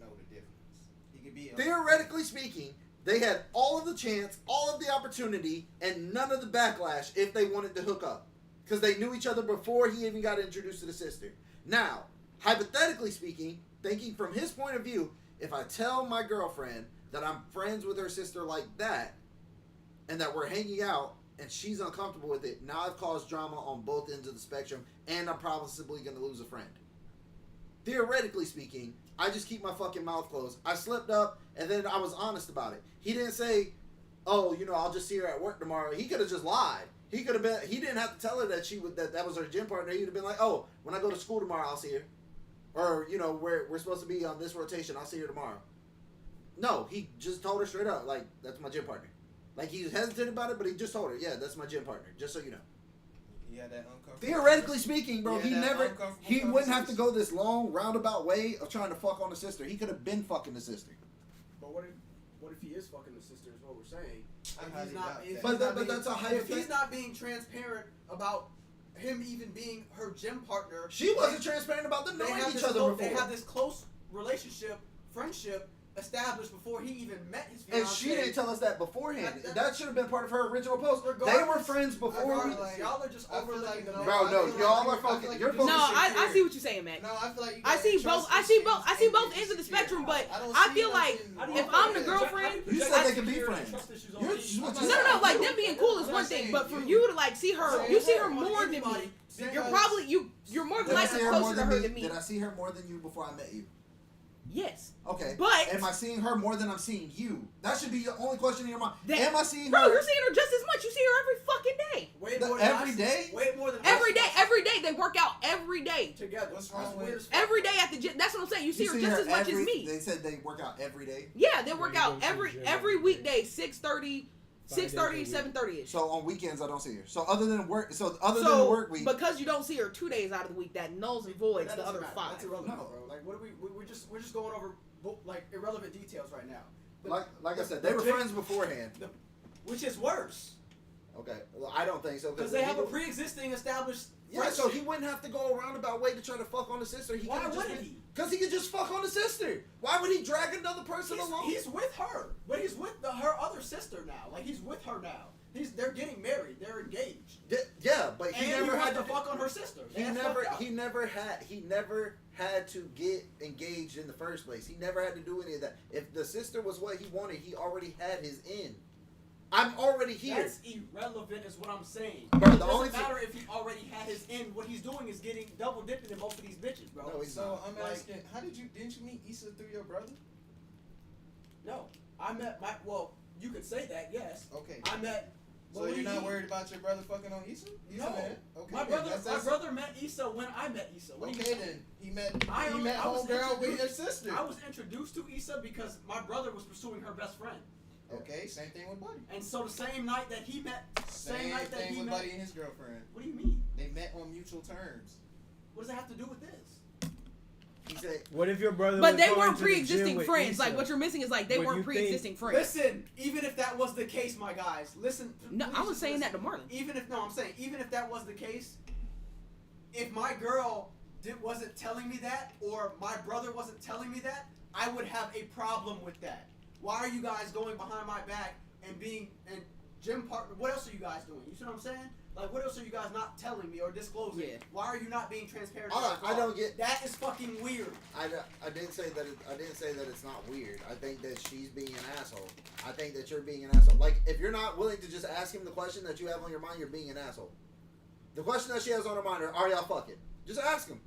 know the difference. He could be. Theoretically speaking, they had all of the chance, all of the opportunity, and none of the backlash if they wanted to hook up. Because they knew each other before he even got introduced to the sister. Now, hypothetically speaking, thinking from his point of view, if I tell my girlfriend that I'm friends with her sister like that, and that we're hanging out, and she's uncomfortable with it, now I've caused drama on both ends of the spectrum, and I'm possibly going to lose a friend. Theoretically speaking, I just keep my fucking mouth closed. I slipped up, and then I was honest about it. He didn't say, oh, I'll just see her at work tomorrow. He could have just lied. He could have been. He didn't have to tell her that was her gym partner. He'd have been like, oh, when I go to school tomorrow, I'll see her. Or we're supposed to be on this rotation. I'll see her tomorrow. No, he just told her straight up, like, that's my gym partner. Like, he was hesitant about it, but he just told her, yeah, that's my gym partner. Just so you know. He had that uncomfortable. Theoretically speaking, bro, Yeah, he wouldn't have to go this long roundabout way of trying to fuck on the sister. He could have been fucking the sister. But what if he is fucking the sister? Is what we're saying. I If he's highly not, doubt if that. he's not But being, that's a if hypothetical. he's not being transparent about him even being her gym partner, She wasn't transparent about them they knowing have each this other close, before. they have this close relationship, friendship established before he even met his And fiancée. she didn't tell us that beforehand. That- That should have been part of her original post. They were Regardless- friends before. regardless, y'all are just I feel overlooking like the no, Bro, no, I feel y'all like are fucking- like you're you No, focusing just I see what you're saying, Mac. No, I feel like you I got see trust both. I issues see both. I see and both you're ends of the insecure. spectrum, but don't I see feel like nothing- if I'm the girlfriend, You said they could be friends. No, no, like them being cool is one thing, but for you to like see her, you see her more than me. You're more Did I likely see her more closer to than her me? than me. Did I see her more than you before I met you? Yes, Okay. but Am I seeing her more than I'm seeing you? That should be the only question in your mind. That- Am I seeing bro, her you're seeing her just as much. You see her every fucking day. Way The- more than every day? Way more than Every day, us every day they work out every day. together. What's That's wrong weird with- as fuck. Every day at the gym. That's what I'm saying. You see her just as much as me. They said they work out every day. Yeah, they work you out go to the every gym every every day. weekday, 6:30, 6:30, 7:30 ish. So on weekends I don't see her. So other than work, than the work week, because you don't see her 2 days out of the week, that nulls and voids That the doesn't other matter. 5. That's irrelevant, No. bro. Like, what are we're just going over like irrelevant details right now. like I said, they were friends beforehand. Which is worse Okay, well, I don't think so because they have a pre-existing established. Yeah, so he wouldn't have to go a roundabout way to try to fuck on the sister. Why wouldn't he? Because he could just fuck on the sister. Why would he drag another person along? He's with her, but he's with her other sister now. Like he's with her now. They're getting married. They're engaged. Yeah, but he And never he wants had to to fuck on her sister. He That's never, fucked up. he never had to get engaged in the first place. He never had to do any of that. If the sister was what he wanted, he already had his end. I'm already here. That's irrelevant, is what I'm saying. Bro, the It only doesn't matter if he already had his end. What he's doing is getting double dipping in most of these bitches, bro. No, he's So not. I'm Like- asking, didn't you meet Issa through your brother? No, I met my. Well, you could say that, yes. Okay. I met. So what do you're you not mean? worried about your brother fucking on Issa? No. Man. Okay. My then brother, that's- my that's- brother met Issa when I met Issa. What do you Okay, mean? then he met I was homegirl with your introduced- sister. I was introduced to Issa because my brother was pursuing her best friend, Okay, same thing with Buddy. and so the same night that he met, Same night that thing he with met. Buddy and his girlfriend. What do you mean? They met on mutual terms. What does that have to do with this? He said, What if your brother? But was they going weren't to the gym pre-existing with friends. Issa? Like what you're missing is like they Would weren't you think- pre-existing friends. Listen, even if that was the case, my guys, listen. No, please I was just saying that listen. to Marlon. Even if that was the case, if my girl wasn't telling me that, or my brother wasn't telling me that, I would have a problem with that. Why are you guys going behind my back and being and gym partner? What else are you guys doing? You see what I'm saying? Like, what else are you guys not telling me or disclosing? Yeah. Why are you not being transparent? I don't get. That is fucking weird. I didn't say that. I didn't say that it's not weird. I think that she's being an asshole. I think that you're being an asshole. Like if you're not willing to just ask him the question that you have on your mind, you're being an asshole. The question that she has on her mind are y'all fucking? Just ask him.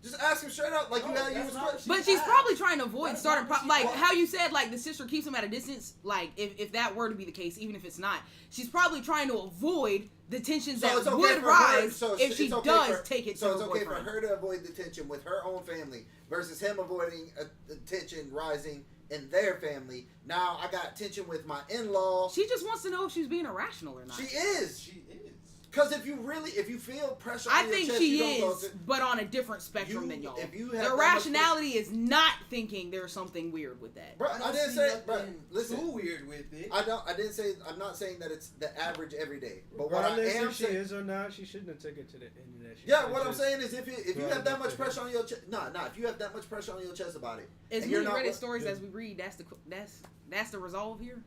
Just ask him straight up, like No, you had. You that's was. not what But she's asked. probably trying to avoid That's starting, not what she like wants. how you said, like the sister keeps him at a distance. Like if that were to be the case, even if it's not, she's probably trying to avoid the tensions So that it's okay would for her- rise so if she it's okay does for- take it to So her it's okay boyfriend. for her to avoid the tension with her own family versus him avoiding the tension rising in their family. Now I got tension with my in-law. She just wants to know if she's being irrational or not. She is. She is. Because if you feel pressure I on your think chest, she you don't go is, to- but on a different spectrum You- than y'all. if you have The that much rationality is not thinking there's something weird with that. Bro, I I don't didn't see say, bro, nothing listen. too weird with it. I didn't say. I'm not saying that it's the average every day. But what I Regardless am if she saying, is or not, she shouldn't have took it to the internet. She yeah, could've what I'm just- saying is if you brought have it that up much to her. pressure on your chest, if you have that much pressure on your chest about it, As and many you're not Reddit what- stories yeah. as we read, that's the resolve here.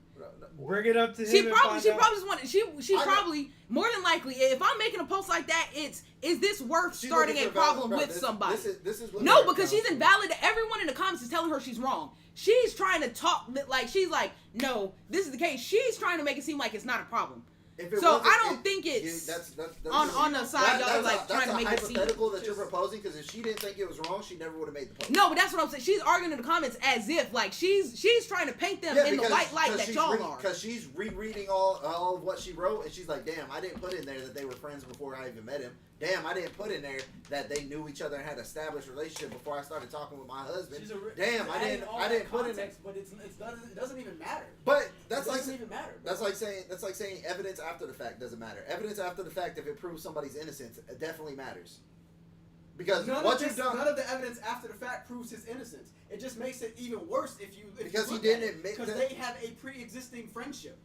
Bring it up to him. She and probably find out. just wanted she I know. probably more than likely if I'm making a post like that, it's is this worth She's starting looking a for valid- problem bro, with this- somebody? This is what No, they're because she's counseling. invalid. Everyone in the comments is telling her she's wrong. She's trying to talk like she's like, no, this is the case. She's trying to make it seem like it's not a problem. If it So wasn't- I don't think it's that's on the side y'all are like trying to make it seem. That's a hypothetical that you're proposing, because if she didn't think it was wrong, she never would have made the post. No, but that's what I'm saying. She's arguing in the comments as if like she's trying to paint them in the white light that y'all are. Because she's rereading all of what she wrote, and she's like, damn, I didn't put in there that they were friends before I even met him. Damn, I didn't put in there that they knew each other and had an established relationship before I started talking with my husband. Damn, I didn't put in there. But it doesn't even matter. But that's it like doesn't even matter. that's like saying evidence after the fact doesn't matter. Evidence after the fact, if it proves somebody's innocence, it definitely matters. Because None what of you've done, none of the evidence after the fact proves his innocence. It just makes it even worse if Because he look didn't at it, admit because that- they have a pre-existing friendship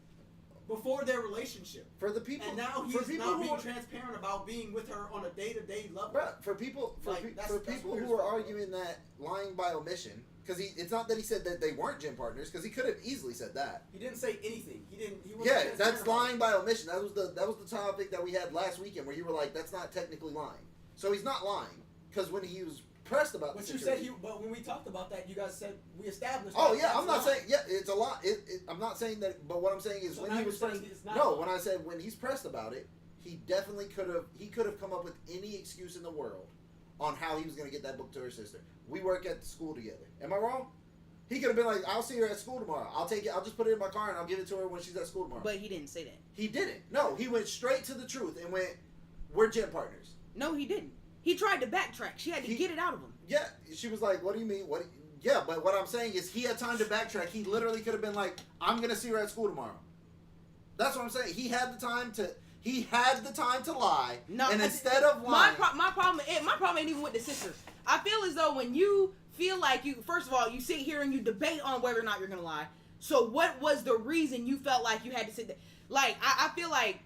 before their relationship, for the people, and now for he's people not who being are, transparent about being with her on a day-to-day level. bruh, for people Like, that's people weird who as are fuck, bro. arguing that lying by omission, because it's not that he said that they weren't gym partners, because he could have easily said that. He didn't say anything. He wasn't Yeah, transparent that's about lying it. by omission. That was the topic that we had last weekend, where you were like, that's not technically lying. So he's not lying, because when he was pressed about But the you said situation, but when we talked about that, you guys said we established. oh that yeah, that's I'm not lying. saying it's a lot. I'm not saying that, but what I'm saying is So when now he you're was saying pressed. it's not No, lying. when I said when he's pressed about it, he definitely could have come up with any excuse in the world on how he was going to get that book to her sister. We work at the school together. Am I wrong? He could have been like, I'll see her at school tomorrow. I'll take it. I'll just put it in my car and I'll give it to her when she's at school tomorrow. But he didn't say that. He didn't. No, he went straight to the truth and went, we're gym partners. No, he didn't. He tried to backtrack. She had to get it out of him. Yeah, she was like, what do you mean? Yeah, but what I'm saying is he had time to backtrack. He literally could have been like, I'm going to see her at school tomorrow. That's what I'm saying. He had the time to lie. No, and instead of lying, my problem ain't even with the sisters. I feel as though when you feel like first of all, you sit here and you debate on whether or not you're gonna lie. So what was the reason you felt like you had to sit there? Like I feel like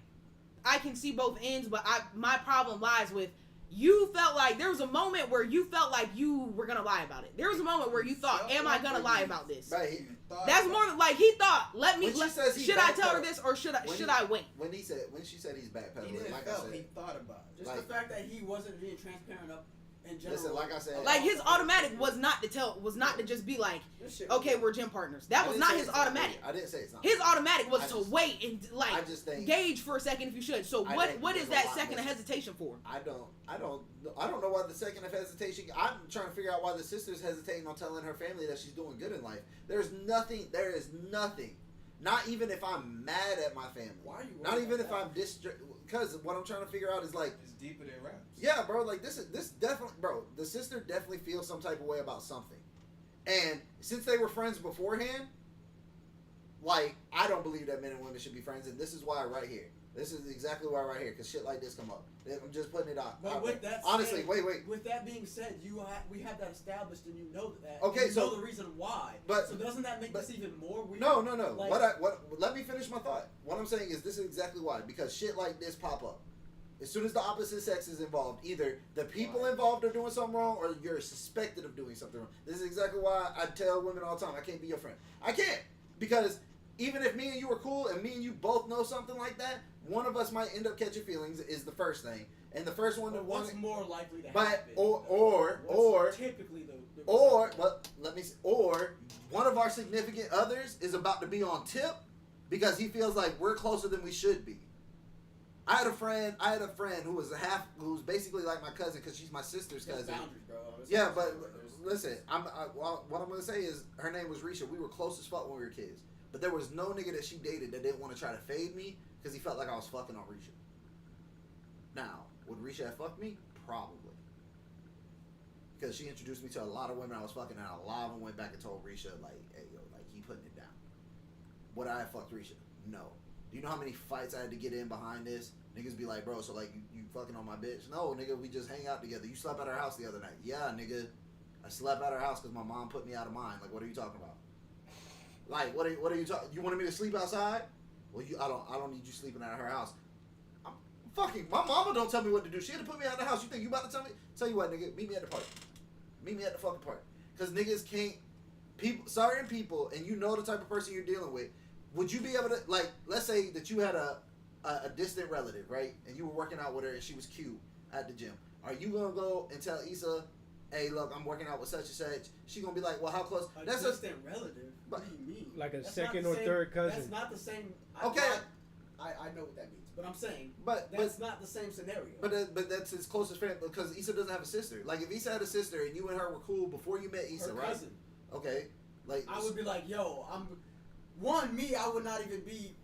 I can see both ends, but my problem lies with you felt like there was a moment where you felt like you were gonna lie about it. There was a moment where you thought, "Am I gonna lie about this?" right, That's more like he thought. When she says he should I tell her backpedaled- this or should when I wait? when she said he's He backpedaling, didn't like I felt. said, He thought about it. Just like- the fact that he wasn't being transparent up in general. listen, like I said, Like his automatic was not to just be like, This shit okay, was- we're gym partners. That I was didn't not say his it's not automatic. weird. I didn't say it's not. His automatic was I to just- wait and I just think gauge for a second if you should. So I what think is there's a that lot second of missing. hesitation for? I don't know why the second of hesitation. I'm trying to figure out why the sister's hesitating on telling her family that she's doing good in life. There is nothing. Not even if I'm mad at my family. Why are you Not worried even about if I'm because what I'm trying to figure out is like, It's deeper than raps. yeah, bro, like this definitely, bro, the sister definitely feels some type of way about something. And since they were friends beforehand, like, I don't believe that men and women should be friends, and this is why right here. This is exactly why right here, because shit like this come up. I'm just putting it out. But out with there. that Honestly, said, wait. With that being said, we have that established, and you know that. Okay, you so- know the reason why. but- so doesn't that make but- this even more weird? No. Like- Let me finish my thought. What I'm saying is this is exactly why. Because shit like this pop up. As soon as the opposite sex is involved, either the people involved are doing something wrong or you're suspected of doing something wrong. This is exactly why I tell women all the time, I can't be your friend. I can't. Because even if me and you are cool and me and you both know something like that, one of us might end up catching feelings is the first thing. And the first one to But want what's more likely to but happen? or typically the but let me see, or one of our significant others is about to be on tip because he feels like we're closer than we should be. I had a friend who was who's basically like my cousin because she's my sister's There's cousin. boundaries, bro. Yeah, but listen, what I'm gonna say is her name was Risha. We were close as fuck when we were kids, but there was no nigga that she dated that didn't want to try to fade me because he felt like I was fucking on Risha. Now, would Risha have fucked me? Probably. Because she introduced me to a lot of women I was fucking, and a lot of them went back and told Risha, like, hey, yo, like, he putting it down. Would I have fucked Risha? No. Do you know how many fights I had to get in behind this? Niggas be like, bro, so, like, you fucking on my bitch? No, nigga, we just hang out together. You slept at our house the other night. Yeah, nigga, I slept at our house because my mom put me out of mine. Like, what are you talking about? Like, what are you talking? You wanted me to sleep outside? Well, I don't need you sleeping at her house. I'm fucking, my mama don't tell me what to do. She had to put me out of the house. You think you about to tell me? Tell you what, nigga, meet me at the park. Meet me at the fucking park. Because niggas can't, certain people, and you know the type of person you're dealing with, would you be able to, like, let's say that you had a distant relative, right? And you were working out with her and she was cute at the gym. Are you going to go and tell Issa, hey, look, I'm working out with such and such? She going to be like, well, how close? A That's distant relative? What do you mean? Like a That's second not or the same- third cousin. That's not the same. Okay. I know what that means. But I'm saying But that's not the same scenario. but that's his closest friend because Issa doesn't have a sister. Like if Issa had a sister and you and her were cool before you met Issa, her right? cousin. Okay, like I would be like, yo, I would not even be.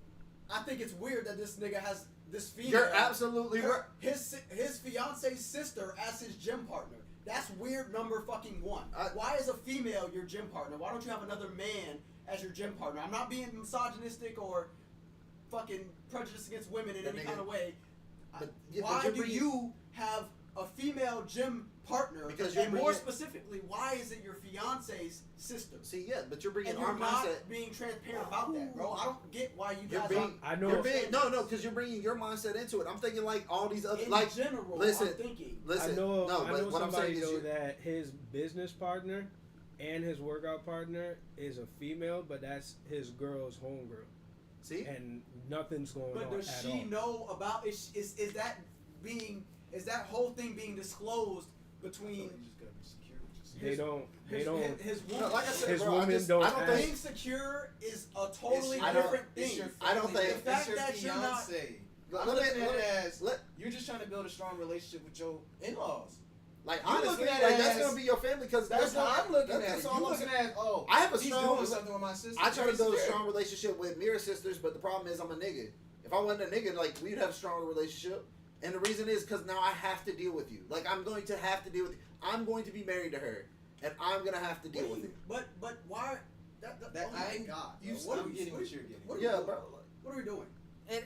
I think it's weird that this nigga has this female. You're absolutely right. His fiance's sister as his gym partner. That's weird. Number fucking one. Why is a female your gym partner? Why don't you have another man as your gym partner? I'm not being misogynistic or fucking prejudiced against women in any kind of way. Why do you have a female gym partner? Because and more specifically, why is it your fiance's sister? See, yeah, but you're bringing And our you're not mindset. being transparent about that, bro. I don't get why you You're guys being, I know. you're being, no, because you're bringing your mindset into it. I'm thinking like all these other, in like, general. listen, I'm thinking. listen. I know but what I'm somebody saying is, though that his business partner and his workout partner is a female, but that's his girl's homegirl, see, and nothing's going But on does at she all. know about? Is that whole thing being disclosed between They don't. his woman? no, like I said, His bro, woman I don't don't ask. think. Being secure is a totally I don't- different It's thing. your I don't family, think- The fact it's your that you're not- fiance. Let I'm me- looking at let it me- as let- you're just trying to build a strong relationship with your in-laws. Like You honestly, looking like at it that's as- gonna be your family because That's how I'm looking at that's it. all You I'm looking saying. at, oh, I have a he's strong- doing something with my sister. I try to build a Grace strong Jerry. relationship with Mira's sisters, but the problem is I'm a nigga. If I wasn't a nigga, like we'd have a stronger relationship. And the reason is because now I have to deal with you. Like I'm going to have to deal with you. I'm going to be married to her, and I'm gonna have to deal with you. But why? That oh my I- god! you- bro. What are I'm we getting what what are- you're getting. What are we Yeah, doing? bro. What are we doing?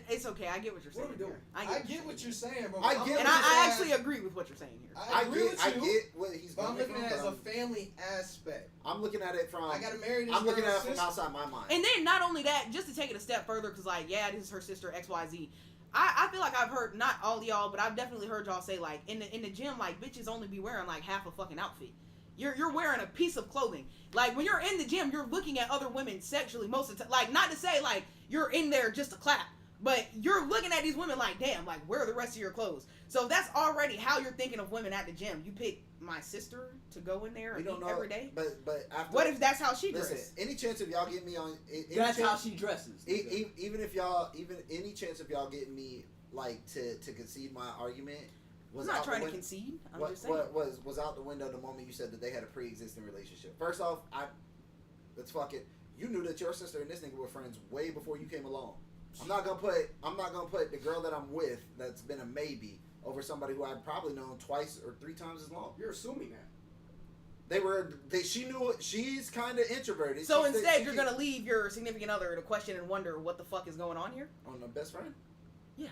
It's okay. I get what you're saying. What are we doing? I get what you're saying, bro. I I'm get looking And what at I it actually as- agree with what you're saying here. I agree with you. I get what he's But I'm coming looking at it as from. a family aspect. I'm looking at it from. I gotta marry this I'm looking at girl's it from sister. outside my mind. And then not only that, just to take it a step further, because like, yeah, this is her sister XYZ. I feel like I've heard, not all of y'all, but I've definitely heard y'all say like in the gym, like bitches only be wearing like half a fucking outfit. You're wearing a piece of clothing. Like when you're in the gym, you're looking at other women sexually most of the time. Like not to say like you're in there just to clap, but you're looking at these women like, damn, like where are the rest of your clothes? So that's already how you're thinking of women at the gym. You pick my sister to go in there We and don't eat know every day. But after What if that's how she listen, dresses? any chance of y'all getting me on? Any That's chance, how she dresses. Even if y'all, even any chance of y'all getting me like to concede my argument I'm was not out trying the to win- concede. I'm what, just saying. what was out the window the moment you said that they had a pre-existing relationship. First off, let's fuck it. You knew that your sister and this nigga were friends way before you came along. I'm not gonna put the girl that I'm with that's been a maybe over somebody who I've probably known twice or three times as long. You're assuming that. She knew she's kind of introverted. So She instead, she you're gonna leave your significant other to question and wonder what the fuck is going on here. on the best friend. Yeah.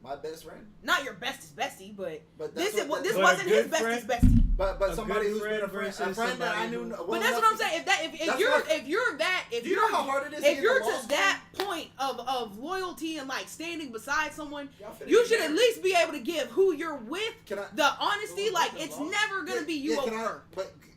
My best friend. Not your bestest bestie, but But this that's what- this But a wasn't his good bestest friend- bestie. But A somebody good who's been a friend friend versus that I somebody knew. who- well But that's what enough I'm saying. If that's you're what- if you're that if Do you you're know how hard it is to if get you're into law to school? that point of loyalty and like standing beside someone, Y'all finna you get should at married. least be able to give who you're with Can I? the honesty. Well, Like what's the it's law? never gonna be you can over I- her.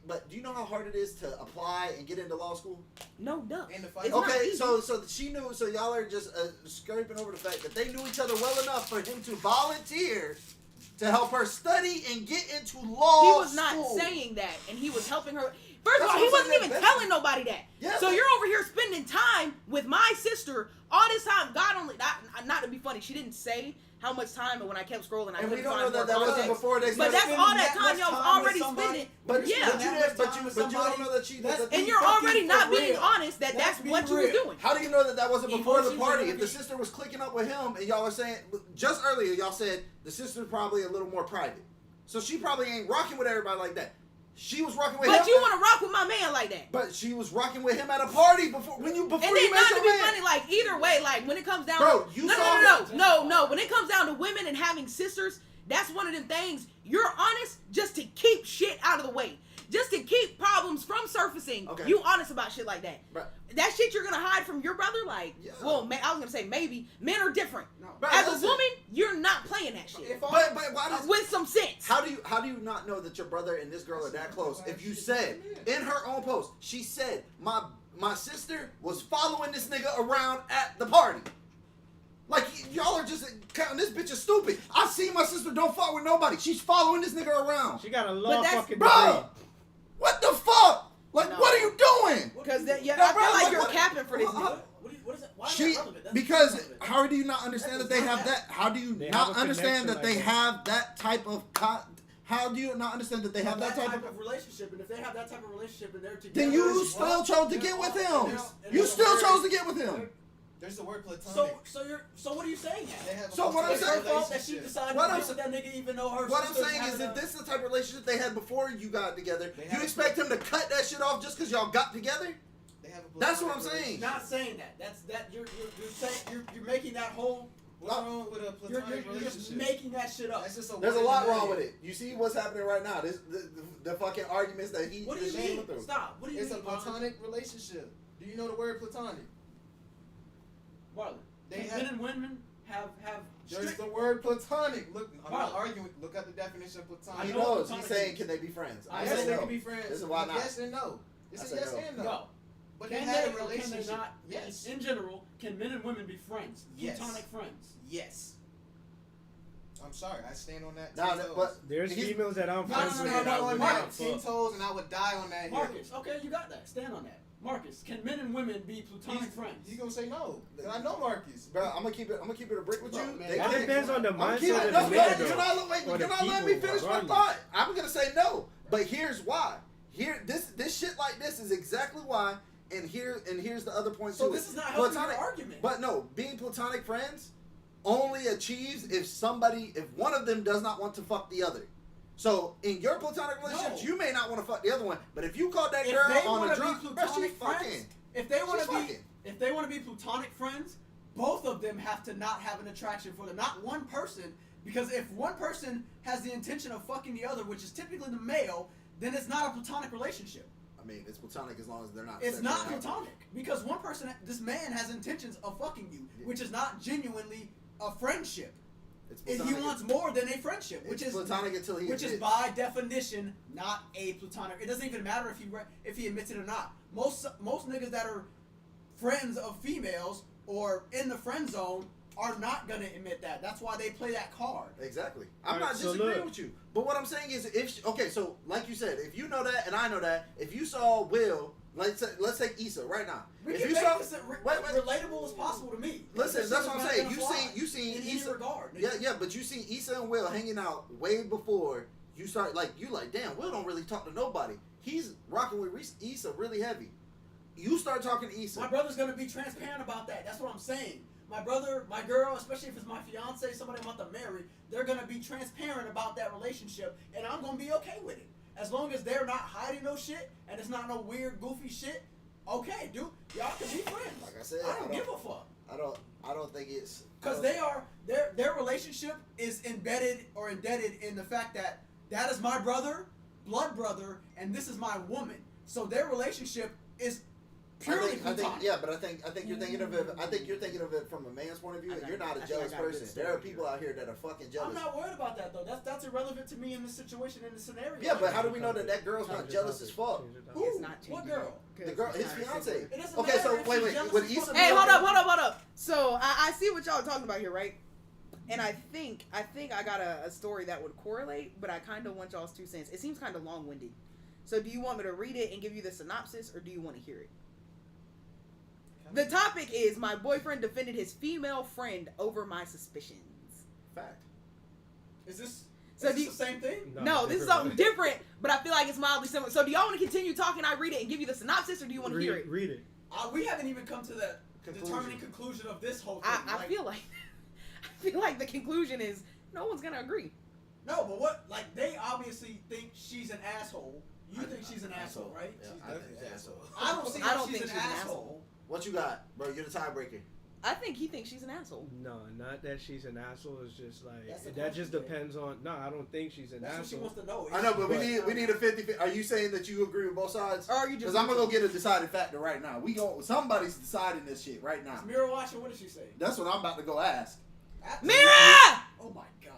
But do you know how hard it is to apply and get into law school? No, duh. And the fight. It's not Okay, easy. so she knew. So y'all are just scraping over the fact that they knew each other well enough for him to volunteer to help her study and get into law. He was not school. saying that, and he was helping her. First of That's all, what he I'm wasn't saying, even that's- telling nobody that. Yeah, So but- you're over here spending time with my sister all this time. God only, not to be funny, she didn't say how much time, and when I kept scrolling, I And we couldn't don't know find more that wasn't context. before they But started that's spending all that that time much y'all was time with already somebody. spending. But Yeah. you don't know that she. Let's that- be And you're fucking already not for being real. honest that Let's that's be what you was real. doing. How do you know that wasn't before the Emotions party? are If the gonna be- sister was clicking up with him, and y'all are saying just earlier, y'all said the sister's probably a little more private, so she probably ain't rocking with everybody like that. She was rocking with him. But you want to rock with my man like that. But she was rocking with him at a party before And you then met not to your be man. funny, like either way, like when it comes down Bro, to you no, saw no, her- no, no, no. When it comes down to women and having sisters, that's one of them things. You're honest just to keep shit out of the way, just to keep problems from surfacing. Okay. You honest about shit like that. Bro. That shit you're gonna hide from your brother, like, Yeah. well, I was gonna say maybe men are different. No. Bro, As listen. a woman, you're not playing that shit If I- But why does with some sense. how do you not know that your brother and this girl are that close? If you said in her own post, she said my sister was following this nigga around at the party. Like y'all are just counting this bitch is stupid. I see my sister don't fuck with nobody. She's following this nigga around. She got a law that's- fucking Bro, degree. what the fuck? Like No. what are you doing? Because yeah, No, I bro, feel like like, you're what- capping for this. Well, nigga. What is that? Why is She that relevant? That's because irrelevant. how do you not understand that they have that? How do you They not have a understand that connection they like that. have that type of? How do you not understand that they have that type of? relationship, and if they have that type of relationship and they're together, Then you as still well, chose to they're get with all- him. and You they're still very- chose to get with him. There's the word platonic. So what are you saying? They have a So what I'm It's platonic her fault that she relationship. decided What to I'm get with that nigga, even though her. What I'm sister's saying is, having if this is the type of relationship they had before you got together, They you have a- expect him to cut that shit off just because y'all got together? They have a That's what I'm platonic saying. Not saying that. You're saying you're making that whole. What's wrong with a You're platonic just relationship? making that shit up. That's just a There's a word lot in the wrong name. with it. You see what's happening right now. This the fucking arguments that he. What do you that she mean? went through. Stop. What do you It's a mean, Marlon? platonic relationship. Do you know the word platonic? Marlon, They can have- men and women have There's strict. the word platonic. Look, I'm not Marlon. arguing. Look up the definition of I platonic. He know knows. platonic He's saying, is. can they be friends? I Yes, say they no. can be friends. This is why not. Yes and no. It's I a say yes no. and no. No. But Can they had they a or can they relationship. not? Yes. In general, can men and women be friends? Yes. Platonic friends. Yes. I'm sorry. I stand on that. Nah, 10 that- toes. but There's he's- females that I'm No, friends no, with no, that I no, would Mark, not 10 fuck. toes, and I would die on that hill. Marcus, okay, you got that. Stand on that. Marcus, can men and women be platonic friends? He's gonna say no. 'Cause I know Marcus. Bro, I'm gonna keep it a brick with Bro, you. man, They That can. depends on the I'm keeping mindset it. of No, the wait, nigga, can though. I Or the let me people, finish my regardless. thought? I'm gonna say no, but here's why. This shit like this is exactly why, and here's the other point So to this it. is not helping Platonic- your argument. But no, being platonic friends only achieves if one of them does not want to fuck the other. So in your platonic relationships, No. you may not want to fuck the other one, but if you caught that If girl they on wanna a be drunk, bro, platonic she's friends, fucking. if they want She's to be, fucking. if they want to be platonic friends, both of them have to not have an attraction for them. Not one person, because if one person has the intention of fucking the other, which is typically the male, then it's not a platonic relationship. I mean, it's platonic as long as they're not. It's sexually not active. platonic because one person, this man, has intentions of fucking you, Yeah. which is not genuinely a friendship. It's If platonic. he wants more than a friendship, which It's is platonic until he which is admits. by definition not a platonic. It doesn't even matter if he admits it or not. Most niggas that are friends of females or in the friend zone are not gonna admit that. That's why they play that card. Exactly. I'm Alright, not so disagreeing look. with you. But what I'm saying is, okay, so like you said, if you know that and I know that, if you saw Will, let's take Issa right now. We if can you make saw, this wait. relatable as possible to me. Listen, This that's shit what is I'm not saying. gonna fly You seen in any Issa. regard. nigga. Yeah, but you seen Issa and Will hanging out way before you start. Like damn, Will don't really talk to nobody. He's rocking with Issa really heavy. You start talking to Issa. My brother's gonna be transparent about that. That's what I'm saying. My brother, my girl, especially if it's my fiance, somebody I'm about to marry, they're gonna be transparent about that relationship, and I'm gonna be okay with it. As long as they're not hiding no shit and it's not no weird, goofy shit. Okay, dude, y'all can be friends. Like I said, I don't give a fuck. I don't think it's Because they are their relationship is embedded or indebted in the fact that is my brother, blood brother, and this is my woman. So their relationship is purely I think, platonic. yeah, but I think you're thinking of it. I think you're thinking of it from a man's point of view, and you're not a jealous person. There are people out here that are fucking jealous. I'm not worried about that though. That's irrelevant to me in this situation, in this scenario. Yeah, but how do we know that girl's not jealous as fuck? Who? It's not What changing girl? The girl, his fiance. It doesn't Okay, matter so if wait, she's jealous with as Issa. fuck. Hey, hold up. So I see what y'all are talking about here, right? And I think I got a story that would correlate, but I kind of want y'all's 2 cents. It seems kind of long-winded. So do you want me to read it and give you the synopsis, or do you want to hear it? The topic is my boyfriend defended his female friend over my suspicions. Fact. Is this So is do this the same thing? No, this is something different, but I feel like it's mildly similar. So do y'all want to continue talking? I read it and give you the synopsis, or do you want to hear it? Read it. We haven't even come to the Conclusion. determining conclusion of this whole thing. I feel like the conclusion is no one's gonna agree. No, but what? Like they obviously think she's an asshole. You think she's an asshole, right? Yeah, She's I think definitely she's an an asshole. asshole. I don't see I how don't she's think an she's an asshole. asshole. What you got, bro? You're the tiebreaker. I think he thinks she's an asshole. No, not that she's an asshole. It's just That's the like that. Just question, depends on. No, I don't think she's an That's what she asshole. wants to know. I know, but we need a 50. Are you saying that you agree with both sides? Or are you Because just I'm gonna go get a decided factor right now. Somebody's deciding this shit right now. It's Mira watching. What did she say? That's what I'm about to go ask. Mira! Oh my god.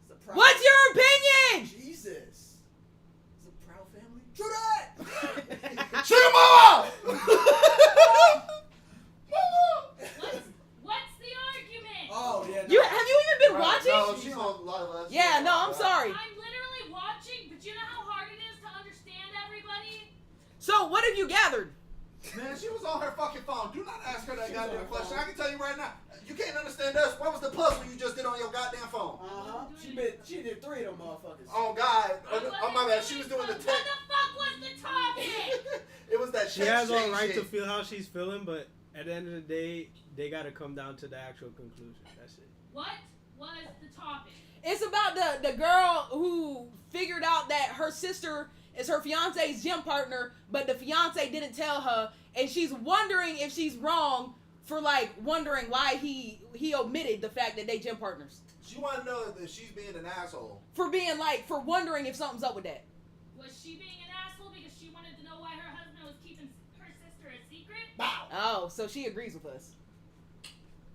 It's a proud What's your opinion? Jesus. It's a proud family. True that. Shoot him all! What's the argument? Oh yeah. No. You have you even been watching? No, she's on live. Yeah, no, I'm sorry. I'm literally watching, but you know how hard it is to understand everybody? So what have you gathered? Man, she was on her fucking phone. Do not ask her that She was on goddamn her question. phone. I can tell you right now. You can't understand us. What was the puzzle you just did on your goddamn phone? She did 3 of them motherfuckers. Oh God. Oh my bad. She was doing the What tech. the fuck was the topic? It was that She text has all chain right to shit. feel how she's feeling, but at the end of the day, they gotta come down to the actual conclusion. That's it. What was the topic? It's about the girl who figured out that her sister is her fiance's gym partner, but the fiance didn't tell her, and she's wondering if she's wrong for like wondering why he omitted the fact that they gym partners. She want to know if she's being an asshole. For being like, for wondering if something's up with that. Was she being an asshole because she wanted to know why her husband was keeping her sister a secret? Oh, so she agrees with us.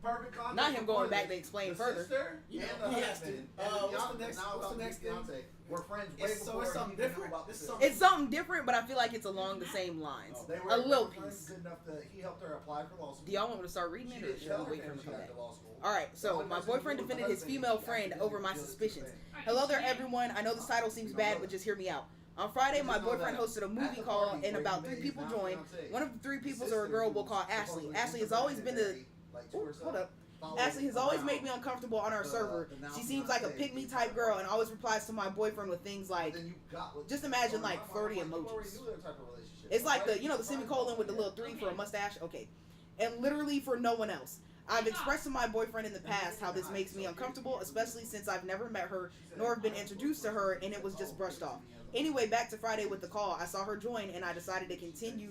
Perfect context. Not him for going the- back to explain the further. Sister You and know, the he has to. husband. What's the and next- now what's the about next the thing? fiance. We're friends way It's before something he even knew different. about the It's sister. something- It's something different, but I feel like it's along the same lines. They were A little friends piece. good enough that he helped her apply for law school. Do y'all want me to start reading She it, or didn't should tell we her wait for him family to come she back? got to law school. Alright, The so only my person who boyfriend knew was the defended his husband. female She friend accidentally over my killed his suspicions. family. Hello there, everyone. I know this title seems bad, but just hear me out. On Friday, my boyfriend hosted a movie call, and about 3 people joined. One of the 3 people are a girl we'll call Ashley. Ashley has always been the... Ooh, hold up. Ashley has always made me uncomfortable on our server. She seems like a pick-me type girl and always replies to my boyfriend with things like, just imagine like flirty emojis. It's like the, the semicolon with the little 3 for a mustache. Okay. And literally for no one else. I've expressed to my boyfriend in the past how this makes me uncomfortable, especially since I've never met her nor have been introduced to her, and it was just brushed off. Anyway, back to Friday with the call. I saw her join, and I decided to continue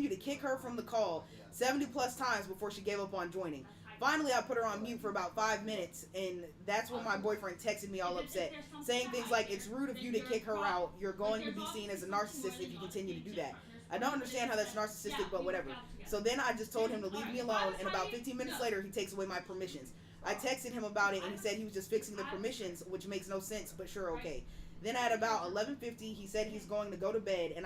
to kick her from the call 70 plus times before she gave up on joining. Finally, I put her on mute for about 5 minutes, and that's when my boyfriend texted me all upset, saying things like, it's rude of you to kick her out. You're going to be seen as a narcissist if you continue to do that. I don't understand how that's narcissistic, but whatever. So then I just told him to leave me alone, and about 15 minutes later, he takes away my permissions. I texted him about it, and he said he was just fixing the permissions, which makes no sense, but sure, okay. Then at about 11:50, he said he's going to go to bed, and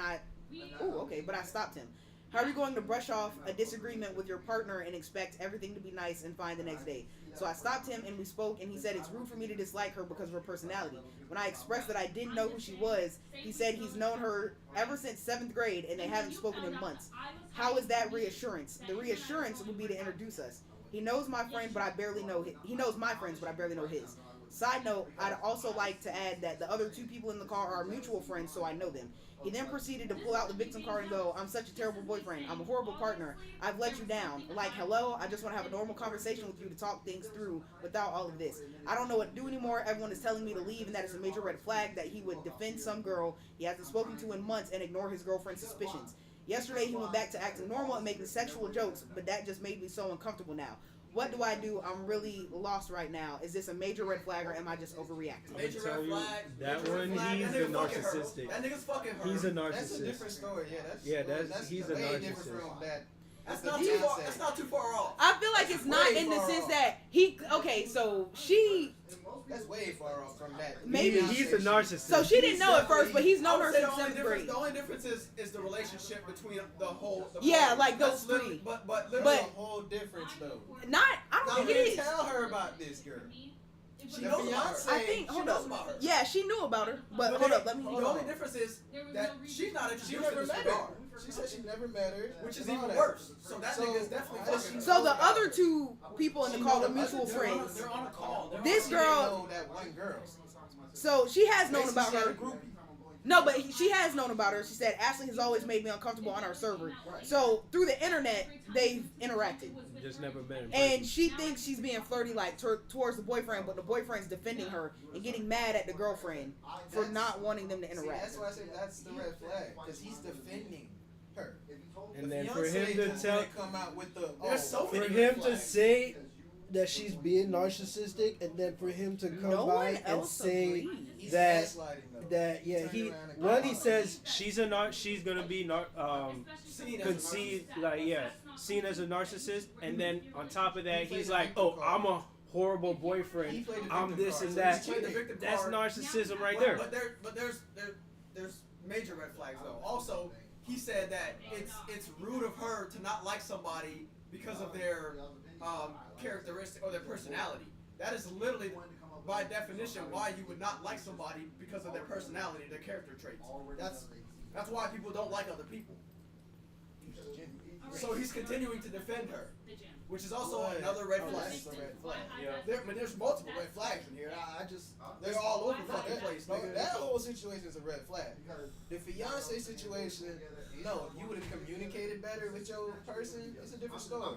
but I stopped him. How are you going to brush off a disagreement with your partner and expect everything to be nice and fine the next day? So I stopped him, and we spoke, and he said it's rude for me to dislike her because of her personality. When I expressed that I didn't know who she was, he said he's known her ever since 7th grade, and they haven't spoken in months. How is that reassurance? The reassurance would be to introduce us. He knows my friend, but I barely know his. He knows my friends, but I barely know his. Side note, I'd also like to add that the other 2 people in the car are mutual friends, so I know them. He then proceeded to pull out the victim card and go, I'm such a terrible boyfriend. I'm a horrible partner. I've let you down. Like, hello, I just want to have a normal conversation with you to talk things through without all of this. I don't know what to do anymore. Everyone is telling me to leave, and that is a major red flag that he would defend some girl he hasn't spoken to in months and ignore his girlfriend's suspicions. Yesterday, he went back to acting normal and making sexual jokes, but that just made me so uncomfortable now. What do I do? I'm really lost right now. Is this a major red flag, or am I just overreacting? Major tell red you, flag. that major red one, flag. he's That the nigga fucking her. narcissistic. That nigga's fucking her. He's a That's a narcissist. different story. That's He's a way narcissist. different from that. That's the not too far. fiancé. That's not too far off. I feel like That's it's not way in the far sense off. that he. Okay, so she. That's way far off from that. Maybe- He's a narcissist. So she didn't know at first, but he's I known would her say since the only 7th difference- grade. The only difference is the relationship between the whole. Yeah, couple. like those That's literally- 3. But That's literally, a whole difference though. Not. I now don't he think it didn't is. tell her about this girl. She The knows about her. fiancé- I think. She Hold knows up. about her. Yeah, she knew about her, but But hold then- up. Let me. The hold only on. difference is that she's not She introduced in never this met regard, her. She said she never met her. which is and all even that. worse. So that So, nigga's definitely how does fucking. she So know the about other her? 2 people in the call are mutual They're on a- friends. They're on a call. They're This on- She didn't girl- know that one girl. So she has known Basically, about she had her. a groupie. No, but she has known about her. She said Ashley has always made me uncomfortable on our server. So through the internet, they've interacted. Just never met him. And she thinks she's being flirty like towards the boyfriend, but the boyfriend's defending her and getting mad at the girlfriend for not wanting them to See, interact. that's why I said that's the red flag because he's defending her. And The then for fiancé him to just tell, didn't come out with the There's so for many him red to flags. say that she's being narcissistic, and then for him to come No by one and else say agrees. he's that gaslighting though. yeah, Turn he around and one, go he out. says she's gonna be Seen as a concede seen as a narcissist, and then on top of that he's like, oh, I'm a horrible He boyfriend, played the I'm victim this card, and so that. he's Played the victim That's card. narcissism right But there. there's major red flags though. Also, he said that it's rude of her to not like somebody because of their characteristic or their personality. That is literally, by definition, why you would not like somebody because of their personality, their character traits. That's why people don't like other people. So he's continuing to defend her, The gym. which is also What? another red Oh, flag. that's a red flag. There's multiple red flags in here. They're all over the fucking place, nigga. That whole situation is a red flag. The fiance situation, no, you would have communicated better with your person. It's a different story.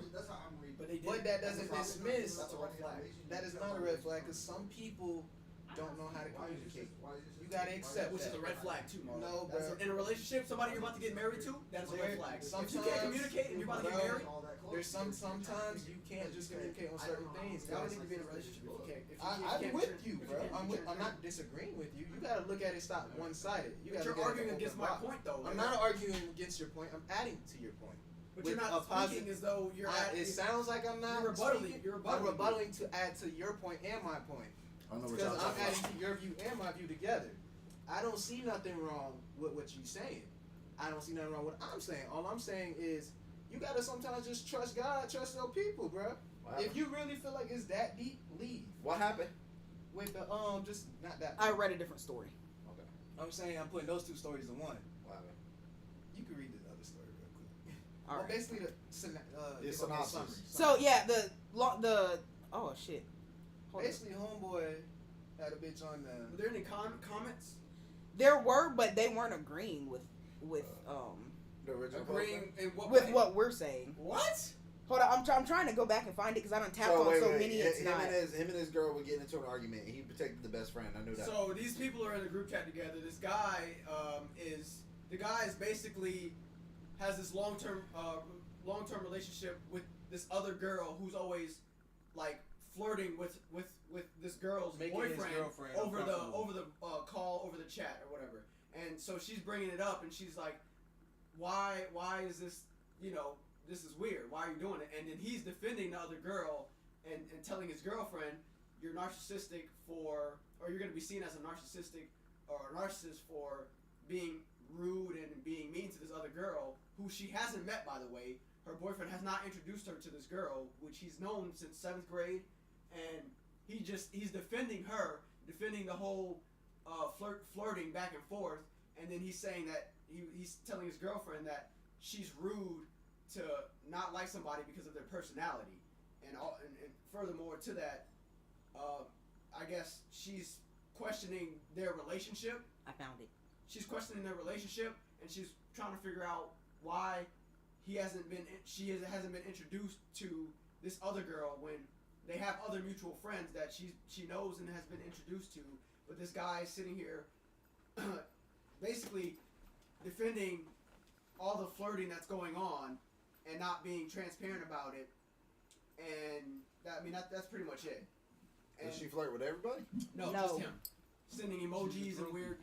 But they did. But that doesn't dismiss. That's a red flag. That is not a red flag because some people don't know how to communicate. You gotta accept Which that. is a red flag too, Marlon. No, That's bro. in a relationship, somebody you're about to get married to, that's a red flag. If you can't Sometimes- communicate and you're about to get Bro, married, There's sometimes you can't just communicate on certain things. y'all don't need to be in a relationship if you can't. If you I'm can't with trans- you, if bro. can't I'm not disagreeing with you. You gotta look at it stop one sided. You But gotta you're look at it arguing from against the my bottom. point, though. I'm like, not arguing against your point. I'm adding to your point. But with you're a not positive- speaking as though you're. It sounds like I'm not. You're rebuttaling. speaking. You're I'm rebuttaling. rebutting to add to your point and my point. I don't know what y'all Because I'm talking adding about. to your view and my view together. I don't see nothing wrong with what you're saying. I don't see nothing wrong with what I'm saying. All I'm saying is you gotta sometimes just trust God, trust your people, bro. If you really feel like it's that deep, leave. What happened? With the just not that. I read a different story. Okay. I'm saying I'm putting those two stories in one. What happened? You can read the other story real quick. All Well, right. basically The give a little synopsis. summary. So yeah, the oh shit. Hold on. Basically, homeboy had a bitch on Were the. there any comments? There were, but they weren't agreeing with The original Agreeing in what with way? what we're saying. What? Hold on, I'm trying to go back and find it because I done tapped So on wait, so wait, many. It's him not. him and his girl were getting into an argument. And he protected the best friend. I knew that. So these people are in a group chat together. This guy is basically has this long term relationship with this other girl who's always like flirting with this girl's Making his boyfriend girlfriend over the uncomfortable. call, over the chat or whatever. And so she's bringing it up, and she's like, why is this, this is weird, why are you doing it? And then he's defending the other girl and telling his girlfriend, you're narcissistic or you're going to be seen as a narcissistic or a narcissist for being rude and being mean to this other girl who she hasn't met, by the way. Her boyfriend has not introduced her to this girl, which he's known since 7th grade, and he's defending her, defending the whole flirting back and forth, and then he's saying that he's telling his girlfriend that she's rude to not like somebody because of their personality, and furthermore to that, I guess she's questioning their relationship. I found it. She's questioning their relationship, and she's trying to figure out why she hasn't been introduced to this other girl when they have other mutual friends that she knows and has been introduced to. But this guy is sitting here, basically defending all the flirting that's going on and not being transparent about it. And that's pretty much it. Did she flirt with everybody? No, No. just him. Sending emojis and weird,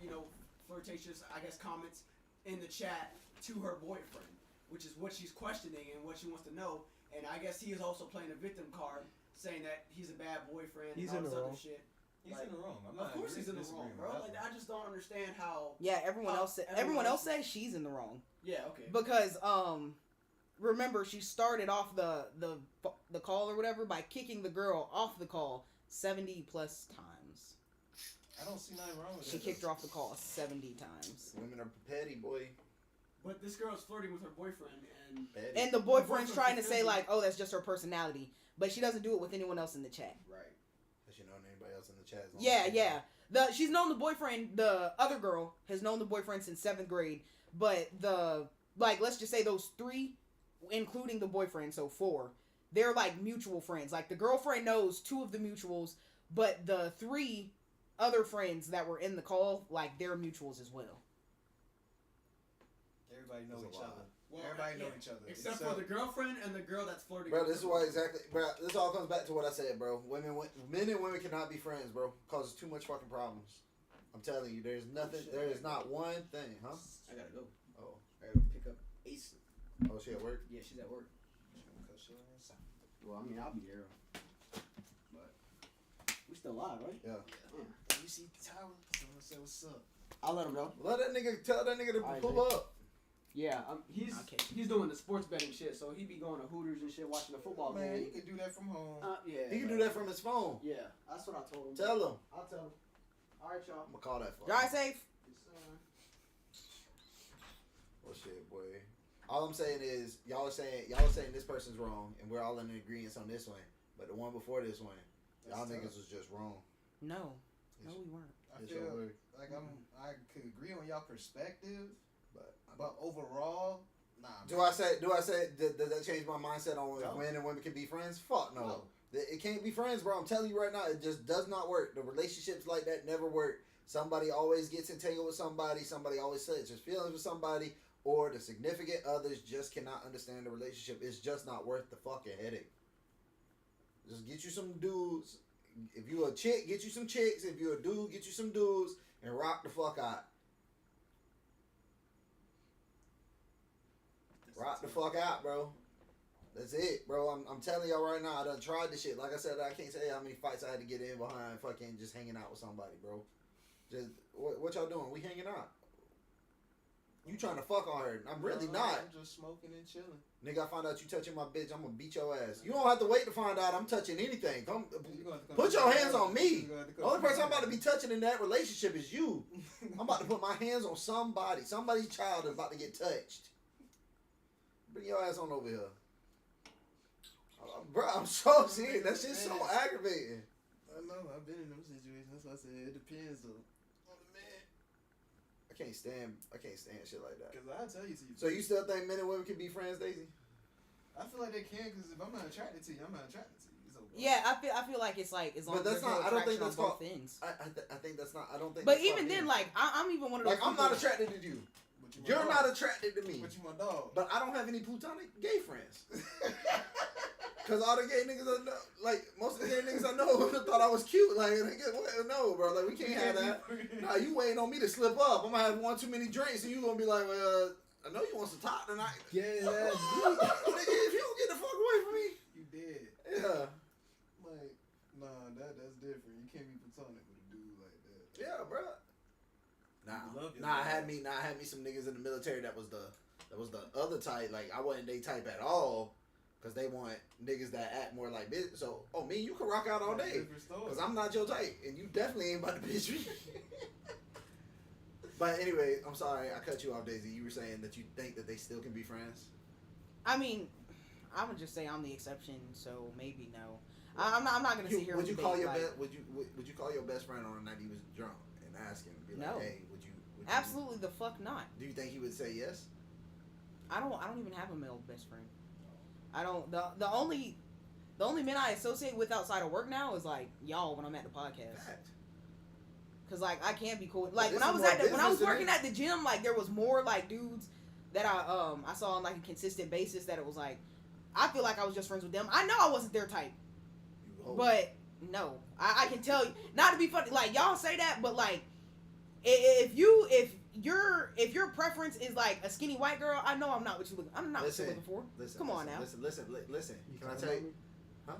flirtatious, I guess, comments in the chat to her boyfriend, which is what she's questioning and what she wants to know. And I guess he is also playing a victim card, saying that he's a bad boyfriend He's and all in this the other wrong. shit. He's Like, in the wrong. I'm Of not course he's in the disagreeing wrong, with bro. that. Like, I just don't understand how. Yeah, everyone else everyone else- says she's in the wrong Yeah, okay. because remember she started off the call or whatever by kicking the girl off the call 70 plus times. I don't see nothing wrong with She that. kicked her off the call 70 times. Women are petty, boy. But this girl's flirting with her boyfriend, and Petty. And the boyfriend's boyfriend's trying to say defending- like, oh, that's just her personality, but she doesn't do it with anyone else in the chat. right. Has she known anybody else in the chat? As long Yeah, as she yeah. She's known the boyfriend. The other girl has known the boyfriend since 7th grade. But let's just say those 3, including the boyfriend, so 4, they're like mutual friends. Like the girlfriend knows 2 of the mutuals, but the 3 other friends that were in the call, like they're mutuals as well. Everybody know There's a each lot. other. Well, Everybody know yeah, each other. Except So- for the girlfriend and the girl that's flirting Bro, with this is her why boyfriend. exactly, bro. This all comes back to what I said, bro. Men and women cannot be friends, bro. Causes too much fucking problems. I'm telling you, there's nothing. Shit. There is not one thing, huh? I gotta go. Oh, I gotta pick up Ace. oh, she at work. Yeah, she's at work. Well, I mean, I'll be there. But we still live, right? Yeah. You see Tyler? Someone said what's up. I'll let him know. Let that nigga tell that nigga to Alright, pull man. up. Yeah, he's Okay. he's doing the sports betting shit, so he be going to Hooters and shit, watching the football Man, you game. can do that from home. Yeah. He can do that from his phone. Yeah, that's what I told him. Tell him. I'll tell him. All right, y'all. I'm gonna call that phone. Drive safe. Well, shit, boy. All I'm saying is y'all are saying this person's wrong, and we're all in agreement on this one. But the one before this one, y'all niggas was just wrong. No, we weren't. I feel like I could agree on y'all perspective, but overall, nah. Do I say does that change my mindset on if men and women can be friends? Fuck no. It can't be friends, bro. I'm telling you right now, it just does not work. The relationships like that never work. Somebody always gets entangled with somebody. Somebody always says there's feelings with somebody, or the significant others just cannot understand the relationship. It's just not worth the fucking headache. Just get you some dudes. If you a chick, get you some chicks. If you a dude, get you some dudes and rock the fuck out. Rock the fuck out, bro. That's it, bro. I'm telling y'all right now, I done tried this shit. Like I said, I can't tell you how many fights I had to get in behind fucking just hanging out with somebody, bro. Just what y'all doing? We hanging out. You trying to fuck on her? I'm really not. I'm just smoking and chilling. Nigga, I find out you touching my bitch, I'm gonna beat your ass. You don't have to wait to find out I'm touching anything. Come put your hands on me. The only person I'm about to be touching in that relationship is you. I'm about to put my hands on somebody. Somebody's child is about to get touched. Bring your ass on over here. Bro, I'm so serious. That shit's so aggravating. I know. I've been in them situations. That's why I said it depends though. On the man. I can't stand shit like that. Cause I'll tell you. So you still think men and women can be friends, Daisy? I feel like they can, cause if I'm not attracted to you, I'm not attracted to you. It's okay. Yeah, I feel like it's like as long but as that's there's not. no I don't think attraction that's on both called. ends. I think that's not. I don't think. But that's even then, like I'm even one of those. like I'm not attracted to you. You're not attracted to me. But you my dog. But I don't have any platonic gay friends. Cause all the gay niggas I know, like most of the gay niggas I know, thought I was cute. Like, no, bro. Like we can't have that. Nah, you waiting on me to slip up. I'm gonna have one too many drinks, and you gonna be like, well, I know you want some top tonight. Yeah, Nigga, if you don't get the fuck away from me, You dead. yeah, Like, nah, that's different. You can't be platonic with a dude like that. yeah, bro. I had me some niggas in the military that was the other type. Like I wasn't they type at all. Cause they want niggas that act more like bitch. So, me, you can rock out all day. Cause I'm not your type, and you definitely ain't about to bitch me. But anyway, I'm sorry I cut you off, Daisy. You were saying that you think that they still can be friends. I mean, I would just say I'm the exception, so maybe no. I'm not gonna sit here. Would you and call debate, your like, would you call your best friend on a night he was drunk and ask him, be like, No. hey, would you Absolutely the fuck not. Do you think he would say yes? I don't even have a male best friend. I don't. The only men I associate with outside of work now is like y'all when I'm at the podcast. Fact. Cause like I can't be cool. Like This when I is was more at when I was business, working at the gym, like there was more like dudes that I saw on like a consistent basis that it was like I feel like I was just friends with them. I know I wasn't their type, but no, I can tell you not to be funny. Like y'all say that, but like if your preference is like a skinny white girl, I know I'm not what you looking. I'm not what you're looking for. Come on now. Listen. Can I tell you? Huh?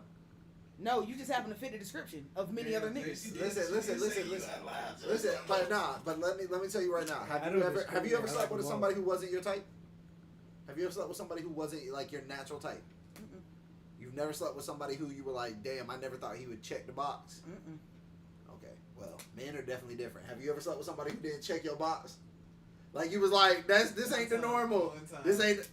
No, you just happen to fit the description of many other niggas. Listen. But let me tell you right now. Have you ever slept with somebody who wasn't your type? Have you ever slept with somebody who wasn't like your natural type? Mm-mm. You've never slept with somebody who you were like, damn, I never thought he would check the box. Mm-mm. Okay, well, men are definitely different. Have you ever slept with somebody who didn't check your box? Like you was like, this ain't the normal. This ain't.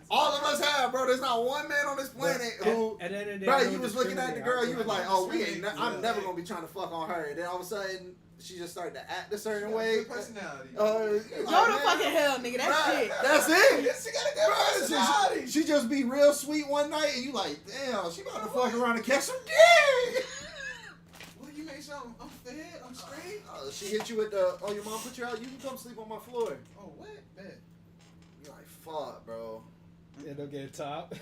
All of us have, bro. There's not one man on this planet who, bro, you was looking at the girl, you was like, oh, I'm never gonna be trying to fuck on her. And then all of a sudden, she just started to act a certain way. Personality. Go to fucking hell, nigga. That's shit. That's it. She got a good personality. She just be real sweet one night, and you like, damn, she about to fuck around and catch some dick. Well, you make sure I'm fed, I'm straight. She hit you with the, your mom put you out. You can come sleep on my floor. Oh, what? Bet. You're like, fuck, bro. And don't get a top.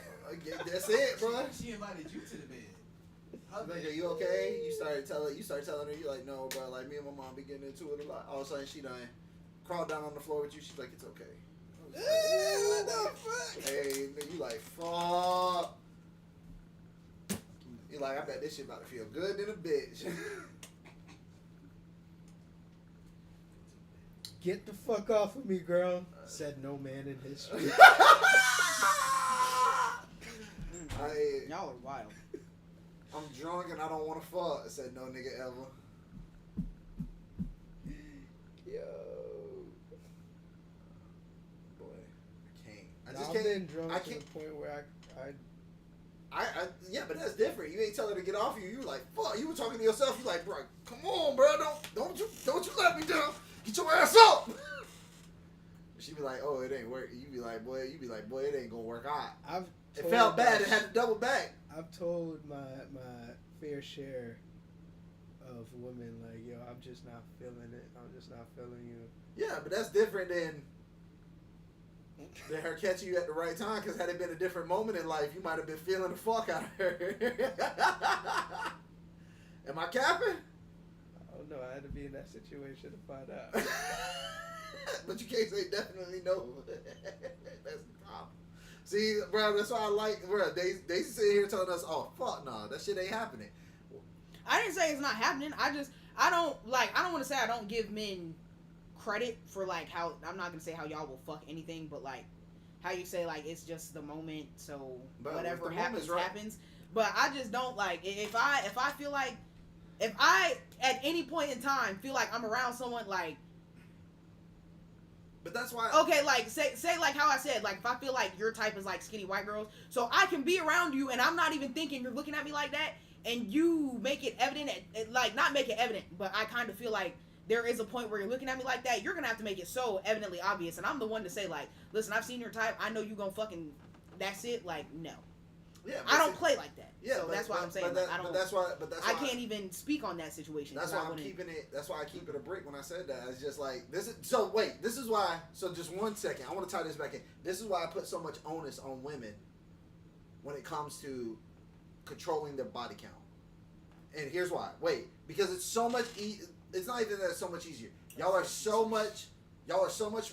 That's it, bro. She invited you to the bed. Like, are you okay? You started telling her, you like, no, bro, like me and my mom be getting into it a lot. All of a sudden she done crawled down on the floor with you. She's like, it's okay. What the fuck? Hey, you like, fuck. You like, I bet this shit about to feel good than a bitch. Get the fuck off of me, girl. Said no man in history. Y'all are wild. I'm drunk and I don't want to fuck. I said no nigga ever. Yo. Boy, I can't. I just I've can't. been drunk I to can't. the point where Yeah, but that's different. You ain't tell her to get off you. You like, fuck. You were talking to yourself. You like, bro, come on, bro. Don't you let me down. Get your ass up. She be like, oh, it ain't work. You be like, boy, it ain't gonna work out. It felt bad. It had to double back. I've told my fair share of women like, yo, I'm just not feeling it. I'm just not feeling you. Yeah, but that's different than her catching you at the right time. Because had it been a different moment in life, you might have been feeling the fuck out of her. Am I capping? I don't know. I had to be in that situation to find out. But you can't say definitely no. That's the problem. See, bro, that's why I like, bro. They sit here telling us, oh, fuck no, that shit ain't happening. I didn't say it's not happening. I don't want to say I don't give men credit for like how, I'm not gonna say how y'all will fuck anything, but like how you say like it's just the moment, so But whatever the happens moment's right. happens. But I just don't like if I feel like if I at any point in time feel like I'm around someone like. But that's why. Okay, like say like how I said, like if I feel like your type is like skinny white girls, so I can be around you and I'm not even thinking you're looking at me like that, and you make it evident, like not make it evident, but I kind of feel like there is a point where you're looking at me like that. You're gonna have to make it so evidently obvious, and I'm the one to say like, listen, I've seen your type. I know you gonna fucking. That's it. Like no. Yeah, I don't play like that. Yeah, so that's why I'm saying but like, I don't. But that's why. I can't even speak on that situation. That's why I'm keeping it. That's why I keep it a brick when I said that. It's just like this is. So wait, this is why. So just 1 second. I want to tie this back in. This is why I put so much onus on women when it comes to controlling their body count. And here's why. Wait, because it's so much. It's not even that it's so much easier. Y'all are so much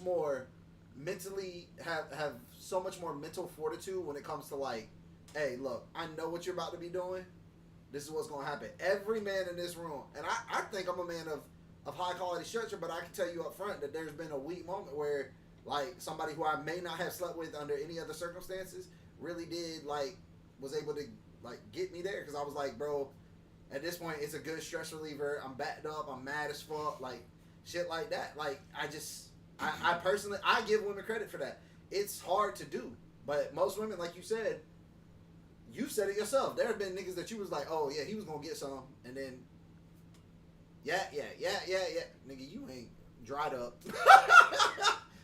more mentally have so much more mental fortitude when it comes to like, hey, look, I know what you're about to be doing. This is what's going to happen. Every man in this room, and I think I'm a man of high quality structure, but I can tell you up front that there's been a weak moment where like somebody who I may not have slept with under any other circumstances really did like was able to like get me there because I was like, bro, at this point it's a good stress reliever. I'm backed up. I'm mad as fuck. Like shit like that. Like I personally I give women credit for that. It's hard to do, but most women, like you said it yourself. There have been niggas that you was like, oh yeah, he was gonna get some, and then yeah, nigga, you ain't dried up.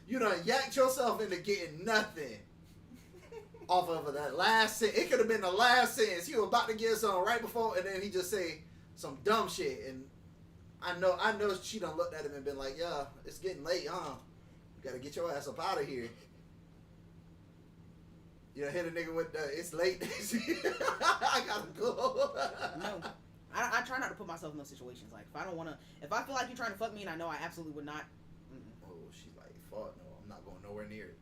You done yacked yourself into getting nothing off of that last sentence. It could have been the last sentence. You were about to get some right before, and then he just say some dumb shit, and I know she done looked at him and been like, yeah, it's getting late, huh? You gotta get your ass up out of here. You know, hit a nigga with it's late. I gotta go. No. I try not to put myself in those situations. Like, if I feel like you're trying to fuck me and I know I absolutely would not. Oh, she's like, fuck no, I'm not going nowhere near it.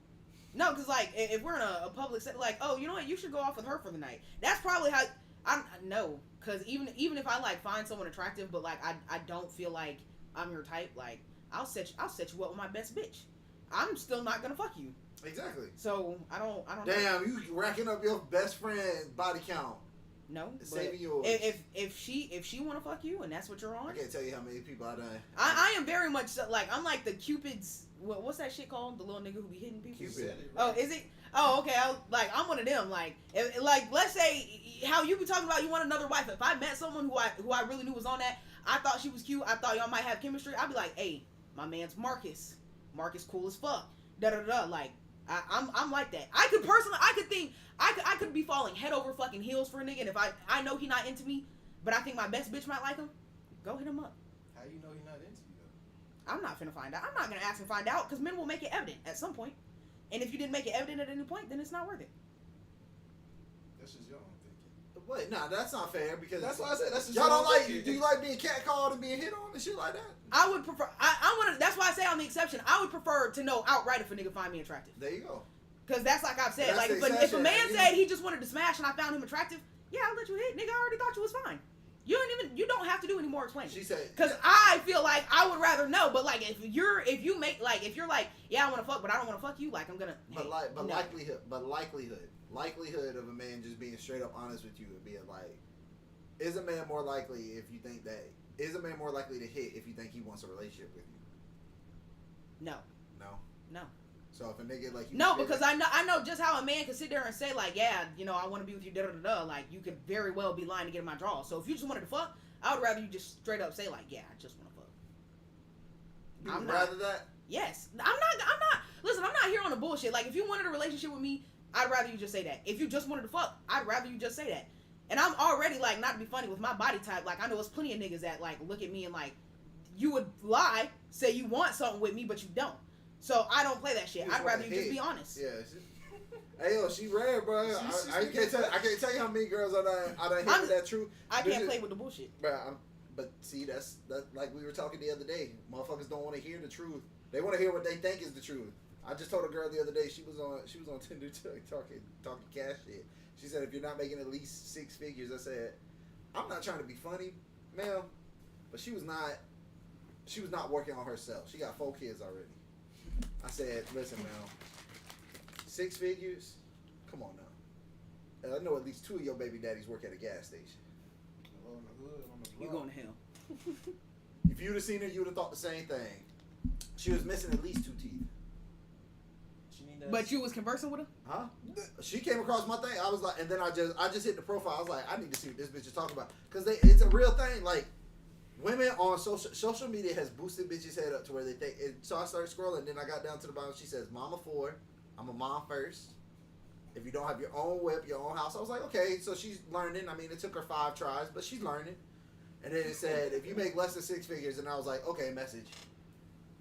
No, because, like, if we're in a public setting, like, oh, you know what, you should go off with her for the night. That's probably how, no, because even if I, like, find someone attractive, but, like, I don't feel like I'm your type, like, I'll set you up with my best bitch. I'm still not gonna fuck you. Exactly. So, I don't Damn, you racking up your best friend's body count. No, saving yours. If she want to fuck you and that's what you're on, I can't tell you how many people I done. I am very much like I'm like the Cupid's. What's that shit called? The little nigga who be hitting people. Cupid. Oh, is it? Oh, okay. I'm one of them. Like let's say how you be talking about you want another wife. If I met someone who I really knew was on that, I thought she was cute. I thought y'all might have chemistry. I'd be like, hey, my man's Marcus. Marcus cool as fuck. Da da da. Like I'm like that. I could be falling head over fucking heels for a nigga, and if I know he not into me, but I think my best bitch might like him, go hit him up. How you know he not into you though? I'm not finna find out. I'm not gonna ask and find out because men will make it evident at some point. And if you didn't make it evident at any point, then it's not worth it. That's just your own thinking. Wait, nah, that's not fair because That's why I said that's just y'all your don't own like. thinking. Do you like being catcalled and being hit on and shit like that? I would prefer. I want to. That's why I say I'm the exception. I would prefer to know outright if a nigga find me attractive. There you go. Because that's like I've said. That's Like the if a exception. man said he just wanted to smash and I found him attractive, yeah, I'll let you hit. Nigga, I already thought you was fine. You don't have to do any more explaining. She said. Because I feel like I would rather know. But like if you're like, yeah, I want to fuck, but I don't want to fuck you. Like I'm gonna. But no. likelihood of a man just being straight up honest with you and being like, is a man more likely to hit if you think he wants a relationship with you? No. No. No. So if a nigga like you No, feel because like- I know just how a man can sit there and say like, yeah, you know, I want to be with you, da da da da. Like, you could very well be lying to get in my draw. So if you just wanted to fuck, I would rather you just straight up say like, yeah, I just want to fuck. you I'm would not- rather that. Yes, I'm not. Listen, I'm not here on the bullshit. Like, if you wanted a relationship with me, I'd rather you just say that. If you just wanted to fuck, I'd rather you just say that. And I'm already like, not to be funny, with my body type. Like, I know there's plenty of niggas that like look at me and like, you would lie, say you want something with me, but you don't. So I don't play that shit. You just I'd want rather the you just head. be honest. Yeah. Hey yo, she rare, bro. I can't tell you how many girls I done hit with that truth. I can't play with the bullshit. But see, that's like we were talking the other day. Motherfuckers don't want to hear the truth. They want to hear what they think is the truth. I just told a girl the other day, she was on Tinder talking cash shit. She said, if you're not making at least 6 figures, I said, I'm not trying to be funny, ma'am, but she was not working on herself. She got 4 kids already. I said, listen, ma'am, 6 figures, come on now. I know at least 2 of your baby daddies work at a gas station. On the hood, on the You block. going to hell? If you'd have seen her, you would have thought the same thing. She was missing at least 2 teeth. She need that. But you was conversing with her? Huh? She came across my thing. I was like, and then I just hit the profile. I was like, I need to see what this bitch is talking about, because it's a real thing. Like, women on social media has boosted bitches' head up to where they think. So I started scrolling. Then I got down to the bottom. She says, "Mama 4. I'm a mom first. If you don't have your own whip, your own house." I was like, okay. So she's learning. I mean, it took her 5 tries, but she's learning. And then it said, if you make less than 6 figures, and I was like, okay, message.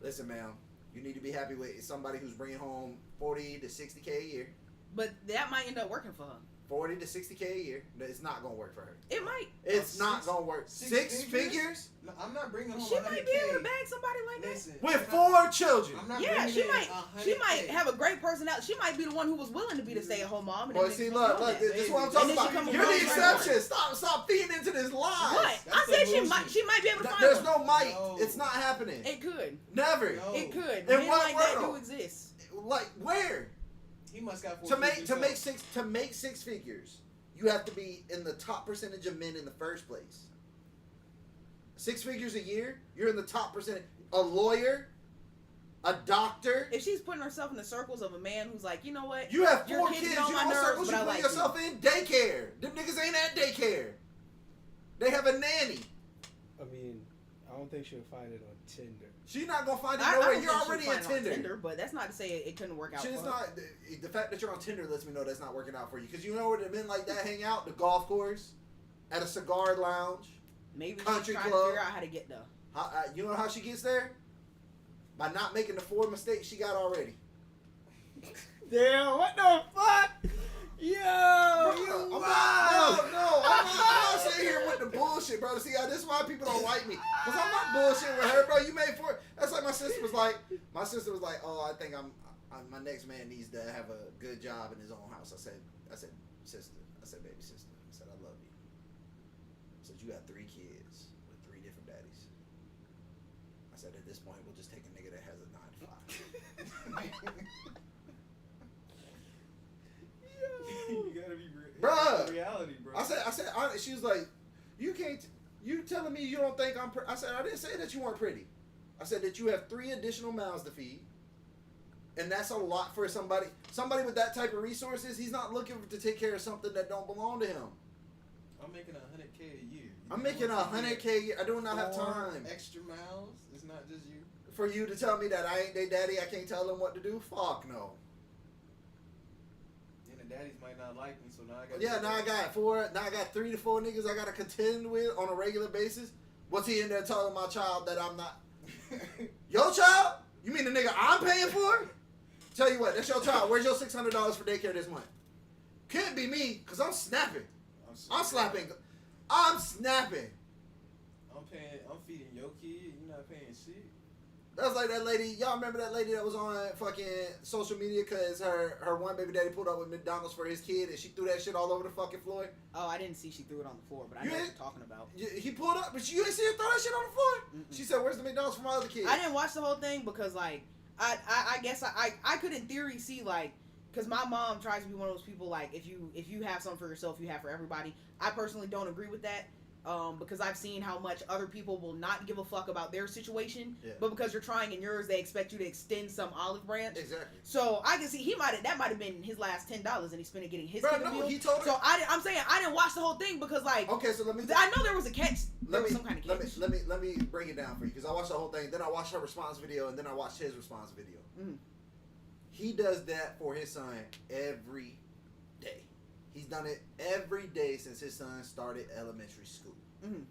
Listen, ma'am, you need to be happy with somebody who's bringing home 40 to 60K a year. But that might end up working for her. 40 to 60K a year. It's not gonna work for her. It might. It's not gonna work. 6 figures No, I'm not bringing home She might be able to 100K. bag somebody like that. Listen, with I'm 4 not- children. I'm not Yeah, bringing she in might. 100K. She might have a great personality. She might be the one who was willing to be the stay-at-home mom. And Boy, then see, they look, know that. this is what I'm And talking then she come about. You're the across exception. Stop feeding into this lie. What? That's I said delusion. she might be able to find There's one. no might. No. It's not happening. It could. Never. No. It could. In Men what like that do world? exist. Like where? He must got 4 To make kids to make 6 figures, you have to be in the top percentage of men in the first place. 6 figures a year, you're in the top percentage. A lawyer, a doctor. If she's putting herself in the circles of a man who's like, you know what? You have Your 4 kids kids. get on You my know what nerves, circles but you I put like yourself in? Daycare. Them niggas ain't at daycare. They have a nanny. I mean, I don't think she'll find it on Tinder. She's not gonna find it I nowhere. don't You're think she'll already find on it on Tinder. But that's not to say it couldn't work out. Shit is for her. not the fact that you're on Tinder lets me know that's not working out for you. Because you know where the men like that hang out? The golf course, at a cigar lounge. Maybe she's country trying club. to figure out how to get there. You know how she gets there? By not making the 4 mistakes she got already. Damn, what the fuck? Yo, I'm not sitting here with the bullshit, bro. See, this is why people don't like me. Because I'm not bullshitting with her, bro. You made 4. That's like my sister was like, oh, I think my next man needs to have a good job in his own house. I said, sister. I said, baby sister. I said, I love you. I said, you got 3 kids with 3 different daddies. I said, at this point, we'll just take a nigga that has a 9 to 5. You gotta be Bruh. reality, bro. I said, she was like, you telling me you don't think I'm pretty? I said, I didn't say that you weren't pretty. I said that you have 3 additional mouths to feed. And that's a lot for somebody with that type of resources. He's not looking to take care of something that don't belong to him. I'm making 100K a year. I'm making 100K a year. I do not have 4 time extra miles. It's not just you. for you to tell me that I ain't their daddy. I can't tell them what to do. Fuck no. And the daddies might not like me, so now I got. Yeah, now I got 4. Now I got 3 to 4 niggas I gotta contend with on a regular basis. What's he in there telling my child that I'm not? Your child? You mean the nigga I'm paying for? Tell you what, that's your child. Where's your $600 for daycare this month? Can't be me, cause I'm snapping. I'm slapping. I'm snapping. I'm feeding your kid. You're not paying shit. That's like that lady. Y'all remember that lady that was on fucking social media because her one baby daddy pulled up with McDonald's for his kid and she threw that shit all over the fucking floor? Oh, I didn't see she threw it on the floor, but I You know what ain't- you're talking about. He pulled up, but you ain't see her throw that shit on the floor? Mm-mm. She said, where's the McDonald's for my other kid? I didn't watch the whole thing because, like, I guess I could in theory see, like, because my mom tries to be one of those people, like, if you have something for yourself, you have for everybody. I personally don't agree with that. because I've seen how much other people will not give a fuck about their situation, Yeah. but because you're trying in yours, they expect you to extend some olive branch. Exactly. So I can see that might have been his last $10, and he spent it getting his Bro, kid a no, meal. he told her. So I'm saying I didn't watch the whole thing because like Okay, so let me. I know there was a catch. There was some kind of catch. Let me break it down for you because I watched the whole thing. Then I watched her response video, and then I watched his response video. Mhm. He does that for his son every day. He's done it every day since his son started elementary school. Mhm.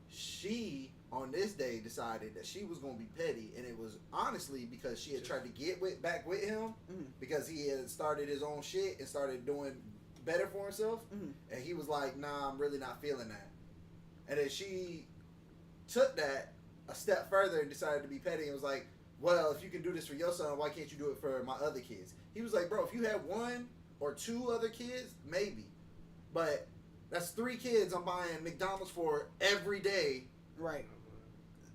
She on this day decided that she was going to be petty, and it was honestly because she had tried to get back with him Mhm. because he had started his own shit and started doing better for himself, Mhm. and he was like, "Nah, I'm really not feeling that." And then she took that a step further and decided to be petty and was like, "Well, if you can do this for your son, why can't you do it for my other kids?" He was like, "Bro, if you had one or two other kids, maybe, but that's 3 kids I'm buying McDonald's for every day." Right.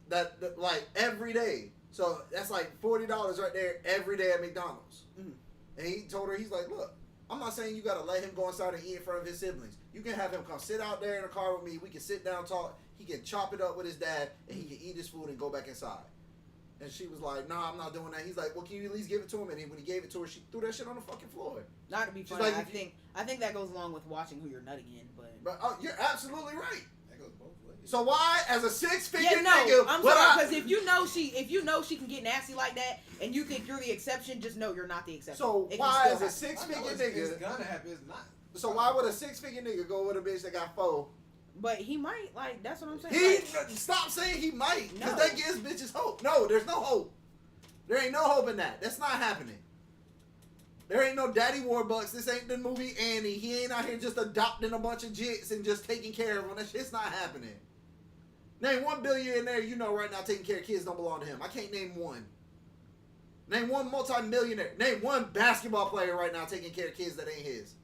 That like every day. So that's like $40 right there every day at McDonald's. Mhm. And he told her, he's like, "Look, I'm not saying you gotta let him go inside and eat in front of his siblings. You can have him come sit out there in the car with me. We can sit down, talk. He can chop it up with his dad, and he can eat his food and go back inside." And she was like, "Nah, I'm not doing that." He's like, "Well, can you at least give it to him?" And when he gave it to her, she threw that shit on the fucking floor. Not to be She's funny, like, I think that goes along with watching who you're nutting in, but But oh, you're absolutely right. That goes both ways. So why, as a 6-figure yeah, no, nigga, I'm would sorry I- because if you know she can get nasty like that, and you think you're the exception, just know you're not the exception. So It can why, still as a happen. 6-figure It's nigga, gonna happen. It's not. so why would a 6-figure nigga go with a bitch that got 4? But he might like. That's what I'm saying. He like, stop saying he might, because No. that gives bitches hope. No, there's no hope. There ain't no hope in that. That's not happening. There ain't no Daddy Warbucks. This ain't the movie Annie. He ain't out here just adopting a bunch of jits and just taking care of them. That shit's not happening. Name one billionaire you know right now taking care of kids don't belong to him. I can't name one. Name one multi-millionaire. Name one basketball player right now taking care of kids that ain't his.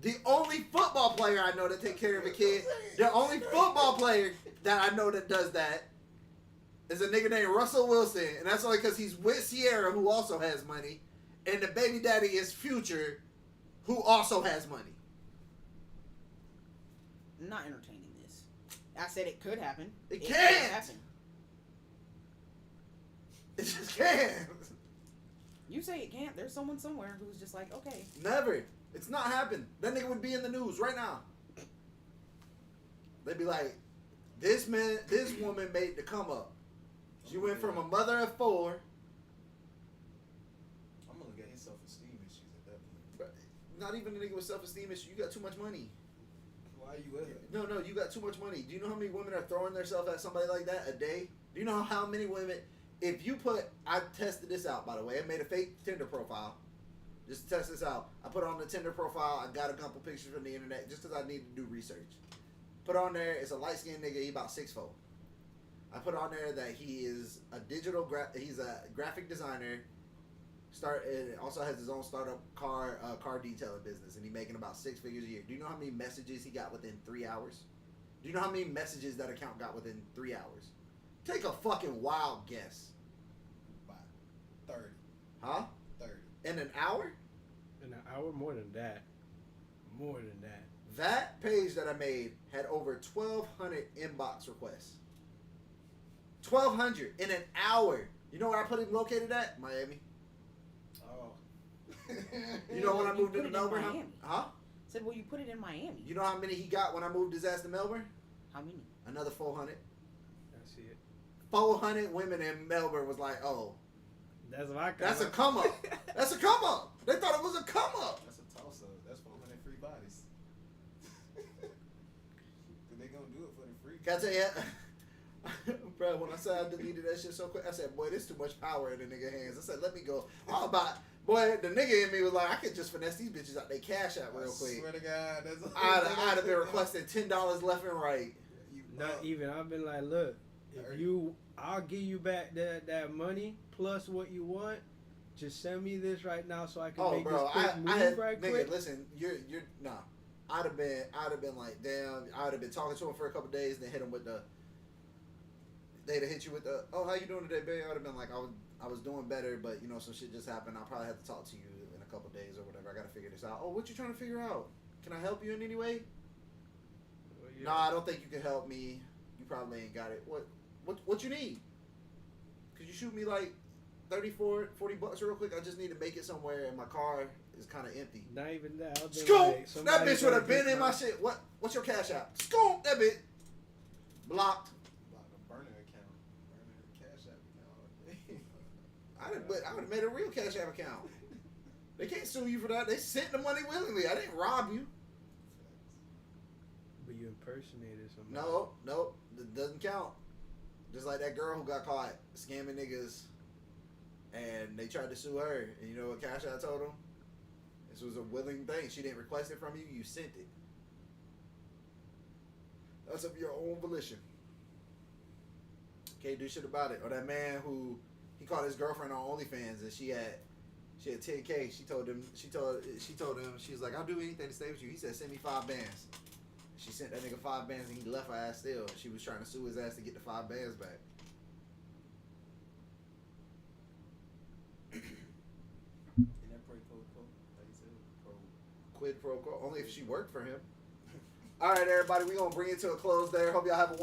The only football player I know that take care of a kid, the only football player that I know that does that is a nigga named Russell Wilson, and that's only because he's with Sierra, who also has money, and the baby daddy is Future, who also has money. I'm not entertaining this. I said it could happen. It could can't. happen. It just can't. You say it can't. There's someone somewhere who's just like, okay. Never. It's not happened. That nigga would be in the news right now. They'd be like, this woman made the come up. She went from a mother of 4. I'm gonna look at his self-esteem issues at that point. But not even a nigga with self-esteem issue. You got too much money. Why are you with her? No, you got too much money. Do you know how many women are throwing themselves at somebody like that a day? Do you know how many women? If you put, I tested this out, by the way. I made a fake Tinder profile just to test this out. I put on the Tinder profile. I got a couple pictures from the internet just because I needed to do research. Put on there, it's a light-skinned nigga. He about 6'4". I put on there that he is a he's a graphic designer. And also has his own startup car detailing business, and he making about 6 figures a year. Do you know how many messages he got within 3 hours? Do you know how many messages that account got within 3 hours? Take a fucking wild guess. About 30. Huh? 30. In an hour? In an hour, more than that. More than that. That page that I made had over 1,200 inbox requests. 1,200 in an hour. You know where I put him located at? Miami. Oh. You know when I You moved put into it in Melbourne? Miami. Huh? Said, well, you put it in Miami. You know how many he got when I moved his ass to Melbourne? How many? Another 400. I see it. 400 women in Melbourne was like, oh, That's my. that's a come up. That's a come up. They thought it was a come up. That's a toss-up. That's 400 free bodies. They gonna do it for the free. Can I tell you, bro, when I said I deleted that shit so quick, I said, boy, there's too much power in the nigga hands. I said, let me go. All about, boy, the nigga in me was like, I could just finesse these bitches out they cash out real I quick. swear to God, that's I'd have been requesting $10 left and right. Not even. I've been like, look, I'll give you back that money plus what you want. Just send me this right now so I can Oh, make bro, this quick I move had, right nigga, quick. listen, you're nah. I'd have been like, damn. I'd have been talking to him for a couple days, and then hit him with they'd have hit you with the, oh, how you doing today, babe? I'd have been like, I was doing better, but you know, some shit just happened. I'll probably have to talk to you in a couple days or whatever. I gotta figure this out. Oh, what you trying to figure out? Can I help you in any way? Well, Yeah. Nah, I don't think you can help me. You probably ain't got it. What you need? Could you shoot me like 34, 40 bucks real quick? I just need to make it somewhere, and my car is kind of empty. Not even that. I've been Scoop! like, That somebody bitch would have gonna been get in my shit. What's your cash app? Scoop! That bitch. Blocked. Like a burner account. Burner Cash App account. I would have made a real Cash App account. They can't sue you for that. They sent the money willingly. I didn't rob you. But you impersonated somebody. No, it doesn't count. Just like that girl who got caught scamming niggas, and they tried to sue her. And you know what Cash App told them? This was a willing thing. She didn't request it from you. You sent it. That's of your own volition. Can't do shit about it. Or that man who he caught his girlfriend on OnlyFans, and she had 10K. She told him she was like, I'll do anything to stay with you. He said, send me 5 bands. She sent that nigga 5 bands, and he left her ass still. She was trying to sue his ass to get the 5 bands back. And that pro quo. How you say it? Pro. Quid pro quo. Only if she worked for him. All right, everybody, we gonna bring it to a close there. Hope y'all have a